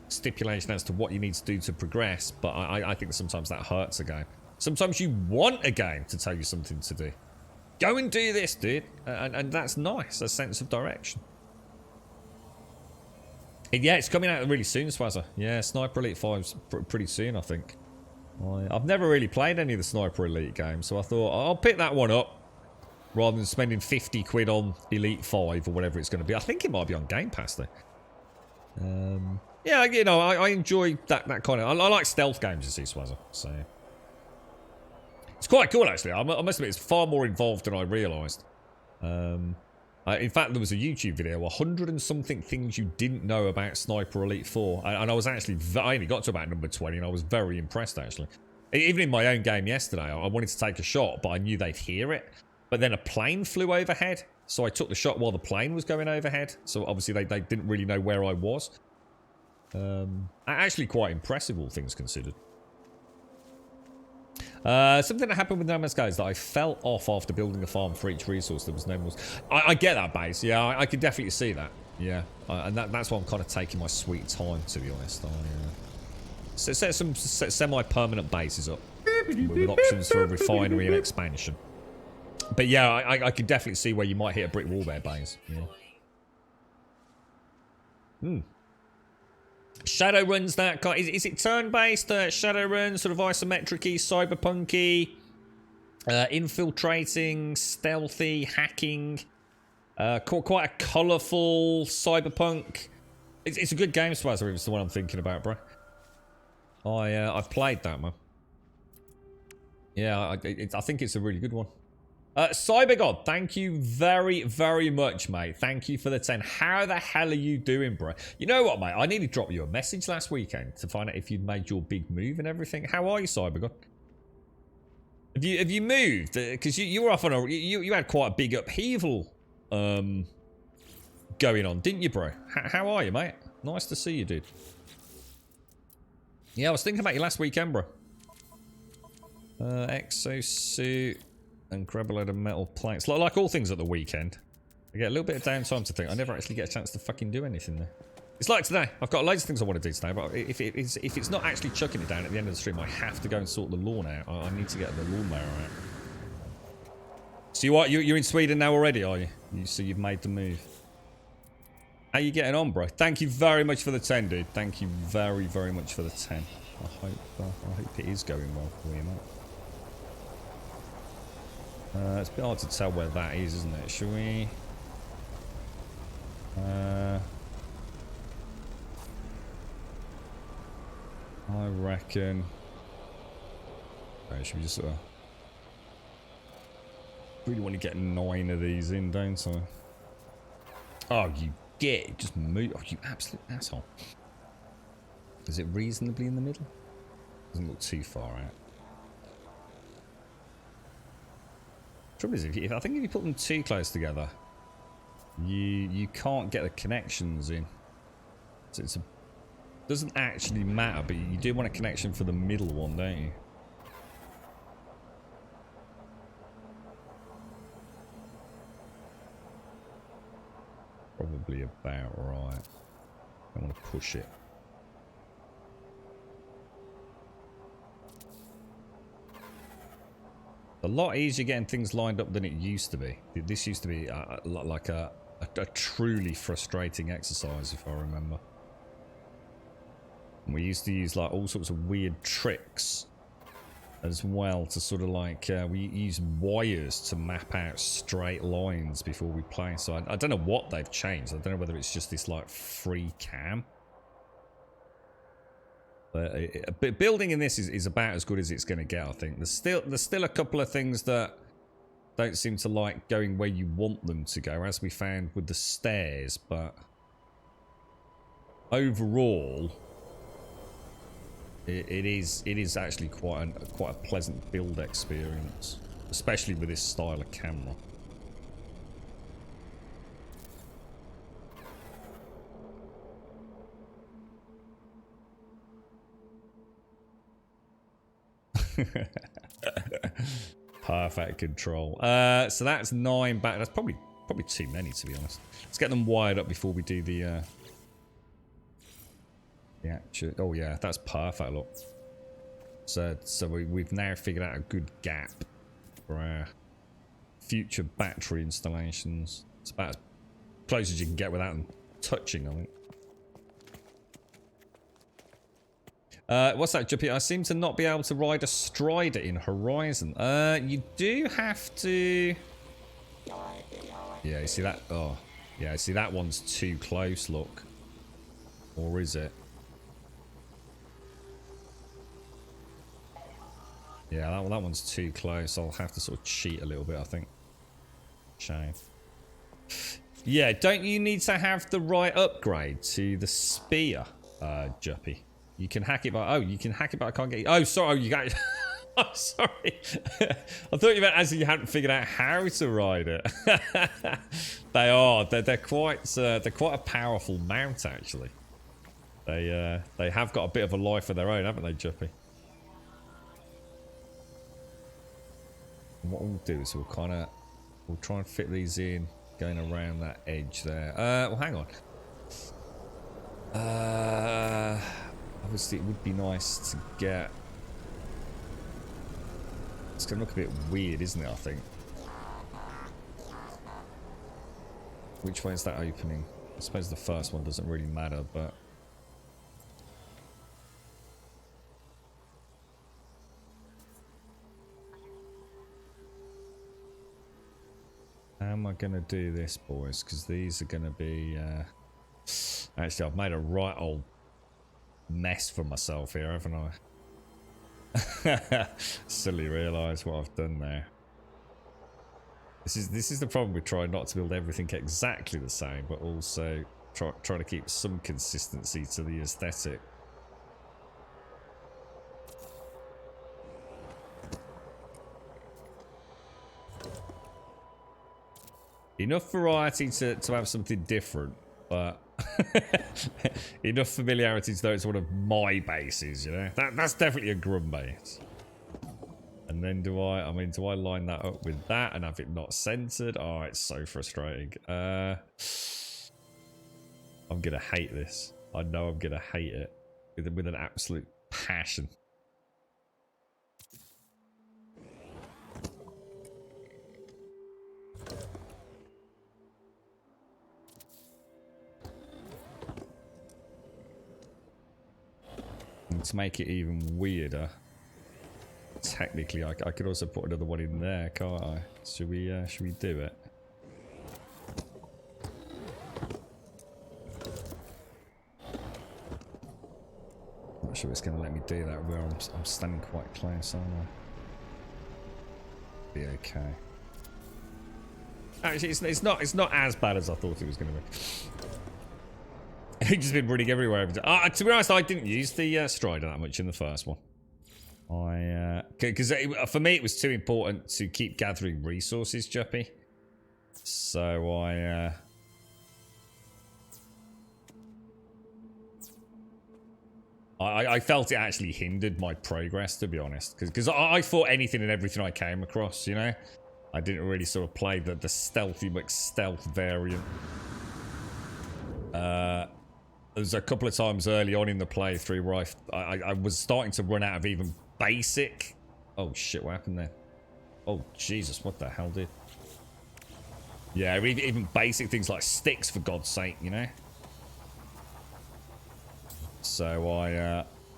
stipulation as to what you need to do to progress, but I think sometimes that hurts a game. Sometimes you want a game to tell you something to do. Go and do this, dude. And that's nice, a sense of direction. And yeah, it's coming out really soon, Swazzer. Yeah, Sniper Elite 5's pretty soon, I think. I've never really played any of the Sniper Elite games, so I thought I'll pick that one up rather than spending 50 quid on Elite 5 or whatever it's going to be. I think it might be on Game Pass, though. Yeah, you know, I enjoy that kind of... I like stealth games, you see, Swazzer, so... It's quite cool, actually. I must admit, it's far more involved than I realised. In fact, there was a YouTube video, 100 and something things you didn't know about Sniper Elite 4. And I was actually... I only got to about number 20, and I was very impressed, actually. Even in my own game yesterday, I wanted to take a shot, but I knew they'd hear it. But then a plane flew overhead, so I took the shot while the plane was going overhead. So obviously they didn't really know where I was. Actually quite impressive, all things considered. Something that happened with No Man's Sky is that I fell off after building a farm for each resource. There was no more. I get that, base. Yeah, I can definitely see that. Yeah, and that's why I'm kind of taking my sweet time, to be honest. Set some semi-permanent bases up with options for a refinery and expansion. But yeah, I can definitely see where you might hit a brick wall there, base. Yeah. Shadowrun's that kind. Is it turn-based? Shadowrun, sort of isometric-y, cyberpunk-y, infiltrating, stealthy, hacking, quite a colourful cyberpunk. It's a good game, Swazzer. It's the one I'm thinking about, bro. I've played that, man. Yeah, I think it's a really good one. CyberGod, thank you very, very much, mate. Thank you for the 10. How the hell are you doing, bro? You know what, mate? I nearly dropped you a message last weekend to find out if you'd made your big move and everything. How are you, CyberGod? Have you moved? Because you were off on a... You had quite a big upheaval going on, didn't you, bro? How are you, mate? Nice to see you, dude. Yeah, I was thinking about you last weekend, bro. Exosuit... and grab a load of metal planks. Like all things at the weekend. I get a little bit of downtime to think. I never actually get a chance to fucking do anything there. It's like today. I've got loads of things I want to do today, but if it's not actually chucking it down at the end of the stream, I have to go and sort the lawn out. I need to get the lawnmower out. So you're in Sweden now already, are you? So you've made the move. How you getting on, bro? Thank you very much for the 10, dude. Thank you very, very much for the 10. I hope it is going well for you, mate. It's a bit hard to tell where that is, isn't it? Shall we? I reckon. Right, should we just really want to get 9 of these in, don't I? Oh, you just move. Oh, you absolute asshole. Is it reasonably in the middle? Doesn't look too far out. Trouble is, I think if you put them too close together, you can't get the connections in. So it's a doesn't actually matter, but you do want a connection for the middle one, don't you? Probably about right. I want to push it. A lot easier getting things lined up than it used to be. This used to be like a truly frustrating exercise, if I remember. And we used to use like all sorts of weird tricks as well to sort of like we use wires to map out straight lines before we play. So I don't know what they've changed. I don't know whether it's just this like free cam. But building in this is about as good as it's going to get, I think. There's still a couple of things that don't seem to like going where you want them to go, as we found with the stairs. But overall, it is actually quite a pleasant build experience, especially with this style of camera. Perfect control. So that's 9 back. That's probably too many, to be honest. Let's get them wired up before we do the actual. Oh yeah, that's perfect. Look. So we've now figured out a good gap for our future battery installations. It's about as close as you can get without them touching, I think. What's that, Juppy? I seem to not be able to ride a Strider in Horizon. You do have to... Yeah, you see that? Oh, yeah, see that one's too close, look. Or is it? Yeah, that one's too close. I'll have to sort of cheat a little bit, I think. Shame. Yeah, don't you need to have the right upgrade to the spear, Juppy? You can hack it by... Oh, you can hack it, but I can't get... Oh, sorry. Oh, you got... I'm sorry. I thought you meant as you hadn't figured out how to ride it. They are. They're quite a powerful mount, actually. They have got a bit of a life of their own, haven't they, Juppy? And what we'll do is we'll try and fit these in, going around that edge there. Well, hang on. Obviously, it would be nice to get... It's going to look a bit weird, isn't it, I think? Which way is that opening? I suppose the first one doesn't really matter, but... How am I going to do this, boys? Because these are going to be... Actually, I've made a right old mess for myself here, haven't I? Suddenly realise what I've done there. This is the problem with trying not to build everything exactly the same, but also try to keep some consistency to the aesthetic. Enough variety to have something different, but enough familiarity to know it's one of my bases, you know? That's definitely a Grum base. And then do I line that up with that and have it not centered? Oh, it's so frustrating. I'm gonna hate this. I know I'm gonna hate it with an absolute passion. And to make it even weirder, technically I could also put another one in there, can't I? Should we do it? Not sure it's going to let me do that where I'm standing quite close, aren't I? Be okay. Actually, it's not as bad as I thought it was going to be. It's just been running everywhere. To be honest, I didn't use the Strider that much in the first one. Because for me it was too important to keep gathering resources, Juppy. So I felt it actually hindered my progress, to be honest. Because I fought anything and everything I came across, you know? I didn't really sort of play the stealthy McStealth variant. There's a couple of times early on in the playthrough where I was starting to run out of even basic... Oh shit, what happened there? Oh Jesus, what the hell, dude? Yeah, even basic things like sticks, for God's sake, you know? So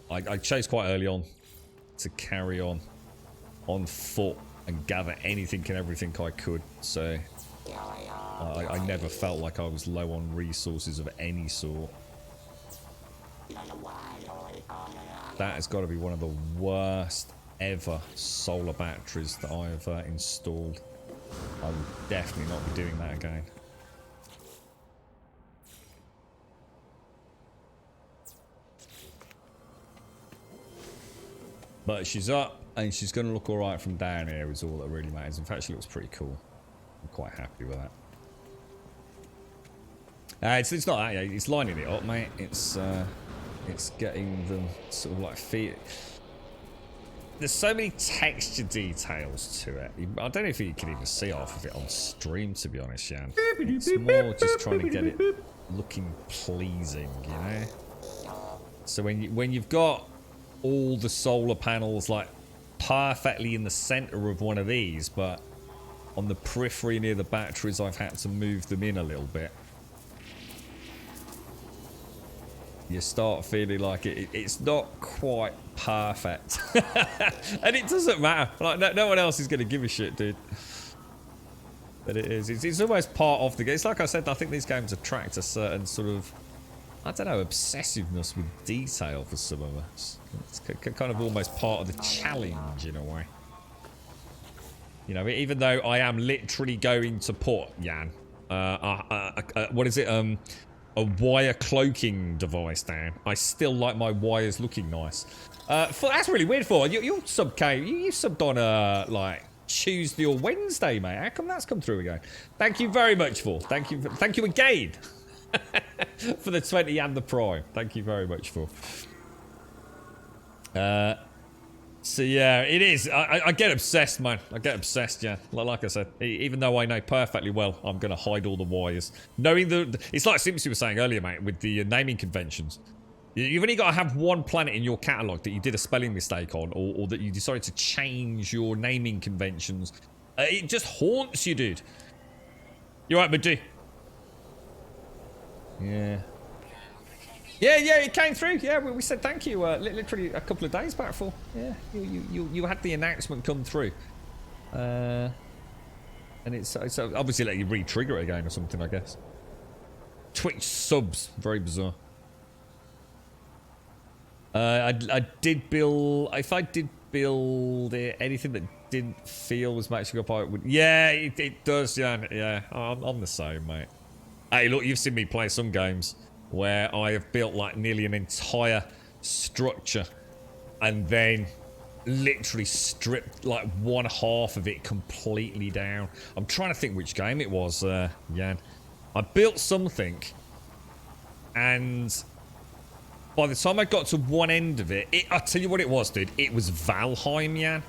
I chose quite early on to carry on foot and gather anything and everything I could. So I never felt like I was low on resources of any sort. That has got to be one of the worst ever solar batteries that I have installed. I will definitely not be doing that again. But she's up, and she's going to look alright from down here is all that really matters. In fact, she looks pretty cool. I'm quite happy with that. It's not that, it's lining it up, mate. It's getting them sort of like feet. There's so many texture details to it. I don't know if you can even see half of it on stream, to be honest, Jan. It's more just trying to get it looking pleasing, you know? So when you've got all the solar panels like perfectly in the center of one of these, but on the periphery near the batteries I've had to move them in a little bit, you start feeling like it's not quite perfect. And it doesn't matter, like no one else is going to give a shit, dude. But it is, it's almost part of the game. It's like I said, I think these games attract a certain sort of, I don't know, obsessiveness with detail for some of us. It's kind of almost part of the challenge in a way. You know, even though I am literally going to put, Jan, what is it, a wire cloaking device down, I still like my wires looking nice. That's really weird for your sub came. You subbed on like Tuesday or Wednesday, mate. How come that's come through again? Thank you very much for. Thank you again. For the 20 and the Prime. Thank you very much for. So yeah, it is. I get obsessed, man. I get obsessed, yeah. Like I said, even though I know perfectly well I'm going to hide all the wires. Knowing it's like Simpson was saying earlier, mate, with the naming conventions. You've only got to have one planet in your catalogue that you did a spelling mistake on, or that you decided to change your naming conventions. It just haunts you, dude. You right, Majid? Yeah. Yeah, it came through. Yeah, we said thank you literally a couple of days back for. Yeah, you had the announcement come through. And it's obviously let you re-trigger it again or something, I guess. Twitch subs, very bizarre. I did build, if I did build it, anything that didn't feel was matching up, I would, yeah, it does, yeah, I'm the same, mate. Hey, look, you've seen me play some games where I have built like nearly an entire structure and then literally stripped like one half of it completely down. I'm trying to think which game it was, Jan. I built something and by the time I got to one end of it, I'll tell you what it was, dude. It was Valheim, Jan.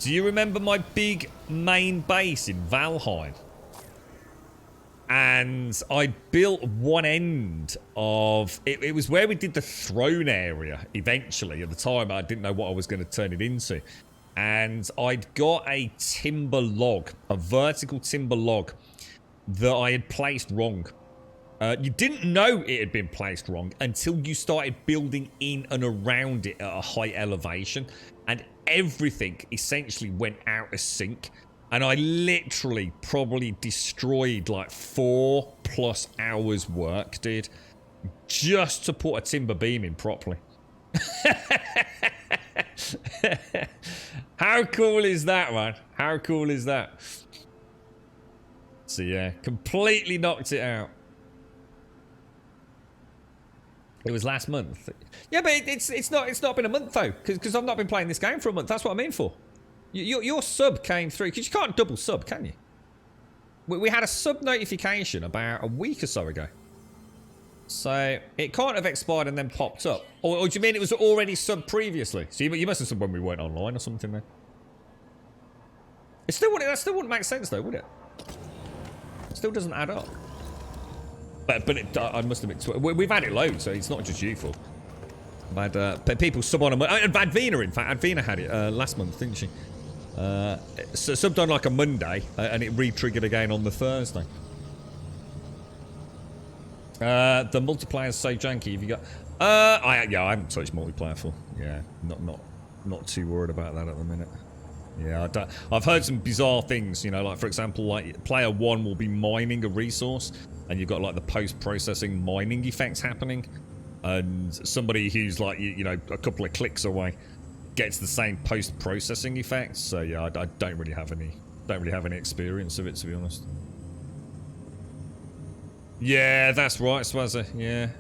Do you remember my big main base in Valheim? And I built one end of it. It was where we did the throne area eventually. At the time, I didn't know what I was going to turn it into. And I'd got a timber log, a vertical timber log that I had placed wrong. You didn't know it had been placed wrong until you started building in and around it at a high elevation. And everything essentially went out of sync. And I literally probably destroyed like 4+ hours work, dude, just to put a timber beam in properly. How cool is that, man? How cool is that? So yeah, completely knocked it out. It was last month. Yeah, but it's not been a month though, because I've not been playing this game for a month. That's what I mean for. Your sub came through, because you can't double sub, can you? We had a sub notification about a week or so ago. So it can't have expired and then popped up. Or do you mean it was already subbed previously? So you must have subbed when we weren't online or something then. That still wouldn't make sense though, would it? It still doesn't add up. But I must admit, we've had it loads, so it's not just you for. I've had people sub on Advina, in fact. Advina had it last month, didn't she? So subbed on like a Monday, and it re-triggered again on the Thursday. The multiplayer's so janky. Have you got? I haven't touched multiplayer for. Yeah, not too worried about that at the minute. Yeah, I've heard some bizarre things. You know, like for example, like player 1 will be mining a resource, and you've got like the post-processing mining effects happening, and somebody who's like you know a couple of clicks away gets the same post-processing effects. So yeah, I don't really have any experience of it, to be honest. Yeah, that's right, Swazza. Yeah.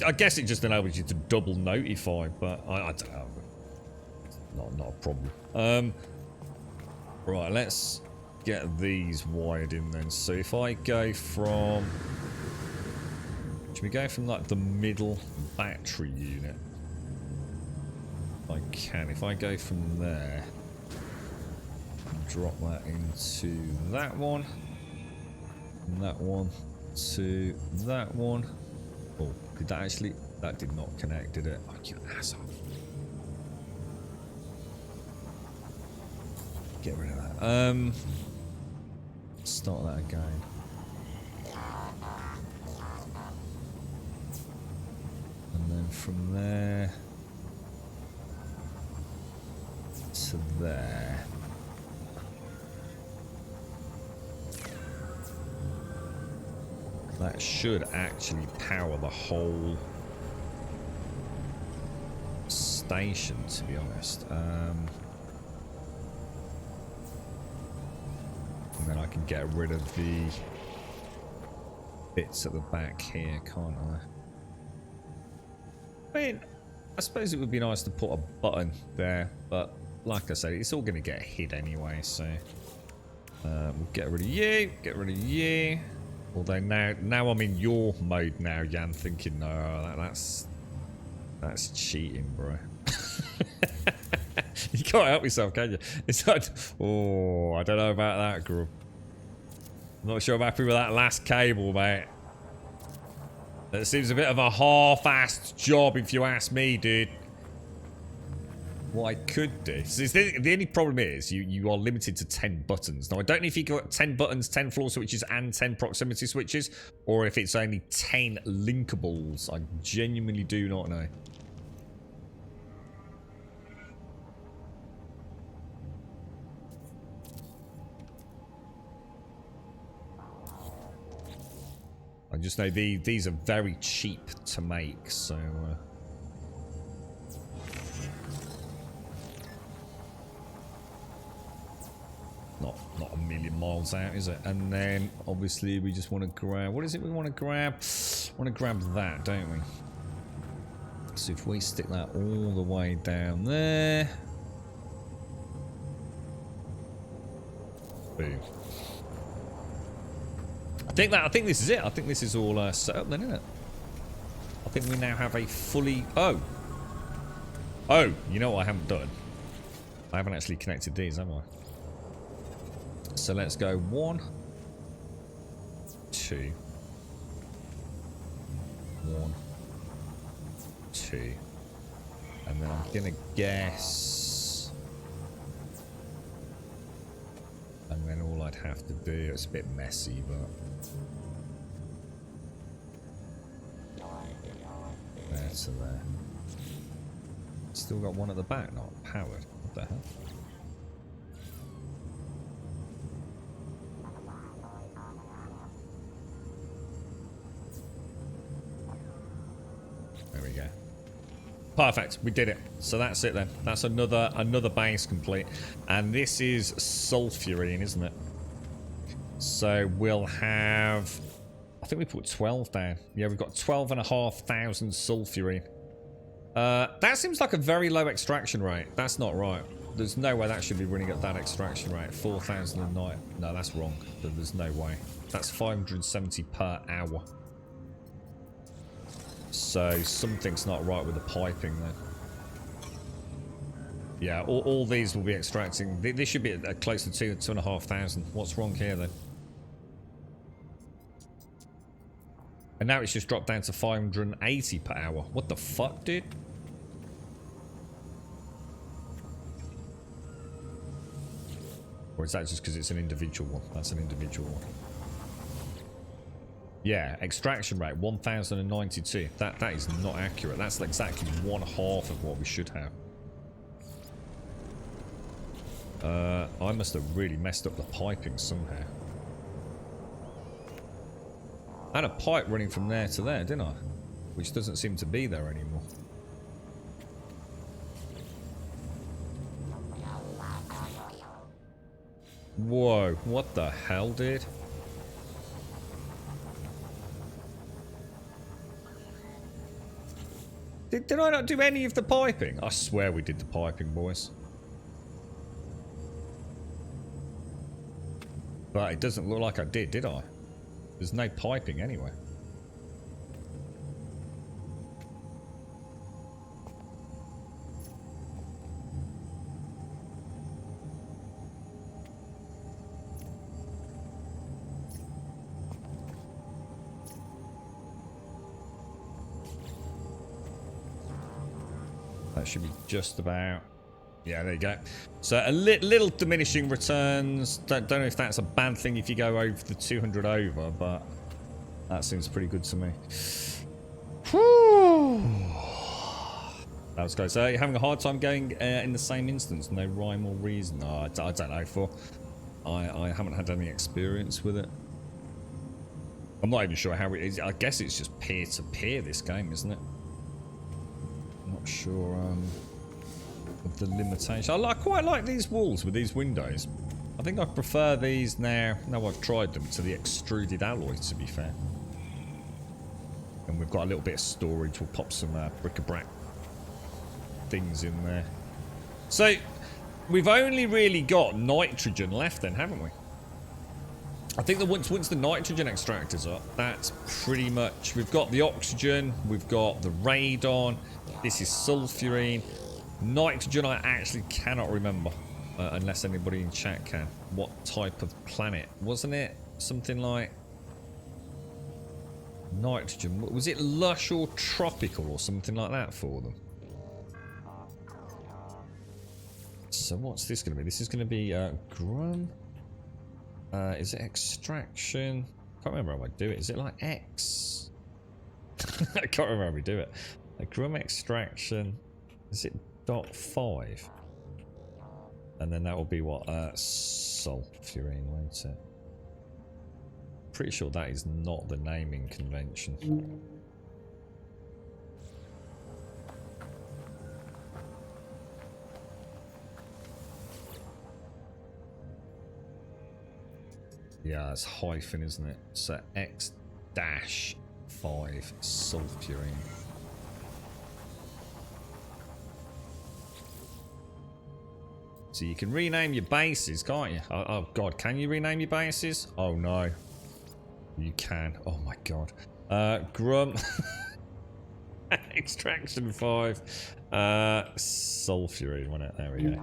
I guess it just enables you to double notify, but I don't know. Not a problem. Right, let's get these wired in then. So if I go from... Should we go from like the middle battery unit? I can. If I go from there, drop that into that one, and that one to that one. Oh, did that actually... That did not connect, did it? Oh, you asshole. Get rid of that. Start that again. And then from there to there. That should actually power the whole station, to be honest. And then I can get rid of the bits at the back here, can't I? I mean, I suppose it would be nice to put a button there, but like I said, it's all going to get hit anyway, so we'll get rid of you, get rid of you. Although now I'm in your mode now, Jan, thinking, no, that's cheating, bro. You can't help yourself, can you? It's like, oh, I don't know about that, girl. I'm not sure I'm happy with that last cable, mate. That seems a bit of a half-assed job, if you ask me, dude. What I could do... So the only problem is you are limited to 10 buttons. Now, I don't know if you got 10 buttons, 10 floor switches, and 10 proximity switches, or if it's only 10 linkables. I genuinely do not know. I just know these are very cheap to make, so... Not a million miles out, is it? And then, obviously, we just want to grab... What is it we want to grab? We want to grab that, don't we? So if we stick that all the way down there... Boom. I think this is it. I think this is all set up then, isn't it? I think we now have a fully... Oh, you know what I haven't done? I haven't actually connected these, have I? So let's go 1, 2, 1, 2, and then I'm gonna guess, and then all I'd have to do, it's a bit messy, but there to there. Still got one at the back not powered. What the hell? There we go. Perfect, we did it. So that's it then. That's another base complete. And this is sulfurine, isn't it? So we'll have... I think we put 12 down. Yeah, we've got 12,500 sulfurine. That seems like a very low extraction rate. That's not right. There's no way that should be running at that extraction rate. 4,000 a night. No, that's wrong. There's no way. That's 570 per hour. So something's not right with the piping then. Yeah, all these will be extracting. This should be at close to 2,500. What's wrong here then? And now it's just dropped down to 580 per hour. What the fuck, dude? Or is that just because it's an individual one? That's an individual one. Yeah, extraction rate 1,092. That is not accurate. That's exactly 1/2 of what we should have. I must have really messed up the piping somehow. I had a pipe running from there to there, didn't I? Which doesn't seem to be there anymore. Whoa, what the hell, dude? Did I not do any of the piping? I swear we did the piping, boys. But it doesn't look like I did I? There's no piping anyway. That should be just about... Yeah, there you go. So a little diminishing returns. Don't know if that's a bad thing if you go over the 200 over, but that seems pretty good to me. Whew. That was great. So you're having a hard time going in the same instance? No rhyme or reason? Oh, I don't know. I haven't had any experience with it. I'm not even sure how it is. I guess it's just peer-to-peer, this game, isn't it? I'm not sure of the limitation. I quite like these walls with these windows. I think I prefer these now I've tried them, to the extruded alloy, to be fair. And we've got a little bit of storage. We'll pop some bric-a-brac things in there. So we've only really got nitrogen left then, haven't we? I think that once the nitrogen extractor's up, that's pretty much... We've got the oxygen, we've got the radon, this is sulfurine. Nitrogen I actually cannot remember, unless anybody in chat can. What type of planet? Wasn't it something like... Nitrogen, was it lush or tropical or something like that for them? So what's this going to be? This is going to be Grum. Is it extraction? Can't remember how I do it. Is it like X? I can't remember how we do it. A Grum extraction. Is it .5? And then that will be what? Sulfurine, won't it? Pretty sure that is not the naming convention. Yeah, it's hyphen, isn't it? So X-5 sulfurine. So you can rename your bases, can't you? Oh god, can you rename your bases? Oh no. You can. Oh my god. Grum. Extraction 5. Sulfurine, wasn't it? There we go.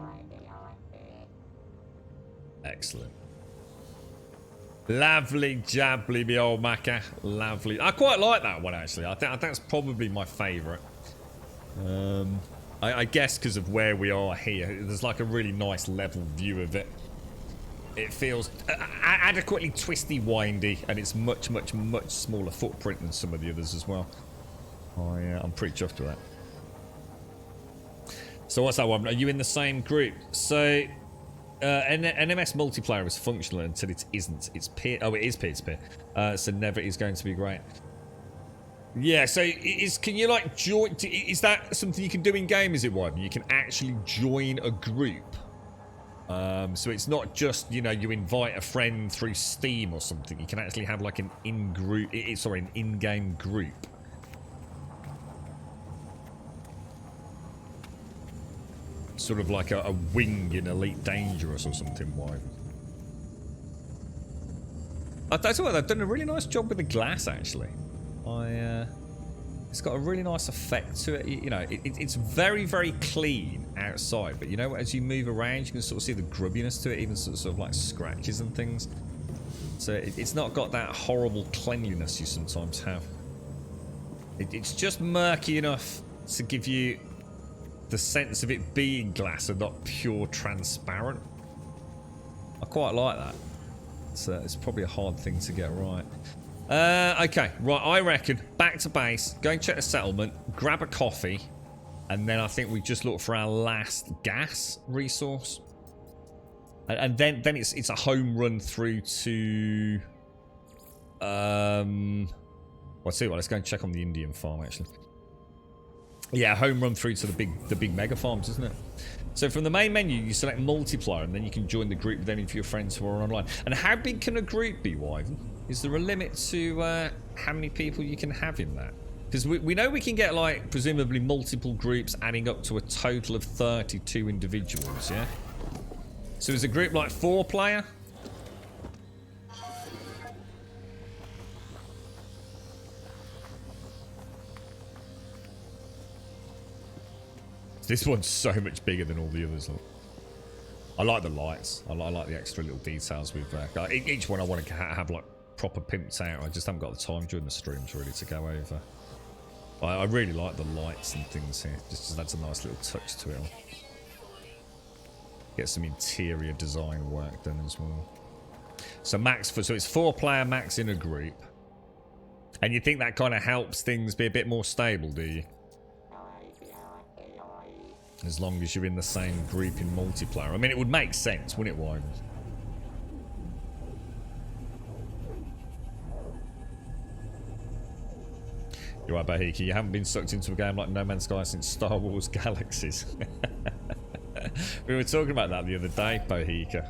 Excellent. Lovely jabbly, me old maca. Lovely. I quite like that one, actually. I think that's probably my favourite. I guess because of where we are here, there's like a really nice level view of it. It feels adequately twisty, windy, and it's much smaller footprint than some of the others as well. I'm pretty chuffed with that. So what's that one? Are you in the same group? So NMS multiplayer is functional until it isn't. It's peer. Oh, it is peer-to-peer. So never is going to be great. Yeah, so can you like join? Is that something you can do in game? Is it one you can actually join a group? So it's not just, you know, you invite a friend through Steam or something. You can actually have like an in-group, sorry, an in-game group. Sort of like a wing in Elite Dangerous or something. Why? I tell you what, they've done a really nice job with the glass, actually. It's got a really nice effect to it. You know, it's very, very clean outside, but you know, as you move around, you can sort of see the grubbiness to it, even sort of like scratches and things. So it's not got that horrible cleanliness you sometimes have. It's just murky enough to give you the sense of it being glass and not pure transparent. I quite like that. It's probably a hard thing to get right. Okay, right, I reckon back to base, go and check the settlement, grab a coffee, and then I think we just look for our last gas resource. And then it's a home run through to well, I'll tell you what, let's go and check on the Indian farm actually. Yeah, home run through to the big mega farms, isn't it? So from the main menu, you select multiplier, and then you can join the group with any of your friends who are online. And how big can a group be, Wyvern? Is there a limit to how many people you can have in that? Because we know we can get, like, presumably multiple groups adding up to a total of 32 individuals, yeah? So is a group like 4-player? This one's so much bigger than all the others. I like the lights. I like the extra little details we've got. Each one I want to have like proper pimped out. I just haven't got the time during the streams really to go over. I really like the lights and things here. Just adds a nice little touch to it all. Get some interior design work done as well. So so it's 4-player max in a group. And you think that kind of helps things be a bit more stable, do you? As long as you're in the same group in multiplayer. I mean, it would make sense, wouldn't it, Wyvern? You're right, Bahiki. You haven't been sucked into a game like No Man's Sky since Star Wars Galaxies. We were talking about that the other day, Bahika.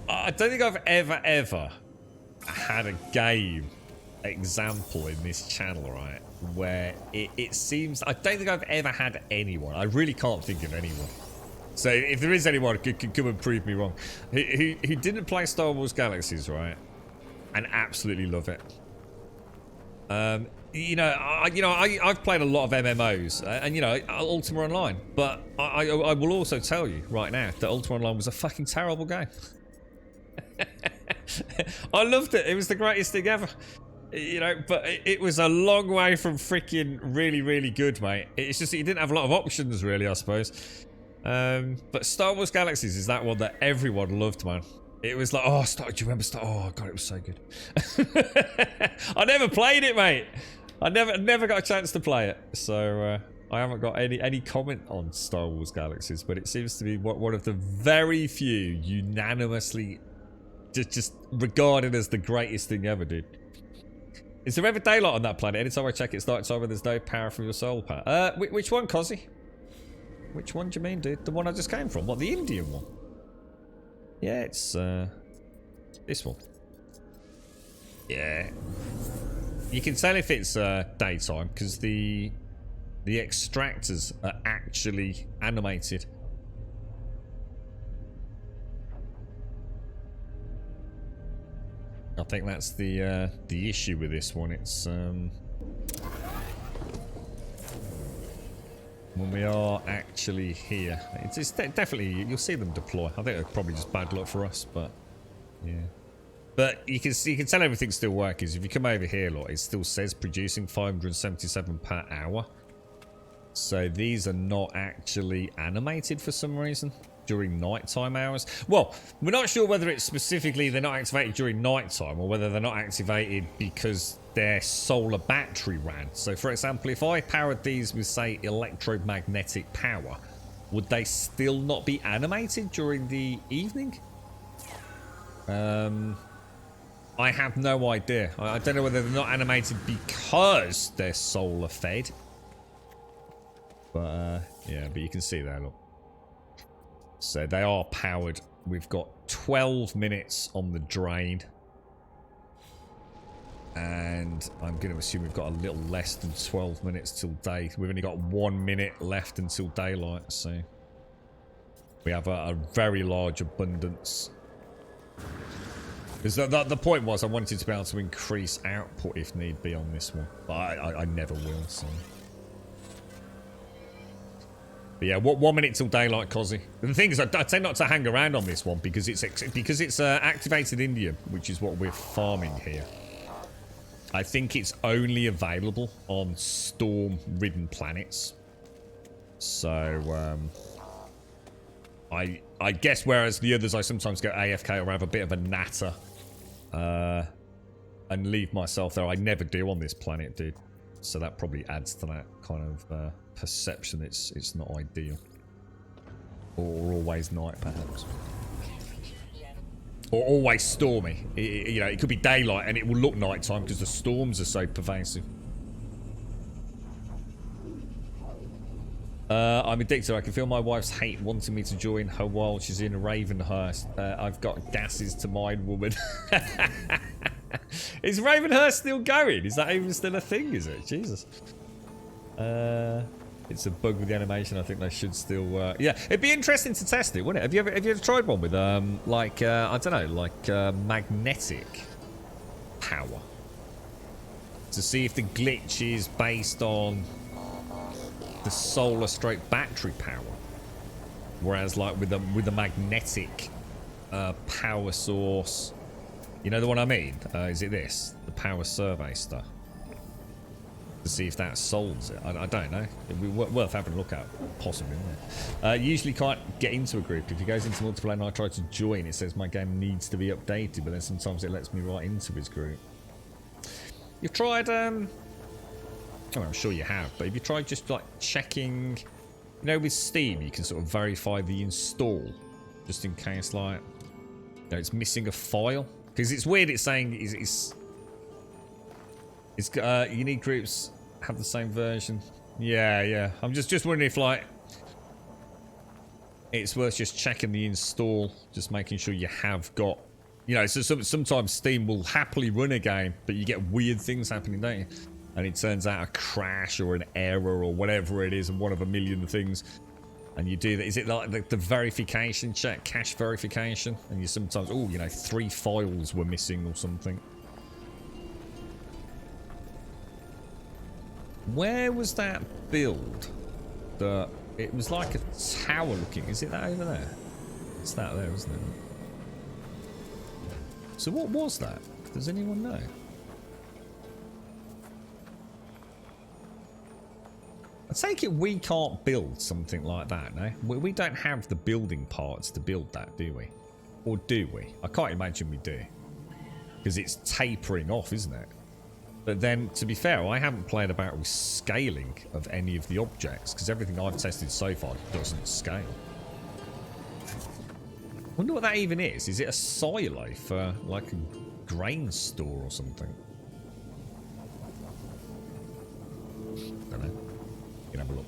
I don't think I've ever had a game example in this channel, right, where it seems... I don't think I've ever had anyone. I really can't think of anyone. So if there is anyone who could come and prove me wrong, who didn't play Star Wars Galaxies, right, and absolutely love it. I've played a lot of MMOs, and you know, Ultima Online, but I will also tell you right now that Ultima Online was a fucking terrible game. I loved it. It was the greatest thing ever. You know, but it was a long way from freaking really, really good, mate. It's just that you didn't have a lot of options, really, I suppose. But Star Wars Galaxies is that one that everyone loved, man. It was like, do you remember Star? Oh god, it was so good. I never played it, mate. I never got a chance to play it, so I haven't got any comment on Star Wars Galaxies. But it seems to be one of the very few unanimously just regarded as the greatest thing ever, dude. Is there ever daylight on that planet? Anytime I check it's nighttime and there's no power from your solar power. Which one, Cozzy? Which one do you mean, dude? The one I just came from? What, the Indian one? Yeah, it's this one. Yeah. You can tell if it's daytime because the extractors are actually animated. I think that's the issue with this one. It's when we are actually here, it's definitely, you'll see them deploy. I think it's probably just bad luck for us, but yeah. But you can tell everything's still working. If you come over here, look, it still says producing 577 per hour. So these are not actually animated for some reason during nighttime hours. Well, we're not sure whether it's specifically they're not activated during nighttime or whether they're not activated because their solar battery ran. So for example, if I powered these with, say, electromagnetic power, would they still not be animated during the evening? I have no idea. I don't know whether they're not animated because they're solar fed. But yeah, but you can see there, look. So they are powered. We've got 12 minutes on the drain. And I'm going to assume we've got a little less than 12 minutes till day. We've only got 1 minute left until daylight. So we have a very large abundance Because the point was I wanted to be able to increase output if need be on this one. But I never will, so... But yeah, 1 minute till daylight, Cozzy. The thing is, I tend not to hang around on this one because it's activated Indian, which is what we're farming here. I think it's only available on storm-ridden planets. So, I guess whereas the others I sometimes go AFK or have a bit of a natter and leave myself there, I never do on this planet, dude. So that probably adds to that kind of perception. It's not ideal, or always night perhaps, or always stormy. You know, it could be daylight and it will look nighttime because the storms are so pervasive. I'm addicted. I can feel my wife's hate wanting me to join her while she's in Ravenhurst. I've got gases to mine, woman. Is Ravenhurst still going? Is that even still a thing, is it? Jesus. It's a bug with the animation. I think they should still... yeah, it'd be interesting to test it, wouldn't it? Have you ever tried one with, like, I don't know, like magnetic power? To see if the glitch is based on the solar stroke battery power. Whereas, like, with the magnetic power source... You know the one I mean? Is it this? The power survey stuff? To see if that solves it. I don't know. It'd be worth having a look at. Possibly, isn't it? Usually can't get into a group. If he goes into multiplayer and I try to join, it says my game needs to be updated, but then sometimes it lets me right into his group. You've tried, oh, I'm sure you have, but have you tried just like checking, you know, with Steam, you can sort of verify the install, just in case, like, you know, it's missing a file? Because it's weird, it's saying unique groups have the same version. Yeah. I'm just wondering if, like, it's worth just checking the install, just making sure you have got, you know, so sometimes Steam will happily run a game, but you get weird things happening, don't you? And it turns out a crash or an error or whatever it is, and one of a million things. And you do that. Is it like the verification check, cache verification? And you sometimes, oh, you know, 3 files were missing or something. Where was that build? It was like a tower looking. Is it that over there? It's that there, isn't it? So what was that? Does anyone know? I take it we can't build something like that, no? We don't have the building parts to build that, do we? Or do we? I can't imagine we do. Because it's tapering off, isn't it? But then, to be fair, I haven't played about with scaling of any of the objects, because everything I've tested so far doesn't scale. Wonder what that even is. Is it a silo for, like, a grain store or something? Don't know. Have a look.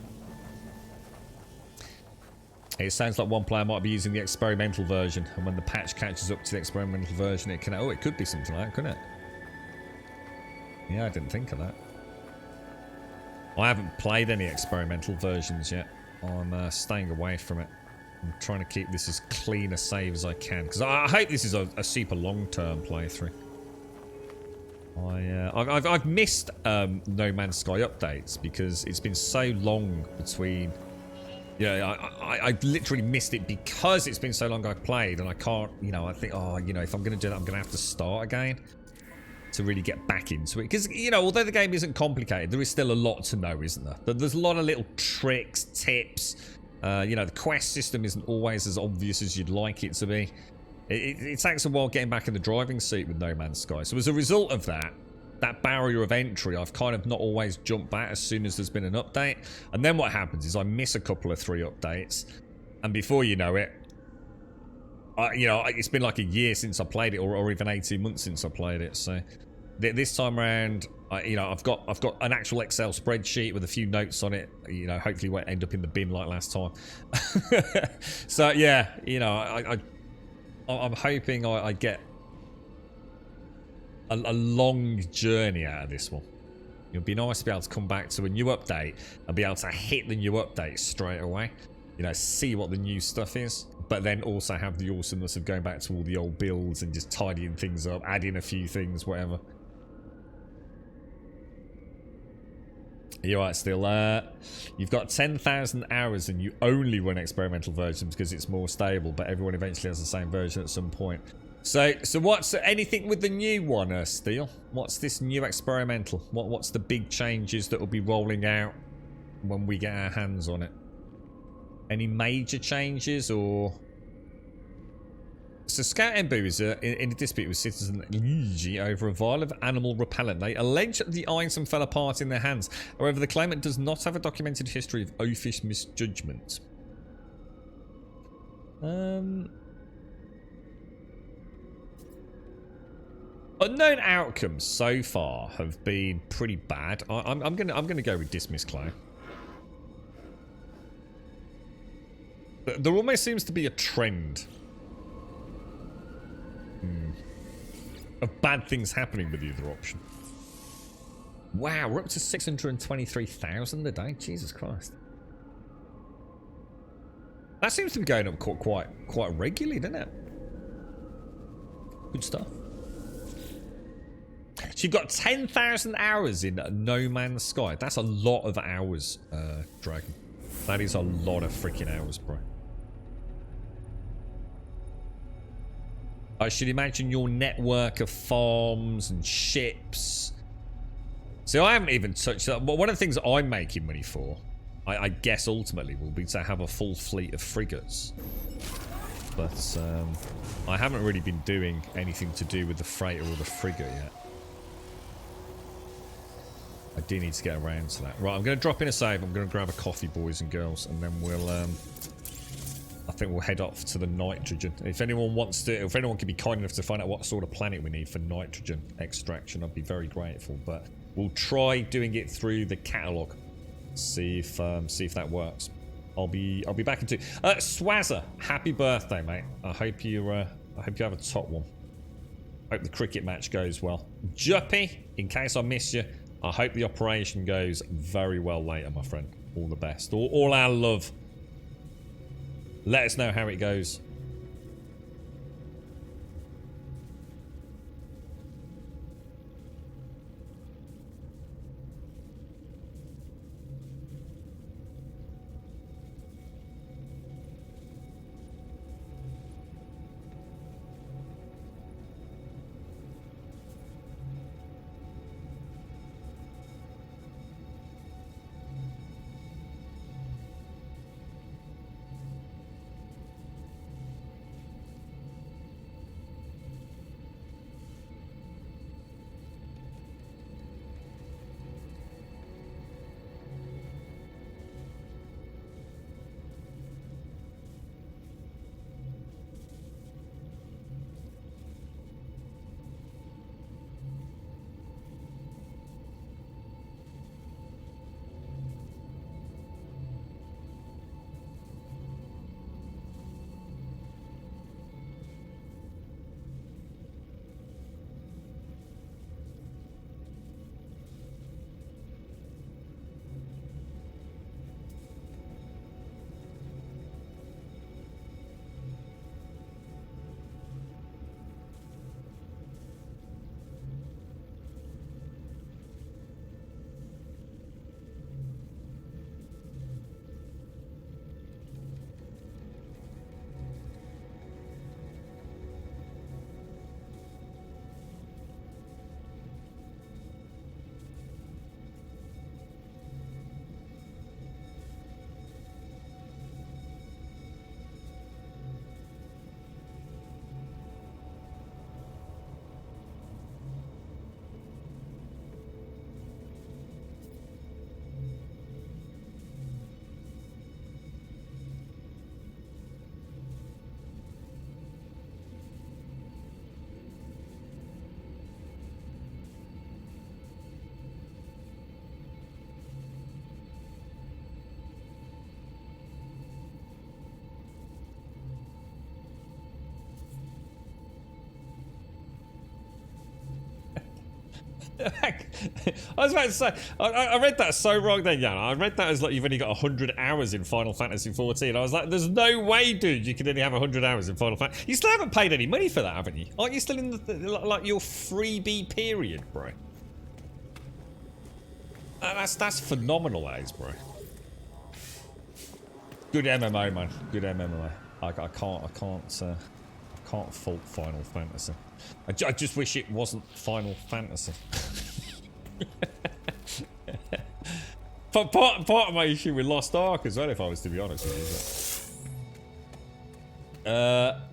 It sounds like one player might be using the experimental version, and when the patch catches up to the experimental version, it can... Oh, it could be something like that, couldn't it? Yeah, I didn't think of that. I haven't played any experimental versions yet. I'm staying away from it. I'm trying to keep this as clean a save as I can, because I hope this is a super long-term playthrough. I've missed No Man's Sky updates because it's been so long between. Yeah, I literally missed it because it's been so long I played, and I can't. You know, I think, oh, you know, if I'm going to do that, I'm going to have to start again to really get back into it. Because, you know, although the game isn't complicated, there is still a lot to know, isn't there? There's a lot of little tricks, tips. You know, the quest system isn't always as obvious as you'd like it to be. It takes a while getting back in the driving seat with No Man's Sky. So as a result of that barrier of entry, I've kind of not always jumped back as soon as there's been an update. And then what happens is I miss a couple of 3 updates. And before you know it, you know, it's been like a year since I played it, or even 18 months since I played it. So this time around, you know, I've got an actual Excel spreadsheet with a few notes on it. You know, hopefully it won't end up in the bin like last time. So yeah, you know, I'm hoping I get a long journey out of this one. It'd be nice to be able to come back to a new update and be able to hit the new update straight away. You know, see what the new stuff is. but then also have the awesomeness of going back to all the old builds and just tidying things up, adding a few things, whatever. You're right, still. You've got 10,000 hours and you only run experimental versions because it's more stable, but everyone eventually has the same version at some point. So what's anything with the new one, Steel? What's this new experimental? What's the big changes that will be rolling out when we get our hands on it? Any major changes or... So Scout Embu is in a dispute with Citizen Luigi over a vial of animal repellent. They allege that the item fell apart in their hands. However, the claimant does not have a documented history of oafish misjudgment. Unknown outcomes so far have been pretty bad. I'm gonna go with dismiss claim. There almost seems to be a trend of bad things happening with the other option. Wow, we're up to 623,000 a day. Jesus Christ. That seems to be going up quite regularly, doesn't it? Good stuff. So you've got 10,000 hours in No Man's Sky. That's a lot of hours, Dragon. That is a lot of freaking hours, bro. I should imagine your network of farms and ships. So I haven't even touched that. One of the things I'm making money for, I guess ultimately, will be to have a full fleet of frigates. But I haven't really been doing anything to do with the freighter or the frigate yet. I do need to get around to that. Right, I'm going to drop in a save. I'm going to grab a coffee, boys and girls, and then we'll... I think we'll head off to the nitrogen. If anyone wants to, if anyone can be kind enough to find out what sort of planet we need for nitrogen extraction, I'd be very grateful. But we'll try doing it through the catalog. See if that works. I'll be back in 2. Swazza, happy birthday, mate. I hope you have a top one. Hope the cricket match goes well. Juppy, in case I miss you, I hope the operation goes very well later, my friend. All the best. All our love. Let us know how it goes. I was about to say, I read that so wrong then, Jan. I read that as like you've only got 100 hours in Final Fantasy 14. I was like, there's no way, dude, you can only have 100 hours in Final Fantasy. You still haven't paid any money for that, haven't you? Aren't you still in like your freebie period, bro? That's phenomenal, that is, bro. Good MMO, man. Good MMO. I can't fault Final Fantasy. I just wish it wasn't Final Fantasy. But part of my issue with Lost Ark as well, if I was to be honest with you.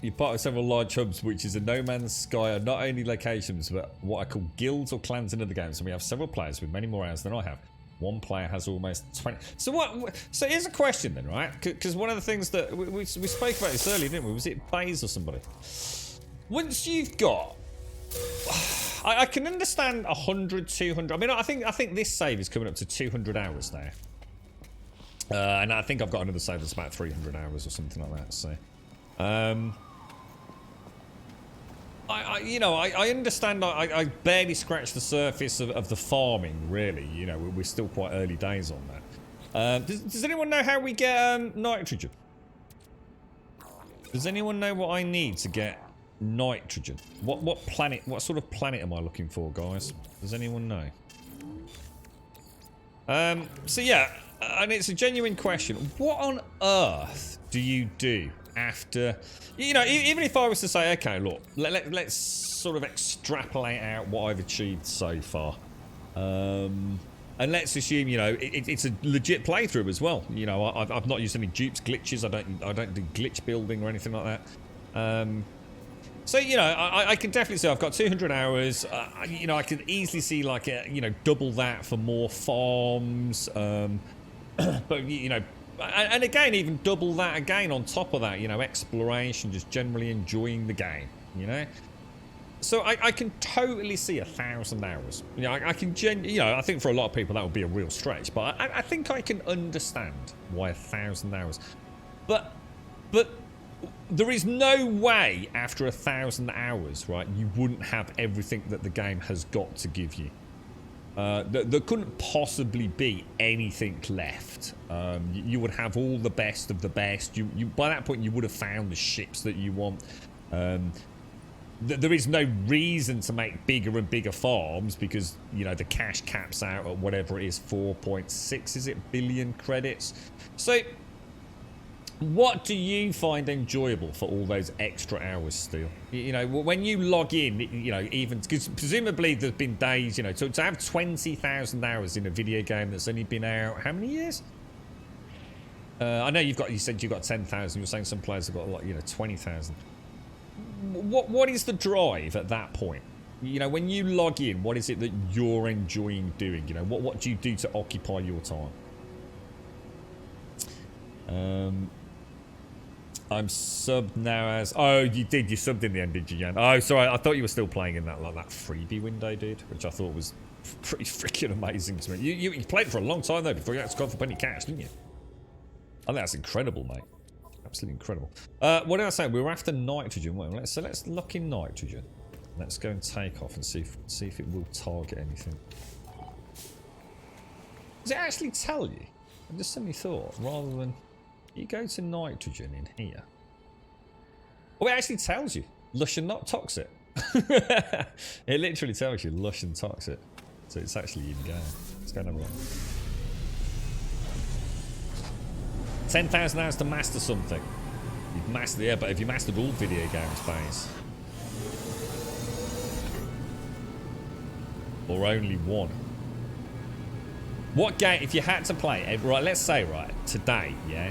You're part of several large hubs, which is a No Man's Sky, are not only locations, but what I call guilds or clans in other games. And we have several players with many more hours than I have. One player has almost 20. So what? So here's a question then, right? Because one of the things that we spoke about this earlier, didn't we? Was it Baze or somebody? Once you've got, I can understand 100, 200. I mean, I think this save is coming up to 200 hours now, and I think I've got another save that's about 300 hours or something like that. So, I understand. I barely scratched the surface of the farming. Really, you know, we're still quite early days on that. Does anyone know how we get nitrogen? Does anyone know what I need to get nitrogen? What planet? What sort of planet am I looking for, guys? Does anyone know? So yeah, and it's a genuine question. What on earth do you do after, you know, even if I was to say, okay, look, let's sort of extrapolate out what I've achieved so far, and let's assume, you know, it's a legit playthrough as well. You know, I've not used any dupes, glitches. I don't do glitch building or anything like that. So, you know, I can definitely say I've got 200 hours. You know, I can easily see, like, you know, double that for more farms. But, you know, and again, even double that again on top of that, you know, exploration, just generally enjoying the game, you know. So I can totally see 1,000 hours. You know, I can you know, I think for a lot of people that would be a real stretch, but I think I can understand why 1,000 hours. But there is no way after 1,000 hours, right, you wouldn't have everything that the game has got to give you. There couldn't possibly be anything left. You would have all the best of the best. You by that point you would have found the ships that you want. There is no reason to make bigger and bigger farms because, you know, the cash caps out at whatever it is, 4.6 is it billion credits. So what do you find enjoyable for all those extra hours, Steel? You know, when you log in, you know, even because presumably there's been days, you know, to have 20,000 hours in a video game that's only been out how many years? I know you said you've got 10,000. You're saying some players have got, like, you know, 20,000. What is the drive at that point? You know, when you log in, what is it that you're enjoying doing? You know, what do you do to occupy your time? I'm subbed now as... Oh, you did. You subbed in the end, did you, Jan? Oh, sorry. I thought you were still playing in that, like, that freebie window, dude, which I thought was pretty freaking amazing to me. You played for a long time, though, before you had to go for penny cash, didn't you? I think that's incredible, mate. Absolutely incredible. What did I say? We were after nitrogen. Well, let's lock in nitrogen. Let's go and take off and see if it will target anything. Does it actually tell you? I just suddenly thought, rather than... You go to nitrogen in here. Oh, it actually tells you. Lush and not toxic. It literally tells you lush and toxic. So it's actually in game. Let's go and have a look. 10,000 hours to master something. You've mastered, yeah, but if you mastered all video games, Baze. Or only one. What game, if you had to play, right, let's say, right, today, yeah,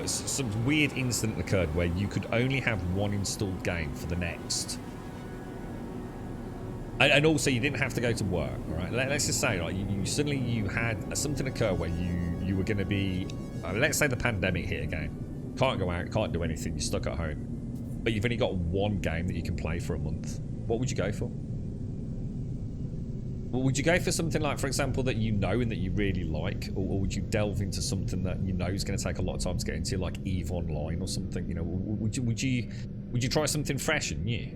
some weird incident occurred where you could only have one installed game for the next. And also, you didn't have to go to work, all right? Let's just say, like, suddenly you had something occur where you were going to be, let's say the pandemic hit again. Can't go out, can't do anything, you're stuck at home. But you've only got one game that you can play for a month. What would you go for? Well, would you go for something like, for example, that you know and that you really like, or would you delve into something that you know is going to take a lot of time to get into, like EVE Online or something? You know, would you try something fresh and new,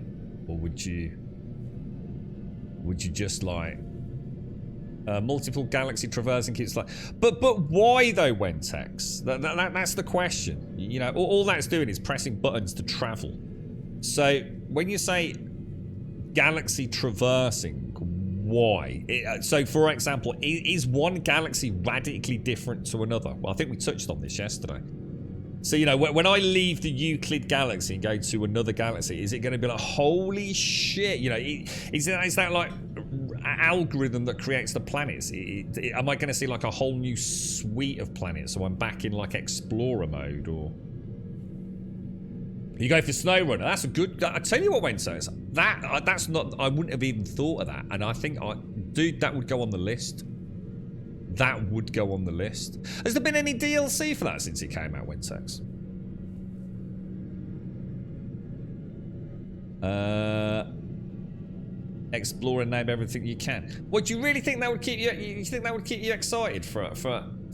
or would you just like Multiple galaxy traversing keeps like, but why though, Wentex? That's the question. You know, all that's doing is pressing buttons to travel. So when you say galaxy traversing, why? So for example, is one galaxy radically different to another? Well, I think we touched on this yesterday. So, you know, when I leave the Euclid galaxy and go to another galaxy, is it going to be like, holy shit, you know, is that like algorithm that creates the planets? Am I going to see like a whole new suite of planets? So I'm back in like explorer mode, or you go for SnowRunner? That's a good. I tell you what, Wences, that's not. I wouldn't have even thought of that, and I think, dude, that would go on the list. That would go on the list. Has there been any DLC for that since it came out, Wintex? Explore and name everything you can. What, do you really think that would keep you? You think that would keep you excited for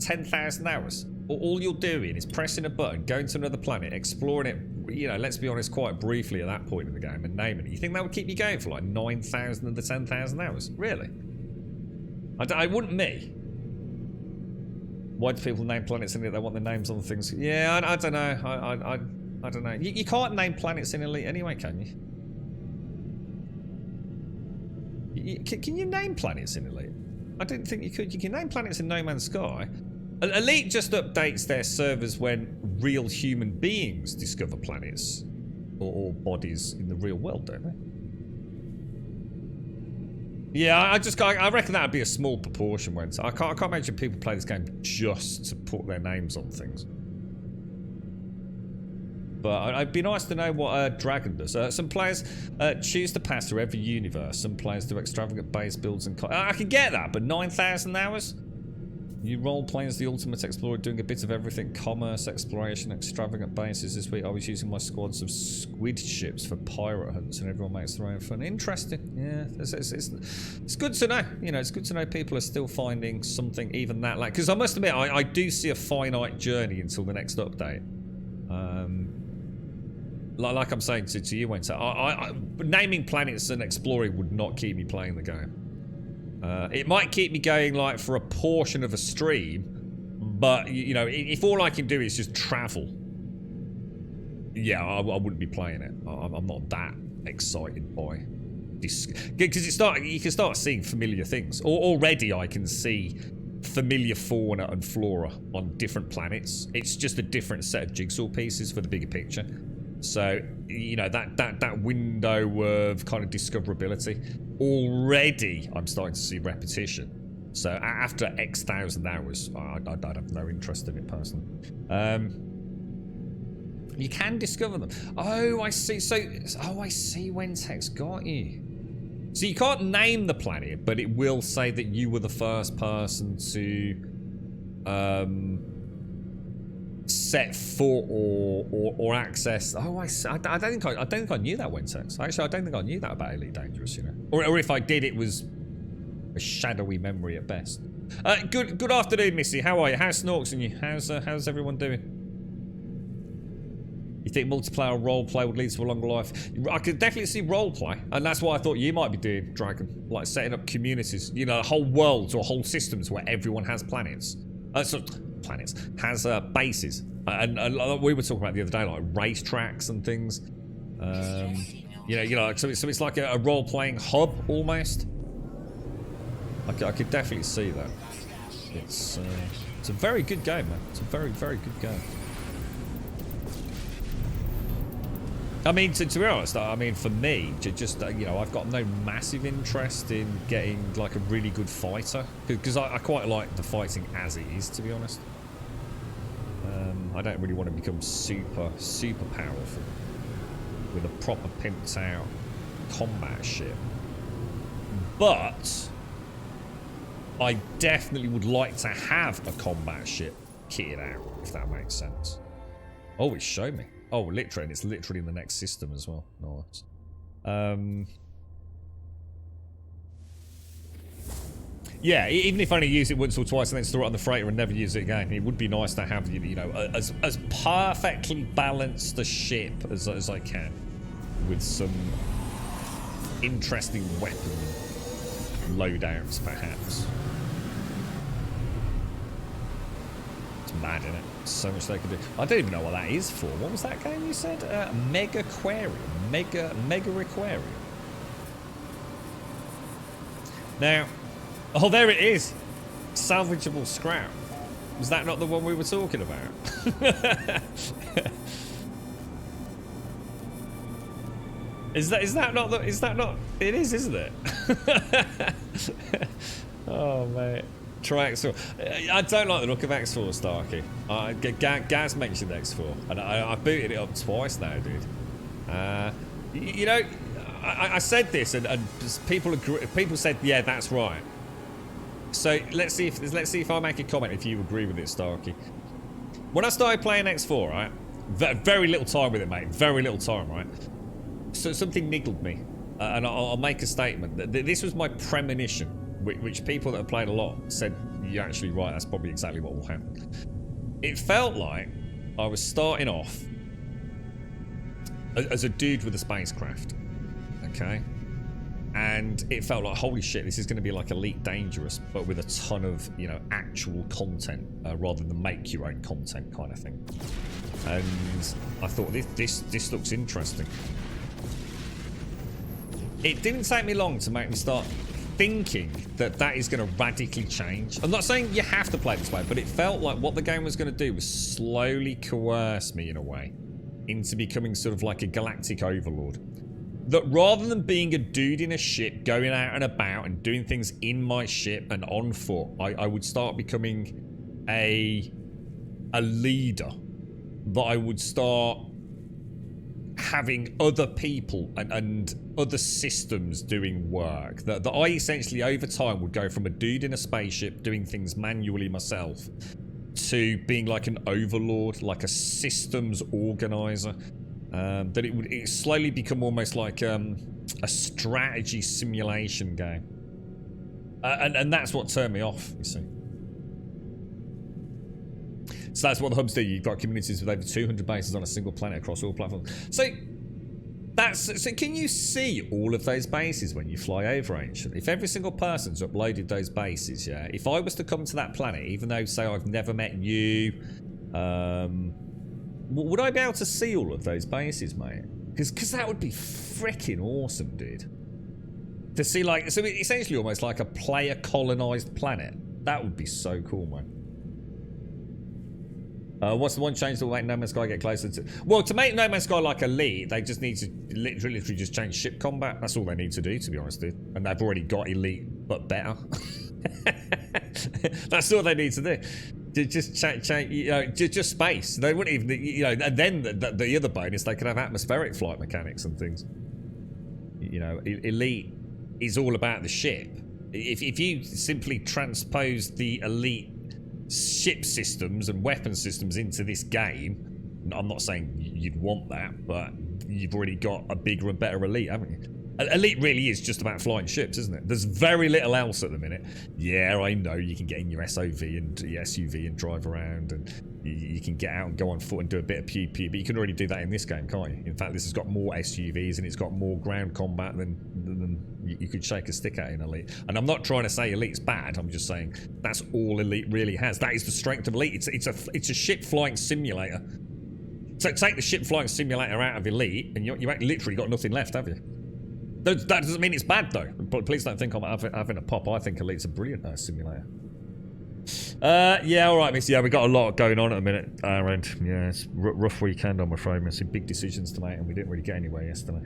10,000 hours? All you're doing is pressing a button, going to another planet, exploring it. You know, let's be honest, quite briefly at that point in the game, and naming it. You think that would keep you going for like 9,000 of the 10,000 hours? Really? I wouldn't me. Why do people name planets in it? They want their names on things. Yeah, I don't know. I don't know. You can't name planets in Elite anyway, can you? Can you name planets in Elite? I didn't think you could. You can name planets in No Man's Sky. Elite just updates their servers when real human beings discover planets or bodies in the real world, don't they? Yeah, I reckon that would be a small proportion. When I can't imagine people play this game just to put their names on things. But it'd be nice to know what Dragon does. Some players choose to pass through every universe. Some players do extravagant base builds and... I can get that, but 9,000 hours? You role-playing as the ultimate explorer, doing a bit of everything. Commerce, exploration, extravagant bases. This week I was using my squads of squid ships for pirate hunts, and everyone makes their own fun. Interesting. Yeah, it's good to know. You know, it's good to know people are still finding something even that... Because I must admit, I do see a finite journey until the next update. Like I'm saying to you, Winter, naming planets and exploring would not keep me playing the game. It might keep me going like for a portion of a stream, but you know, if all I can do is just travel, yeah, I wouldn't be playing it. I'm not that excited by this, because you can start seeing familiar things. Already I can see familiar fauna and flora on different planets. It's just a different set of jigsaw pieces for the bigger picture. So, you know, that window of kind of discoverability, already I'm starting to see repetition. So after X thousand hours, I'd have no interest in it personally. You can discover them. Oh, I see. So, I see when text got you. So you can't name the planet, but it will say that you were the first person to set foot or access. Oh, I see. I don't think I knew that, Wintex. Actually, I don't think I knew that about Elite Dangerous, you know. Or if I did, it was a shadowy memory at best. Good afternoon, Missy. How are you? How's Snorks and you? How's everyone doing? You think multiplayer roleplay would lead to a longer life? I could definitely see roleplay, and that's what I thought you might be doing, Dragon. Like setting up communities, you know, whole worlds or whole systems where everyone has planets. Has bases. And we were talking about the other day, like racetracks and things. You know, so it's like a role-playing hub almost. I could definitely see that. It's a very good game, man. It's a very, very good game. I mean, to be honest, I mean, for me, just you know, I've got no massive interest in getting like a really good fighter, because I quite like the fighting as it is, to be honest. I don't really want to become super powerful with a proper pimped out combat ship, but I definitely would like to have a combat ship kitted out, if that makes sense. Oh, it's showed me. Oh, literally, and it's literally in the next system as well. Nice. Yeah, even if I only use it once or twice and then store it on the freighter and never use it again, it would be nice to have, you know, as perfectly balanced a ship as I can, with some interesting weapon loadouts, perhaps. Mad, isn't it? So much they could do. I don't even know what that is for. What was that game you said? Mega Aquarium. Mega Aquarium. Now, oh, there it is. Salvageable scrap. Was that not the one we were talking about? Is that not the, is that not, it is, isn't it? Oh, mate. Try X4. I don't like the look of X4, Starkey. Gaz mentioned X4, and I booted it up twice now, dude. You know, I said this, and people said, yeah, that's right. So let's see if I make a comment if you agree with it, Starkey. When I started playing X4, right, very little time with it, mate. Very little time, right. So something niggled me, and I'll make a statement that this was my premonition. Which people that have played a lot said, you're actually right, that's probably exactly what will happen. It felt like I was starting off as a dude with a spacecraft, okay? And it felt like, holy shit, this is going to be like Elite Dangerous, but with a ton of, you know, actual content, rather than make your own content kind of thing. And I thought, this looks interesting. It didn't take me long to make me start thinking that is going to radically change. I'm not saying you have to play this way, but it felt like what the game was going to do was slowly coerce me in a way into becoming sort of like a galactic overlord. That rather than being a dude in a ship going out and about and doing things in my ship and on foot, I would start becoming a leader. That I would start having other people and other systems doing work. That I essentially over time would go from a dude in a spaceship doing things manually myself to being like an overlord, like a systems organizer. That it would slowly become almost like a strategy simulation game. And that's what turned me off, you see. So that's what the hubs do. You've got communities with over 200 bases on a single planet across all platforms. So can you see all of those bases when you fly over Ancient? If every single person's uploaded those bases, yeah. If I was to come to that planet, even though, say, I've never met you, would I be able to see all of those bases, mate? Because that would be freaking awesome, dude. To see, like, so essentially almost like a player colonized planet. That would be so cool, man. What's the one change that will make No Man's Sky get closer to... Well, to make No Man's Sky like Elite, they just need to literally just change ship combat. That's all they need to do, to be honest, dude. And they've already got Elite, but better. That's all they need to do. Just change, you know, just space. They wouldn't even, you know, and then the other bonus, they could have atmospheric flight mechanics and things. You know, Elite is all about the ship. If you simply transpose the Elite ship systems and weapon systems into this game, I'm not saying you'd want that, but you've already got a bigger and better Elite, haven't you? Elite really is just about flying ships, isn't it? There's very little else at the minute. Yeah, I know you can get in your SOV and your SUV and drive around, and you can get out and go on foot and do a bit of pew-pew, but you can already do that in this game, can't you? In fact, this has got more SUVs and it's got more ground combat than you could shake a stick at in Elite. And I'm not trying to say Elite's bad, I'm just saying that's all Elite really has. That is the strength of Elite. It's a ship flying simulator. So take the ship flying simulator out of Elite and you ain't literally got nothing left, have you? That doesn't mean it's bad, though. But please don't think I'm having a pop. I think Elite's a brilliant simulator. Yeah, all right, miss. Yeah, we got a lot going on at the minute, and yeah, it's rough weekend, I'm afraid. We've some big decisions to make, and we didn't really get anywhere yesterday.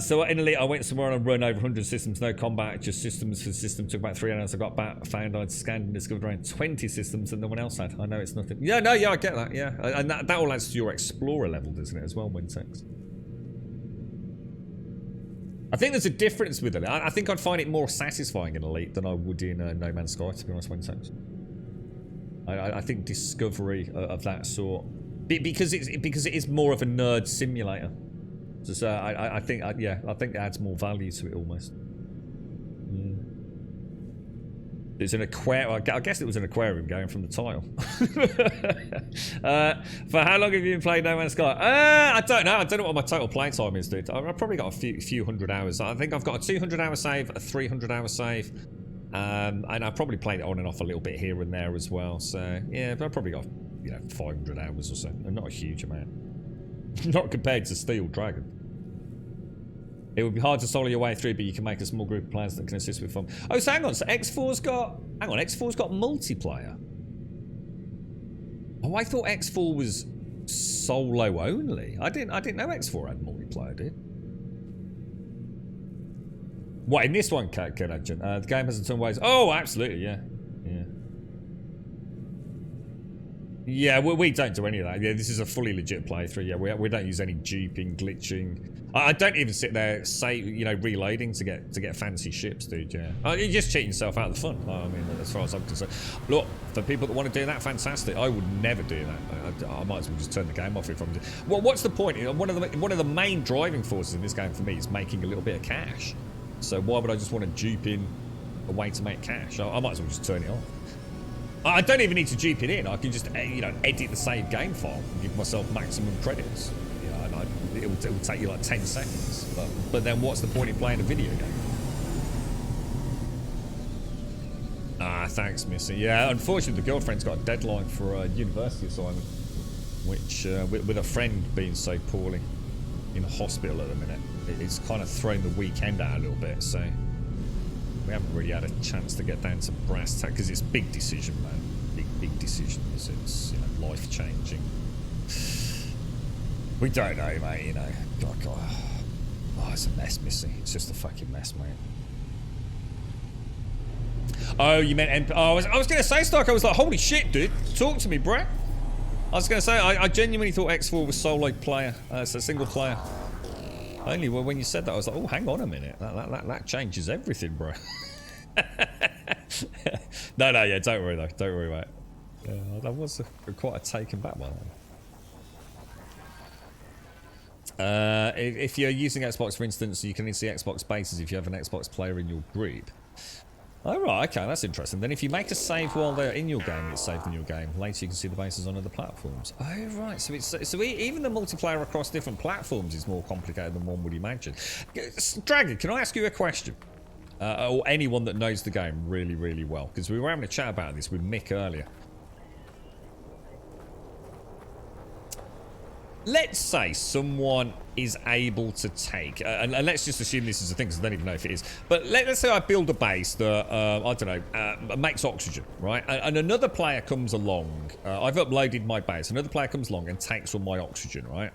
So in Elite, I went somewhere on a run over 100 systems, no combat, just systems for system. Took about 3 hours. I got back, found I'd scanned and discovered around 20 systems, and no one else had. I know it's nothing. Yeah, no, yeah, I get that. Yeah, and that all adds to your explorer level, doesn't it, as well, Wintex? I think there's a difference with it. I think I'd find it more satisfying in Elite than I would in No Man's Sky, to be honest, Wintex. I think discovery of that sort, because it is more of a nerd simulator. So I think it adds more value to it almost. It's an aquarium. I guess it was an aquarium going from the title. For how long have you been playing No Man's Sky? I don't know. I don't know what my total play time is, dude. I've probably got a few hundred hours. I think I've got a 200-hour save, a 300-hour save, And I probably played it on and off a little bit here and there as well. So yeah, but I probably got 500 hours or so, and not a huge amount. Not compared to Steel Dragon. It would be hard to solo your way through, but you can make a small group of players that can assist with fun. Oh, so hang on. So X4's got... Hang on, X4's got multiplayer. Oh, I thought X4 was solo only. I didn't know X4 had multiplayer, did? What, in this one, Connection? The game has its own ways. Oh, absolutely, yeah. Yeah, we don't do any of that. Yeah, this is a fully legit playthrough. Yeah, we don't use any duping, glitching. I don't even sit there, reloading to get fancy ships, dude. Yeah, you're just cheating yourself out of the fun. I mean, as far as I'm concerned. Look, for people that want to do that, fantastic. I would never do that. I might as well just turn the game off if I'm. Well, what's the point? One of the main driving forces in this game for me is making a little bit of cash. So why would I just want to dupe in a way to make cash? I might as well just turn it off. I don't even need to dupe it in. I can just, edit the save game file and give myself maximum credits. It will take you like 10 seconds. But then what's the point in playing a video game? Ah, thanks, Missy. Yeah, unfortunately, the girlfriend's got a deadline for a university assignment, which, with a friend being so poorly in hospital at the minute, it's kind of thrown the weekend out a little bit, so... We haven't really had a chance to get down to brass tacks because it's a big decision, man. Big decisions. It's life changing. We don't know, mate. God. Oh, it's a mess, Missy. It's just a fucking mess, mate. Oh, you meant I was gonna say, Stark. I was like, holy shit, dude. Talk to me, bruh. I was gonna say, I genuinely thought X4 was solo player. It's a single player. Only when you said that, I was like, oh, hang on a minute. That changes everything, bro. No, yeah, don't worry, though. Don't worry, mate. Yeah, that was quite a taken back one. If you're using Xbox, for instance, you can only see Xbox bases if you have an Xbox player in your group. Oh, right, okay, that's interesting. Then if you make a save while they're in your game, it's saved in your game. Later you can see the bases on other platforms. Oh, right, so even the multiplayer across different platforms is more complicated than one would imagine. Dragon, can I ask you a question? Or anyone that knows the game really, really well. Because we were having a chat about this with Mick earlier. Let's say someone is able to take, and let's just assume this is a thing because I don't even know if it is, but let's say I build a base that, I don't know, makes oxygen, right? And another player comes along, I've uploaded my base, another player comes along and takes all my oxygen, right?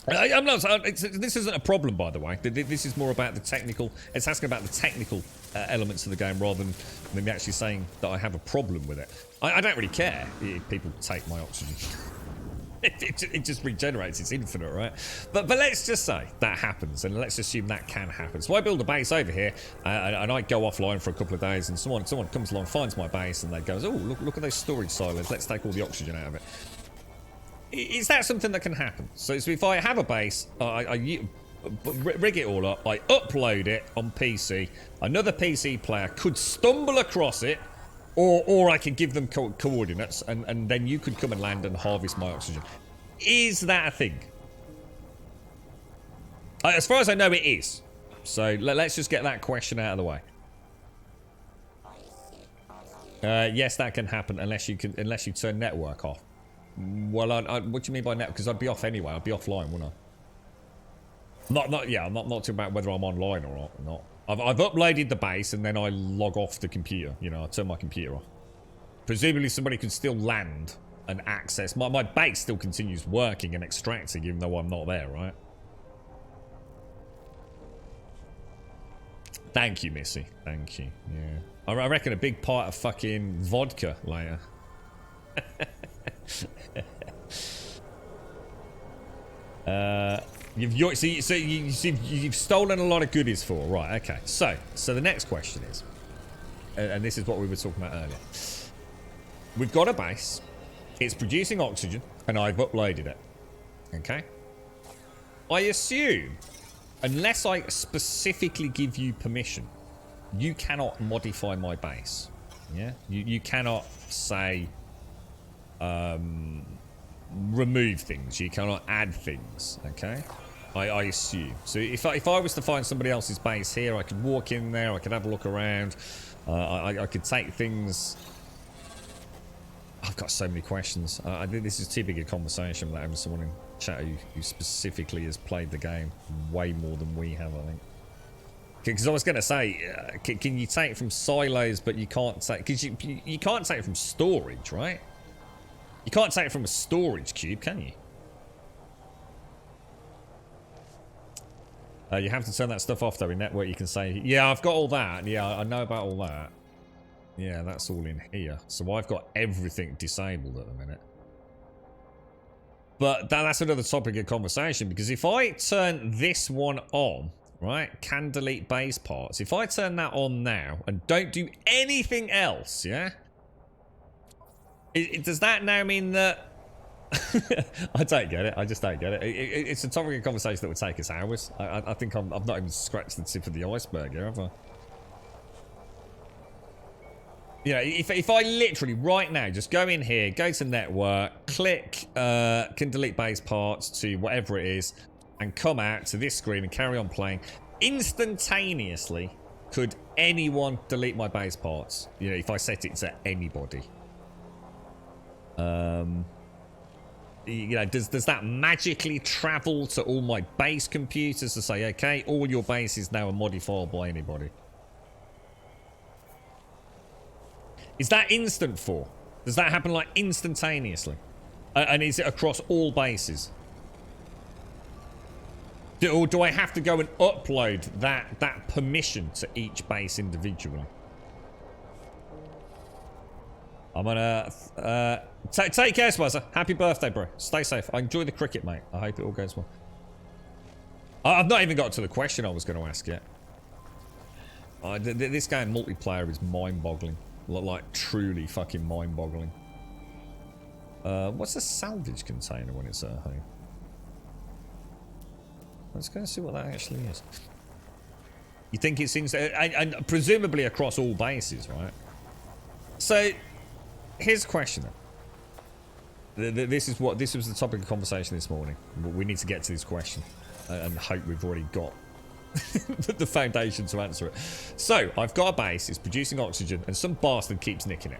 I'm not, this isn't a problem, by the way. This is more about the technical, it's asking about the technical elements of the game rather than me actually saying that I have a problem with it. I don't really care if people take my oxygen. It just regenerates, it's infinite, right? But let's just say that happens, and let's assume that can happen. So I build a base over here, and I go offline for a couple of days, and someone comes along, finds my base, and they goes, oh, look at those storage silos, let's take all the oxygen out of it. Is that something that can happen? So if I have a base, I rig it all up, I upload it on PC, another PC player could stumble across it, or I could give them coordinates, and then you could come and land and harvest my oxygen. Is that a thing? As far as I know, it is. So let's just get that question out of the way. Yes, that can happen unless you turn network off. Well, what do you mean by network? Because I'd be off anyway. I'd be offline, wouldn't I? I'm not talking about whether I'm online or not. I've uploaded the base and then I log off the computer. I turn my computer off. Presumably somebody could still land and access. My base still continues working and extracting even though I'm not there, right? Thank you, Missy. Thank you. Yeah. I reckon a big part of fucking vodka later. You've stolen a lot of goodies for, right? Okay, so the next question is, and this is what we were talking about earlier. We've got a base, it's producing oxygen, and I've uploaded it. Okay. I assume, unless I specifically give you permission, you cannot modify my base. Yeah, you cannot say. Remove things. You cannot add things. Okay. I assume. So if I was to find somebody else's base here, I could walk in there, I could have a look around, I could take things. I've got so many questions. I think this is too big a conversation without having someone in chat who specifically has played the game way more than we have, I think. Because I was going to say, can you take from silos, but you can't take... Because you can't take it from storage, right? You can't take it from a storage cube, can you? You have to turn that stuff off, though. In network, you can say, yeah, I've got all that. Yeah, I know about all that. Yeah, that's all in here. So I've got everything disabled at the minute. But that's another topic of conversation, because if I turn this one on, right, can delete base parts. If I turn that on now and don't do anything else, yeah? Does that now mean that... I don't get it. I just don't get it. It's a topic of conversation that would take us hours. I think I've not even scratched the tip of the iceberg here, have I? You know, if I literally right now just go in here, go to network, click can delete base parts to whatever it is, and come out to this screen and carry on playing, instantaneously, could anyone delete my base parts? You know, if I set it to anybody. You know, does that magically travel to all my base computers to say, okay, all your bases now are modifiable by anybody? Is that instant for? Does that happen like instantaneously? And is it across all bases? Or do I have to go and upload that permission to each base individually? I'm gonna take care, Spazza. Happy birthday, bro. Stay safe. I enjoy the cricket, mate. I hope it all goes well. I've not even got to the question I was going to ask yet. This game multiplayer is mind-boggling. Like, truly fucking mind-boggling. What's a salvage container when it's at home? Let's go and see what that actually is. You think it's and presumably across all bases, right? So, here's a question then. This was the topic of conversation this morning. We need to get to this question and hope we've already got the foundation to answer it. So, I've got a base, it's producing oxygen, and some bastard keeps nicking it.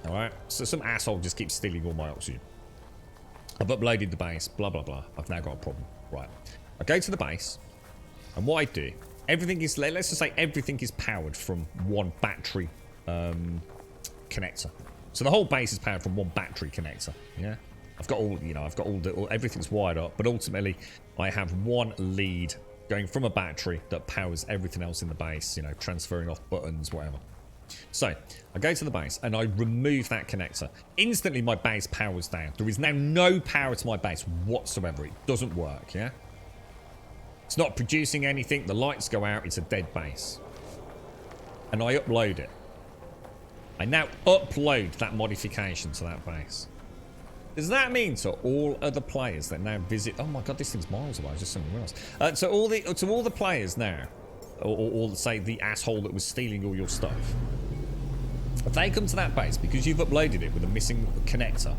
Alright? So some asshole just keeps stealing all my oxygen. I've uploaded the base, blah blah blah. I've now got a problem. Right. I go to the base, and what I do, everything is, let's just say everything is powered from one battery connector. So the whole base is powered from one battery connector, yeah? I've got all, you know, I've got everything's wired up, but ultimately I have one lead going from a battery that powers everything else in the base, you know, transferring off buttons, whatever. So, I go to the base and I remove that connector. Instantly my base powers down. There is now no power to my base whatsoever. It doesn't work, yeah? It's not producing anything, the lights go out, it's a dead base. And I upload it. I now upload that modification to that base. Does that mean to all other players that now visit... Oh my god, this thing's miles away, I just something else. To all the players now, or say the asshole that was stealing all your stuff, if they come to that base because you've uploaded it with a missing connector,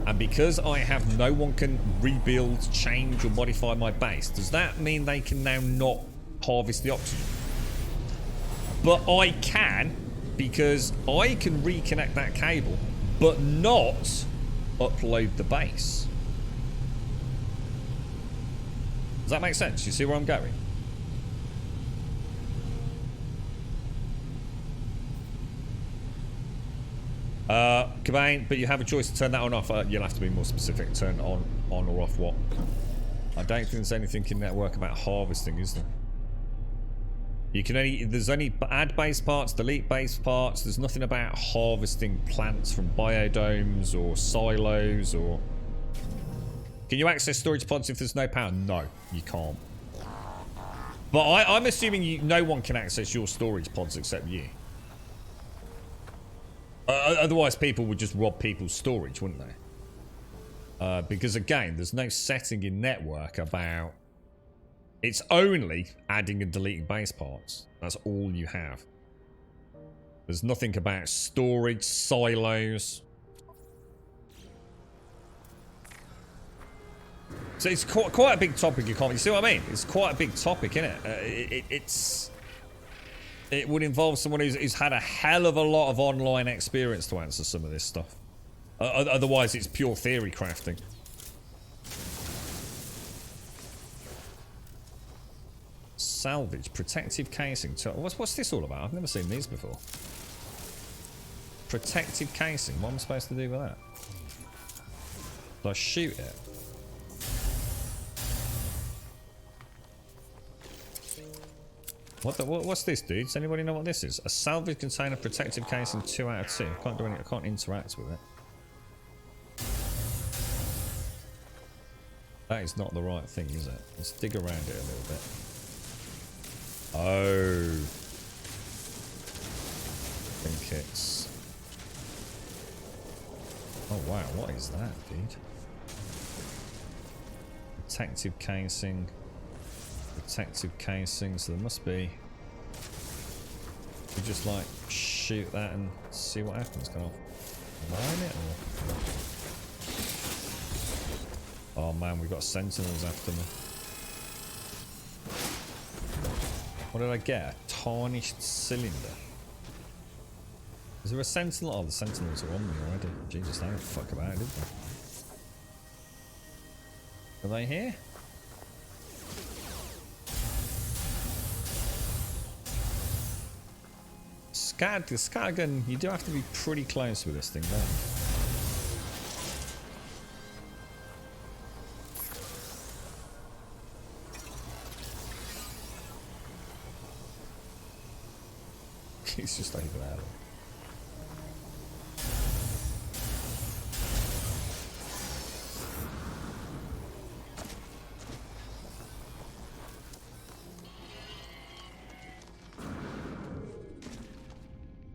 and because I have no one can rebuild, change, or modify my base, does that mean they can now not harvest the oxygen? But I can, because I can reconnect that cable, but not upload the base. Does that make sense? You see where I'm going? Cobain, but you have a choice to turn that on or off. You'll have to be more specific. Turn on or off what? I don't think there's anything in network about harvesting, is there? You can only, there's only add base parts, delete base parts. There's nothing about harvesting plants from biodomes or silos or... Can you access storage pods if there's no power? No, you can't. But I'm assuming no one can access your storage pods except you. Otherwise, people would just rob people's storage, wouldn't they? Because again, there's no setting in network about... It's only adding and deleting base parts. That's all you have. There's nothing about storage, silos. So it's quite a big topic. You can't. You see what I mean? It's quite a big topic, isn't it? It would involve someone who's had a hell of a lot of online experience to answer some of this stuff. Otherwise, it's pure theory crafting. Salvage, protective casing. What's this all about? I've never seen these before. Protective casing. What am I supposed to do with that? Do I shoot it? What's this, dude? Does anybody know what this is? A salvage container, protective casing, 2 out of 2. I can't do anything. I can't interact with it. That is not the right thing, is it? Let's dig around it a little bit. Oh. I think it's... Oh wow, what is that, dude? Protective casing. Protective casing, so there must be... You just like shoot that and see what happens. Can I mine it or... Oh man, we've got sentinels after me. What did I get? A tarnished cylinder. Is there a sentinel? Oh, the sentinels are on me already. Jesus, they don't fuck about, did they? Are they here? The scattergun, you do have to be pretty close with this thing, don't you? He's just over there.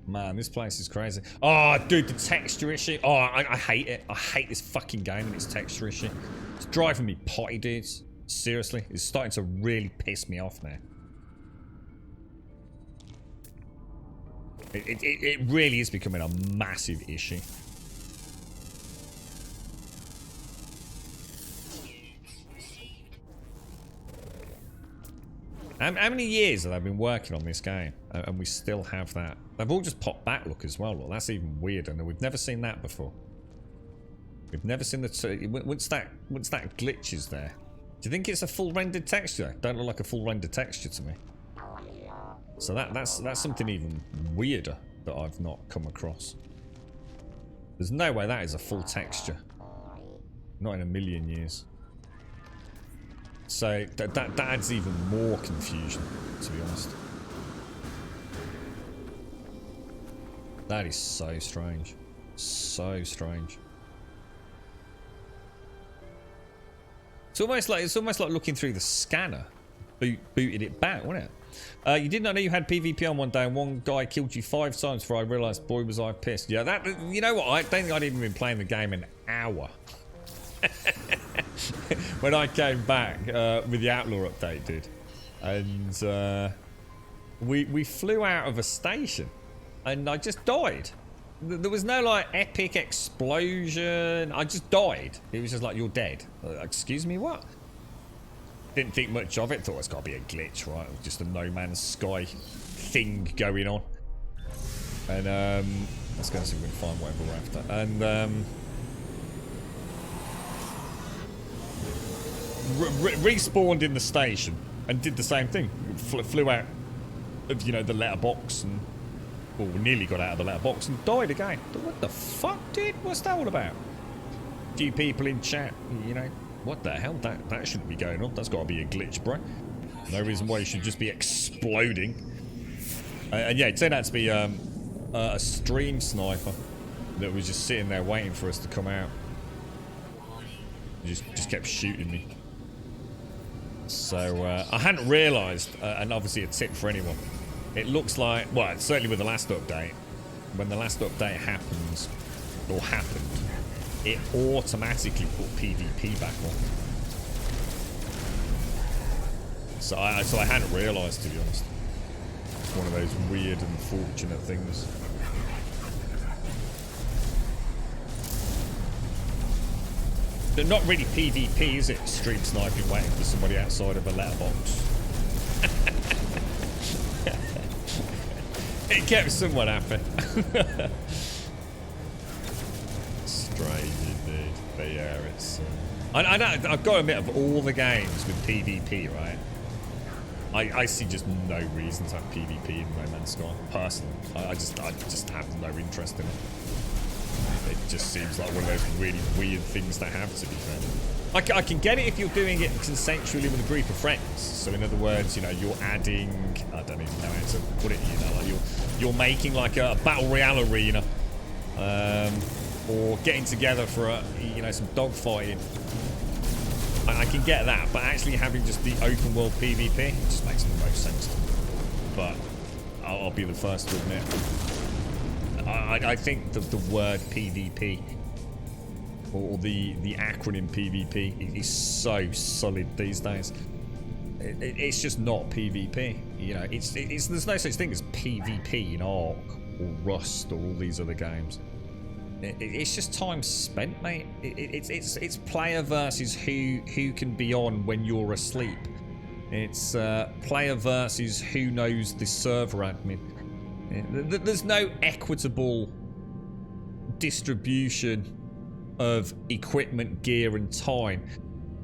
Man, this place is crazy. Oh, dude, the texture issue. Oh, I hate it. I hate this fucking game and its texture issue. It's driving me potty, dudes. Seriously, it's starting to really piss me off now. It really is becoming a massive issue. How many years have I been working on this game and we still have that? They've all just popped back look as well. Look, that's even weirder. And we've never seen that before. We've never seen the... Once that glitch is there. Do you think it's a full rendered texture? Don't look like a full rendered texture to me. So that's something even weirder that I've not come across. There's no way that is a full texture. Not in a million years. So that adds even more confusion, to be honest. That is so strange. So strange. It's almost like looking through the scanner. Booted it back, wasn't it? You did not know you had PvP on one day and one guy killed you 5 times before I realised, boy, was I pissed. Yeah, that, you know what? I don't think I'd even been playing the game an hour. When I came back with the Outlaw update, dude. And we flew out of a station and I just died. There was no like epic explosion. I just died. It was just like, you're dead. Excuse me, what? Didn't think much of it. Thought it's got to be a glitch, right? Just a No Man's Sky thing going on. And let's go and see if we can find whatever we're after. And respawned in the station and did the same thing. Flew out of, you know, the letterbox and, well, we nearly got out of the letterbox and died again. What the fuck, dude? What's that all about? A few people in chat, you know, what the hell? That shouldn't be going on. That's got to be a glitch, bro. No reason why you should just be exploding. And yeah, it turned out to be a stream sniper that was just sitting there waiting for us to come out. He just kept shooting me. So I hadn't realised, and obviously a tip for anyone. It looks like, well, certainly with the last update, when the last update happens, or happened, it automatically put PvP back on. So I hadn't realised, to be honest. It's one of those weird and fortunate things. They're not really PvP, is it? Stream sniping, waiting for somebody outside of a letterbox. It kept someone happy. Strange indeed. But yeah, it's... I know, I've got to admit, of all the games with PvP, right? I see just no reason to have PvP in No Man's Sky, personally. I just have no interest in it. It just seems like one of those really weird things to have, to be fair. I can get it if you're doing it consensually with a group of friends. So in other words, you know, you're adding, I don't even know how to put it, you know, like you're making like a battle royale arena, or getting together for a, you know, some dogfighting. I can get that, but actually having just the open world PvP, it just makes the most sense to me. But I'll be the first to admit, I think that the word PvP or the acronym PvP is so solid these days. It's just not PvP. You know, it's there's no such thing as PvP in Ark or Rust or all these other games. It's just time spent, mate. It's player versus who can be on when you're asleep. It's player versus who knows the server admin. There's no equitable distribution of equipment, gear, and time,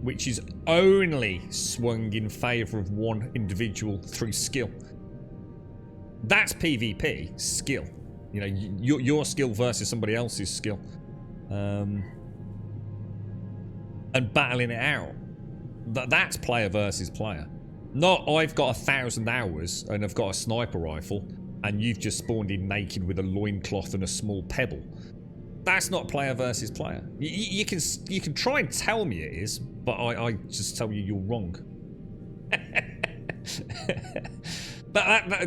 which is only swung in favour of one individual through skill. That's PvP, skill. You know, your skill versus somebody else's skill. And battling it out. That's player versus player. Not, I've got 1,000 hours and I've got a sniper rifle and you've just spawned in naked with a loincloth and a small pebble. That's not player versus player. You can try and tell me it is, but I just tell you you're wrong.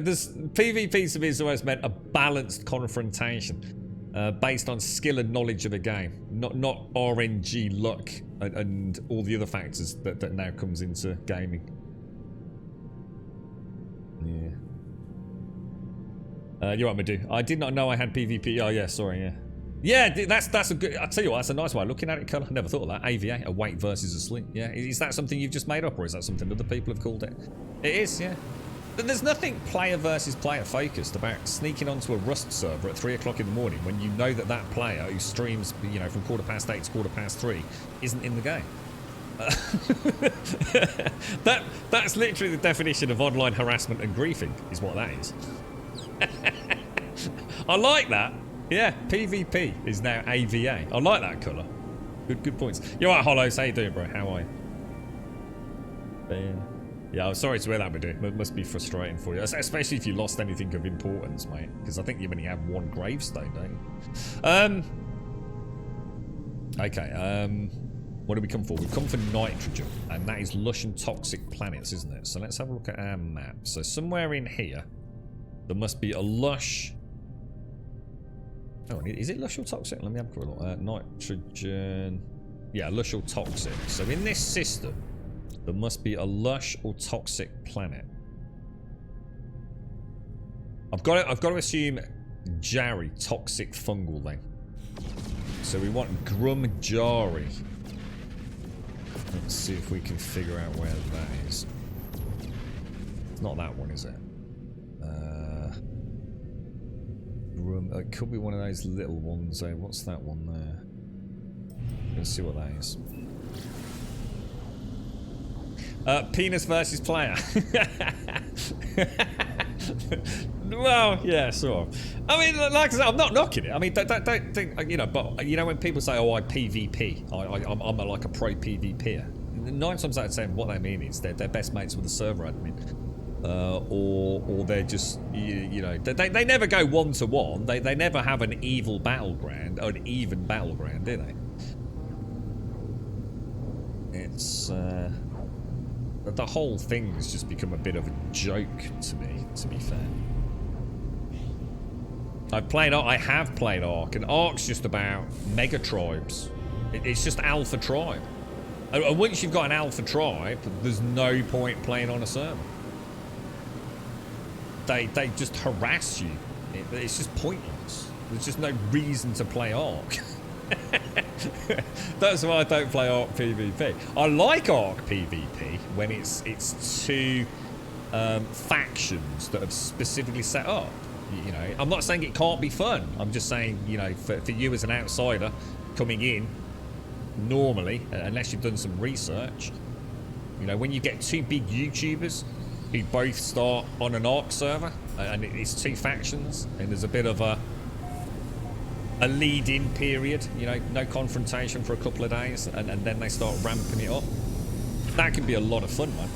This PvP to me has always meant a balanced confrontation based on skill and knowledge of the game, not RNG luck and all the other factors that now comes into gaming. Yeah. You're right, Madu. I did not know I had PvP. Oh yeah, sorry. Yeah. Yeah, that's a good. I'll tell you what, that's a nice way of looking at it, Colour. I never thought of that. AVA, awake versus asleep. Yeah, is that something you've just made up, or is that something other people have called it? It is, yeah. There's nothing player versus player focused about sneaking onto a Rust server at 3 o'clock in the morning when you know that player who streams, you know, from 8:15 to 3:15 isn't in the game. That's literally the definition of online harassment and griefing, is what that is. I like that. Yeah, PvP is now AVA. I like that colour. Good points. You're right, Hollows. How you doing, bro? How are you? Yeah, I'm sorry to hear that, Madu. It must be frustrating for you, especially if you lost anything of importance, mate. Because I think you only have one gravestone, don't you? Okay. What do we come for? We come for nitrogen, and that is lush and toxic planets, isn't it? So let's have a look at our map. So somewhere in here, there must be a lush. Oh, is it lush or toxic? Let me have a quick look. Nitrogen. Yeah, lush or toxic. So in this system, there must be a lush or toxic planet. I've got to assume Jari, toxic fungal then. So we want Grumjari. Let's see if we can figure out where that is. It's not that one, is it? It could be one of those little ones there. What's that one there? Let's see what that is. Penis versus player. Well, yeah, sort of. I mean, like I said, I'm not knocking it. I mean, don't think, you know, but, you know, when people say, oh, I PvP, I'm like a pro PvPer. 9 times out of 10, what they mean is they're best mates with the server admin. Or they're just, you know, they never go one-to-one. They never have an evil battleground, or an even battleground, do they? It's, the whole thing has just become a bit of a joke to me, to be fair. I have played Ark, and Ark's just about mega tribes. It's just alpha tribe. And once you've got an alpha tribe, there's no point playing on a server. They just harass you. It's just pointless. There's just no reason to play Ark. That's why I don't play Arc PvP. I like Arc PvP when it's two factions that have specifically set up. You know, I'm not saying it can't be fun. I'm just saying, you know, for you as an outsider coming in, normally, unless you've done some research, you know, when you get two big YouTubers who both start on an Arc server, and it's two factions, and there's a bit of a lead-in period, you know, no confrontation for a couple of days, and then they start ramping it up. That can be a lot of fun, man.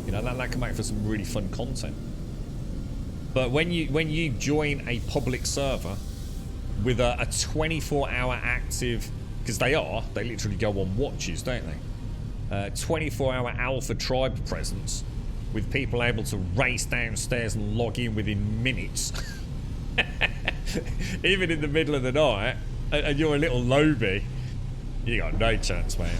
You know, that can make for some really fun content. But when you join a public server with a 24-hour active, because they literally go on watches, don't they? 24-hour alpha tribe presence with people able to race downstairs and log in within minutes. Even in the middle of the night, and you're a little lobby, you got no chance, mate.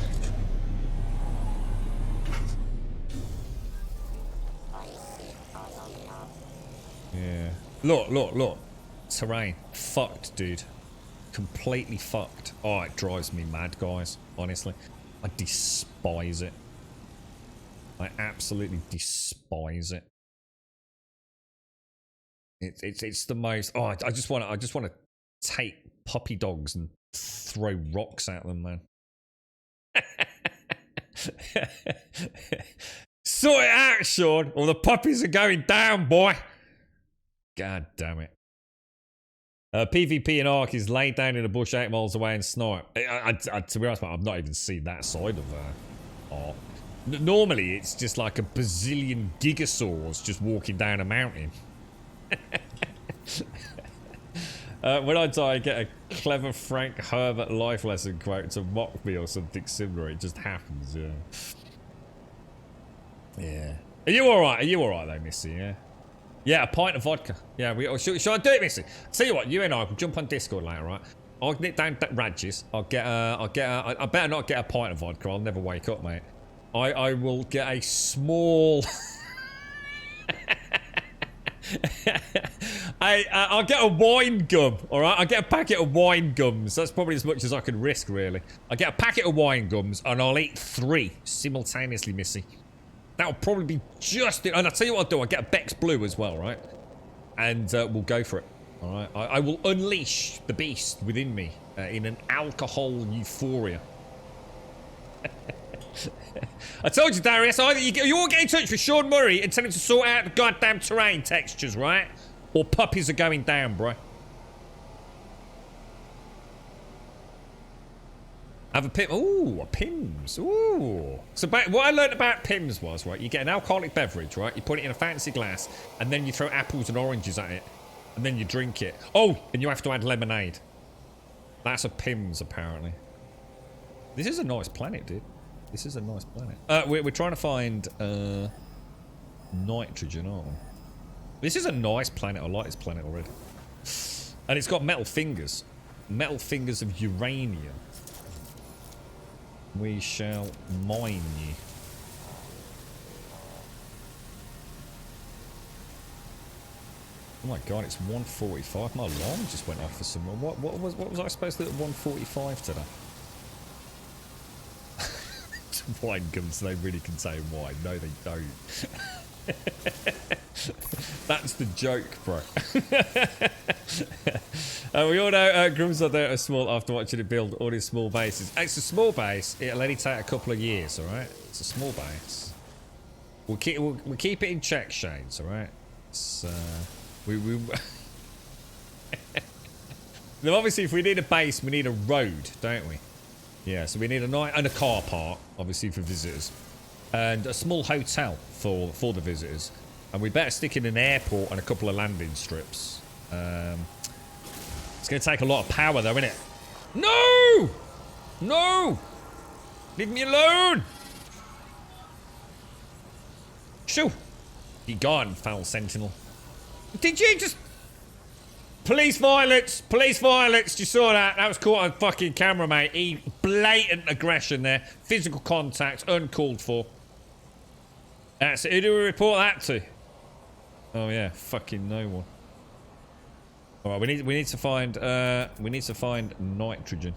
Yeah. Look. Terrain. Fucked, dude. Completely fucked. Oh, it drives me mad, guys. Honestly. I despise it. I absolutely despise it. It's the most. Oh, I just want to take puppy dogs and throw rocks at them, man. Sort it out, Sean, or the puppies are going down, boy. God damn it. PvP in Ark is laid down in a bush 8 miles away and snipe. To be honest, I've not even seen that side of Ark. Normally, it's just like a bazillion gigasaurs just walking down a mountain. When I die, I get a clever Frank Herbert life lesson quote to mock me or something similar. It just happens, yeah. Yeah. Are you alright though, Missy, yeah? Yeah, a pint of vodka. Yeah, should I do it, Missy? Tell you what, you and I will jump on Discord later, right? I'll nip down Radges. I better not get a pint of vodka. I'll never wake up, mate. I will get a small. I'll get a wine gum, alright? I'll get a packet of wine gums. That's probably as much as I can risk, really. I'll get a packet of wine gums and I'll eat 3 simultaneously, Missy. That'll probably be just it. And I'll tell you what I'll do. I'll get a Beck's Blue as well, right? And we'll go for it. Alright? I will unleash the beast within me in an alcohol euphoria. I told you, Darius, either you all get in touch with Sean Murray and tell him to sort out the goddamn terrain textures, right? Or puppies are going down, bro. Have a Pim. Ooh, a Pims. Ooh. So what I learned about Pims was, right, you get an alcoholic beverage, right? You put it in a fancy glass, and then you throw apples and oranges at it, and then you drink it. Oh, and you have to add lemonade. That's a Pims, apparently. This is a nice planet, dude. This is a nice planet. We're trying to find nitrogen, aren't we? This is a nice planet. I like this planet already. And it's got metal fingers. Metal fingers of uranium. We shall mine you. Oh my god, it's 1:45. My alarm just went off for some. What was I supposed to do at 1:45 today? Wine gums, they really contain wine. No, they don't. That's the joke, bro. We all know Grum's not there at small after watching it build all his small bases. It's a small base. It'll only take a couple of years, all right? It's a small base. We'll keep it in check, Shades, all right? It's Now, obviously, if we need a base, we need a road, don't we? Yeah, so we need a night and a car park, obviously, for visitors. And a small hotel for the visitors. And we better stick in an airport and a couple of landing strips. It's going to take a lot of power, though, isn't it? No! No! Leave me alone! Shoo! Be gone, foul sentinel. Did you just... Police violence! Police violence! You saw that? That was caught on fucking camera, mate. Blatant aggression there. Physical contact, uncalled for. So who do we report that to? Oh yeah, fucking no one. All right, we need to find nitrogen.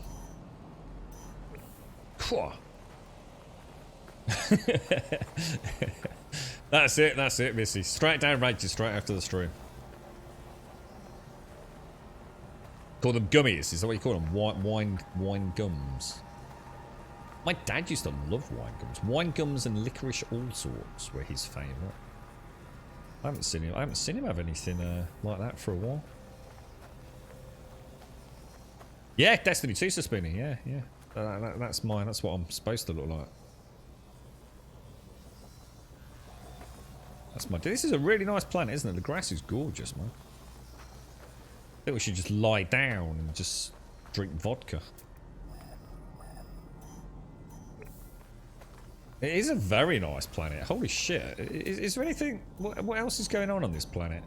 That's it, Missy. Straight down rages, straight after the stream. Call them gummies, is that what you call them? Wine gums. My dad used to love wine gums. Wine gums and licorice all sorts were his favourite. I haven't seen him have anything like that for a while. Yeah, Destiny 2 Suspini, yeah. That's mine, that's what I'm supposed to look like. That's my... This is a really nice planet, isn't it? The grass is gorgeous, man. I think we should just lie down and just drink vodka. It is a very nice planet. Holy shit. Is there anything... What else is going on this planet?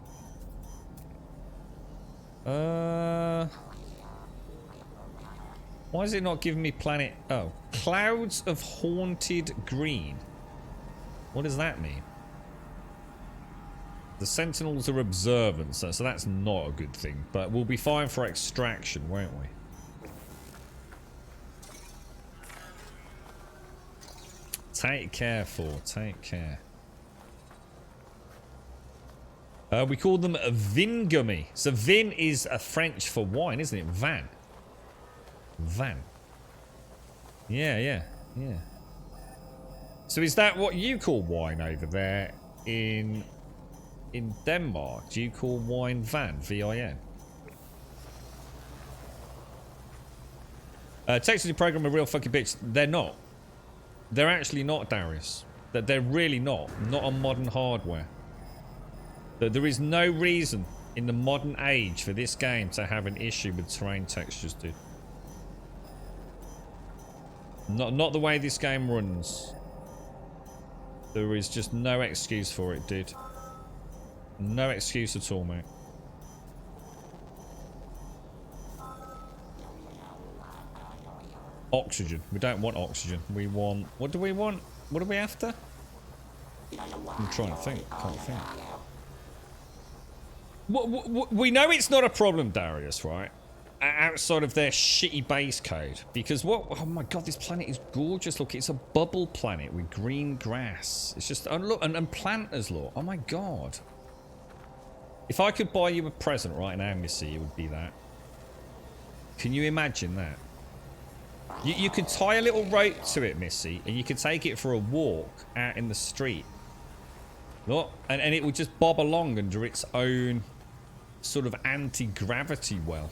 Why is it not giving me planet... Oh. Clouds of Haunted Green. What does that mean? The Sentinels are observant, so that's not a good thing. But we'll be fine for extraction, won't we? Take care, take care. We call them a vin gummy. So vin is a French for wine, isn't it? Van. Yeah. So is that what you call wine over there in Denmark? Do you call wine van? V-I-N? Texas program a real fucking bitch. They're not. They're actually not, Darius. They're really not. Not on modern hardware. There is no reason in the modern age for this game to have an issue with terrain textures, dude. Not the way this game runs. There is just no excuse for it, dude. No excuse at all, mate. Oxygen. We don't want oxygen. We want... What do we want? What are we after? I'm trying to think. Can't think. We know it's not a problem, Darius, right? Outside of their shitty base code. Because what... Oh my god, this planet is gorgeous. Look, it's a bubble planet with green grass. It's just... Oh, look, and planters, look. Oh my god. If I could buy you a present right now, Missy, it would be that. Can you imagine that? You could tie a little rope to it, Missy, and you could take it for a walk out in the street. Look, and it would just bob along under its own sort of anti-gravity well.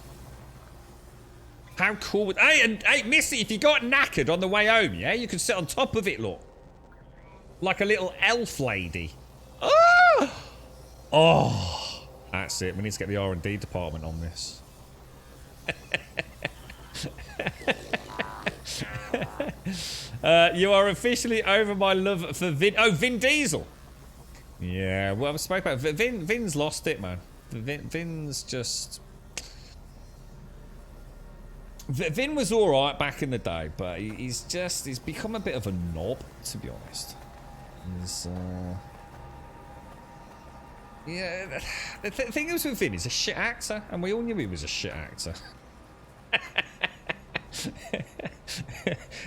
How cool would... Hey, Missy, if you got knackered on the way home, yeah, you could sit on top of it, look. Like a little elf lady. Oh! Oh! That's it. We need to get the R&D department on this. You are officially over my love for Vin... Oh, Vin Diesel! Yeah, well, I spoke about... Vin's lost it, man. Vin's just... Vin was alright back in the day, but he's become a bit of a knob, to be honest. Yeah, the thing is with Vin, he's a shit actor, and we all knew he was a shit actor.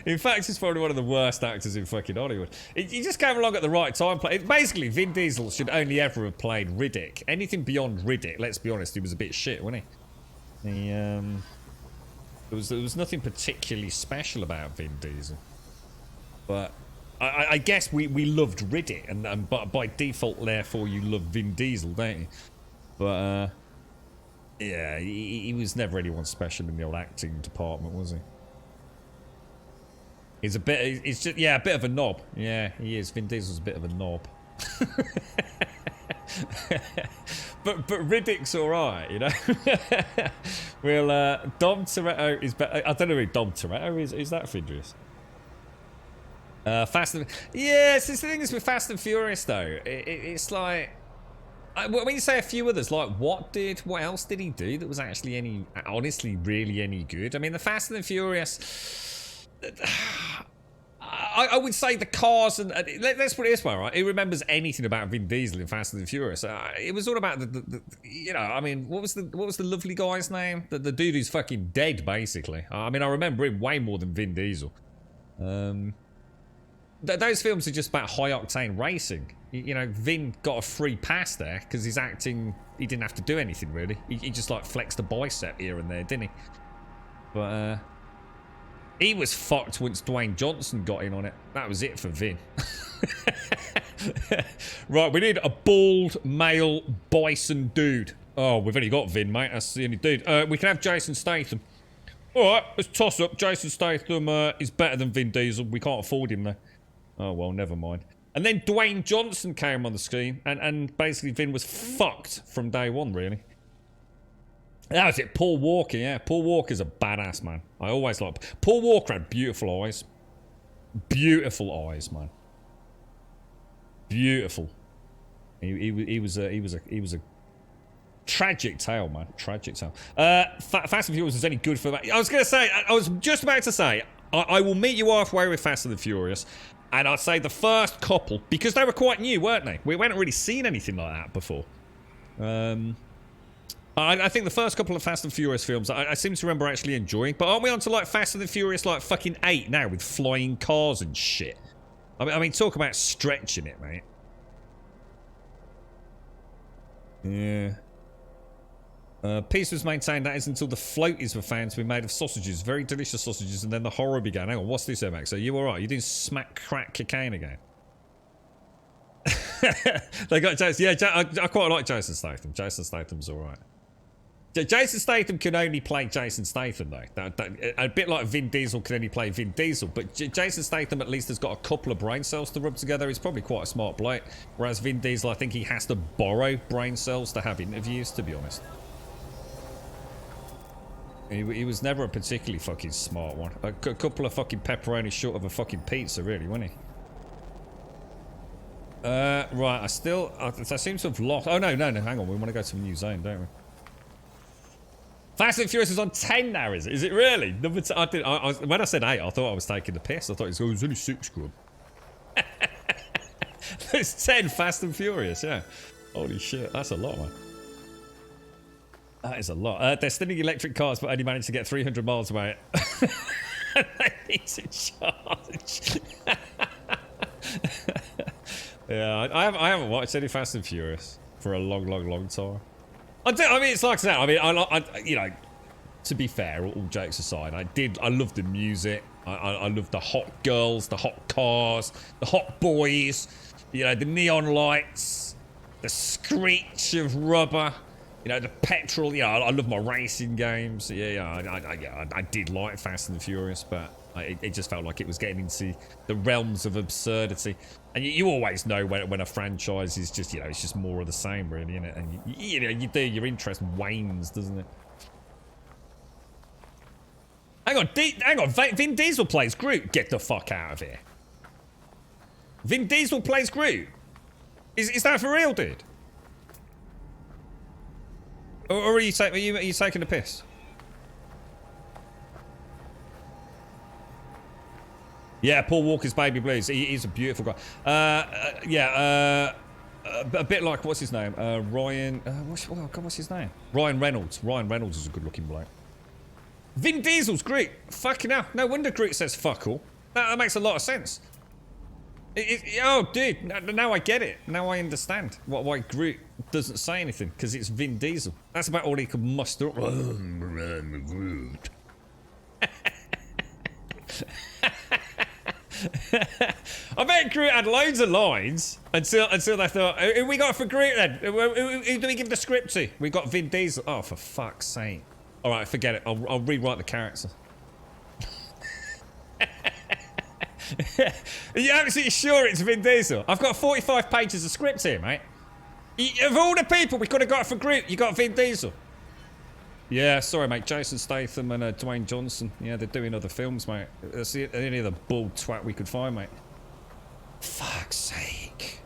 In fact, he's probably one of the worst actors in fucking Hollywood. He just came along at the right time. Basically, Vin Diesel should only ever have played Riddick. Anything beyond Riddick, let's be honest, he was a bit shit, wasn't he? There was nothing particularly special about Vin Diesel. But I guess we loved Riddick, and by default, therefore, you love Vin Diesel, don't you? But yeah, he was never anyone special in the old acting department, was he? He's a bit of a knob. Yeah, he is. Vin Diesel's a bit of a knob. but Riddick's alright, you know. Well, Dom Toretto is better. I don't know who Dom Toretto is. Is that Fidris? Fast and... Yeah, it's the thing is with Fast and Furious, though. It's like... When you say a few others, like, what else did he do that was actually honestly, really any good? I mean, the Fast and the Furious... I would say the cars and let's put it this way, right? Who remembers anything about Vin Diesel in Fast and the Furious? It was all about the you know, I mean, what was the lovely guy's name? The dude who's fucking dead, basically. I mean, I remember him way more than Vin Diesel. Those films are just about high-octane racing. You know, Vin got a free pass there because his acting, he didn't have to do anything, really. He just, like, flexed a bicep here and there, didn't he? But, he was fucked once Dwayne Johnson got in on it. That was it for Vin. Right, we need a bald, male, bison dude. Oh, we've only got Vin, mate. That's the only dude. We can have Jason Statham. Alright, let's toss up. Jason Statham is better than Vin Diesel. We can't afford him, though. Oh, well, never mind. And then Dwayne Johnson came on the screen, and basically Vin was fucked from day one, really. That was it. Paul Walker, yeah. Paul Walker's a badass, man. I always like... Paul Walker had beautiful eyes. Beautiful eyes, man. Beautiful. He was a tragic tale, man. Tragic tale. Fast and Furious is any good for that. I was just about to say, I will meet you halfway with Fast and the Furious. And I'd say the first couple, because they were quite new, weren't they? We hadn't really seen anything like that before. I think the first couple of Fast and Furious films, I seem to remember actually enjoying. But aren't we on to like Fast and the Furious like fucking 8 now with flying cars and shit? I mean, talk about stretching it, mate. Yeah. Peace was maintained, that is until the floaties were found to be made of sausages, very delicious sausages, and then the horror began. Hang on, what's this here, Max? Are you alright? You doing smack crack cocaine again? They got Jason. Yeah, I quite like Jason Statham. Jason Statham's alright. Jason Statham can only play Jason Statham, though. A bit like Vin Diesel can only play Vin Diesel, but Jason Statham at least has got a couple of brain cells to rub together. He's probably quite a smart bloke. Whereas Vin Diesel, I think he has to borrow brain cells to have interviews, to be honest. He was never a particularly fucking smart one. A couple of fucking pepperoni short of a fucking pizza, really, wasn't he? Right, I seem to have lost... Oh, no, hang on. We want to go to a new zone, don't we? Fast and Furious is on 10 now, is it? Is it really? Number when I said 8, I thought I was taking the piss. I thought it was only 6, Grub. There's 10 Fast and Furious, yeah. Holy shit, that's a lot, man. That is a lot. They're stealing electric cars, but only managed to get 300 miles away. They need to charge. Yeah, I haven't watched any Fast and Furious for a long time. I mean, it's like that. I mean, I you know, to be fair, all jokes aside, I love the music. I love the hot girls, the hot cars, the hot boys. You know, the neon lights, the screech of rubber. You know, the petrol. Yeah, I love my racing games. Yeah, I did like Fast and the Furious, but it just felt like it was getting into the realms of absurdity. And you always know when a franchise is just, you know, it's just more of the same, really, isn't it? And you know, your interest wanes, doesn't it? Hang on, Vin Diesel plays Groot. Get the fuck out of here. Vin Diesel plays Groot. Is that for real, dude? Or are you taking a piss? Yeah, Paul Walker's Baby Blues. He's a beautiful guy. Yeah, a bit like, what's his name? Ryan. What's his name? Ryan Reynolds. Ryan Reynolds is a good-looking bloke. Vin Diesel's Groot. Fucking hell. No wonder Groot says fuck all. That makes a lot of sense. Oh, dude. Now I get it. Now I understand why Groot doesn't say anything. Because it's Vin Diesel. That's about all he could muster up. I'm Groot. I bet Groot had loads of lines until they thought, who we got for Groot then? Who do we give the script to? We got Vin Diesel. Oh, for fuck's sake. Alright, forget it. I'll rewrite the character. Are you absolutely sure it's Vin Diesel? I've got 45 pages of script here, mate. Of all the people we could have got for Groot, you got Vin Diesel. Yeah, sorry, mate. Jason Statham and Dwayne Johnson. Yeah, they're doing other films, mate. That's the only other bald twat we could find, mate. Fuck's sake.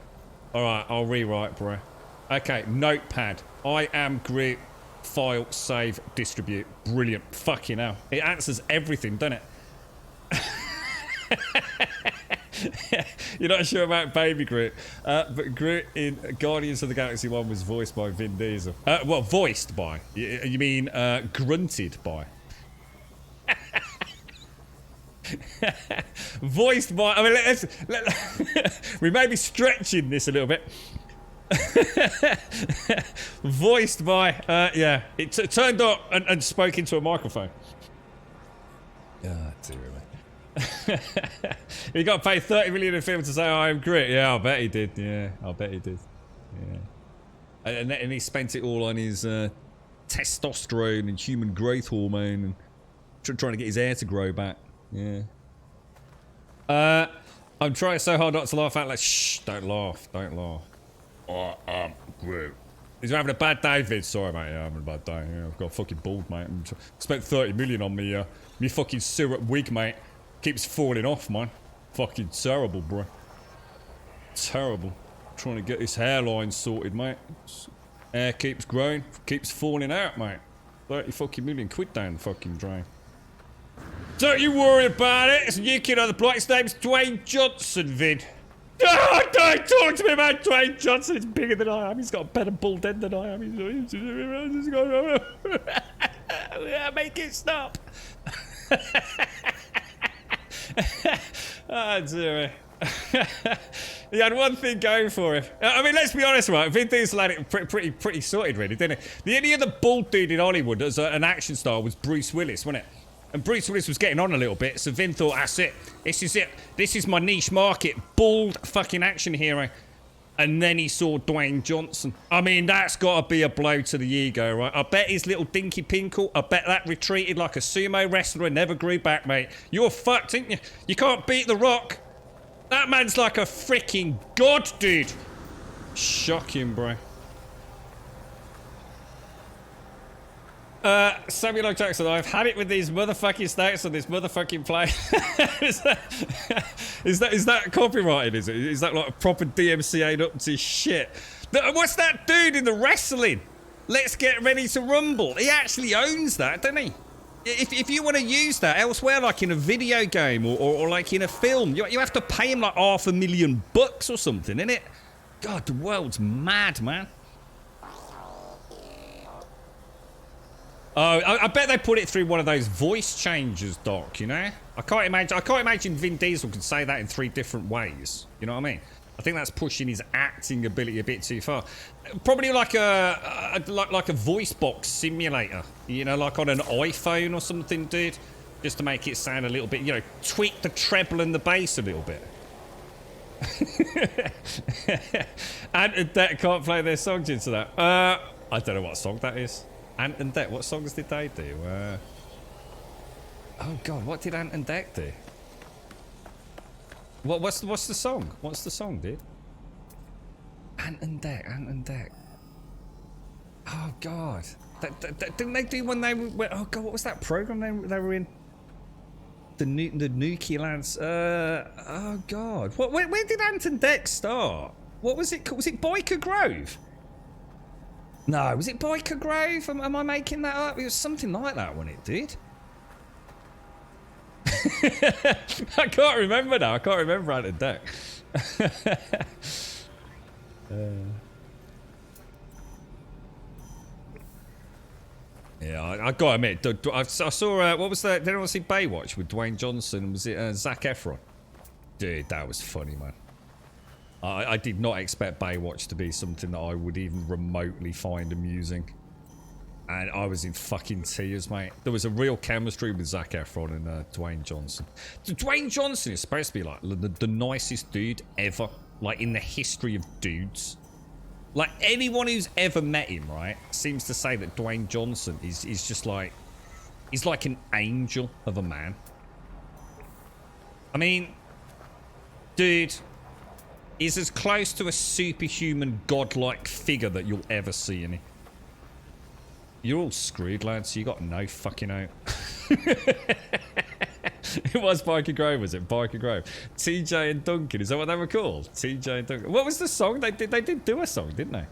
Alright, I'll rewrite, bro. Okay, notepad. I am Groot. File, save, distribute. Brilliant. Fucking hell. It answers everything, doesn't it? You're not sure about Baby Groot, but Groot in Guardians of the Galaxy 1 was voiced by Vin Diesel. Well, voiced by. You mean grunted by. Voiced by, I mean, we may be stretching this a little bit. Voiced by, yeah, it turned up and spoke into a microphone. Ah, dear me. He got paid 30 million in film to say, I'm great. Yeah, I'll bet he did. Yeah, I'll bet he did. Yeah. And he spent it all on his testosterone and human growth hormone and trying to get his hair to grow back. Yeah. I'm trying so hard not to laugh out. Like, shh, don't laugh. Don't laugh. Great. He's having a bad day, Vid. Sorry, mate. Yeah, I'm having a bad day. Yeah, I've got fucking bald, mate. Spent 30 million on me, me fucking syrup wig, mate. Keeps falling off, man. Fucking terrible, bro. Terrible. Trying to get this hairline sorted, mate. Hair keeps growing, keeps falling out, mate. 30 fucking million quid down the fucking drain. Don't you worry about it. It's a new kid on the block. His name's Dwayne Johnson, Vid. Oh, don't talk to me about Dwayne Johnson. He's bigger than I am. He's got a better bald head than I am. Make it stop. Oh, dear. He had one thing going for him. I mean, let's be honest, right? Vin Diesel had it pretty sorted, really, didn't he? The only other bald dude in Hollywood as an action star was Bruce Willis, wasn't it? And Bruce Willis was getting on a little bit, so Vin thought, that's it. This is it. This is my niche market. Bald fucking action hero. And then he saw Dwayne Johnson. I mean, that's got to be a blow to the ego, right? I bet his little dinky pinkle, I bet that retreated like a sumo wrestler and never grew back, mate. You're fucked, ain't you? You can't beat The Rock. That man's like a freaking god, dude. Shocking, bro. Samuel L. Jackson, I've had it with these motherfucking snakes on this motherfucking plane. is that copyrighted, is it? Is that like a proper DMCA up to shit? What's that dude in the wrestling? Let's Get Ready to Rumble. He actually owns that, doesn't he? If you want to use that elsewhere, like in a video game or like in a film, you have to pay him like $500,000 or something, innit? God, the world's mad, man. Oh, I bet they put it through one of those voice changes, Doc, you know? I can't imagine Vin Diesel could say that in 3 different ways. You know what I mean? I think that's pushing his acting ability a bit too far. Probably like a voice box simulator, you know, like on an iPhone or something, dude. Just to make it sound a little bit, you know, tweak the treble and the bass a little bit. And that can't play their songs into that. I don't know what song that is. Ant and Dec, what songs did they do? Oh god, what did Ant and Dec do? What's the song? What's the song, dude? Ant and Dec. Oh god, didn't they do when they were? Oh god, what was that program they were in? The Nuki Lads. Oh god, where did Ant and Dec start? What was it called? Was it Biker Grove? No, was it Biker Grove? Am I making that up? It was something like that when it did. I can't remember now. I can't remember Ant and Dec. Yeah, I gotta admit, I saw, what was that? Did anyone see Baywatch with Dwayne Johnson? Was it Zac Efron? Dude, that was funny, man. I did not expect Baywatch to be something that I would even remotely find amusing. And I was in fucking tears, mate. There was a real chemistry with Zac Efron and Dwayne Johnson. Dwayne Johnson is supposed to be like the nicest dude ever. Like in the history of dudes. Like anyone who's ever met him, right, seems to say that Dwayne Johnson is just like... He's like an angel of a man. I mean... Dude... is as close to a superhuman godlike figure that you'll ever see in it. You're all screwed, lads. You got no fucking out. It was Biker Grove, was it? Biker Grove. TJ and Duncan, is that what they were called? TJ and Duncan. What was the song? They did do a song, didn't they?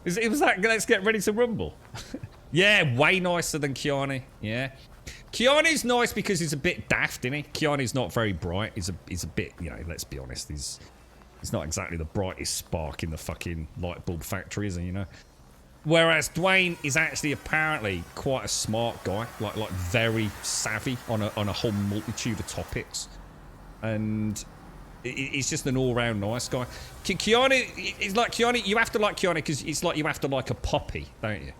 It was that Let's Get Ready to Rumble. Yeah, way nicer than Keanu. Yeah. Keanu's nice because he's a bit daft, isn't he? Keanu's not very bright. He's a bit, you know, let's be honest, he's not exactly the brightest spark in the fucking light bulb factory, is he, you know? Whereas Dwayne is actually apparently quite a smart guy, like very savvy on a whole multitude of topics, and he's just an all-round nice guy. Keanu, it's like Keanu. You have to like Keanu because it's like you have to like a puppy, don't you?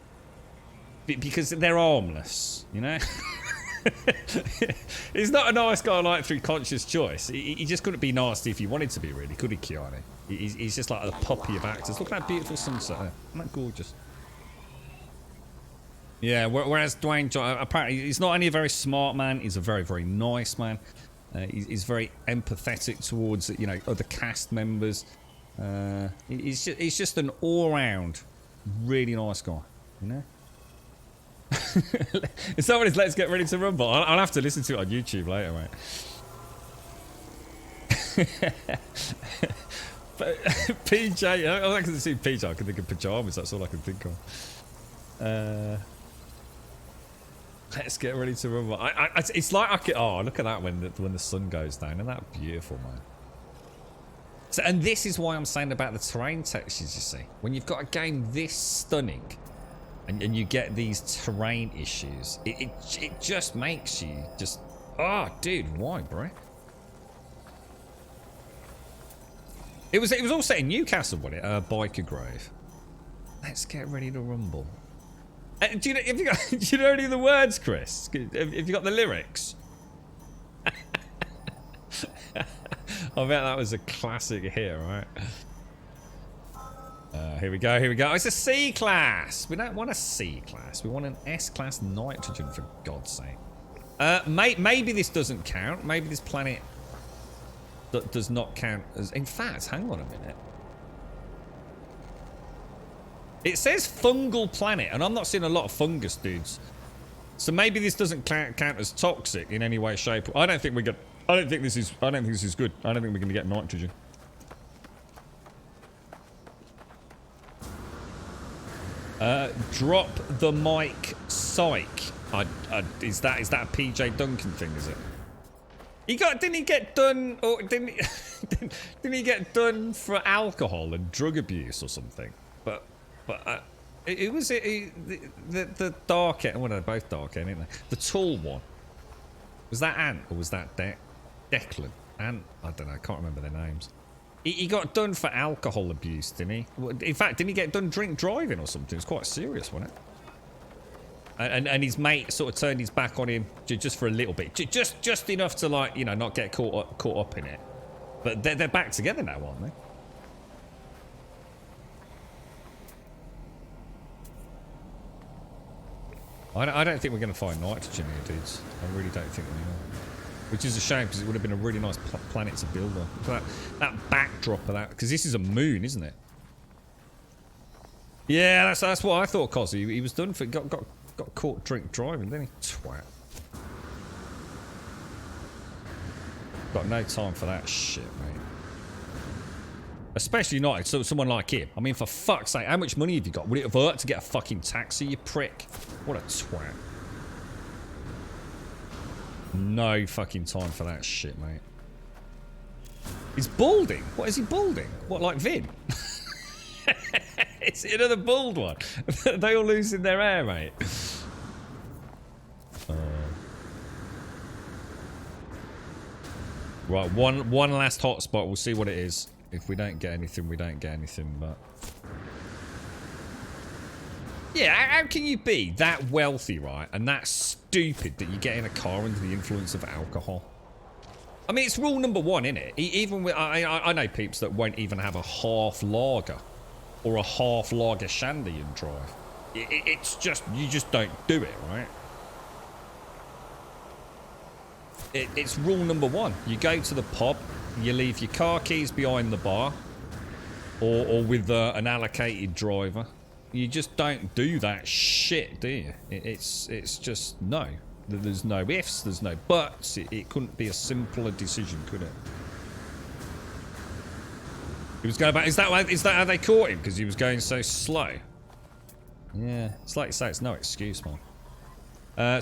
Because they're harmless, you know. He's not a nice guy like through conscious choice. He just couldn't be nasty if he wanted to be, really, could he, Keanu? He's just like a puppy of actors. Look at that beautiful sunset there. Isn't that gorgeous? Yeah, whereas Dwayne, apparently, he's not only a very smart man, he's a very, very nice man. He's very empathetic towards, you know, other cast members. He's just an all-round really nice guy, you know? If somebody's Let's Get Ready to Rumble, I'll have to listen to it on YouTube later, mate. But PJ, I can see PJ, I can think of pajamas, that's all I can think of. Let's Get Ready to Rumble. It's like I can, oh, look at that when the sun goes down, isn't that beautiful, man? So, and this is why I'm saying about the terrain textures, you see. When you've got a game this stunning, and you get these terrain issues, it just makes you just, oh, dude, why, bro? It was all set in Newcastle, wasn't it? Biker Grove. Let's Get Ready to Rumble. Do you know any of the words, Chris? Have you got the lyrics? I bet that was a classic hit, right? Here we go. Oh, it's a C class. We don't want a C class. We want an S class nitrogen, for God's sake. Maybe this doesn't count. Maybe this planet does not count as. In fact, hang on a minute. It says fungal planet, and I'm not seeing a lot of fungus dudes. So maybe this doesn't count as toxic in any way, shape. I don't think this is good. I don't think we're gonna get nitrogen. Drop the mic, psych. Is that a PJ Duncan thing? Is it? Didn't he get done? Or didn't he get done for alcohol and drug abuse or something? But it was the dark end. Well, they're both dark end, aren't they? The tall one. Was that Ant or was that Declan? Ant? I don't know. I can't remember their names. He got done for alcohol abuse, didn't he? In fact, didn't he get done drink driving or something? It was quite serious, wasn't it? And his mate sort of turned his back on him just for a little bit, just enough to, like, you know, not get caught up in it. But they're back together now, aren't they? I don't think we're going to find nitrogen here, dudes. I really don't think we are. Which is a shame, because it would have been a really nice planet to build on. That backdrop of that, because this is a moon, isn't it? Yeah, that's what I thought, Cosy. He was done for, got caught drink driving, didn't he? Twat. Got no time for that shit, mate. Especially not someone like him. I mean, for fuck's sake, how much money have you got? Would it have hurt to get a fucking taxi, you prick? What a twat. No fucking time for that shit, mate. He's balding. What is he balding? What, like Vin? It's another bald one. They all losing their hair, mate. Right, one last hotspot. We'll see what it is. If we don't get anything, we don't get anything, but... Yeah, how can you be that wealthy, right, and that stupid that you get in a car under the influence of alcohol? I mean, it's rule number one, isn't it? Even with, I know peeps that won't even have a half lager or a half lager shandy and drive. It's just, you just don't do it, right? It's rule number one. You go to the pub, you leave your car keys behind the bar, or with an allocated driver. You just don't do that shit, do you? It's just no. There's no ifs, there's no buts. It couldn't be a simpler decision, could it? He was going back. Is that how they caught him? Because he was going so slow. Yeah, it's like you say, it's no excuse, man.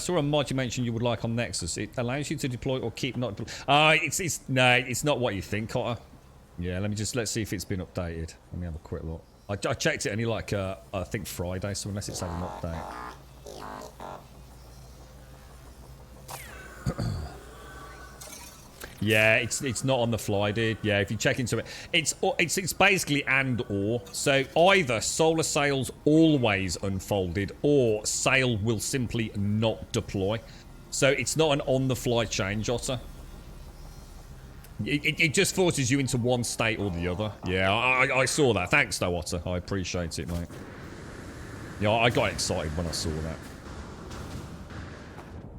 Saw a mod you mentioned you would like on Nexus. It allows you to deploy or keep not. It's not what you think, Cotter. Yeah, let's see if it's been updated. Let me have a quick look. I checked it only like, I think Friday, so unless it's had an update. Yeah, it's not on the fly, dude. Yeah, if you check into it, it's basically and or. So either solar sails always unfolded, or sail will simply not deploy. So it's not an on the fly change, Otter. It just forces you into one state or the other. Yeah, I saw that. Thanks, though, Otter. I appreciate it, mate. Yeah, I got excited when I saw that.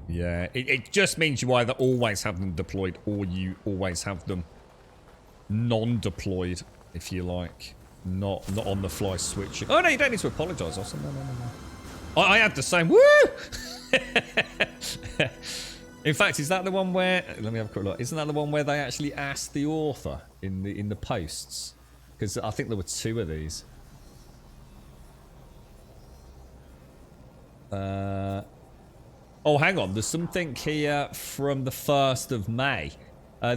Yeah, it just means you either always have them deployed or you always have them non-deployed, if you like. Not on the fly switching. Oh, no, you don't need to apologise, Austin. No. I had the same. Woo! In fact, is that the one where... Let me have a quick look. Isn't that the one where they actually asked the author in the posts? Because I think there were 2 of these. Oh, hang on. There's something here from the 1st of May.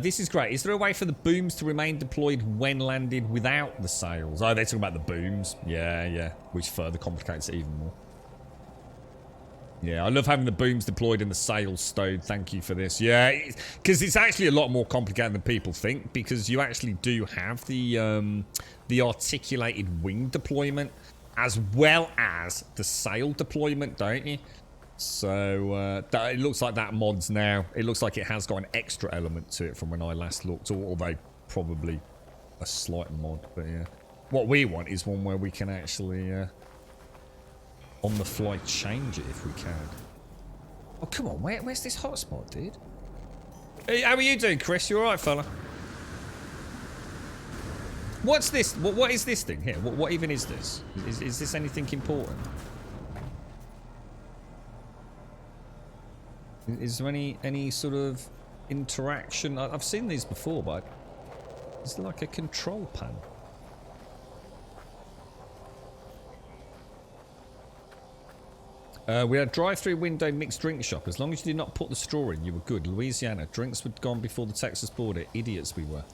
This is great. Is there a way for the booms to remain deployed when landed without the sails? Oh, they're talking about the booms. Yeah. Which further complicates it even more. Yeah, I love having the booms deployed and the sails stowed. Thank you for this. Yeah, because it's actually a lot more complicated than people think, because you actually do have the articulated wing deployment as well as the sail deployment, don't you? So it looks like that mod's now. It looks like it has got an extra element to it from when I last looked, although probably a slight mod. But yeah, what we want is one where we can actually on the fly change it if we can. Oh come on, where's this hotspot, dude? Hey, how are you doing, Chris? You all right, fella? What's this? What is this thing here? What even is this? Is this anything important? Is there any sort of interaction? I've seen these before, but is there like a control panel? We had a drive-through window mixed drink shop. As long as you did not put the straw in, you were good. Louisiana. Drinks were gone before the Texas border. Idiots we were.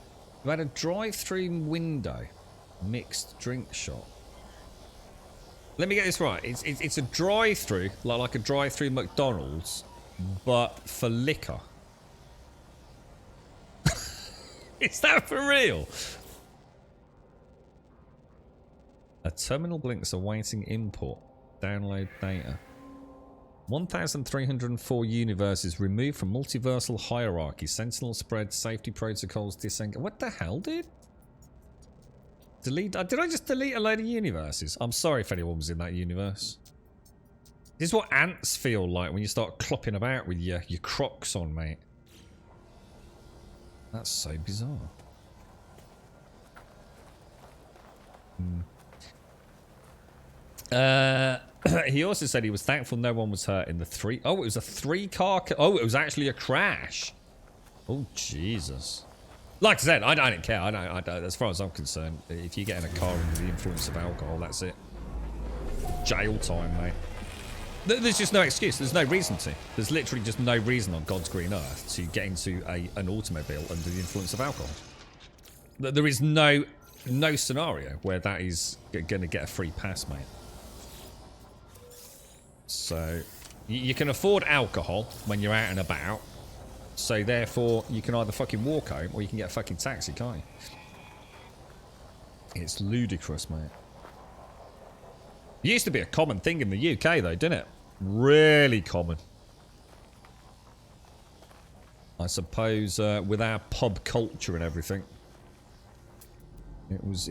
We had a drive-through window mixed drink shop. Let me get this right. It's a drive-through, like a drive-through McDonald's, but for liquor. Is that for real? A terminal blinks awaiting import. Download data. 1,304 universes removed from multiversal hierarchy. Sentinel spread, safety protocols, disengage. What the hell, dude? Delete. Did I just delete a load of universes? I'm sorry if anyone was in that universe. This is what ants feel like when you start clopping about with your crocs on, mate. That's so bizarre. He also said he was thankful no one was hurt in the three... Oh, it was a 3-car... Oh, it was actually a crash. Oh, Jesus. Like I said, I don't care. I don't, as far as I'm concerned, if you get in a car under the influence of alcohol, that's it. Jail time, mate. There's just no excuse. There's no reason to. There's literally just no reason on God's green earth to get into an automobile under the influence of alcohol. There is no scenario where that is going to get a free pass, mate. So, you can afford alcohol when you're out and about. So, therefore, you can either fucking walk home or you can get a fucking taxi, can't you? It's ludicrous, mate. It used to be a common thing in the UK, though, didn't it? Really common. I suppose with our pub culture and everything, it was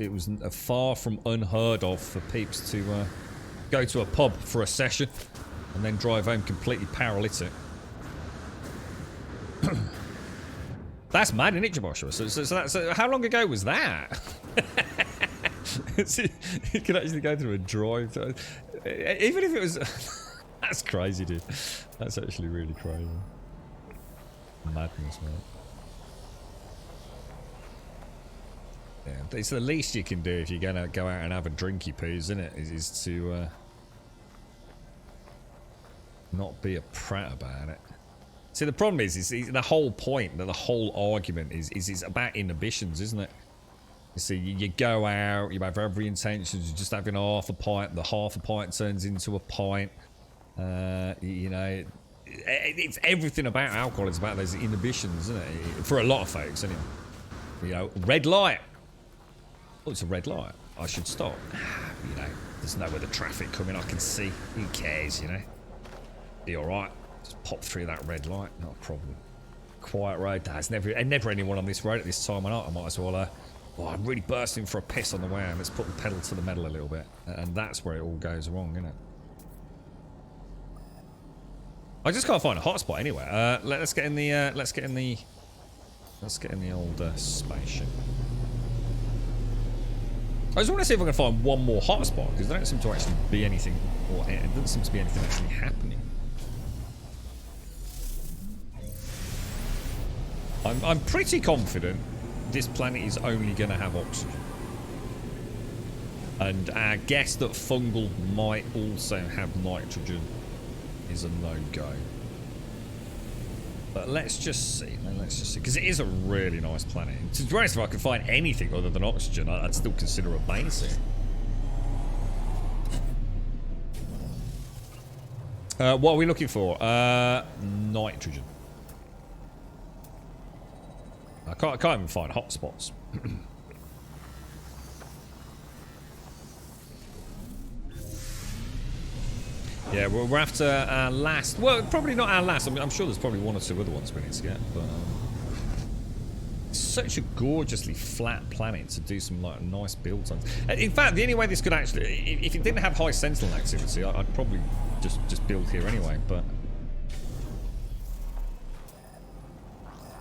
far from unheard of for peeps to go to a pub for a session and then drive home completely paralytic. That's mad, isn't it, Joshua? So how long ago was that? You can actually go through a drive. Even if it was... That's crazy, dude. That's actually really crazy. Madness, man. Yeah, it's the least you can do if you're gonna go out and have a drinky poos, isn't it? Is to not be a prat about it. See, the problem is the whole point, the whole argument is about inhibitions, isn't it? You see, you go out, you have every intention of just having half a pint. The half a pint turns into a pint. You know, it's everything about alcohol. It's about those inhibitions, isn't it? For a lot of folks, anyway. You know, red light. Oh, it's a red light. I should stop. You know, there's no other traffic coming. I can see. Who cares, you know? Be alright. Just pop through that red light. Not a problem. Quiet road. There's never anyone on this road at this time of night. I might as well... oh, I'm really bursting for a piss on the way out. Let's put the pedal to the metal a little bit. And that's where it all goes wrong, isn't it? I just can't find a hotspot anywhere. Let's get in the old spaceship. I just want to see if I can find one more hotspot, because there don't seem to actually be anything, or it doesn't seem to be anything actually happening. I'm pretty confident this planet is only going to have oxygen. And our guess that fungal might also have nitrogen is a no-go. But let's just see. Let's just see. Because it is a really nice planet. To be honest, if I could find anything other than oxygen, I'd still consider a base here. What are we looking for? Nitrogen. I can't even find hotspots. Yeah, we're after our last... Well, probably not our last. I mean, I'm sure there's probably one or two other ones we need to get, but... it's such a gorgeously flat planet to do some, like, nice builds on. In fact, the only way this could actually... If it didn't have high sentinel activity, I'd probably just build here anyway, but...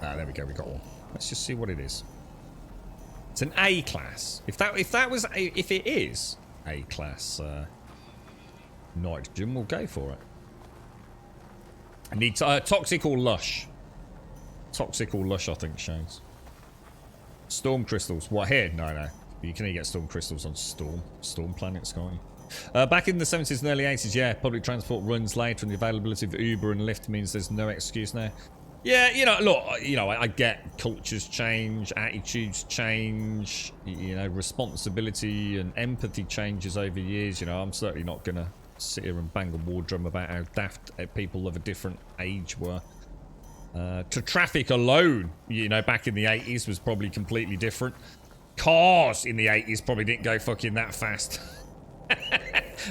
Ah, there we go, we got one. Let's just see what it is. It's an A class. If it is A class nitrogen, we'll go for it. I need toxic or lush. Toxic or lush, I think shows. Storm crystals. What here? No. You can only get storm crystals on storm planets, can't you? Back in the 70s and early 80s, yeah, public transport runs late, and the availability of Uber and Lyft means there's no excuse now. Yeah, you know, look, you know, I get cultures change, attitudes change, you know, responsibility and empathy changes over years. You know, I'm certainly not going to sit here and bang a war drum about how daft people of a different age were. To traffic alone, you know, back in the 80s was probably completely different. Cars in the 80s probably didn't go fucking that fast.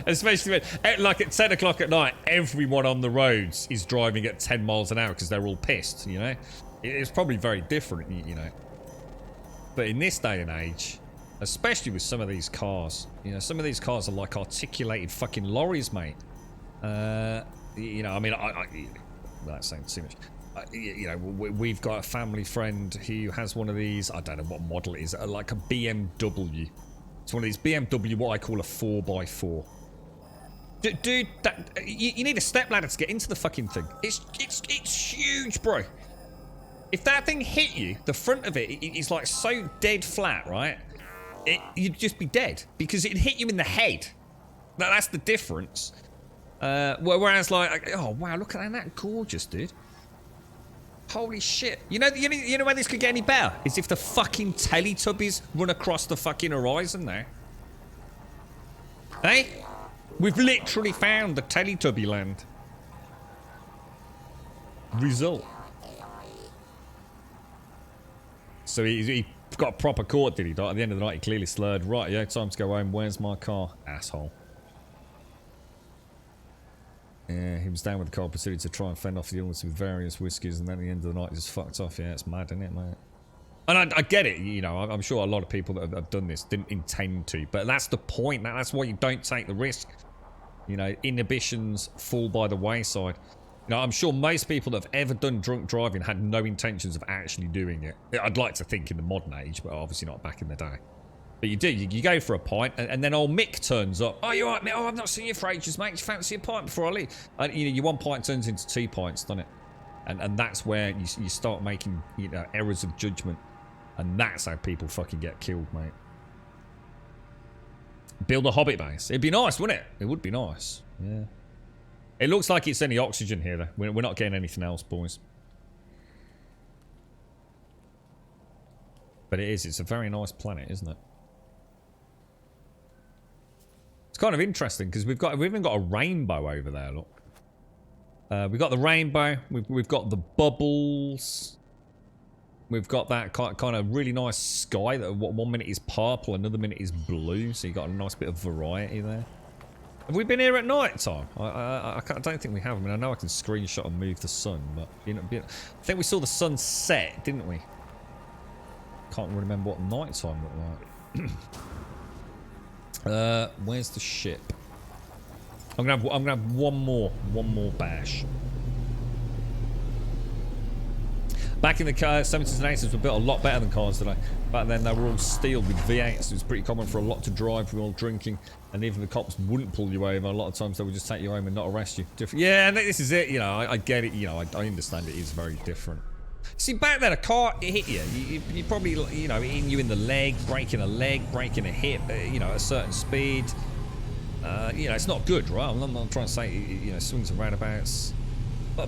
Especially when, like at 10 o'clock at night, everyone on the roads is driving at 10 miles an hour because they're all pissed, you know? It's probably very different, you know? But in this day and age, especially with some of these cars, you know, some of these cars are like articulated fucking lorries, mate. You know, I mean, that sounds too much. You know, we've got a family friend who has one of these, I don't know what model it is, like a BMW. It's one of these BMW, what I call a 4x4. Dude, you need a stepladder to get into the fucking thing. It's huge, bro. If that thing hit you, the front of it is like so dead flat, right? You'd just be dead because it'd hit you in the head. That's the difference. Whereas, like, oh wow, look at that, that gorgeous, dude. Holy shit. You know where this could get any better? Is if the fucking Teletubbies run across the fucking horizon there. Hey? We've literally found the Teletubby land. Result. So he got a proper court, did he? At the end of the night, he clearly slurred. Right, yeah, time to go home. Where's my car? Asshole. Yeah, he was down with the car, proceeded to try and fend off the illness with various whiskies, and then at the end of the night, he just fucked off. Yeah, it's mad, isn't it, mate? And I get it, you know, I'm sure a lot of people that have done this didn't intend to, but that's the point. That's why you don't take the risk. You know, inhibitions fall by the wayside. You know, I'm sure most people that have ever done drunk driving had no intentions of actually doing it. I'd like to think in the modern age, but obviously not back in the day. But you do, you go for a pint, and then old Mick turns up. Oh, you alright, mate? Oh, I've not seen you for ages, mate. You fancy a pint before I leave? And, you know, your 1 pint turns into 2 pints, doesn't it? And that's where you start making, you know, errors of judgment. And that's how people fucking get killed, mate. Build a hobbit base. It'd be nice, wouldn't it? It would be nice. Yeah. It looks like it's only oxygen here, though. We're not getting anything else, boys. But it is. It's a very nice planet, isn't it? It's kind of interesting because we've even got a rainbow over there. Look, we've got the rainbow. We've got the bubbles. We've got that kind of really nice sky that 1 minute is purple, another minute is blue. So you've got a nice bit of variety there. Have we been here at night time? I don't think we have. I mean, I know I can screenshot and move the sun, but I think we saw the sun set, didn't we? Can't remember what night time looked like. Where's the ship? I'm gonna have one more bash. Back in the 70s and 80s, we built a lot better than cars today. Back then, they were all steel with V8s. It was pretty common for a lot to drive. We were all drinking, and even the cops wouldn't pull you over. A lot of times, they would just take you home and not arrest you. Yeah, and this is it. You know, I get it. You know, I understand it is very different. See, back then, a car hit you. You probably, you know, hitting you in the leg, breaking a hip, you know, at a certain speed. You know, it's not good, right? I'm not trying to say, you know, swings and roundabouts.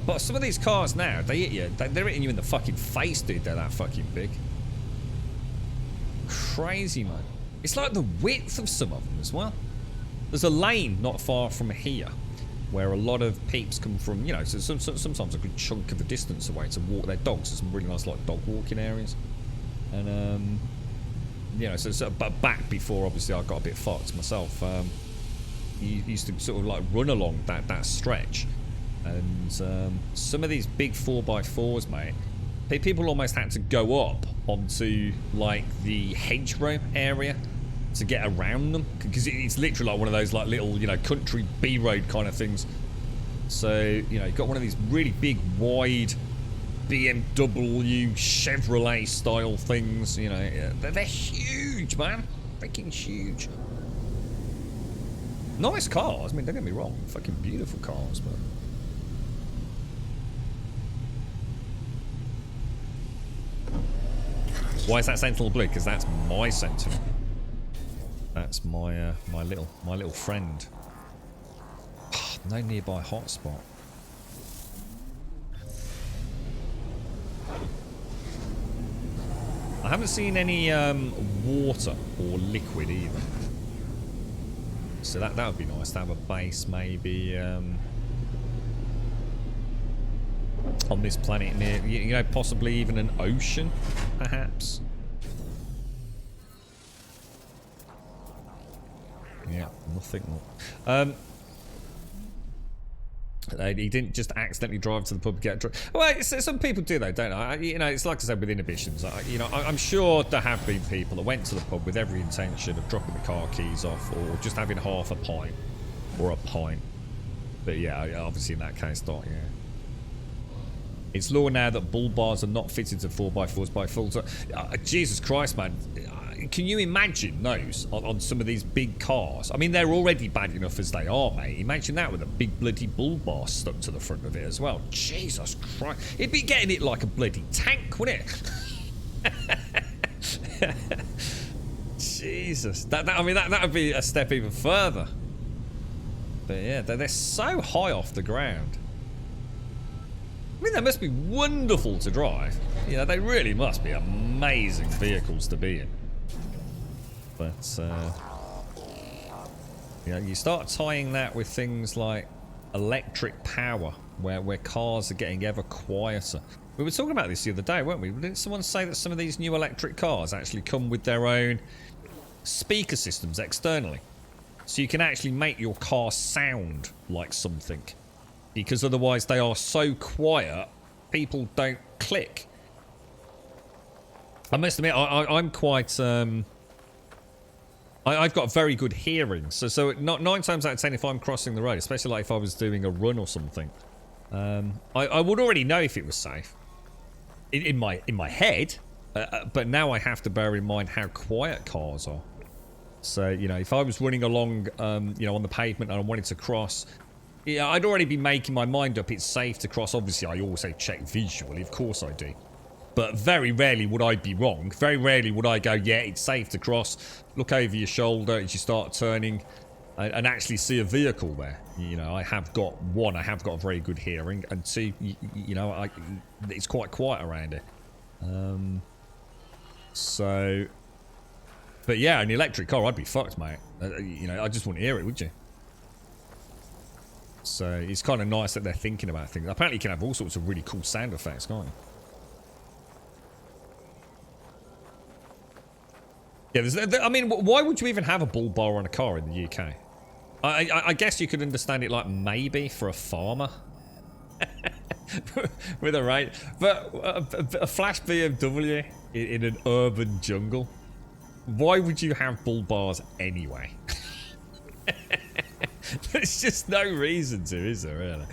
But some of these cars now, they hit you. They're hitting you in the fucking face, dude. They're that fucking big. Crazy, man. It's like the width of some of them as well. There's a lane not far from here where a lot of peeps come from, you know, so sometimes a good chunk of the distance away to walk their dogs. There's some really nice, like, dog walking areas. And, you know, but back before, obviously, I got a bit fucked myself. You used to sort of, like, run along that stretch. And some of these big 4x4s, mate, people almost had to go up onto, like, the hedgerow area to get around them, because it's literally like one of those, like, little, you know, country B-road kind of things. So, you know, you've got one of these really big, wide BMW, Chevrolet style things, you know. They're huge, man. Freaking huge. Nice cars. I mean, don't get me wrong. Fucking beautiful cars, but... Why is that Sentinel blue? Because that's my Sentinel. That's my my little friend. No nearby hotspot. I haven't seen any water or liquid either. So that would be nice to have a base, maybe on this planet near, you know, possibly even an ocean, perhaps. Yeah, nothing more. He didn't just accidentally drive to the pub and get drunk. Well, some people do though, don't they? You know, it's like I said with inhibitions. You know, I'm sure there have been people that went to the pub with every intention of dropping the car keys off or just having half a pint or a pint. But yeah, obviously in that case, not. Yeah. It's law now that bull bars are not fitted to 4x4s by default. Jesus Christ, man. Can you imagine those on some of these big cars? I mean, they're already bad enough as they are, mate. Imagine that with a big bloody bull bar stuck to the front of it as well. Jesus Christ. It'd be getting it like a bloody tank, wouldn't it? Jesus. I mean, that would be a step even further. But yeah, they're so high off the ground. I mean, they must be wonderful to drive. You know, they really must be amazing vehicles to be in. But, you know, you start tying that with things like electric power, where cars are getting ever quieter. We were talking about this the other day, weren't we? Didn't someone say that some of these new electric cars actually come with their own speaker systems externally? So you can actually make your car sound like something. Because otherwise they are so quiet, people don't click. I must admit, I'm quite... I've got very good hearing, so 9 times out of 10 if I'm crossing the road, especially like if I was doing a run or something, I would already know if it was safe in my head, but now I have to bear in mind how quiet cars are. So, you know, if I was running along, you know, on the pavement and I wanted to cross, yeah, I'd already be making my mind up it's safe to cross. Obviously, I also check visually, of course I do. But very rarely would I be wrong. Very rarely would I go, yeah, it's safe to cross. Look over your shoulder as you start turning and actually see a vehicle there. You know, I have got very good hearing. And two, you know, it's quite quiet around it. So, but yeah, an electric car, I'd be fucked, mate. You know, I just wouldn't hear it, would you? So it's kind of nice that they're thinking about things. Apparently you can have all sorts of really cool sound effects, can't you? Yeah, I mean, why would you even have a bull bar on a car in the UK? I guess you could understand it like maybe for a farmer. With a right, but a flash BMW in an urban jungle. Why would you have bull bars anyway? There's just no reason to, is there, really?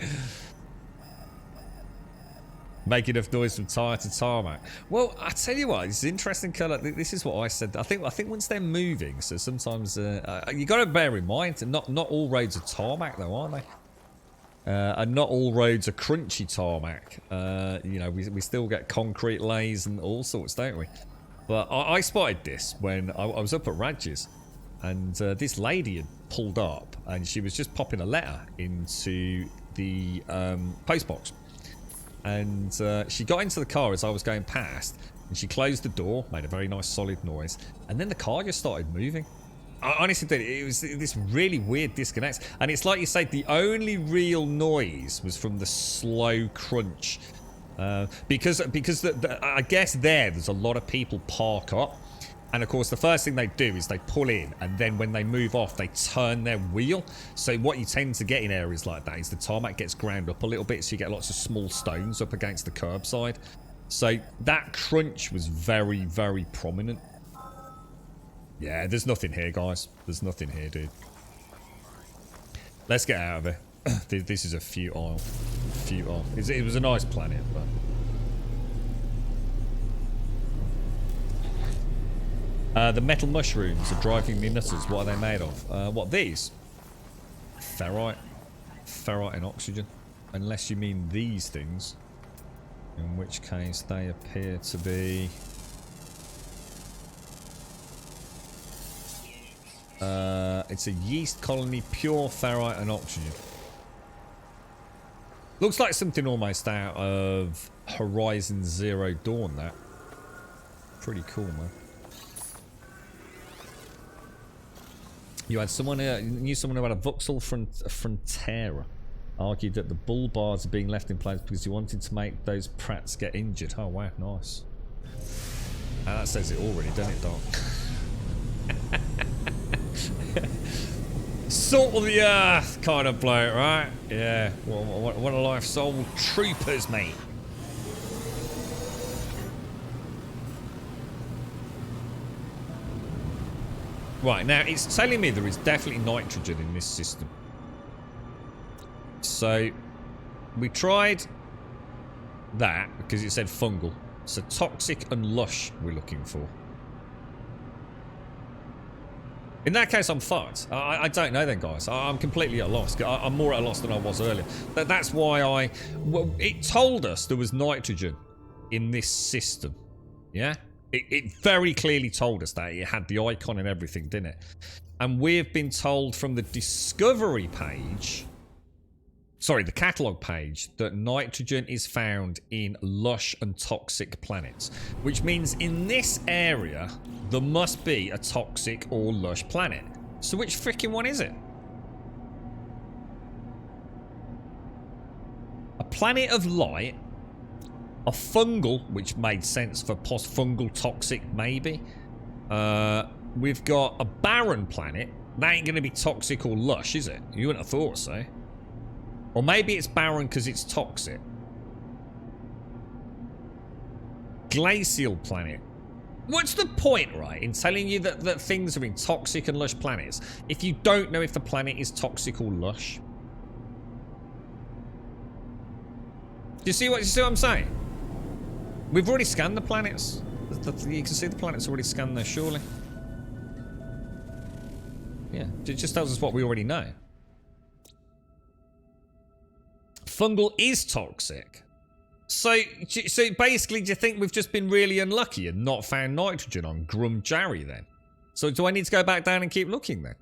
Make enough noise from tire to tarmac. Well, I tell you what, it's an interesting colour. This is what I said. I think once they're moving, so sometimes you got to bear in mind, not all roads are tarmac though, aren't they? And not all roads are crunchy tarmac. You know, we still get concrete lays and all sorts, don't we? But I spotted this when I was up at Radges, and this lady had pulled up, and she was just popping a letter into the postbox. And she got into the car as I was going past, and she closed the door, made a very nice solid noise, and then the car just started moving. I honestly did. It was this really weird disconnect, and it's like you say, the only real noise was from the slow crunch, because I guess there's a lot of people park up, and of course the first thing they do is they pull in, and then when they move off they turn their wheel. So what you tend to get in areas like that is the tarmac gets ground up a little bit, so you get lots of small stones up against the curbside. So that crunch was very, very prominent. Yeah, there's nothing here, guys. There's nothing here, dude. Let's get out of here. This is a futile. It was a nice planet, but... the metal mushrooms are driving me nutters. What are they made of? What, these? Ferrite. Ferrite and oxygen. Unless you mean these things. In which case they appear to be... it's a yeast colony, pure ferrite and oxygen. Looks like something almost out of Horizon Zero Dawn, that. Pretty cool, man. You had someone, knew someone who had a Vauxhall Frontera. Argued that the bull bars are being left in place because he wanted to make those prats get injured. Oh, wow, nice. And that says it already, doesn't it, Doc? Salt of the earth kind of bloke, right? Yeah, one of life's old troopers, mate. Right, now it's telling me there is definitely nitrogen in this system. So, we tried that because it said fungal. So toxic and lush we're looking for. In that case, I'm fucked. I don't know then, guys. I'm completely at a loss. I'm more at a loss than I was earlier. That's why it told us there was nitrogen in this system. Yeah? It very clearly told us that. It had the icon and everything, didn't it? And we've been told from the discovery page... Sorry, the catalogue page, that nitrogen is found in lush and toxic planets. Which means in this area, there must be a toxic or lush planet. So which freaking one is it? A planet of light, a fungal, which made sense for post-fungal toxic, maybe. We've got a barren planet. That ain't going to be toxic or lush, is it? You wouldn't have thought so. Or maybe it's barren because it's toxic. Glacial planet. What's the point, right, in telling you that things are in toxic and lush planets if you don't know if the planet is toxic or lush? Do you see what I'm saying? We've already scanned the planets. You can see the planets already scanned there, surely. Yeah, it just tells us what we already know. Fungal is toxic. So basically, do you think we've just been really unlucky and not found nitrogen on Grum Jarry then? So do I need to go back down and keep looking then?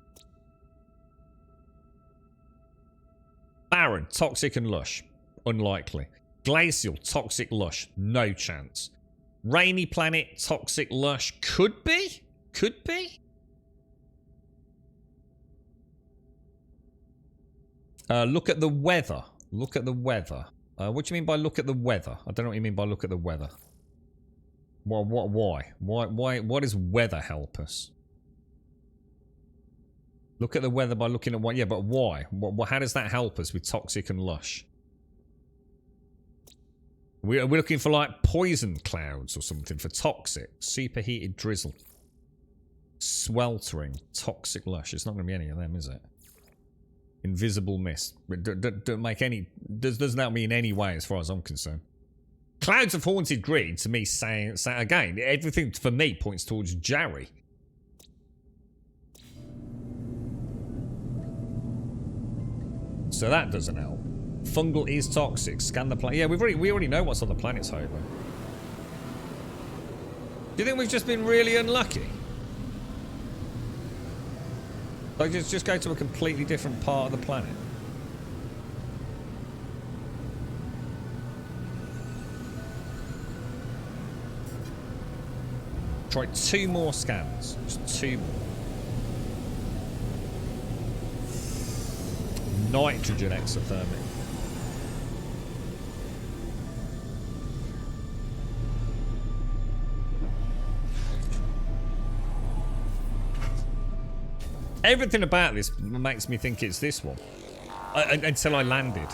Barren, toxic and lush. Unlikely. Glacial, toxic, lush. No chance. Rainy planet, toxic lush. Could be. Could be. Look at the weather. Look at the weather. What do you mean by look at the weather? I don't know what you mean by look at the weather. Why? Why does weather help us? Look at the weather by looking at what? Yeah, but why? How does that help us with toxic and lush? We're looking for like poison clouds or something for toxic. Superheated drizzle. Sweltering. Toxic lush. It's not going to be any of them, is it? Invisible mist. Don't make any... Doesn't help me in any way as far as I'm concerned. Clouds of haunted green, to me, saying again, everything for me points towards Jerry. So that doesn't help. Fungal is toxic. Scan the planet. Yeah, we already know what's on the planets, Hobo. Do you think we've just been really unlucky? Like, just go to a completely different part of the planet. Try 2 more scans. Just 2 more. Nitrogen exothermic. Everything about this makes me think it's this one. Until I landed.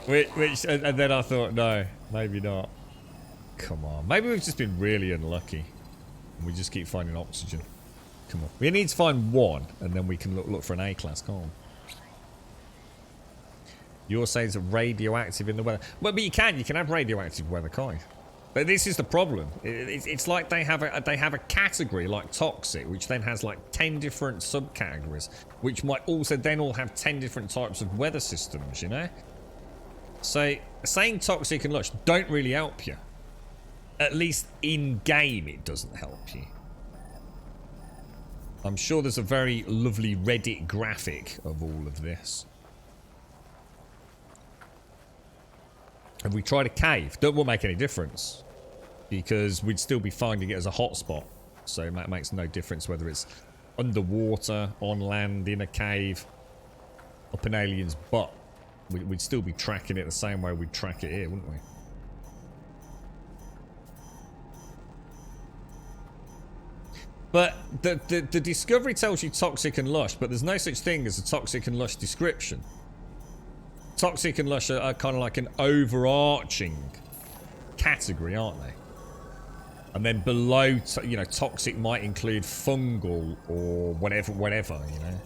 And then I thought, no, maybe not. Come on. Maybe we've just been really unlucky. And we just keep finding oxygen. Come on. We need to find 1, and then we can look for an A-class, can't we? You're saying it's radioactive in the weather. Well, but you can have radioactive weather, can't you? But this is the problem. It's like they have a category like toxic, which then has like 10 different subcategories, which might also then all have 10 different types of weather systems, you know? So saying toxic and lush don't really help you. At least in game, it doesn't help you. I'm sure there's a very lovely Reddit graphic of all of this. Have we tried a cave? That won't make any difference. Because we'd still be finding it as a hotspot. So it makes no difference whether it's underwater, on land, in a cave, up an alien's butt. We'd still be tracking it the same way we'd track it here, wouldn't we? But the discovery tells you toxic and lush, but there's no such thing as a toxic and lush description. Toxic and lush are kind of like an overarching category, aren't they? And then below, you know, toxic might include fungal or whatever, you know.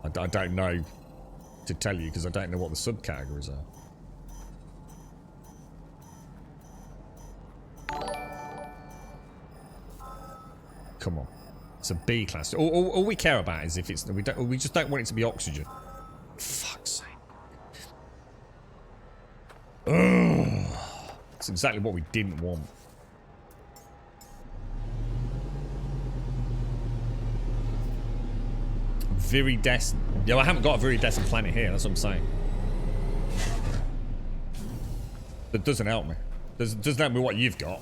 I don't know to tell you because I don't know what the subcategories are. Come on, it's a B class. All we care about is if it's we just don't want it to be oxygen. Fuck's sake. Ugh. It's exactly what we didn't want. Viridescent. Yeah, I haven't got a viridescent planet here, that's what I'm saying. That doesn't help me. Doesn't help me what you've got.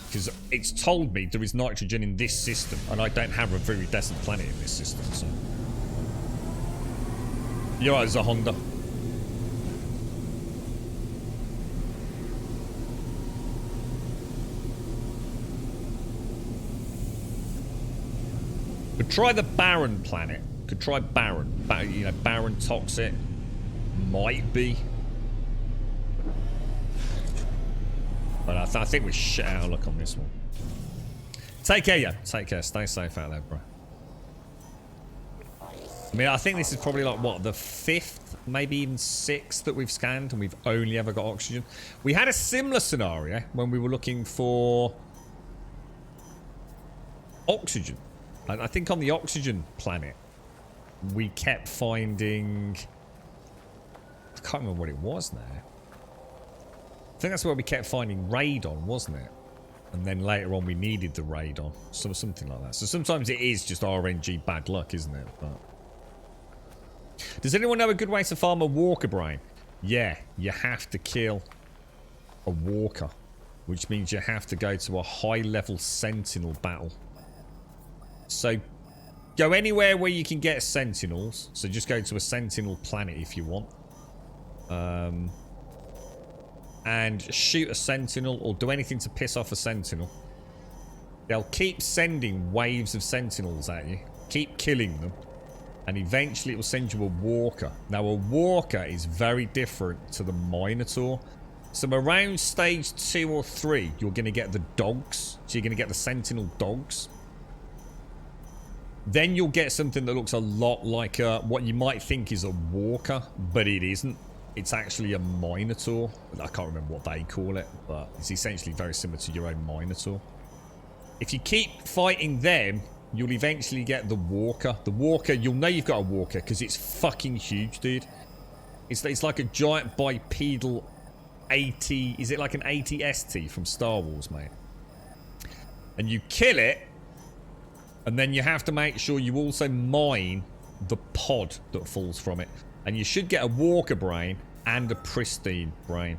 Because it's told me there is nitrogen in this system, and I don't have a viridescent planet in this system, so... You're right, there's a Honda. Could try the barren planet. Could try barren. You know, barren toxic. Might be. But I think we're shit out of luck on this one. Take care, yeah. Take care. Stay safe out there, bro. I mean, I think this is probably like, what, the 5th, maybe even 6th that we've scanned, and we've only ever got oxygen. We had a similar scenario when we were looking for oxygen. And I think on the oxygen planet, we kept finding... I can't remember what it was now. I think that's where we kept finding radon, wasn't it? And then later on we needed the radon. Something like that. So sometimes it is just RNG bad luck, isn't it? But... Does anyone know a good way to farm a walker brain? Yeah, you have to kill a walker, which means you have to go to a high-level sentinel battle. So go anywhere where you can get sentinels. So just go to a sentinel planet if you want. And shoot a sentinel or do anything to piss off a sentinel. They'll keep sending waves of sentinels at you. Keep killing them. And eventually it will send you a walker. Now a walker is very different to the Minotaur. So around stage 2 or 3, you're going to get the dogs. So you're going to get the sentinel dogs. Then you'll get something that looks a lot like what you might think is a walker, but it isn't. It's actually a Minotaur. I can't remember what they call it, but it's essentially very similar to your own Minotaur. If you keep fighting them, you'll eventually get the walker. The walker, you'll know you've got a walker because it's fucking huge, dude. It's like a giant bipedal 80... Is it like an 80 from Star Wars, mate? And you kill it, and then you have to make sure you also mine the pod that falls from it. And you should get a walker brain and a pristine brain.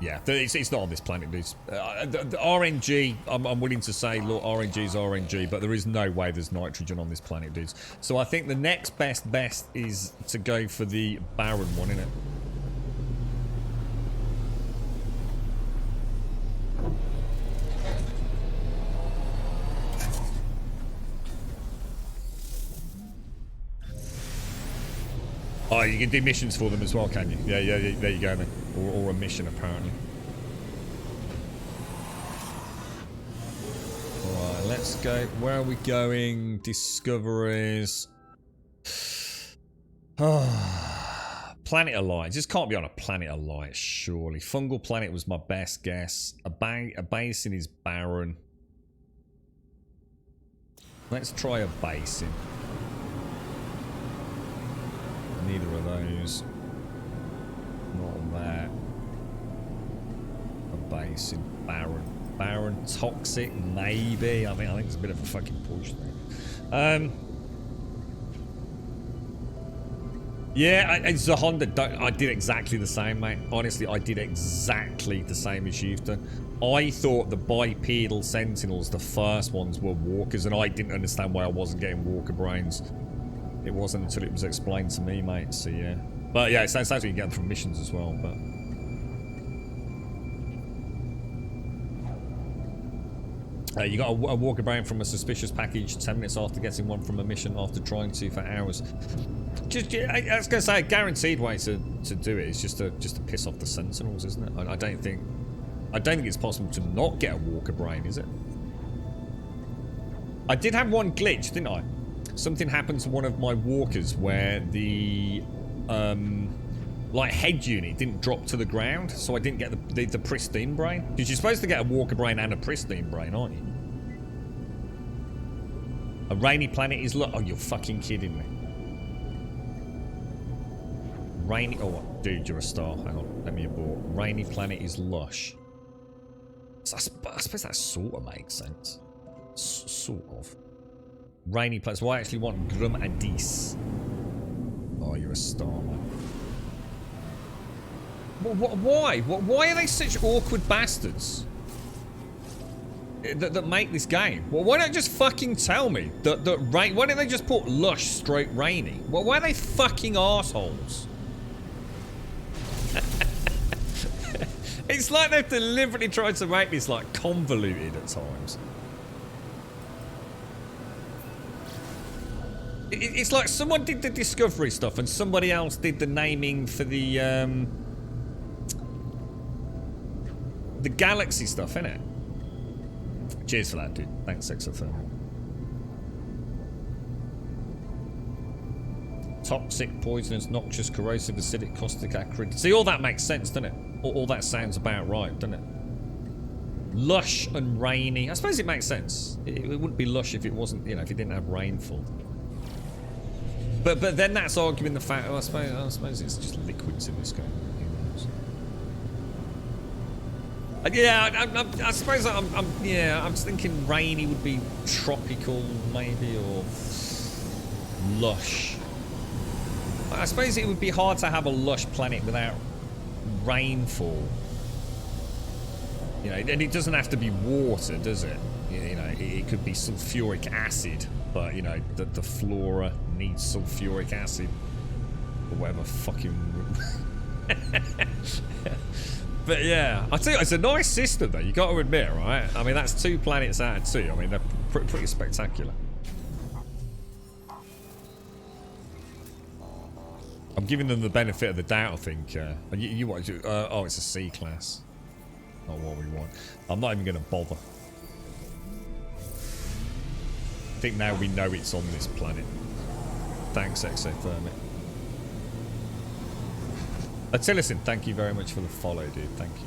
Yeah, it's not on this planet, dudes. The RNG, I'm willing to say, look, RNG is RNG, but there is no way there's nitrogen on this planet, dudes. So I think the next best is to go for the Baron one, innit? Oh, you can do missions for them as well, can you? Yeah, there you go then. Or a mission, apparently. Alright, let's go. Where are we going? Discoveries. Planet of Light. This can't be on a Planet of Light, surely. Fungal Planet was my best guess. A basin is barren. Let's try a basin. Neither of those. Not on that. A basin. Barren. Barren. Toxic. Maybe. I think it's a bit of a fucking push there. Yeah, it's a Honda. I did exactly the same, mate. Honestly, I did exactly the same as you've done. I thought the bipedal sentinels, the first ones, were walkers, and I didn't understand why I wasn't getting walker brains. It wasn't until it was explained to me, mate, so yeah. But yeah, it sounds like you get them from missions as well, but... you got a walker brain from a suspicious package 10 minutes after getting one from a mission after trying to for hours. I was going to say, a guaranteed way to do it is just to piss off the sentinels, isn't it? I don't think it's possible to not get a walker brain, is it? I did have one glitch, didn't I? Something happened to one of my walkers where the like head unit didn't drop to the ground, so I didn't get the pristine brain. Because you're supposed to get a walker brain and a pristine brain, aren't you? A rainy planet is oh, you're fucking kidding me. Rainy, oh dude, you're a star. Hang on, let me abort. Rainy planet is lush. So I suppose that sort of makes sense. Sort of. Rainy planet. So I actually want Grum Adis. Oh, you're a star, man. Why? Why are they such awkward bastards that make this game? Well, why don't just fucking tell me that rain? Why don't they just put lush straight rainy? Well, why are they fucking assholes? It's like they've deliberately tried to make this like convoluted at times. It's like someone did the discovery stuff and somebody else did the naming for the galaxy stuff, innit? Cheers for that, dude. Thanks, Exothermal. Toxic, poisonous, noxious, corrosive, acidic, caustic, acrid. See, all that makes sense, doesn't it? All that sounds about right, doesn't it? Lush and rainy. I suppose it makes sense. It wouldn't be lush if it wasn't, you know, if it didn't have rainfall. But then that's arguing the fact. Oh, I suppose it's just liquids in this game. Yeah, I suppose I'm just thinking rainy would be tropical, maybe, or lush. I suppose it would be hard to have a lush planet without rainfall. You know, and it doesn't have to be water, does it? You know, it could be sulfuric acid, but you know, the flora needs sulfuric acid or whatever fucking. But yeah, I tell you, it's a nice system though. You got to admit, right? I mean, that's 2 planets out of 2. I mean, they're pretty spectacular. I'm giving them the benefit of the doubt, I think. You what? Oh, it's a C class. Not what we want. I'm not even going to bother. I think now we know it's on this planet. Thanks, Exothermic. Listen, thank you very much for the follow, dude. Thank you.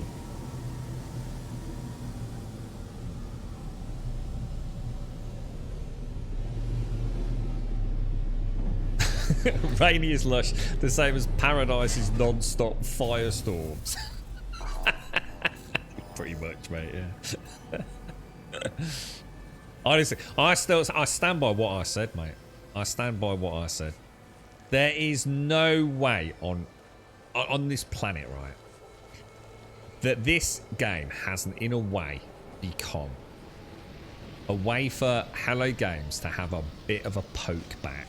Rainy is lush, the same as Paradise's non-stop firestorms. Pretty much, mate, yeah. Honestly, I stand by what I said, mate. I stand by what I said. There is no way on this planet, right, that this game hasn't, in a way, become a way for Hello Games to have a bit of a poke back.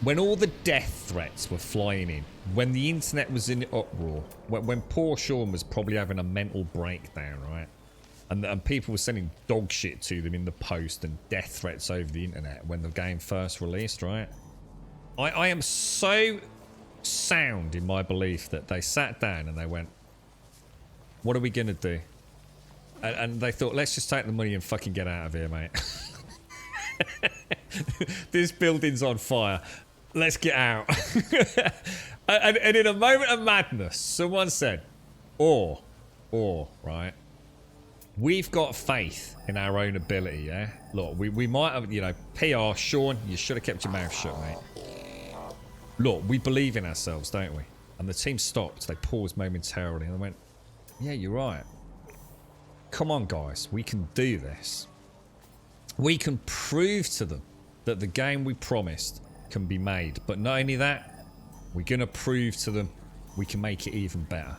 When all the death threats were flying in, when the internet was in uproar, when poor Sean was probably having a mental breakdown, right? And people were sending dog shit to them in the post and death threats over the internet when the game first released, right? I am so sound in my belief that they sat down and they went, what are we going to do? And they thought, let's just take the money and fucking get out of here, mate. This building's on fire. Let's get out. and in a moment of madness, someone said, or, right? We've got faith in our own ability, yeah? Look, we might have, you know, PR, Sean, you should have kept your mouth shut, mate. Look, we believe in ourselves, don't we? And the team stopped. They paused momentarily and they went, yeah, you're right. Come on, guys. We can do this. We can prove to them that the game we promised can be made. But not only that, we're going to prove to them we can make it even better.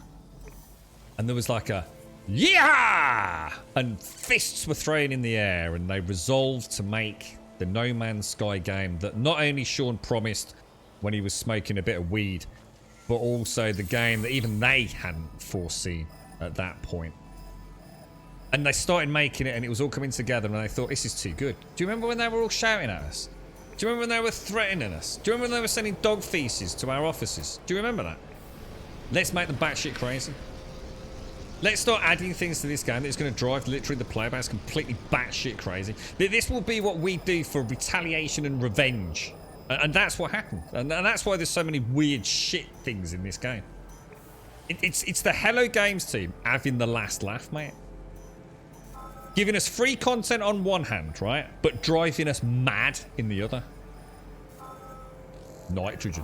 And there was like a, yeah! And fists were thrown in the air and they resolved to make the No Man's Sky game that not only Sean promised when he was smoking a bit of weed, but also the game that even they hadn't foreseen at that point. And they started making it and it was all coming together and they thought, this is too good. Do you remember when they were all shouting at us? Do you remember when they were threatening us? Do you remember when they were sending dog feces to our offices? Do you remember that? Let's make them batshit crazy. Let's start adding things to this game that's going to drive literally the player base completely batshit crazy. This will be what we do for retaliation and revenge. And that's what happened. And that's why there's so many weird shit things in this game. It's the Hello Games team having the last laugh, mate. Giving us free content on one hand, right? But driving us mad in the other. Nitrogen.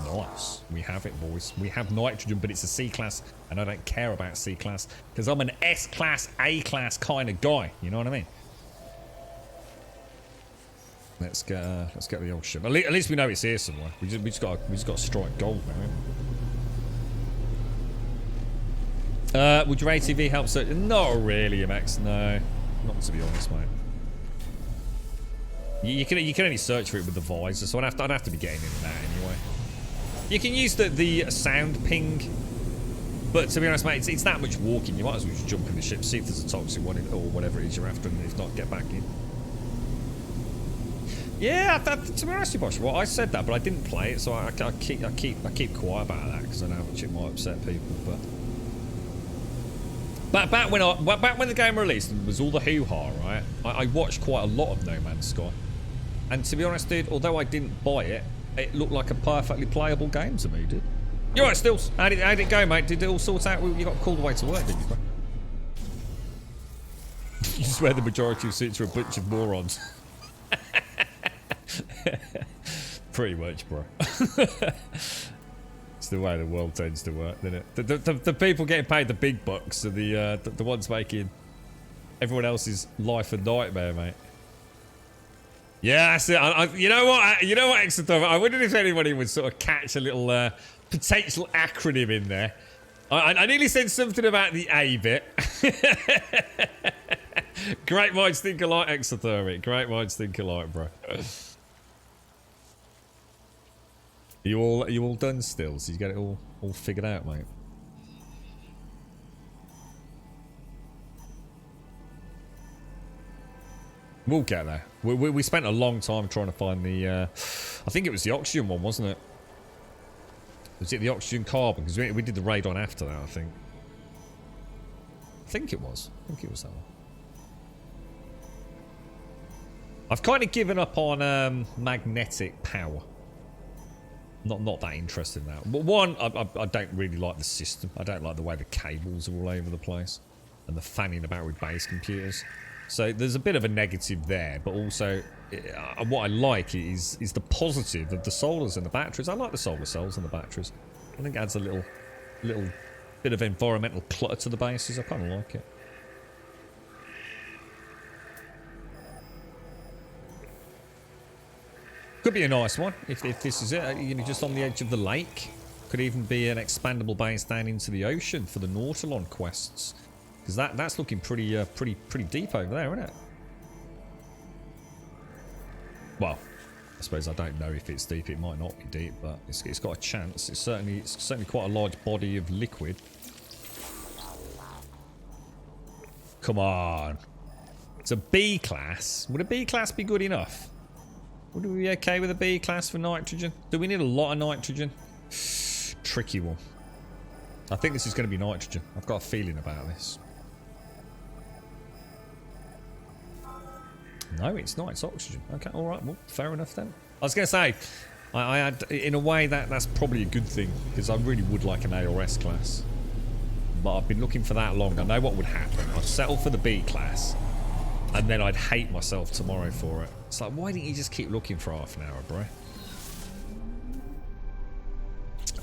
Nice. We have it, boys. We have nitrogen, but it's a C-class, and I don't care about C-class, because I'm an S-class, A-class kind of guy. You know what I mean? Let's get the old ship. At least we know it's here somewhere. We just got to strike gold now. Would your ATV help search? Not really, Max. No, not to be honest, mate. You can only search for it with the visor, so I'd have to be getting in that anyway. You can use the sound ping, but to be honest, mate, it's that much walking. You might as well just jump in the ship, see if there's a toxic one in, or whatever it is you're after, and if not, get back in. Yeah, to be honest, you Bosh, well, I said that, but I didn't play it, so I keep quiet about that because I know how much it might upset people. But back when the game released and was all the hoo-ha, right? I watched quite a lot of No Man's Sky, and to be honest, dude, although I didn't buy it, it looked like a perfectly playable game to me, dude. You're right, Stills. How'd it go, mate? Did it all sort out? You got called away to work, didn't you, bro? You swear the majority of suits are a bunch of morons. Pretty much, bro. It's the way the world tends to work, isn't it? The people getting paid the big bucks are the ones making everyone else's life a nightmare, mate. Yeah, that's it. You know what? You know what, Exothermic? I wondered if anybody would sort of catch a little potential acronym in there. I nearly said something about the A bit. Great minds think alike, Exothermic. Great minds think alike, bro. Are you all done still? So you got it all figured out, mate? We'll get there. We spent a long time trying to find the... I think it was the oxygen one, wasn't it? Was it the oxygen carbon? Because we did the raid on after that, I think. I think it was. I think it was that one. I've kind of given up on magnetic power. Not that interested in that. But one, I don't really like the system. I don't like the way the cables are all over the place. And the fanning about with base computers. So there's a bit of a negative there, but also what I like is the positive of the solars and the batteries. I like the solar cells and the batteries. I think it adds a little bit of environmental clutter to the bases. I kind of like it. Could be a nice one if this is it. You know, just on the edge of the lake. Could even be an expandable base down into the ocean for the Nautilon quests. Because that's looking pretty deep over there, isn't it? Well, I suppose I don't know if it's deep. It might not be deep, but it's got a chance. It's certainly quite a large body of liquid. Come on. It's a B class. Would a B class be good enough? Would we be okay with a B class for nitrogen? Do we need a lot of nitrogen? Tricky one. I think this is going to be nitrogen. I've got a feeling about this. No, it's not. It's oxygen. Okay, all right. Well, fair enough then. I was going to say, I had, in a way, that's probably a good thing because I really would like an A or S class. But I've been looking for that long. I know what would happen. I'd settle for the B class, and then I'd hate myself tomorrow for it. It's like, why didn't you just keep looking for half an hour, bro?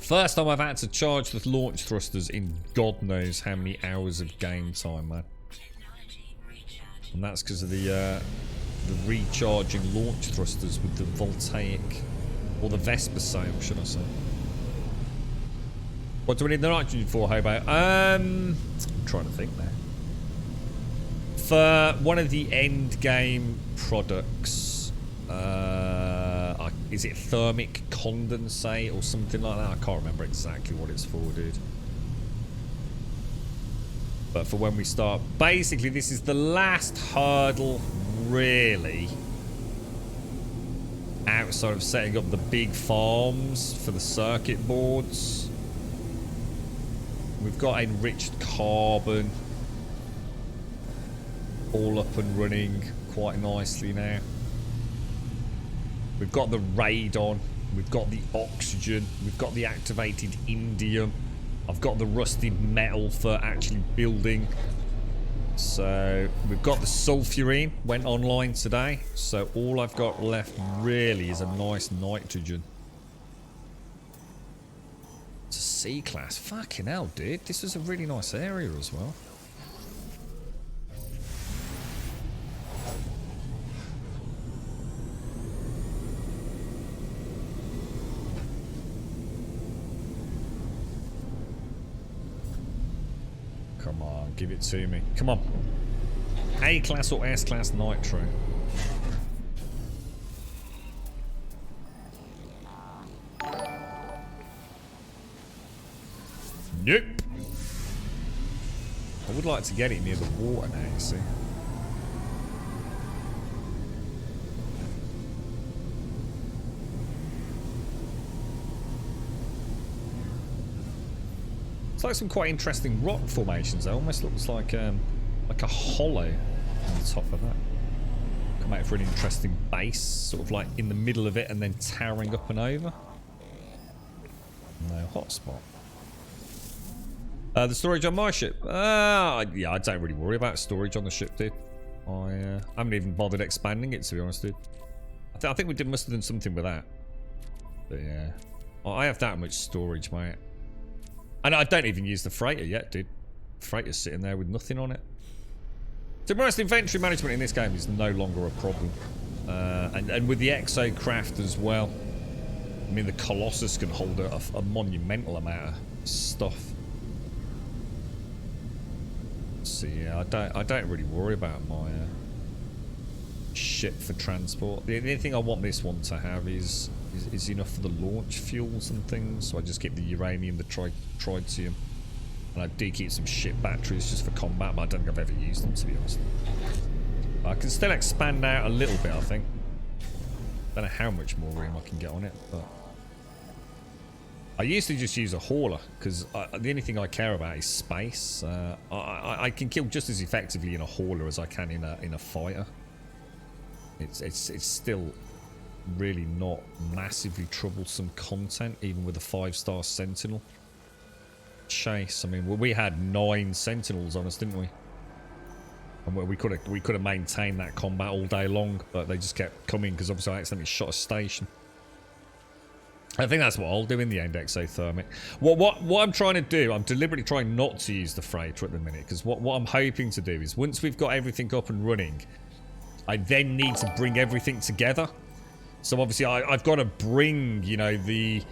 First time I've had to charge the launch thrusters in God knows how many hours of game time, man. And that's because of the recharging launch thrusters with the voltaic, or the Vesper sail, should I say. What do we need the nitrogen for, Hobo? I'm trying to think there. For one of the end game products, is it thermic condensate or something like that? I can't remember exactly what it's for, dude. But for when we start, basically this is the last hurdle, really, outside of setting up the big farms for the circuit boards. We've got enriched carbon all up and running quite nicely now. We've got the radon, we've got the oxygen, we've got the activated indium. I've got the rusted metal for actually building. So we've got the sulfurine, went online today. So all I've got left really is a nice nitrogen. It's a C class. Fucking hell, dude. This is a really nice area as well. Come on, give it to me. Come on. A class or S class nitro. Nope. I would like to get it near the water now, you see. It's like some quite interesting rock formations. It almost looks like a hollow on the top of that. Come out for an interesting base, sort of like in the middle of it and then towering up and over. No hotspot. The storage on my ship. Yeah, I don't really worry about storage on the ship, dude. I haven't even bothered expanding it, to be honest, dude. I think we must have done something with that. But yeah, I have that much storage, mate. And I don't even use the freighter yet, dude. Freighter's sitting there with nothing on it. To be honest, inventory management in this game is no longer a problem. And with the exocraft as well. I mean, the Colossus can hold a monumental amount of stuff. So yeah, I don't really worry about my ship for transport. The only thing I want this one to have is enough for the launch fuels and things. So I just keep the uranium, the tritium, and I do keep some ship batteries just for combat, but I don't think I've ever used them, to be honest. I can still expand out a little bit, I think. Don't know how much more room I can get on it, but I used to just use a hauler because the only thing I care about is space. I can kill just as effectively in a hauler as I can in a fighter. It's still really not massively troublesome content, even with a 5-star Sentinel chase. I mean, we had 9 Sentinels on us, didn't we? And we could have maintained that combat all day long, but they just kept coming because obviously I accidentally shot a station. I think that's what I'll do in the end, exothermic. What I'm trying to do, I'm deliberately trying not to use the freighter at the minute, because what I'm hoping to do is once we've got everything up and running, I then need to bring everything together. So obviously I've got to bring, you know, the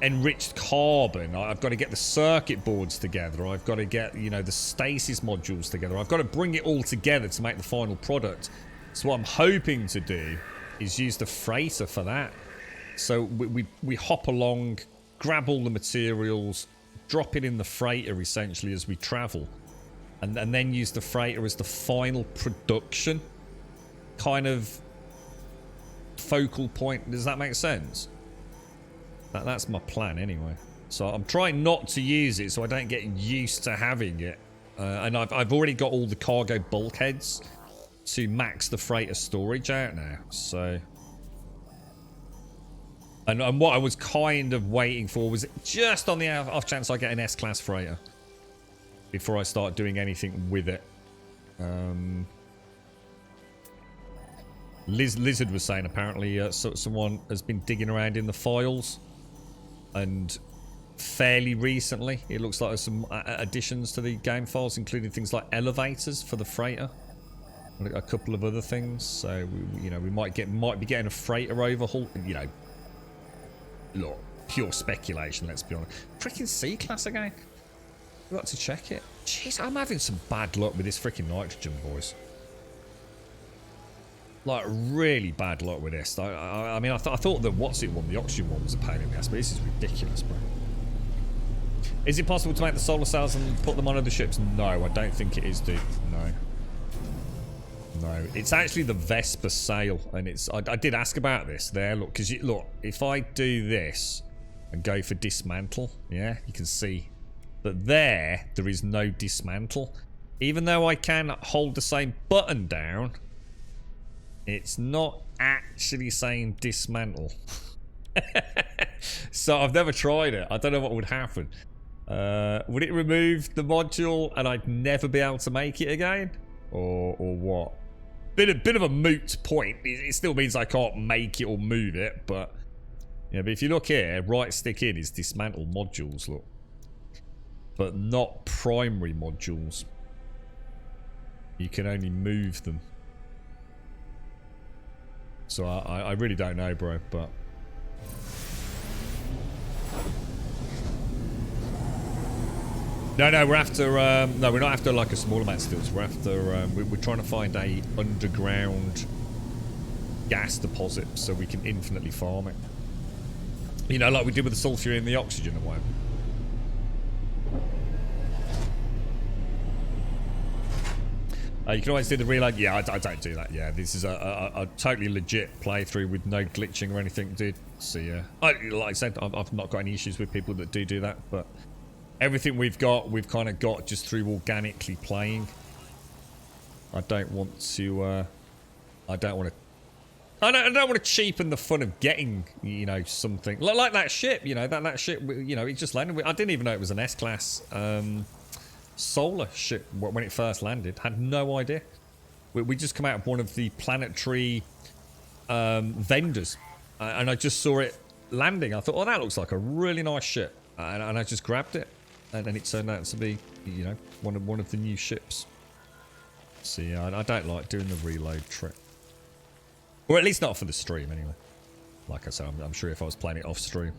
enriched carbon. I've got to get the circuit boards together. I've got to get, you know, the stasis modules together. I've got to bring it all together to make the final product. So what I'm hoping to do is use the freighter for that. So we hop along, grab all the materials, drop it in the freighter essentially as we travel, and then use the freighter as the final production kind of focal point. Does that make sense? That's my plan anyway. So I'm trying not to use it so I don't get used to having it. And I've already got all the cargo bulkheads to max the freighter storage out now. So... And what I was kind of waiting for was just on the off chance I get an S-class freighter before I start doing anything with it. Lizard was saying apparently someone has been digging around in the files, and fairly recently it looks like there's some additions to the game files, including things like elevators for the freighter and a couple of other things. So you know, we might be getting a freighter overhaul. You know, look, pure speculation, let's be honest. Freaking C-class again. We've got to check it. Jeez, I'm having some bad luck with this freaking nitrogen, boys. Like, really bad luck with this. I mean, I thought that the oxygen one was a pain in the ass, but this is ridiculous, bro. Is it possible to make the solar cells and put them on other ships? No, I don't think it is, dude. No, it's actually the Vesper sail, and it's. I did ask about this there. Look, because look, if I do this and go for dismantle, yeah, you can see that there is no dismantle. Even though I can hold the same button down, it's not actually saying dismantle. So I've never tried it. I don't know what would happen. Would it remove the module and I'd never be able to make it again, or what? Bit of a moot point. It still means I can't make it or move it, but yeah. But if you look here, right stick in is dismantle modules, look, but not primary modules. You can only move them. So I really don't know, bro, but no, we're after no, we're not after like a small amount still. We're after we're trying to find a underground gas deposit so we can infinitely farm it. You know, like we did with the sulfur and the oxygen and whatever. You can always do the reload. Yeah, I don't do that. Yeah, this is a totally legit playthrough with no glitching or anything, dude. So yeah, like I said, I've not got any issues with people that do that, but everything we've kind of got just through organically playing. I don't want to. I don't want to cheapen the fun of getting, you know, something like that ship. You know, that ship. You know, it just landed. I didn't even know it was an S-class solar ship when it first landed. Had no idea. We just come out of one of the planetary vendors, and I just saw it landing. I thought, oh, that looks like a really nice ship, and I just grabbed it, and then it turned out to be, you know, one of the new ships. So yeah, I don't like doing the reload trick. Or at least not for the stream, anyway. Like I said, I'm sure if I was playing it off stream,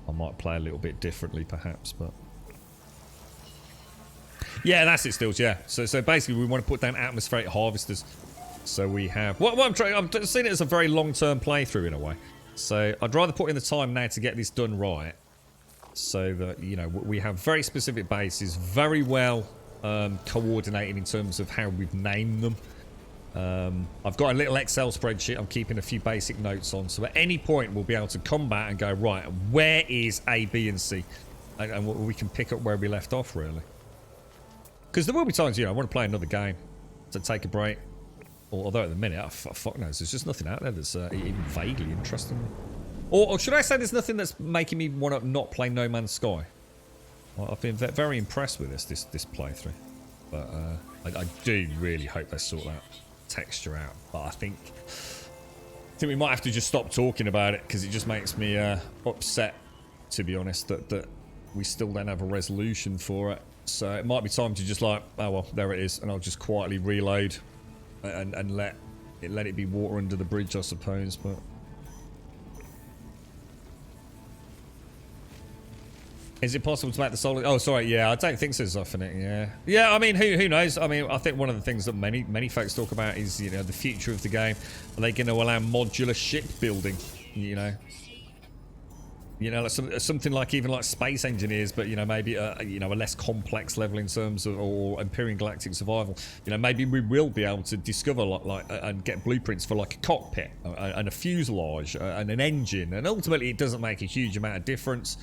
I might play a little bit differently, perhaps, but... Yeah, that's it, Stills, yeah. So basically, we want to put down atmospheric harvesters. So we have... What I'm trying... I'm seeing it as a very long-term playthrough, in a way. So I'd rather put in the time now to get this done right. So that, you know, we have very specific bases, very well coordinated in terms of how we've named them. I've got a little Excel spreadsheet I'm keeping a few basic notes on, so at any point we'll be able to come back and go, right, where is A, B and C, and we can pick up where we left off, really. Because there will be times, you know, I want to play another game to take a break, although at the minute, fuck knows, there's just nothing out there that's even vaguely interesting me. Or should I say there's nothing that's making me want to not play No Man's Sky? Well, I've been very impressed with this playthrough, but I do really hope they sort that texture out. But I think we might have to just stop talking about it because it just makes me upset, to be honest, that we still don't have a resolution for it. So it might be time to just like, oh well, there it is, and I'll just quietly reload and let it be water under the bridge, I suppose. But is it possible to make the solid? Oh, sorry, yeah, I don't think so, Zoffinit, yeah. I mean, who knows? I mean, I think one of the things that many folks talk about is, you know, the future of the game. Are they going to allow modular ship building? You know, like something like even like Space Engineers, but you know, maybe you know, a less complex level in terms of, or Empyrean Galactic Survival. You know, maybe we will be able to discover like and get blueprints for like a cockpit and a fuselage and an engine, and ultimately it doesn't make a huge amount of difference.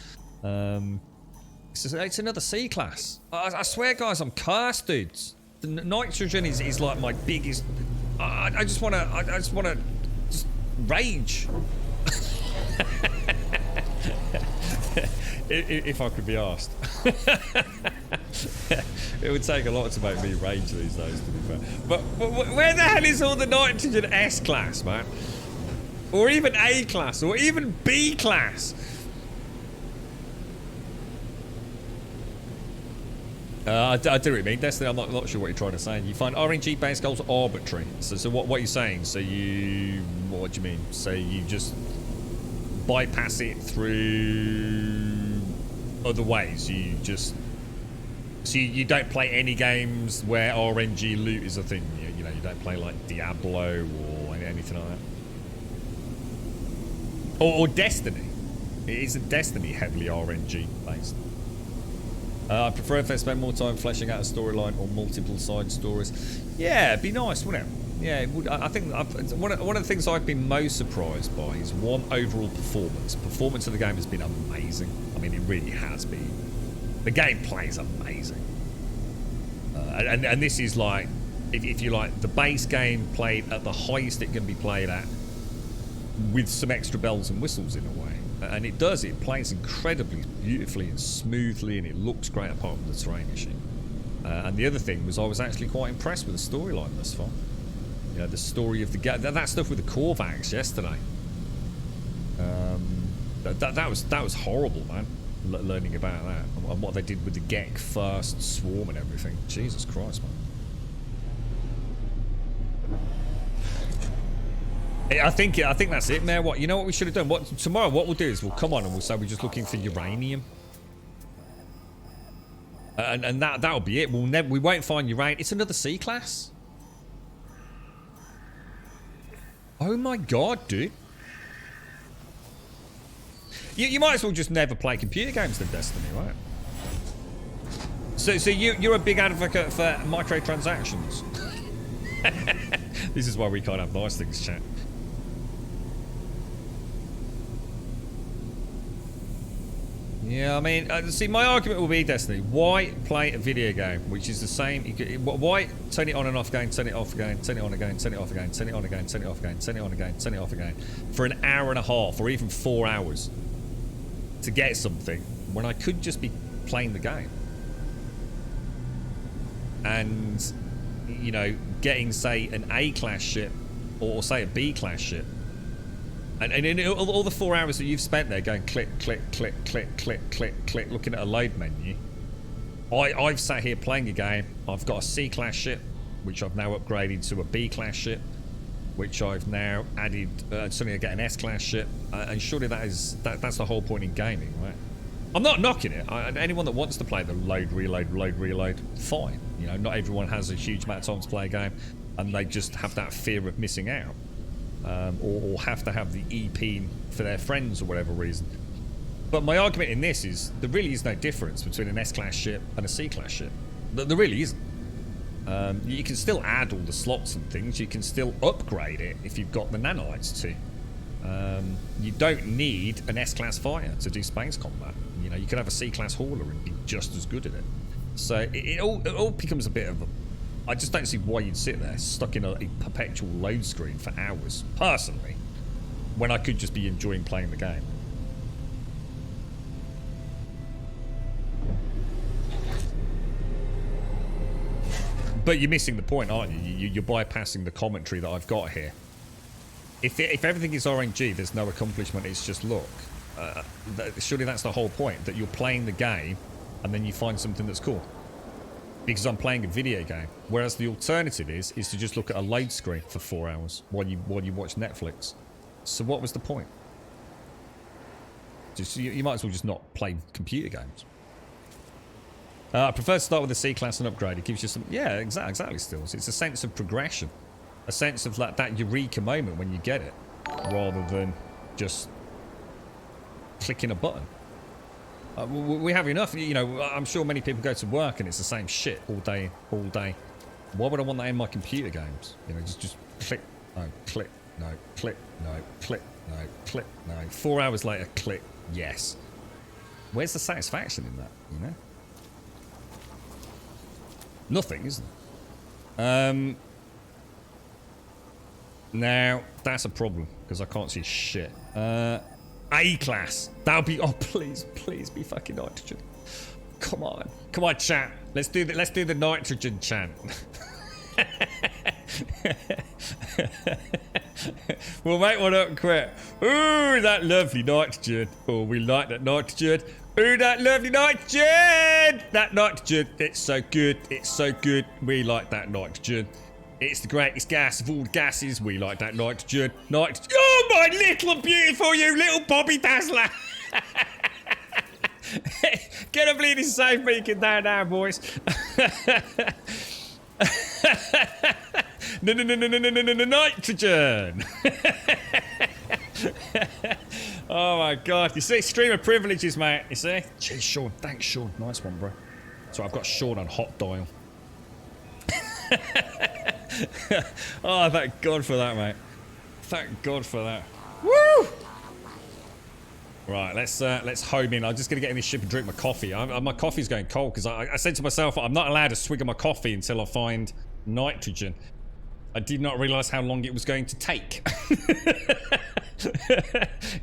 It's another C class. I swear, guys, I'm cursed, dudes. The nitrogen is like my biggest. I just wanna just rage. If I could be asked. It would take a lot to make me rage these days, to be fair. But where the hell is all the nitrogen S class, man? Or even A class, or even B class? I do what you mean, Destiny. I'm not sure what you're trying to say. You find RNG-based goals arbitrary. So what you're saying? So what do you mean? So you just bypass it through other ways. So you don't play any games where RNG loot is a thing. You know, you don't play like Diablo or anything like that. Or Destiny. It isn't Destiny heavily RNG based. I prefer if they spend more time fleshing out a storyline or multiple side stories. Yeah, it'd be nice, wouldn't it? Yeah, it would. I think one of the things I've been most surprised by is one, overall performance. Performance of the game has been amazing. I mean, it really has been. The gameplay is amazing. And this is like, if you like, the base game played at the highest it can be played at, with some extra bells and whistles in a way. And it does. It plays incredibly beautifully and smoothly, and it looks great apart from the terrain issue. And the other thing was I was actually quite impressed with the storyline thus far. You know, the story of the game. That stuff with the Korvax yesterday. That was horrible, man. Learning about that and what they did with the Gek first swarm and everything. Jesus Christ, man. I think that's it, Mayor. You know what we should have done? Tomorrow what we'll do is we'll come on and we'll say we're just looking for uranium. And that'll be it. We won't find uranium. It's another C class. Oh my god, dude. You might as well just never play computer games than Destiny, right? So you're a big advocate for microtransactions. This is why we can't have nice things, chat. Yeah, I mean, see, my argument will be, Destiny, why play a video game which is the same? Why turn it on and off again, turn it off again, turn it on again, turn it off again, turn it on again, turn it off again, turn it on again, turn it off again, for an hour and a half or even 4 hours to get something when I could just be playing the game? And, you know, getting, say, an A-class ship or say a B-class ship. And in all the 4 hours that you've spent there going click, click, click, click, click, click, click, looking at a load menu, I've sat here playing a game. I've got a C-class ship, which I've now upgraded to a B-class ship, which I've now added. Suddenly I get an S-class ship, and surely that's the whole point in gaming, right? I'm not knocking it. Anyone that wants to play the load, reload, fine. You know, not everyone has a huge amount of time to play a game, and they just have that fear of missing out, or have to have the EP for their friends or whatever reason. But my argument in this is there really is no difference between an S-class ship and a C-class ship. There really isn't. You can still add all the slots and things. You can still upgrade it if you've got the nanites to. You don't need an S-class fighter to do space combat. You know, you could have a C-class hauler and be just as good at it. So it all becomes a bit of a... I just don't see why you'd sit there stuck in a perpetual load screen for hours, personally, when I could just be enjoying playing the game. But you're missing the point, aren't you? You're bypassing the commentary that I've got here. If everything is RNG, there's no accomplishment, it's just luck. Surely that's the whole point, that you're playing the game and then you find something that's cool. Because I'm playing a video game. Whereas the alternative is to just look at a load screen for 4 hours while you watch Netflix. So what was the point? You might as well just not play computer games. I prefer to start with a C-class and upgrade. It gives you some... Yeah, exactly, Stills. It's a sense of progression. A sense of like that eureka moment when you get it. Rather than just clicking a button. We have enough, you know, I'm sure many people go to work and it's the same shit all day. Why would I want that in my computer games? You know, just click, no, click, no, click, no, click, no, click, no. 4 hours later, click, yes. Where's the satisfaction in that, you know? Nothing, isn't it? Now, that's a problem, because I can't see shit. A-class. That'll be... Oh, please be fucking nitrogen. Come on. Come on, chat. Let's do the nitrogen chant. We'll make one up quick. Ooh, that lovely nitrogen. Oh, we like that nitrogen. Ooh, that lovely nitrogen! That nitrogen, it's so good. It's so good. We like that nitrogen. It's the greatest gas of all the gases. We like that nitrogen. Nitrogen. Oh, my little beautiful, you little Bobby Dazzler. Get a bleeding safe beacon down now, boys. No, nitrogen. Oh my god, you see, stream of privileges, mate, you see? Cheers, Sean, thanks, Sean, nice one, bro. So I've got Sean on hot dial. Oh, thank god for that, mate. Thank god for that. Woo! Right, let's home in. I'm just gonna get in this ship and drink my coffee. My coffee's going cold because I said to myself, I'm not allowed to swig of my coffee until I find nitrogen. I did not realise how long it was going to take.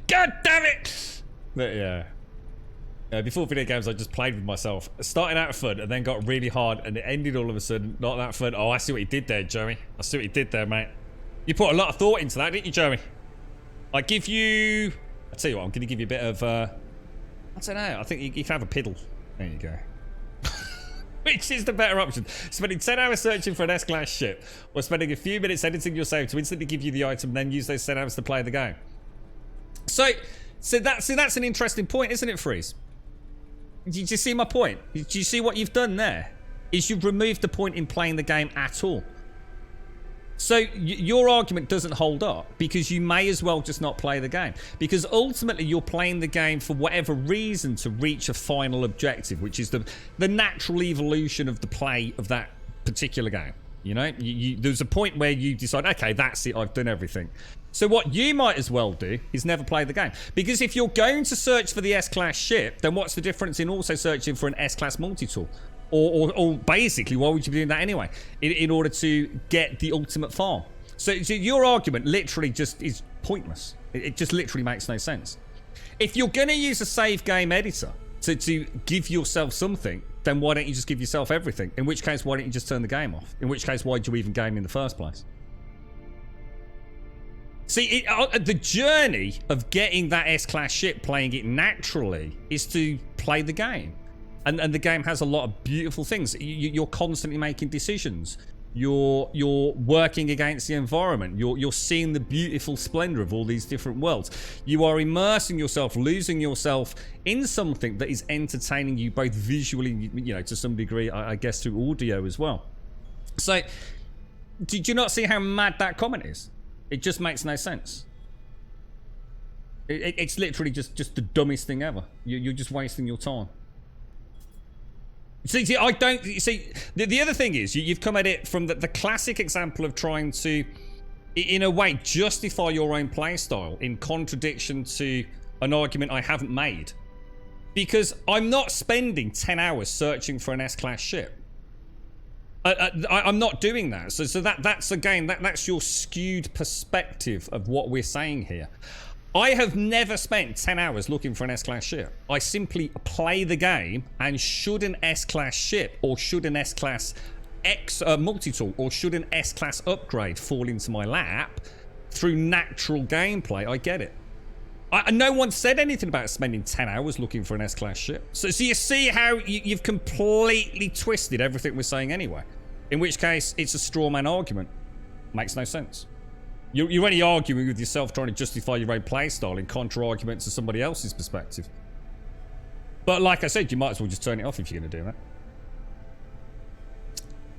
God damn it! But yeah. Before video games, I just played with myself. Starting out fun and then got really hard and it ended all of a sudden not that fun. Oh, I see what you did there, Joey. I see what you did there, mate. You put a lot of thought into that, didn't you, Joey? I give you... I'll tell you what, I'm going to give you a bit of... I don't know. I think you can have a piddle. There you go. Which is the better option? Spending 10 hours searching for an S-class ship or spending a few minutes editing your save to instantly give you the item and then use those 10 hours to play the game. So that's an interesting point, isn't it, Freeze? Do you see my point? Do you see what you've done there? Is you've removed the point in playing the game at all. So your argument doesn't hold up because you may as well just not play the game. Because ultimately you're playing the game for whatever reason to reach a final objective, which is the natural evolution of the play of that particular game. You know, there's a point where you decide, okay, that's it, I've done everything. So what you might as well do is never play the game. Because if you're going to search for the S-class ship, then what's the difference in also searching for an S-class multi-tool? Or basically, why would you be doing that anyway? In order to get the ultimate farm. So your argument literally just is pointless. It just literally makes no sense. If you're going to use a save game editor to give yourself something, then why don't you just give yourself everything? In which case, why don't you just turn the game off? In which case, why did you even game in the first place? See, the journey of getting that S-class ship, playing it naturally, is to play the game. And the game has a lot of beautiful things. You're constantly making decisions. You're working against the environment. You're seeing the beautiful splendor of all these different worlds. You are immersing yourself, losing yourself in something that is entertaining you both visually, you know, to some degree, I guess, through audio as well. So, did you not see how mad that comment is? It just makes no sense. It's literally just the dumbest thing ever. You're just wasting your time. See, I don't... See, the other thing is, you've come at it from the classic example of trying to, in a way, justify your own playstyle in contradiction to an argument I haven't made. Because I'm not spending 10 hours searching for an S-class ship. I'm not doing that. So that's, again, that's your skewed perspective of what we're saying here. I have never spent 10 hours looking for an S-class ship. I simply play the game, and should an S-class ship, or should an S-class multi-tool, or should an S-class upgrade fall into my lap, through natural gameplay, I get it. No one said anything about spending 10 hours looking for an S-class ship. So you see how you've completely twisted everything we're saying anyway. In which case, it's a straw man argument. Makes no sense. You're only arguing with yourself, trying to justify your own playstyle in contra-argument to somebody else's perspective. But like I said, you might as well just turn it off if you're going to do that.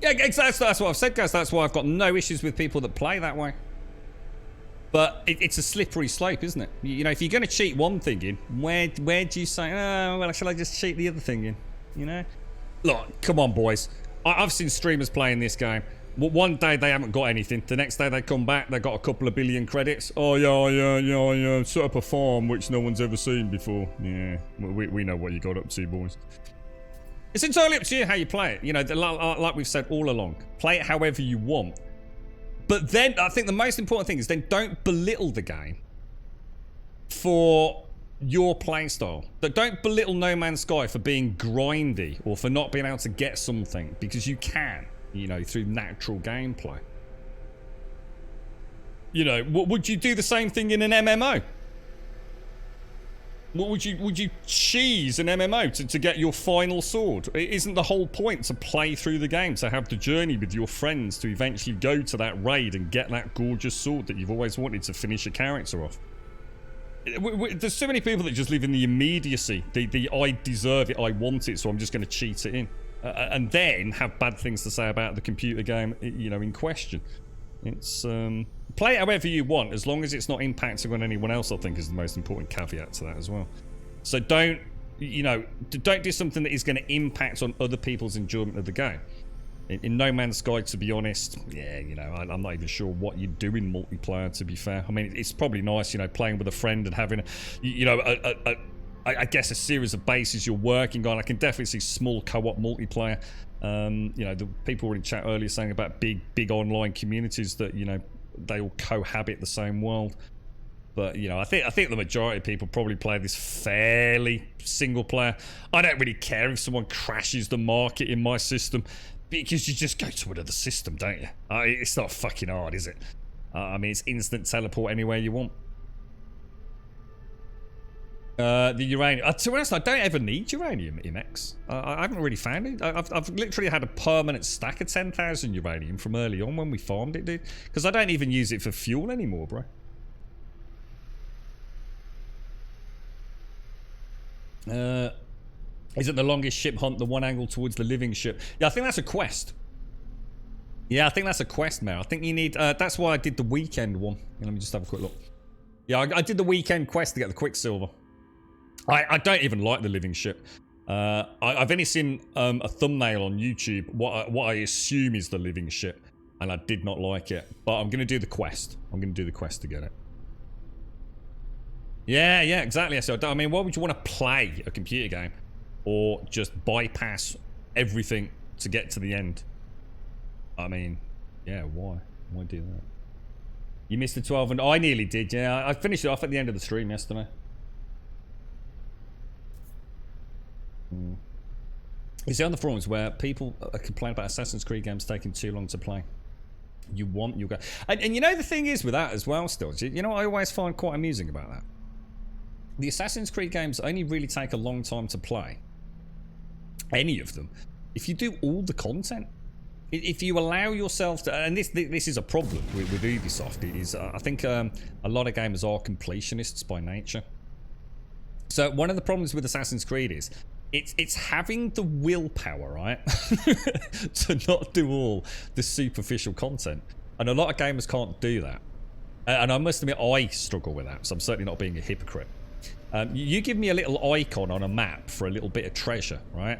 Yeah, exactly. That's what I've said, guys. That's why I've got no issues with people that play that way. But it's a slippery slope, isn't it? You know, if you're going to cheat one thing in, where do you say, oh, well, shall I just cheat the other thing in? You know? Look, come on, boys. I've seen streamers playing this game. One day they haven't got anything. The next day they come back, they've got a couple of billion credits. Oh, yeah. Set up a farm which no one's ever seen before. Yeah, we know what you got up to, boys. It's entirely up to you how you play it. You know, like we've said all along. Play it however you want. But then, I think the most important thing is then don't belittle the game for your playstyle. Don't belittle No Man's Sky for being grindy or for not being able to get something, because you can. You know, through natural gameplay. You know, would you do the same thing in an MMO? What would you cheese an MMO to get your final sword? Isn't the whole point to play through the game, to have the journey with your friends, to eventually go to that raid and get that gorgeous sword that you've always wanted to finish a character off? There's so many people that just live in the immediacy. The I deserve it, I want it, so I'm just going to cheat it in. And then have bad things to say about the computer game, you know, in question. It's play it however you want, as long as it's not impacting on anyone else. I think is the most important caveat to that as well. So don't do something that is going to impact on other people's enjoyment of the game. In No Man's Sky, to be honest, yeah, you know, I'm not even sure what you do in multiplayer. To be fair, I mean, it's probably nice, you know, playing with a friend and having, I guess a series of bases you're working on. I can definitely see small co-op multiplayer. You know, the people were in chat earlier saying about big online communities that, you know, they all cohabit the same world. But, you know, I think the majority of people probably play this fairly single player. I don't really care if someone crashes the market in my system, because you just go to another system, don't you? It's not fucking hard, is it? I mean, it's instant teleport anywhere you want. The uranium. To be honest, I don't ever need uranium in X. I haven't really found it. I've literally had a permanent stack of 10,000 uranium from early on when we farmed it, dude. Because I don't even use it for fuel anymore, bro. Isn't the longest ship hunt the one angle towards the living ship? Yeah, I think that's a quest. Yeah, I think that's a quest, man. I think you need... that's why I did the weekend one. Let me just have a quick look. Yeah, I did the weekend quest to get the Quicksilver. I don't even like the living ship. I've only seen a thumbnail on YouTube, what I assume is the living ship, and I did not like it. But I'm going to do the quest. I'm going to do the quest to get it. Yeah, exactly. So, I mean, why would you want to play a computer game or just bypass everything to get to the end? I mean, yeah, why? Why do that? You missed the 12 and I nearly did, yeah. I finished it off at the end of the stream yesterday. You see on the forums where people complain about Assassin's Creed games taking too long to play. You go. And you know the thing is with that as well still, you know what I always find quite amusing about that? The Assassin's Creed games only really take a long time to play. Any of them. If you do all the content. if you allow yourself to, and this is a problem with Ubisoft, is I think a lot of gamers are completionists by nature. So one of the problems with Assassin's Creed is it's having the willpower, right, to not do all the superficial content, and a lot of gamers can't do that. And I must admit, I struggle with that, so I'm certainly not being a hypocrite. You give me a little icon on a map for a little bit of treasure, right?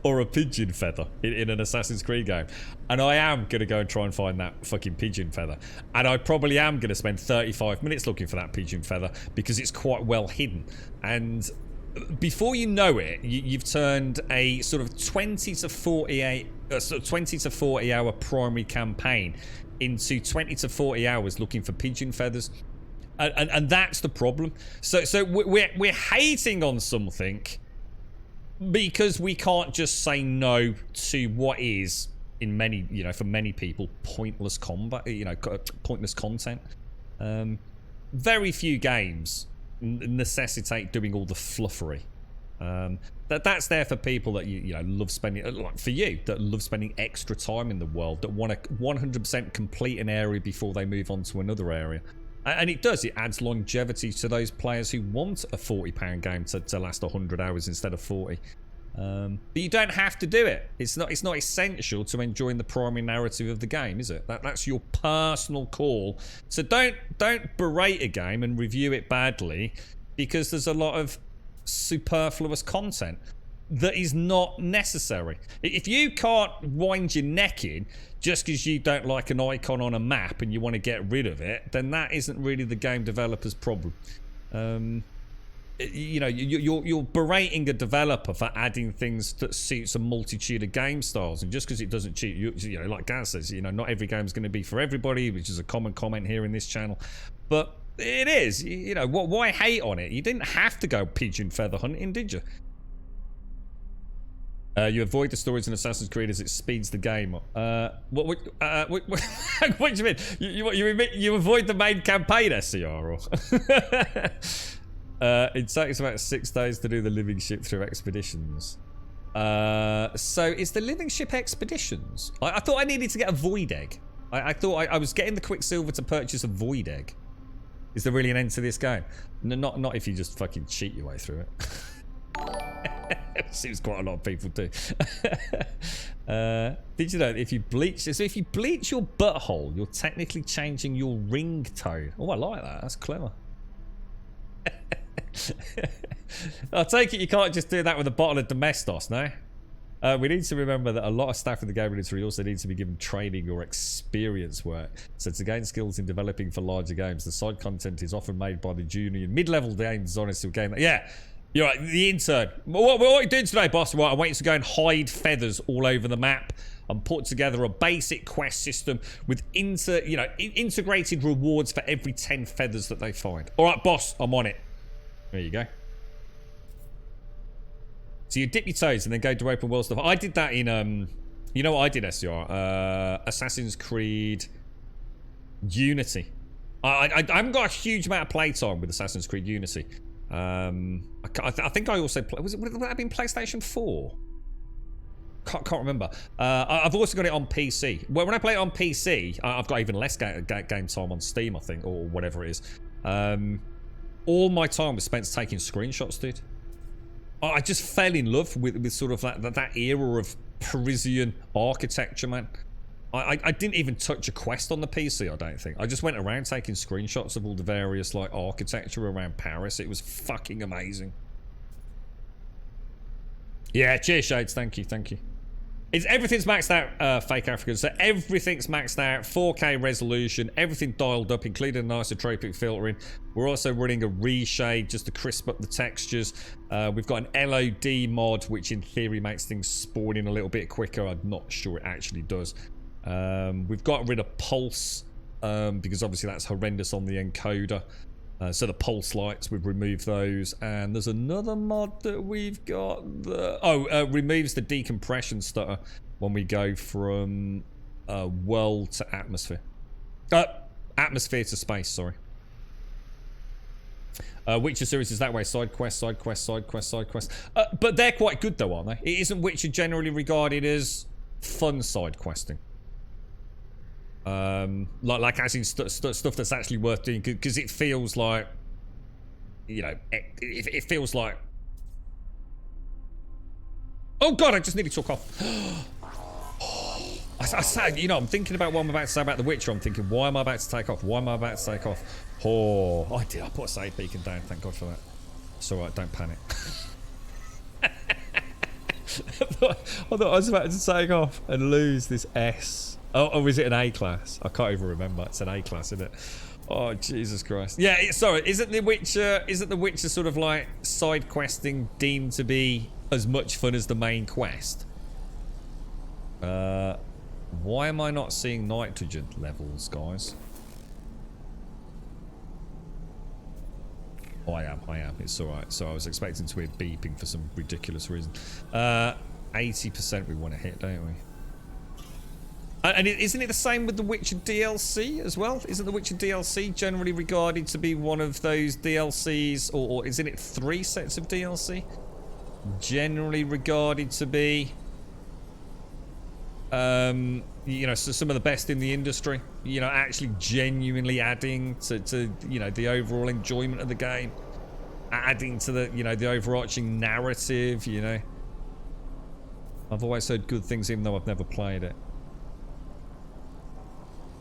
or a pigeon feather in an Assassin's Creed game, and I am going to go and try and find that fucking pigeon feather. And I probably am going to spend 35 minutes looking for that pigeon feather because it's quite well hidden. And before you know it, you've turned a sort of 20 to 40 hour primary campaign into 20 to 40 hours looking for pigeon feathers. And that's the problem. So we're hating on something because we can't just say no to what is, in many, you know, for many people, pointless combat, you know, pointless content. Very few games necessitate doing all the fluffery. That's there for people that you know love spending, like for you, that love spending extra time in the world, that want to 100% complete an area before they move on to another area. And it does, it adds longevity to those players who want a £40 game to last 100 hours instead of 40. But you don't have to do it. It's not essential to enjoying the primary narrative of the game, is it? That's your personal call. So don't berate a game and review it badly because there's a lot of superfluous content that is not necessary. If you can't wind your neck in just because you don't like an icon on a map and you want to get rid of it, then that isn't really the game developer's problem. You know, you're berating a developer for adding things that suits a multitude of game styles, and just because it doesn't cheat, you know, like Gaz says, you know, not every game is going to be for everybody, which is a common comment here in this channel, but it is. You know, why hate on it? You didn't have to go pigeon feather hunting, did you? You avoid the stories in Assassin's Creed as it speeds the game up. What do you mean? You avoid the main campaign, SCR? Or? It takes about 6 days to do the living ship through expeditions. So is the living ship expeditions? I thought I needed to get a void egg. I thought I was getting the quicksilver to purchase a void egg. Is there really an end to this game? No, not if you just fucking cheat your way through it. Seems quite a lot of people do. Did you know if you bleach your butthole, you're technically changing your ringtone? Oh, I like that. That's clever. I take it you can't just do that with a bottle of Domestos, no? We need to remember that a lot of staff in the game industry also need to be given training or experience work. So to gain skills in developing for larger games, the side content is often made by the junior and mid-level game designers who game. Yeah. You're right, the intern. What are you doing today, boss? Right, I want you to go and hide feathers all over the map and put together a basic quest system with integrated rewards for every 10 feathers that they find. All right, boss, I'm on it. There you go. So you dip your toes and then go to open world stuff. I did that in, you know what I did, SCR? Assassin's Creed Unity. I haven't got a huge amount of playtime with Assassin's Creed Unity. I think I also would that have been PlayStation 4? Can't remember. I've also got it on PC. Well, when I play it on PC, I've got even less game time on Steam, I think, or whatever it is. All my time was spent taking screenshots, dude. I just fell in love with sort of that era of Parisian architecture, man. I didn't even touch a quest on the PC, I don't think. I just went around taking screenshots of all the various like architecture around Paris. It was fucking amazing. Yeah, cheers, Shades. Thank you. Everything's maxed out, Fake African. So everything's maxed out, 4K resolution, everything dialed up, including anisotropic filtering. We're also running a reshade just to crisp up the textures. We've got an LOD mod, which in theory makes things spawn in a little bit quicker. I'm not sure it actually does. We've got rid of pulse, because obviously that's horrendous on the encoder. So the pulse lights, we've removed those. And there's another mod that we've got. Removes the decompression stutter when we go from world to atmosphere. Atmosphere to space, sorry. Witcher series is that way. Side quest. But they're quite good though, aren't they? Isn't Witcher generally regarded as fun side questing. Like as in stuff that's actually worth doing, because it feels like, you know, it feels like. Oh god, I just nearly took off. I said, you know, I'm thinking about what I'm about to say about The Witcher. I'm thinking, why am I about to take off? Why am I about to take off? Oh, I did. I put a save beacon down. Thank God for that. It's alright, don't panic. I thought I was about to take off and lose this S. Oh, is it an A class? I can't even remember. It's an A class, isn't it? Oh, Jesus Christ. Yeah, sorry. Isn't The Witcher sort of like side questing deemed to be as much fun as the main quest? Why am I not seeing nitrogen levels, guys? Oh, I am. It's alright. So I was expecting to hear beeping for some ridiculous reason. 80% we want to hit, don't we? And isn't it the same with the Witcher DLC as well? Isn't the Witcher DLC generally regarded to be one of those DLCs, or isn't it 3 sets of DLC? Generally regarded to be, you know, so some of the best in the industry. You know, actually genuinely adding to you know, the overall enjoyment of the game, adding to the, you know, the overarching narrative. You know, I've always heard good things, even though I've never played it.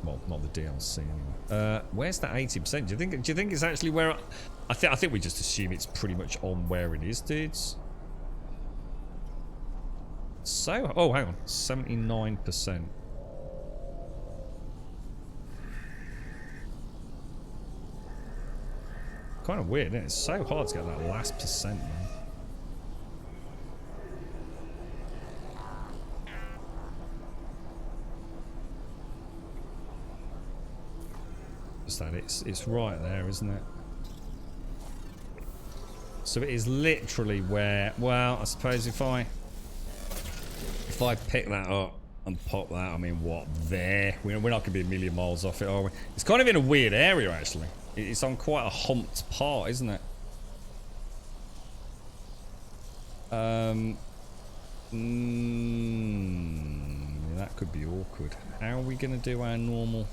Well, not the DLC anyway. Where's that 80%? Do you think it's actually where? I think we just assume it's pretty much on where it is, dudes. So, oh, hang on, 79%. Kind of weird, isn't it? It's so hard to get that last percent, man. Just that it's right there, isn't it? So it is literally where, well, I suppose if I pick that up and pop that, I mean, what, there? We're not going to be a million miles off it, are we? It's kind of in a weird area, actually. It's on quite a humped part, isn't it? Yeah, that could be awkward. How are we going to do our normal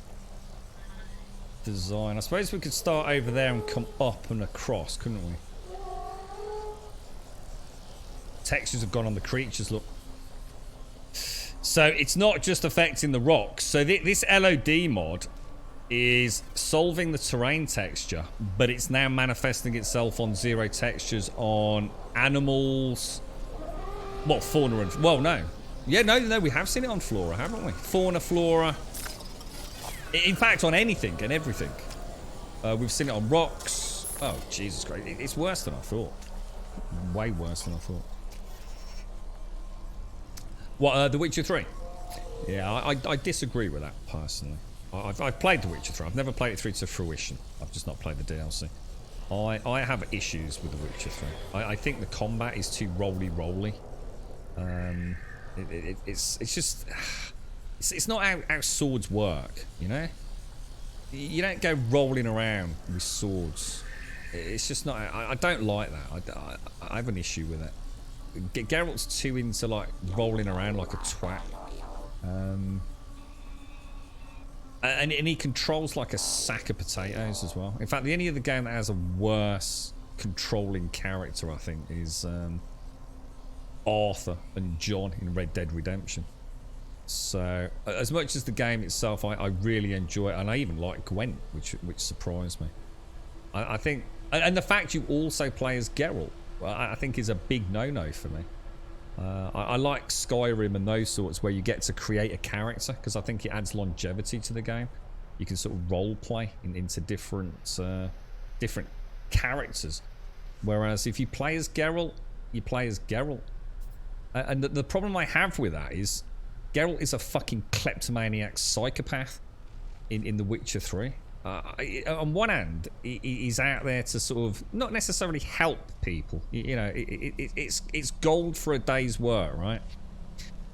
design? I suppose we could start over there and come up and across, couldn't we? Textures have gone on the creatures, look. So it's not just affecting the rocks. So this LOD mod is solving the terrain texture, but it's now manifesting itself on zero textures on animals. Well, fauna and... Well, no. Yeah, no, we have seen it on flora, haven't we? Fauna, flora. In fact, on anything and everything. We've seen it on rocks. Oh, Jesus Christ. It's worse than I thought. Way worse than I thought. What, The Witcher 3? Yeah, I disagree with that, personally. I've played The Witcher 3. I've never played it through to fruition. I've just not played the DLC. I have issues with The Witcher 3. I think the combat is too roly-roly. It's just... It's not how swords work, you know? You don't go rolling around with swords. It's just not... I don't like that. I have an issue with it. Geralt's too into, like, rolling around like a twat. And he controls like a sack of potatoes as well. In fact, the only other game that has a worse controlling character, I think, is Arthur and John in Red Dead Redemption. So, as much as the game itself, I really enjoy it, and I even like Gwent, which surprised me. I think, and the fact you also play as Geralt, I think is a big no-no for me. I like Skyrim and those sorts where you get to create a character, because I think it adds longevity to the game. You can sort of role play into different characters. Whereas if you play as Geralt, you play as Geralt. And the problem I have with that is Geralt is a fucking kleptomaniac psychopath in The Witcher 3. On one hand, he's out there to sort of not necessarily help people. You know, it's gold for a day's work, right?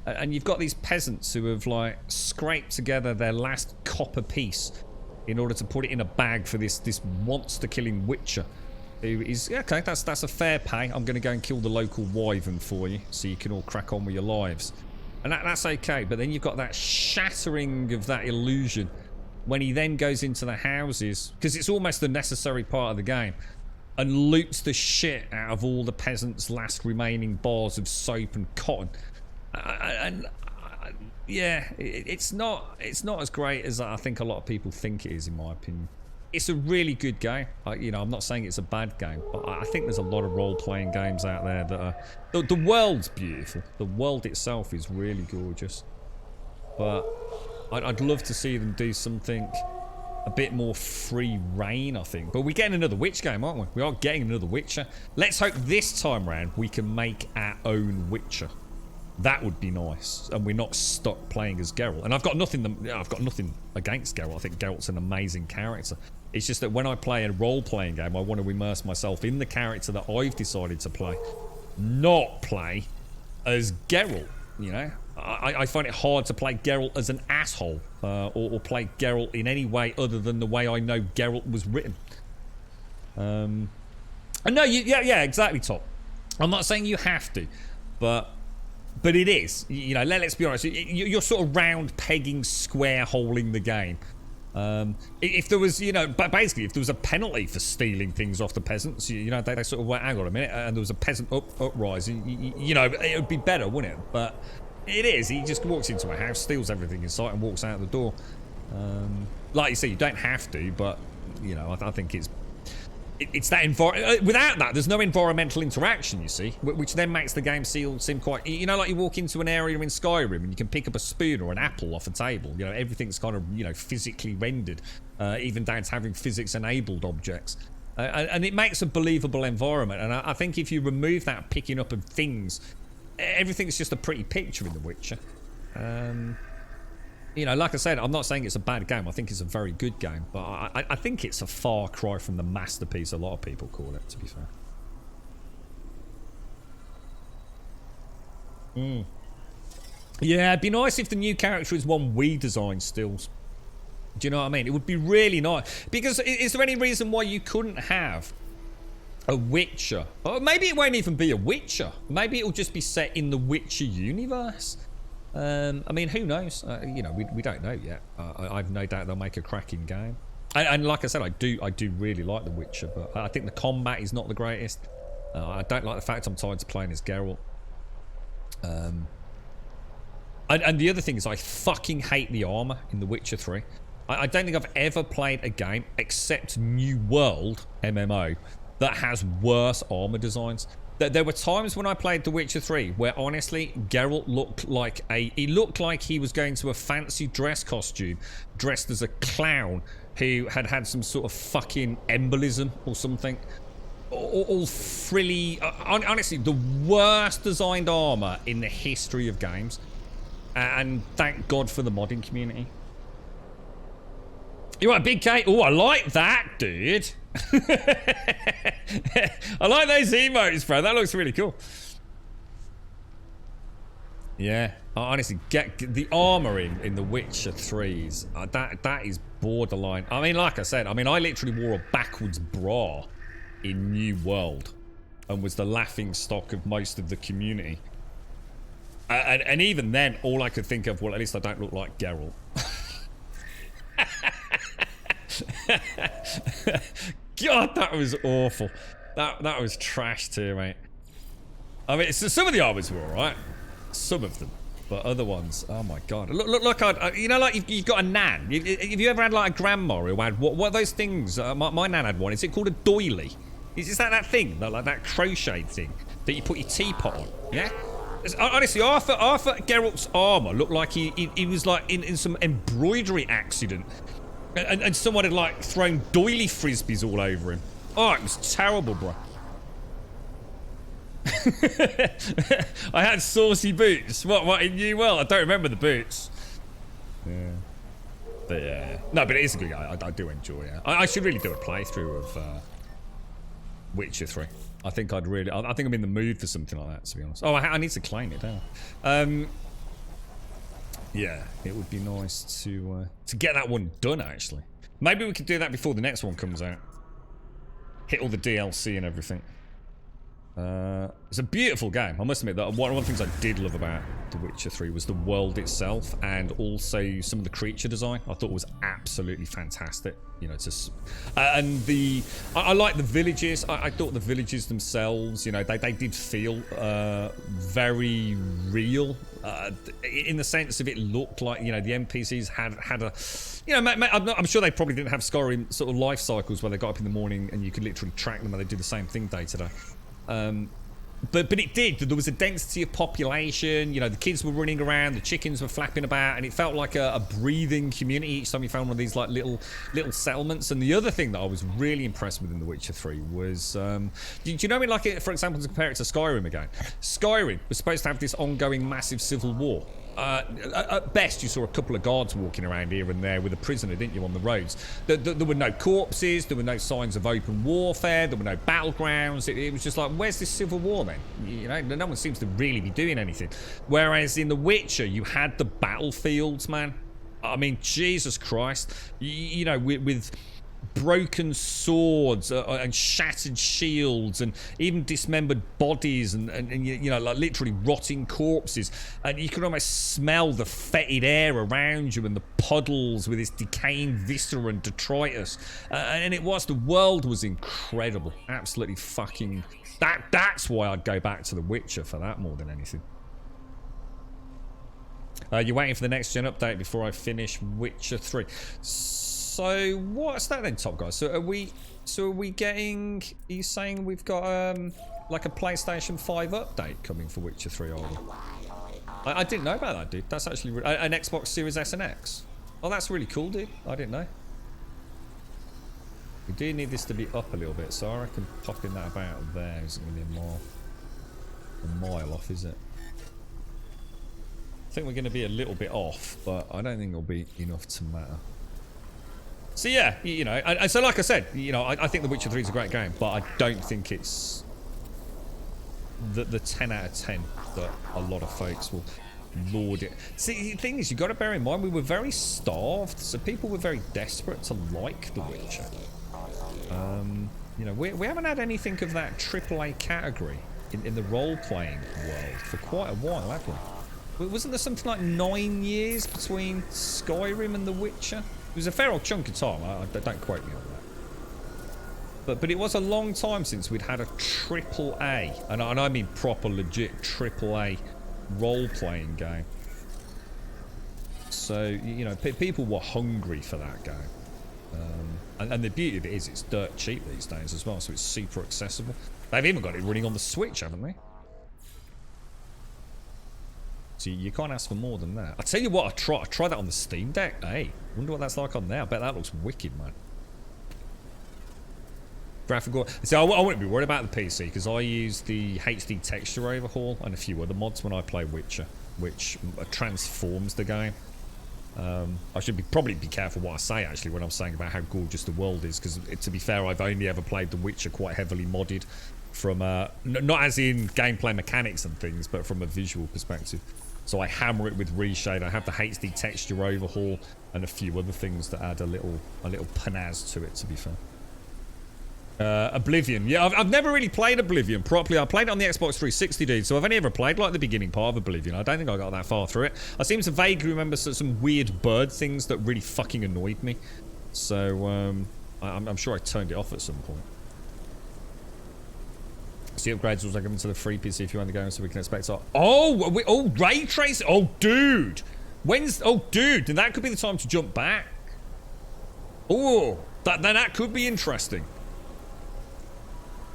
And you've got these peasants who have like scraped together their last copper piece in order to put it in a bag for this monster-killing witcher. Who is okay? That's a fair pay. I'm going to go and kill the local wyvern for you, so you can all crack on with your lives. And that's okay, but then you've got that shattering of that illusion when he then goes into the houses, because it's almost the necessary part of the game, and loots the shit out of all the peasants' last remaining bars of soap and cotton. Yeah, it's not as great as I think a lot of people think it is, in my opinion. It's a really good game. You know, I'm not saying it's a bad game, but I think there's a lot of role-playing games out there that are... The world's beautiful. The world itself is really gorgeous. But I'd love to see them do something a bit more free reign, I think. But we're getting another Witch game, aren't we? We are getting another Witcher. Let's hope this time round we can make our own Witcher. That would be nice, and we're not stuck playing as Geralt. And I've got nothing against Geralt. I think Geralt's an amazing character. It's just that when I play a role-playing game, I want to immerse myself in the character that I've decided to play, not play as Geralt. You know, I find it hard to play Geralt as an asshole, or play Geralt in any way other than the way I know Geralt was written. And no, yeah, exactly, Top. I'm not saying you have to, but it is. You know, let's be honest. You're sort of round pegging, square holing the game. If there was, you know, but basically, if there was a penalty for stealing things off the peasants, you know, they sort of went, hang on a minute, and there was a peasant uprising, you know, it would be better, wouldn't it? But it is. He just walks into a house, steals everything in sight, and walks out the door. Like you say, you don't have to, but you know, I think it's that without that, there's no environmental interaction, you see, which then makes the game seem quite, you know, like you walk into an area in Skyrim and you can pick up a spoon or an apple off a table. You know, everything's kind of, you know, physically rendered, even down to having physics-enabled objects. And it makes a believable environment. And I think if you remove that picking up of things, everything's just a pretty picture in The Witcher. You know, like I said, I'm not saying it's a bad game. I think it's a very good game. But I think it's a far cry from the masterpiece a lot of people call it, to be fair. Yeah, it'd be nice if the new character is one we designed still. Do you know what I mean? It would be really nice. Because is there any reason why you couldn't have a Witcher? Or maybe it won't even be a Witcher. Maybe it'll just be set in the Witcher universe. I mean, who knows? You know, we don't know yet. I've no doubt they'll make a cracking game. And like I said, I do really like The Witcher, but I think the combat is not the greatest. I don't like the fact I'm tied to playing as Geralt. And the other thing is I fucking hate the armor in The Witcher 3. I don't think I've ever played a game, except New World, MMO, that has worse armor designs. There were times when I played The Witcher 3 where honestly Geralt looked like he was going to a fancy dress costume dressed as a clown who had some sort of fucking embolism or something. All frilly. Honestly, the worst designed armor in the history of games. And thank God for the modding community. You want a big cake? Oh, I like that, dude. I like those emotes, bro. That looks really cool. Yeah, honestly, get the armor in The Witcher 3s. That is borderline. I mean, like I said, I literally wore a backwards bra in New World and was the laughing stock of most of the community. And even then, all I could think of, well, at least I don't look like Geralt. God, that was awful. That was trash too, mate. I mean, some of the armors were alright. Some of them. But other ones, oh my God. Look, you know, like you've got a nan. Have you ever had like a grandma who had, what are those things? My nan had one. Is it called a doily? Is that thing? Like that crochet thing that you put your teapot on? Yeah? Honestly, Arthur Geralt's armor looked like he was like in some embroidery accident. And someone had like thrown doily frisbees all over him. Oh, it was terrible, bro. I had saucy boots. What in New World? I don't remember the boots. Yeah. But yeah. No, but it is a good game. I do enjoy it. I should really do a playthrough of Witcher 3. I think I'm in the mood for something like that, to be honest. Oh, I need to claim it, don't I? Yeah, it would be nice to get that one done, actually. Maybe we could do that before the next one comes out. Hit all the DLC and everything. It's a beautiful game. I must admit that one of the things I did love about The Witcher 3 was the world itself, and also some of the creature design. I thought was absolutely fantastic. You know, it's just, and I like the villages. I thought the villages themselves, you know, they did feel very real, in the sense of it looked like, you know, the NPCs had a, you know, I'm sure they probably didn't have Skyrim sort of life cycles where they got up in the morning and you could literally track them and they do the same thing day to day. But it did. There was a density of population. You know, the kids were running around, the chickens were flapping about, and it felt like a breathing community each time you found one of these like little settlements. And the other thing that I was really impressed with in The Witcher 3 was, do you know, like it, for example, to compare it to Skyrim again? Skyrim was supposed to have this ongoing massive civil war. At best, you saw a couple of guards walking around here and there with a prisoner, didn't you, on the roads? There were no corpses, there were no signs of open warfare, there were no battlegrounds. It was just like, where's this civil war then? You know, no one seems to really be doing anything. Whereas in The Witcher, you had the battlefields, man. I mean, Jesus Christ. You know, with broken swords and shattered shields and even dismembered bodies and you know, like literally rotting corpses, and you could almost smell the fetid air around you and the puddles with its decaying viscera and detritus, and the world was incredible. Absolutely fucking, that's why I'd go back to The Witcher for that more than anything. You're waiting for the next gen update before I finish Witcher 3. So what's that then, Top Guys? So are we getting? Are you saying we've got like a PlayStation 5 update coming for Witcher 3? Are we? I didn't know about that, dude. That's actually an Xbox Series S and X. Oh, that's really cool, dude. I didn't know. We do need this to be up a little bit, so I reckon popping that about there isn't really a mile off, is it? I think we're going to be a little bit off, but I don't think it'll be enough to matter. So yeah, you know, and so like I said, you know, I think The Witcher 3 is a great game, but I don't think it's the 10 out of 10 that a lot of folks will laud it. See, the thing is, you've got to bear in mind, we were very starved, so people were very desperate to like The Witcher. You know, we haven't had anything of that AAA category in the role-playing world for quite a while, have we? Wasn't there something like 9 years between Skyrim and The Witcher? It was a fair old chunk of time. Don't quote me on that. But it was a long time since we'd had a AAA, and I mean proper, legit AAA role-playing game. So, you know, people were hungry for that game. And the beauty of it is it's dirt cheap these days as well, so it's super accessible. They've even got it running on the Switch, haven't they? So you can't ask for more than that. I tell you what, I try that on the Steam Deck. Hey, wonder what that's like on there. I bet that looks wicked, man. Graphical. So I wouldn't be worried about the PC because I use the HD texture overhaul and a few other mods when I play Witcher, which transforms the game. I should probably be careful what I say actually when I'm saying about how gorgeous the world is, because to be fair, I've only ever played The Witcher quite heavily modded from not as in gameplay mechanics and things, but from a visual perspective. So I hammer it with reshade. I have the HD texture overhaul and a few other things that add a little panaz to it, to be fair. Oblivion. Yeah, I've never really played Oblivion properly. I played it on the Xbox 360, dude, so I've only ever played like the beginning part of Oblivion. I don't think I got that far through it. I seem to vaguely remember some weird bird things that really fucking annoyed me. So I'm sure I turned it off at some point. So the upgrades also coming to the free PC if you want to go, so we can expect. Oh, ray tracing. Oh, dude. Dude, then that could be the time to jump back. Oh, that could be interesting.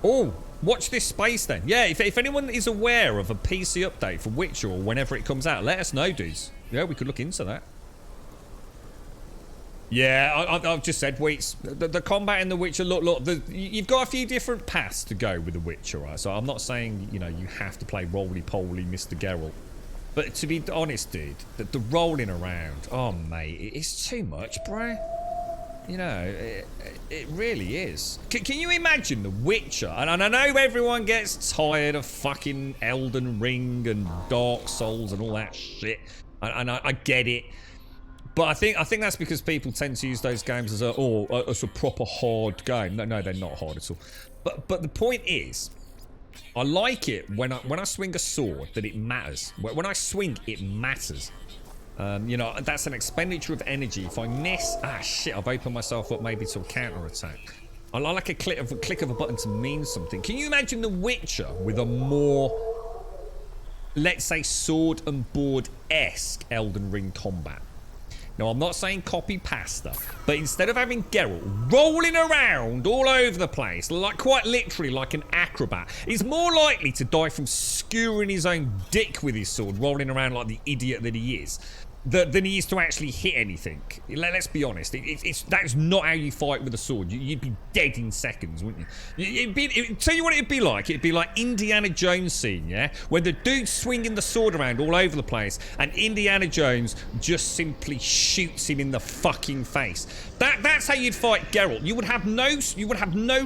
Oh, watch this space then. Yeah, if anyone is aware of a PC update for Witcher or whenever it comes out, let us know, dudes. Yeah, we could look into that. Yeah, I've just said, wait, the combat in The Witcher, look, you've got a few different paths to go with The Witcher, right? So I'm not saying, you know, you have to play roly-poly Mr. Geralt. But to be honest, dude, the rolling around, oh, mate, it's too much, bro. You know, it really is. Can you imagine The Witcher? And I know everyone gets tired of fucking Elden Ring and Dark Souls and all that shit. And I get it. But I think that's because people tend to use those games as a proper hard game. No, they're not hard at all. But the point is, I like it when I swing a sword that it matters. When I swing, it matters. You know, that's an expenditure of energy. If I miss, shit, I've opened myself up maybe to a counter attack. I like a click of a button to mean something. Can you imagine The Witcher with a more, let's say, sword and board-esque Elden Ring combat? Now, I'm not saying copy pasta, but instead of having Geralt rolling around all over the place, like quite literally like an acrobat, he's more likely to die from skewering his own dick with his sword, rolling around like the idiot that he is, than he is to actually hit anything. Let's be honest, that's not how you fight with a sword. You'd be dead in seconds, wouldn't you? Tell you what it'd be like. It'd be like Indiana Jones scene, yeah? Where the dude's swinging the sword around all over the place and Indiana Jones just simply shoots him in the fucking face. That's how you'd fight Geralt. You would have no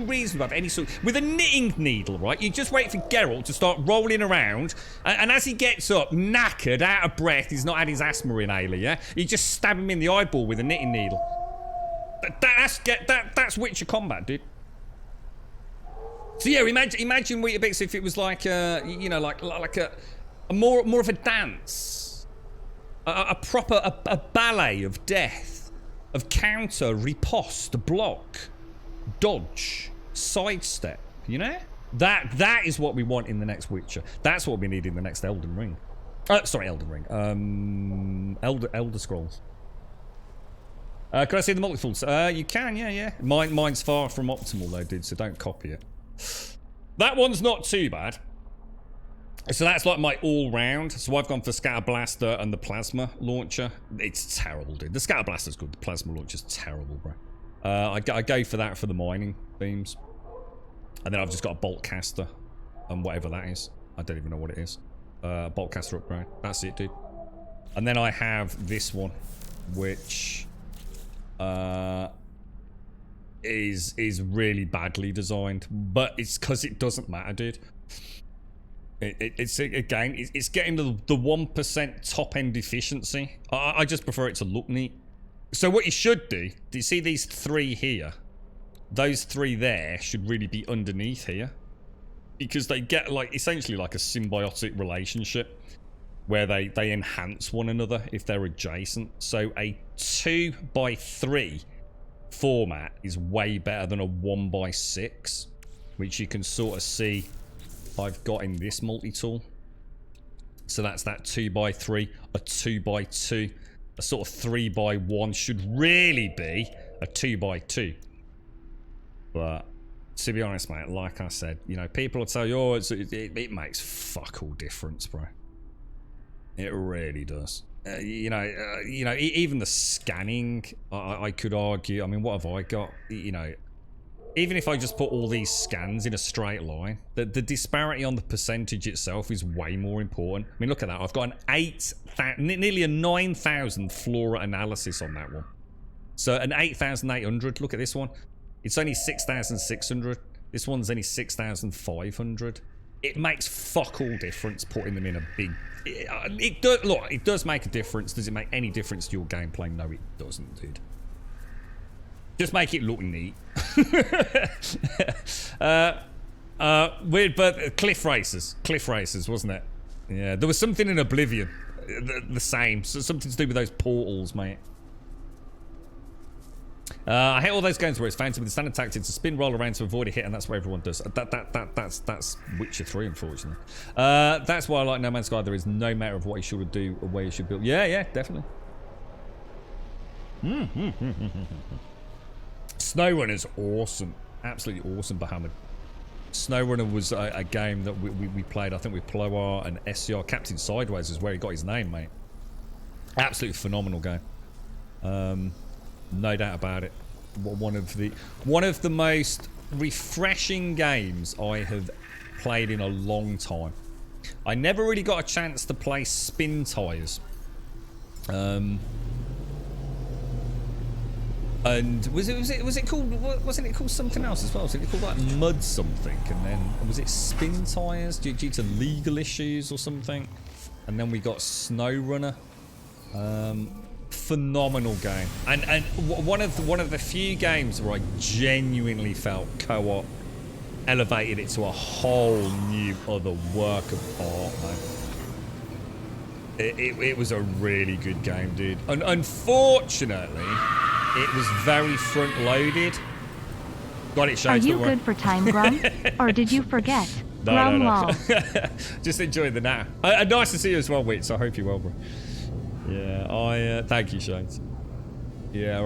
reason to have any sort. With a knitting needle, right? You just wait for Geralt to start rolling around, and as he gets up, knackered, out of breath, he's not had his asthma inhaler, yeah? You just stab him in the eyeball with a knitting needle. That's Witcher combat, dude. So yeah, imagine Weetabix if it was like you know, like a more of a dance, a proper ballet of death. Of counter, riposte, block, dodge, sidestep, you know? That is what we want in the next Witcher. That's what we need in the next Elden Ring. Sorry, Elden Ring. Elder Scrolls. Can I see the multi-falls? You can, yeah. Mine's far from optimal though, dude, so don't copy it. That one's not too bad. So that's like my all-round. So I've gone for Scatter Blaster and the Plasma Launcher. It's terrible, dude. The Scatter Blaster's good. The Plasma Launcher's terrible, bro. I go for that for the mining beams. And then I've just got a Bolt Caster. And whatever that is. I don't even know what it is. Bolt Caster upgrade. That's it, dude. And then I have this one. Which... is really badly designed. But it's because it doesn't matter, dude. It's again, it's getting the 1% top end efficiency. I just prefer it to look neat. So what you should do you see these three here? Those three there should really be underneath here, because they get like essentially like a symbiotic relationship where they enhance one another if they're adjacent. So a 2x3 format is way better than a 1x6, which you can sort of see I've got in this multi-tool. So that's that 2x3, a 2x2, a sort of 3x1 should really be a 2x2. But to be honest, mate, like I said, you know, people will tell you, oh, it makes fuck all difference, bro. It really does. You know, even the scanning, I could argue. I mean, what have I got? You know, even if I just put all these scans in a straight line, the disparity on the percentage itself is way more important. I mean, look at that. I've got nearly a 9,000 flora analysis on that one. So an 8,800. Look at this one. It's only 6,600. This one's only 6,500. It makes fuck all difference putting them in a big... It does make a difference. Does it make any difference to your gameplay? No, it doesn't, dude. Just make it look neat. Weird, but cliff races, wasn't it? Yeah, there was something in Oblivion, the same, so something to do with those portals, mate. I hate all those games where it's fancy with the standard tactics to spin, roll around to avoid a hit, and that's what everyone does. That's Witcher 3, unfortunately. That's why I like No Man's Sky. There is no matter of what you should do or where you should build. Yeah, definitely. SnowRunner's awesome. Absolutely awesome, Bahamut. SnowRunner was a game that we played, I think, with Ploar and SCR. Captain Sideways is where he got his name, mate. Absolutely phenomenal game. No doubt about it. One of the most refreshing games I have played in a long time. I never really got a chance to play Spin Tires. And wasn't it called something else as well? Wasn't it called like Mud something? And then was it Spin Tires due to legal issues or something? And then we got SnowRunner. Phenomenal game, and one of the few games where I genuinely felt co-op elevated it to a whole new other work of art, man. It was a really good game, dude. And unfortunately, it was very front-loaded. Got it, Shane. Are you good for time, Grum? Or did you forget? Grum lol. Just enjoy the now. Nice to see you as well, Wheat, so I hope you're well, bro. Yeah, thank you, Shane. Yeah,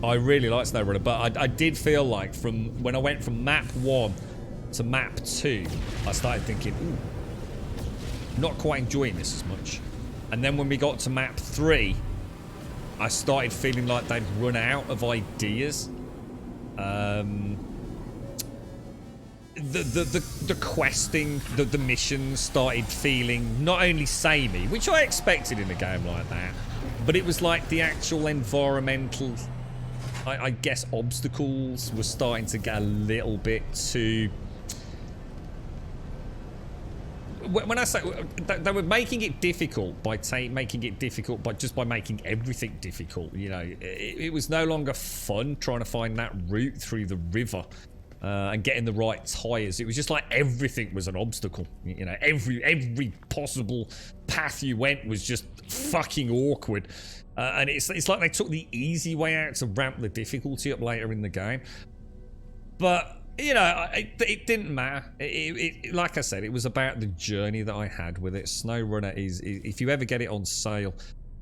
I really like SnowRunner, but I did feel like from when I went from map 1 to map 2, I started thinking, ooh, not quite enjoying this as much. And then when we got to map 3, I started feeling like they'd run out of ideas. The questing, the missions started feeling not only samey, which I expected in a game like that, but it was like the actual environmental, I guess, obstacles were starting to get a little bit too... When I say they were making it difficult by making it difficult by making everything difficult, you know, it was no longer fun trying to find that route through the river and getting the right tires. It was just like everything was an obstacle, you know. Every possible path you went was just fucking awkward, and it's like they took the easy way out to ramp the difficulty up later in the game, but. You know, it didn't matter. Like I said, it was about the journey that I had with it. SnowRunner is if you ever get it on sale,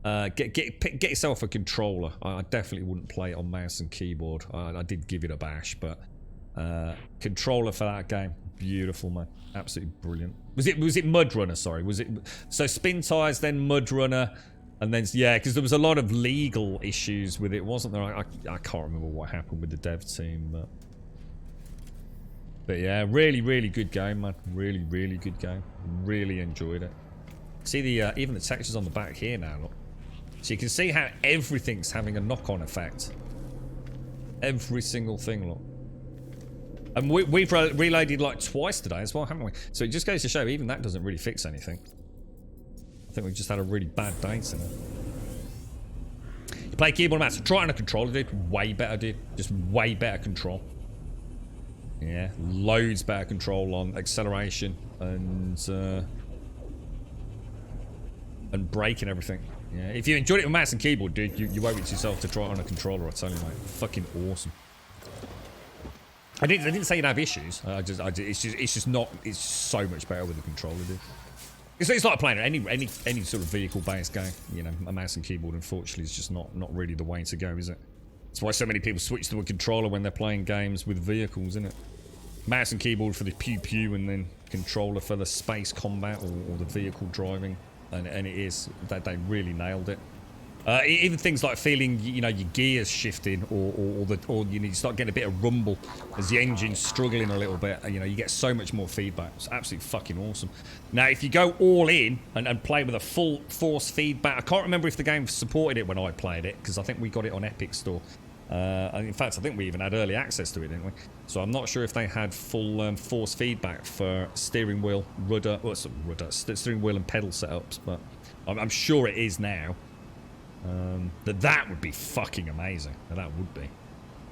get yourself a controller. I definitely wouldn't play it on mouse and keyboard. I did give it a bash, but controller for that game, beautiful, man, absolutely brilliant. Was it MudRunner? Sorry, was it? So Spin Tires, then MudRunner. And then, yeah, because there was a lot of legal issues with it, wasn't there? I can't remember what happened with the dev team, but yeah, really, really good game, man. Really, really good game. Really enjoyed it. See the even the textures on the back here now, look. So you can see how everything's having a knock-on effect. Every single thing, look. And we've reloaded like twice today as well, haven't we? So it just goes to show even that doesn't really fix anything. I think we've just had a really bad day today. You play keyboard and mouse. Try it on a controller, dude. Way better, dude. Just way better control. Yeah, loads better control on acceleration and braking and everything. Yeah, if you enjoyed it with mouse and keyboard, dude, you owe it to yourself to try it on a controller. I tell you, mate, fucking awesome. I didn't say you'd have issues. It's just not. It's so much better with the controller, dude. It's like playing any sort of vehicle-based game. You know, a mouse and keyboard, unfortunately, is just not really the way to go, is it? That's why so many people switch to a controller when they're playing games with vehicles, isn't it? Mouse and keyboard for the pew-pew, and then controller for the space combat or the vehicle driving. And it is, they really nailed it. Even things like feeling, you know, your gears shifting or you start getting a bit of rumble as the engine's struggling a little bit. You know, you get so much more feedback. It's absolutely fucking awesome. Now, if you go all in and play with a full force feedback, I can't remember if the game supported it when I played it, because I think we got it on Epic Store. In fact, I think we even had early access to it, didn't we? So I'm not sure if they had full force feedback for steering wheel, steering wheel and pedal setups, but I'm sure it is now. That would be fucking amazing. That would be.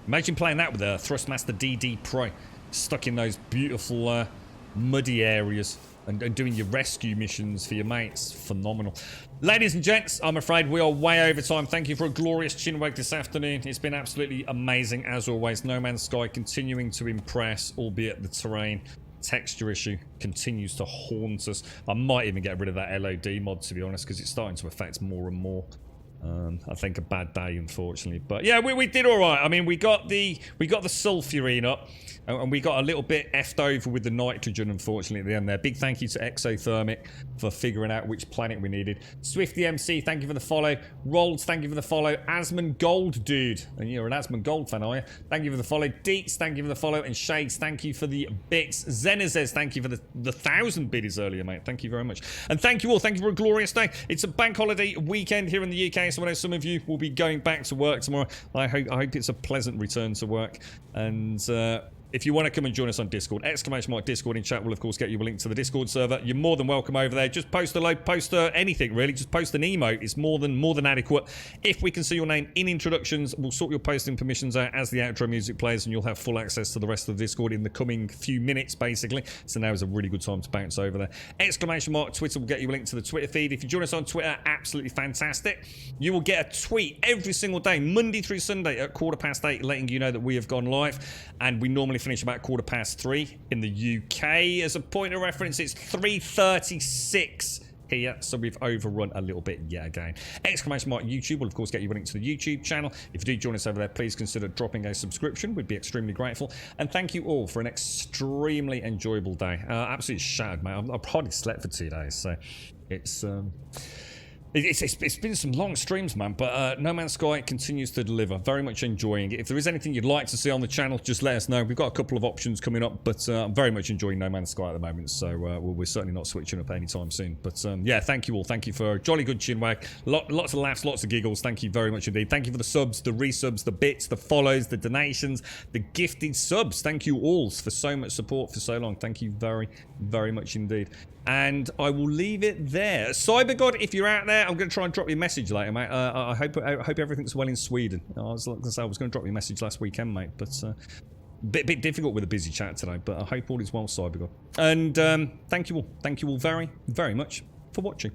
Imagine playing that with a Thrustmaster DD Pro, stuck in those beautiful muddy areas and doing your rescue missions for your mates. Phenomenal. Ladies and gents, I'm afraid we are way over time. Thank you for a glorious chinwag this afternoon. It's been absolutely amazing as always. No Man's Sky continuing to impress, albeit the terrain texture issue continues to haunt us. I might even get rid of that LOD mod, to be honest, because it's starting to affect more and more. I think a bad day, unfortunately, but yeah, we did all right. I mean, we got the sulfurine up, and we got a little bit effed over with the nitrogen, unfortunately, at the end there. Big thank you to Exothermic for figuring out which planet we needed. Swifty MC, thank you for the follow. Rolls, thank you for the follow. Asmon Gold, dude, and you're an Asmon Gold fan, are you? Thank you for the follow. Deets, thank you for the follow, and Shades, thank you for the bits. Zenazes, thank you for the 1,000 biddies earlier, mate. Thank you very much, and thank you all. Thank you for a glorious day. It's a bank holiday weekend here in the UK. So I know some of you will be going back to work tomorrow. I hope it's a pleasant return to work. And if you want to come and join us on Discord, !Discord in chat will, of course, get you a link to the Discord server. You're more than welcome over there. Just post anything, really. Just post an emote. It's more than adequate. If we can see your name in introductions, we'll sort your posting permissions out as the outro music plays, and you'll have full access to the rest of the Discord in the coming few minutes, basically. So now is a really good time to bounce over there. Twitter will get you a link to the Twitter feed. If you join us on Twitter, absolutely fantastic. You will get a tweet every single day, Monday through Sunday at 8:15, letting you know that we have gone live. And we normally finish about 3:15 in the UK. As a point of reference, it's 3:36 here, so we've overrun a little bit yet again. YouTube will, of course, get you a link to the YouTube channel. If you do join us over there, please consider dropping a subscription. We'd be extremely grateful. And thank you all for an extremely enjoyable day. Absolutely shattered, mate. I've hardly slept for 2 days, so it's been some long streams, man, but No Man's Sky continues to deliver. Very much enjoying it. If there is anything you'd like to see on the channel, just let us know. We've got a couple of options coming up, but I'm very much enjoying No Man's Sky at the moment, so we're certainly not switching up anytime soon. But yeah, thank you all. Thank you for a jolly good chinwag. Lots of laughs, lots of giggles. Thank you very much indeed. Thank you for the subs, the resubs, the bits, the follows, the donations, the gifted subs. Thank you all for so much support for so long. Thank you very, very much indeed. And I will leave it there. CyberGod, if you're out there, I'm going to try and drop you a message later, mate. I hope everything's well in Sweden. I was going to say I was going to drop you a message last weekend, mate, but bit difficult with a busy chat today. But I hope all is well, CyberGod. And thank you all very, very much for watching.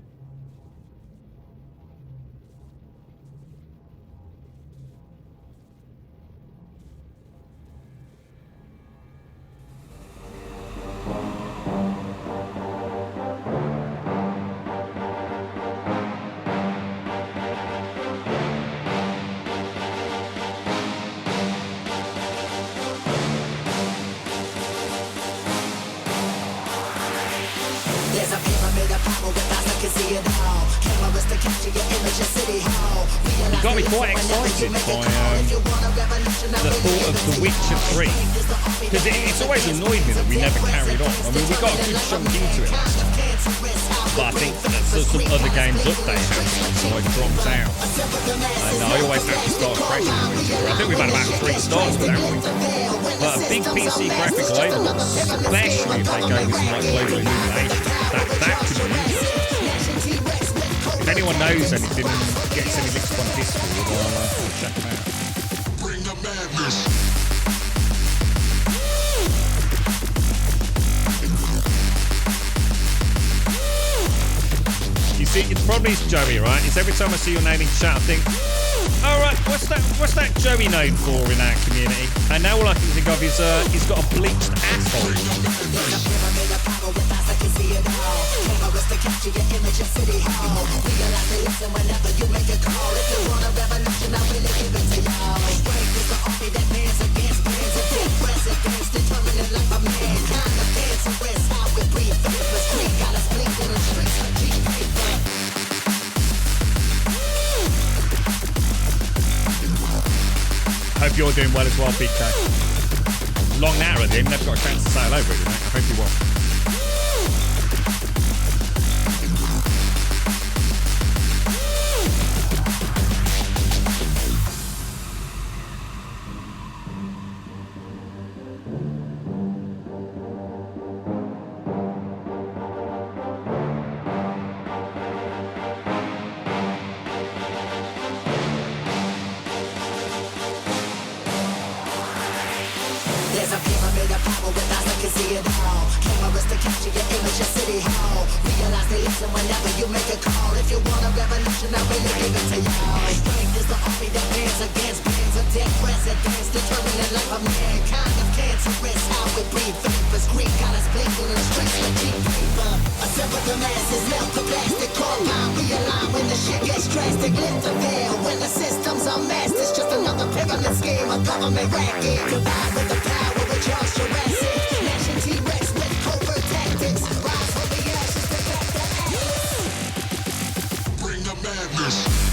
There's a pyramid of power with eyes that can see it all. Cameras to capture your image of City Hall. You got me quite excited by the thought of The Witcher 3, because it's always annoyed me that we never carried on. I mean, we got a good chunk into it, but I think that some other games update so I dropped out, and I always have to start fresh with The Witcher 3. I think we've had about 3 starts with everything. But a big PC graphical overhaul, especially if they go with some like global illumination, that could be interesting. If anyone knows anything and gets any links on Discord, I'll check them out. Bring the madness. You see, it's probably Joey, right? It's every time I see your name in chat, I think, alright, what's that Joey known for in our community? And now all I can think of is he's got a bleached asshole. Hope you're doing well as well, PK. Long narrow at the end, never got a chance to sail over it, mate. I hope you will. There's a pyramid of power with eyes that can see it all. Cameras to capture your image of City Hall. Realize they listen whenever you make a call. If you want a revolution, I really give it to y'all. Strength is the army that bands against bands of dead presidents, determining the life of mankind. Of cancerous, how we breathe vapors. Greek got us blinking in the streets with cheap paper. Assemble the masses, melt the plastic compound. Realign when the shit gets drastic. Lift the veil when the system's unmasked. It's just another pyramid scheme, a government racket. Combined with the power. Charles Jurassic, Nation T-Rex with covert tactics. Rise from the ashes to back the axe. Bring the madness.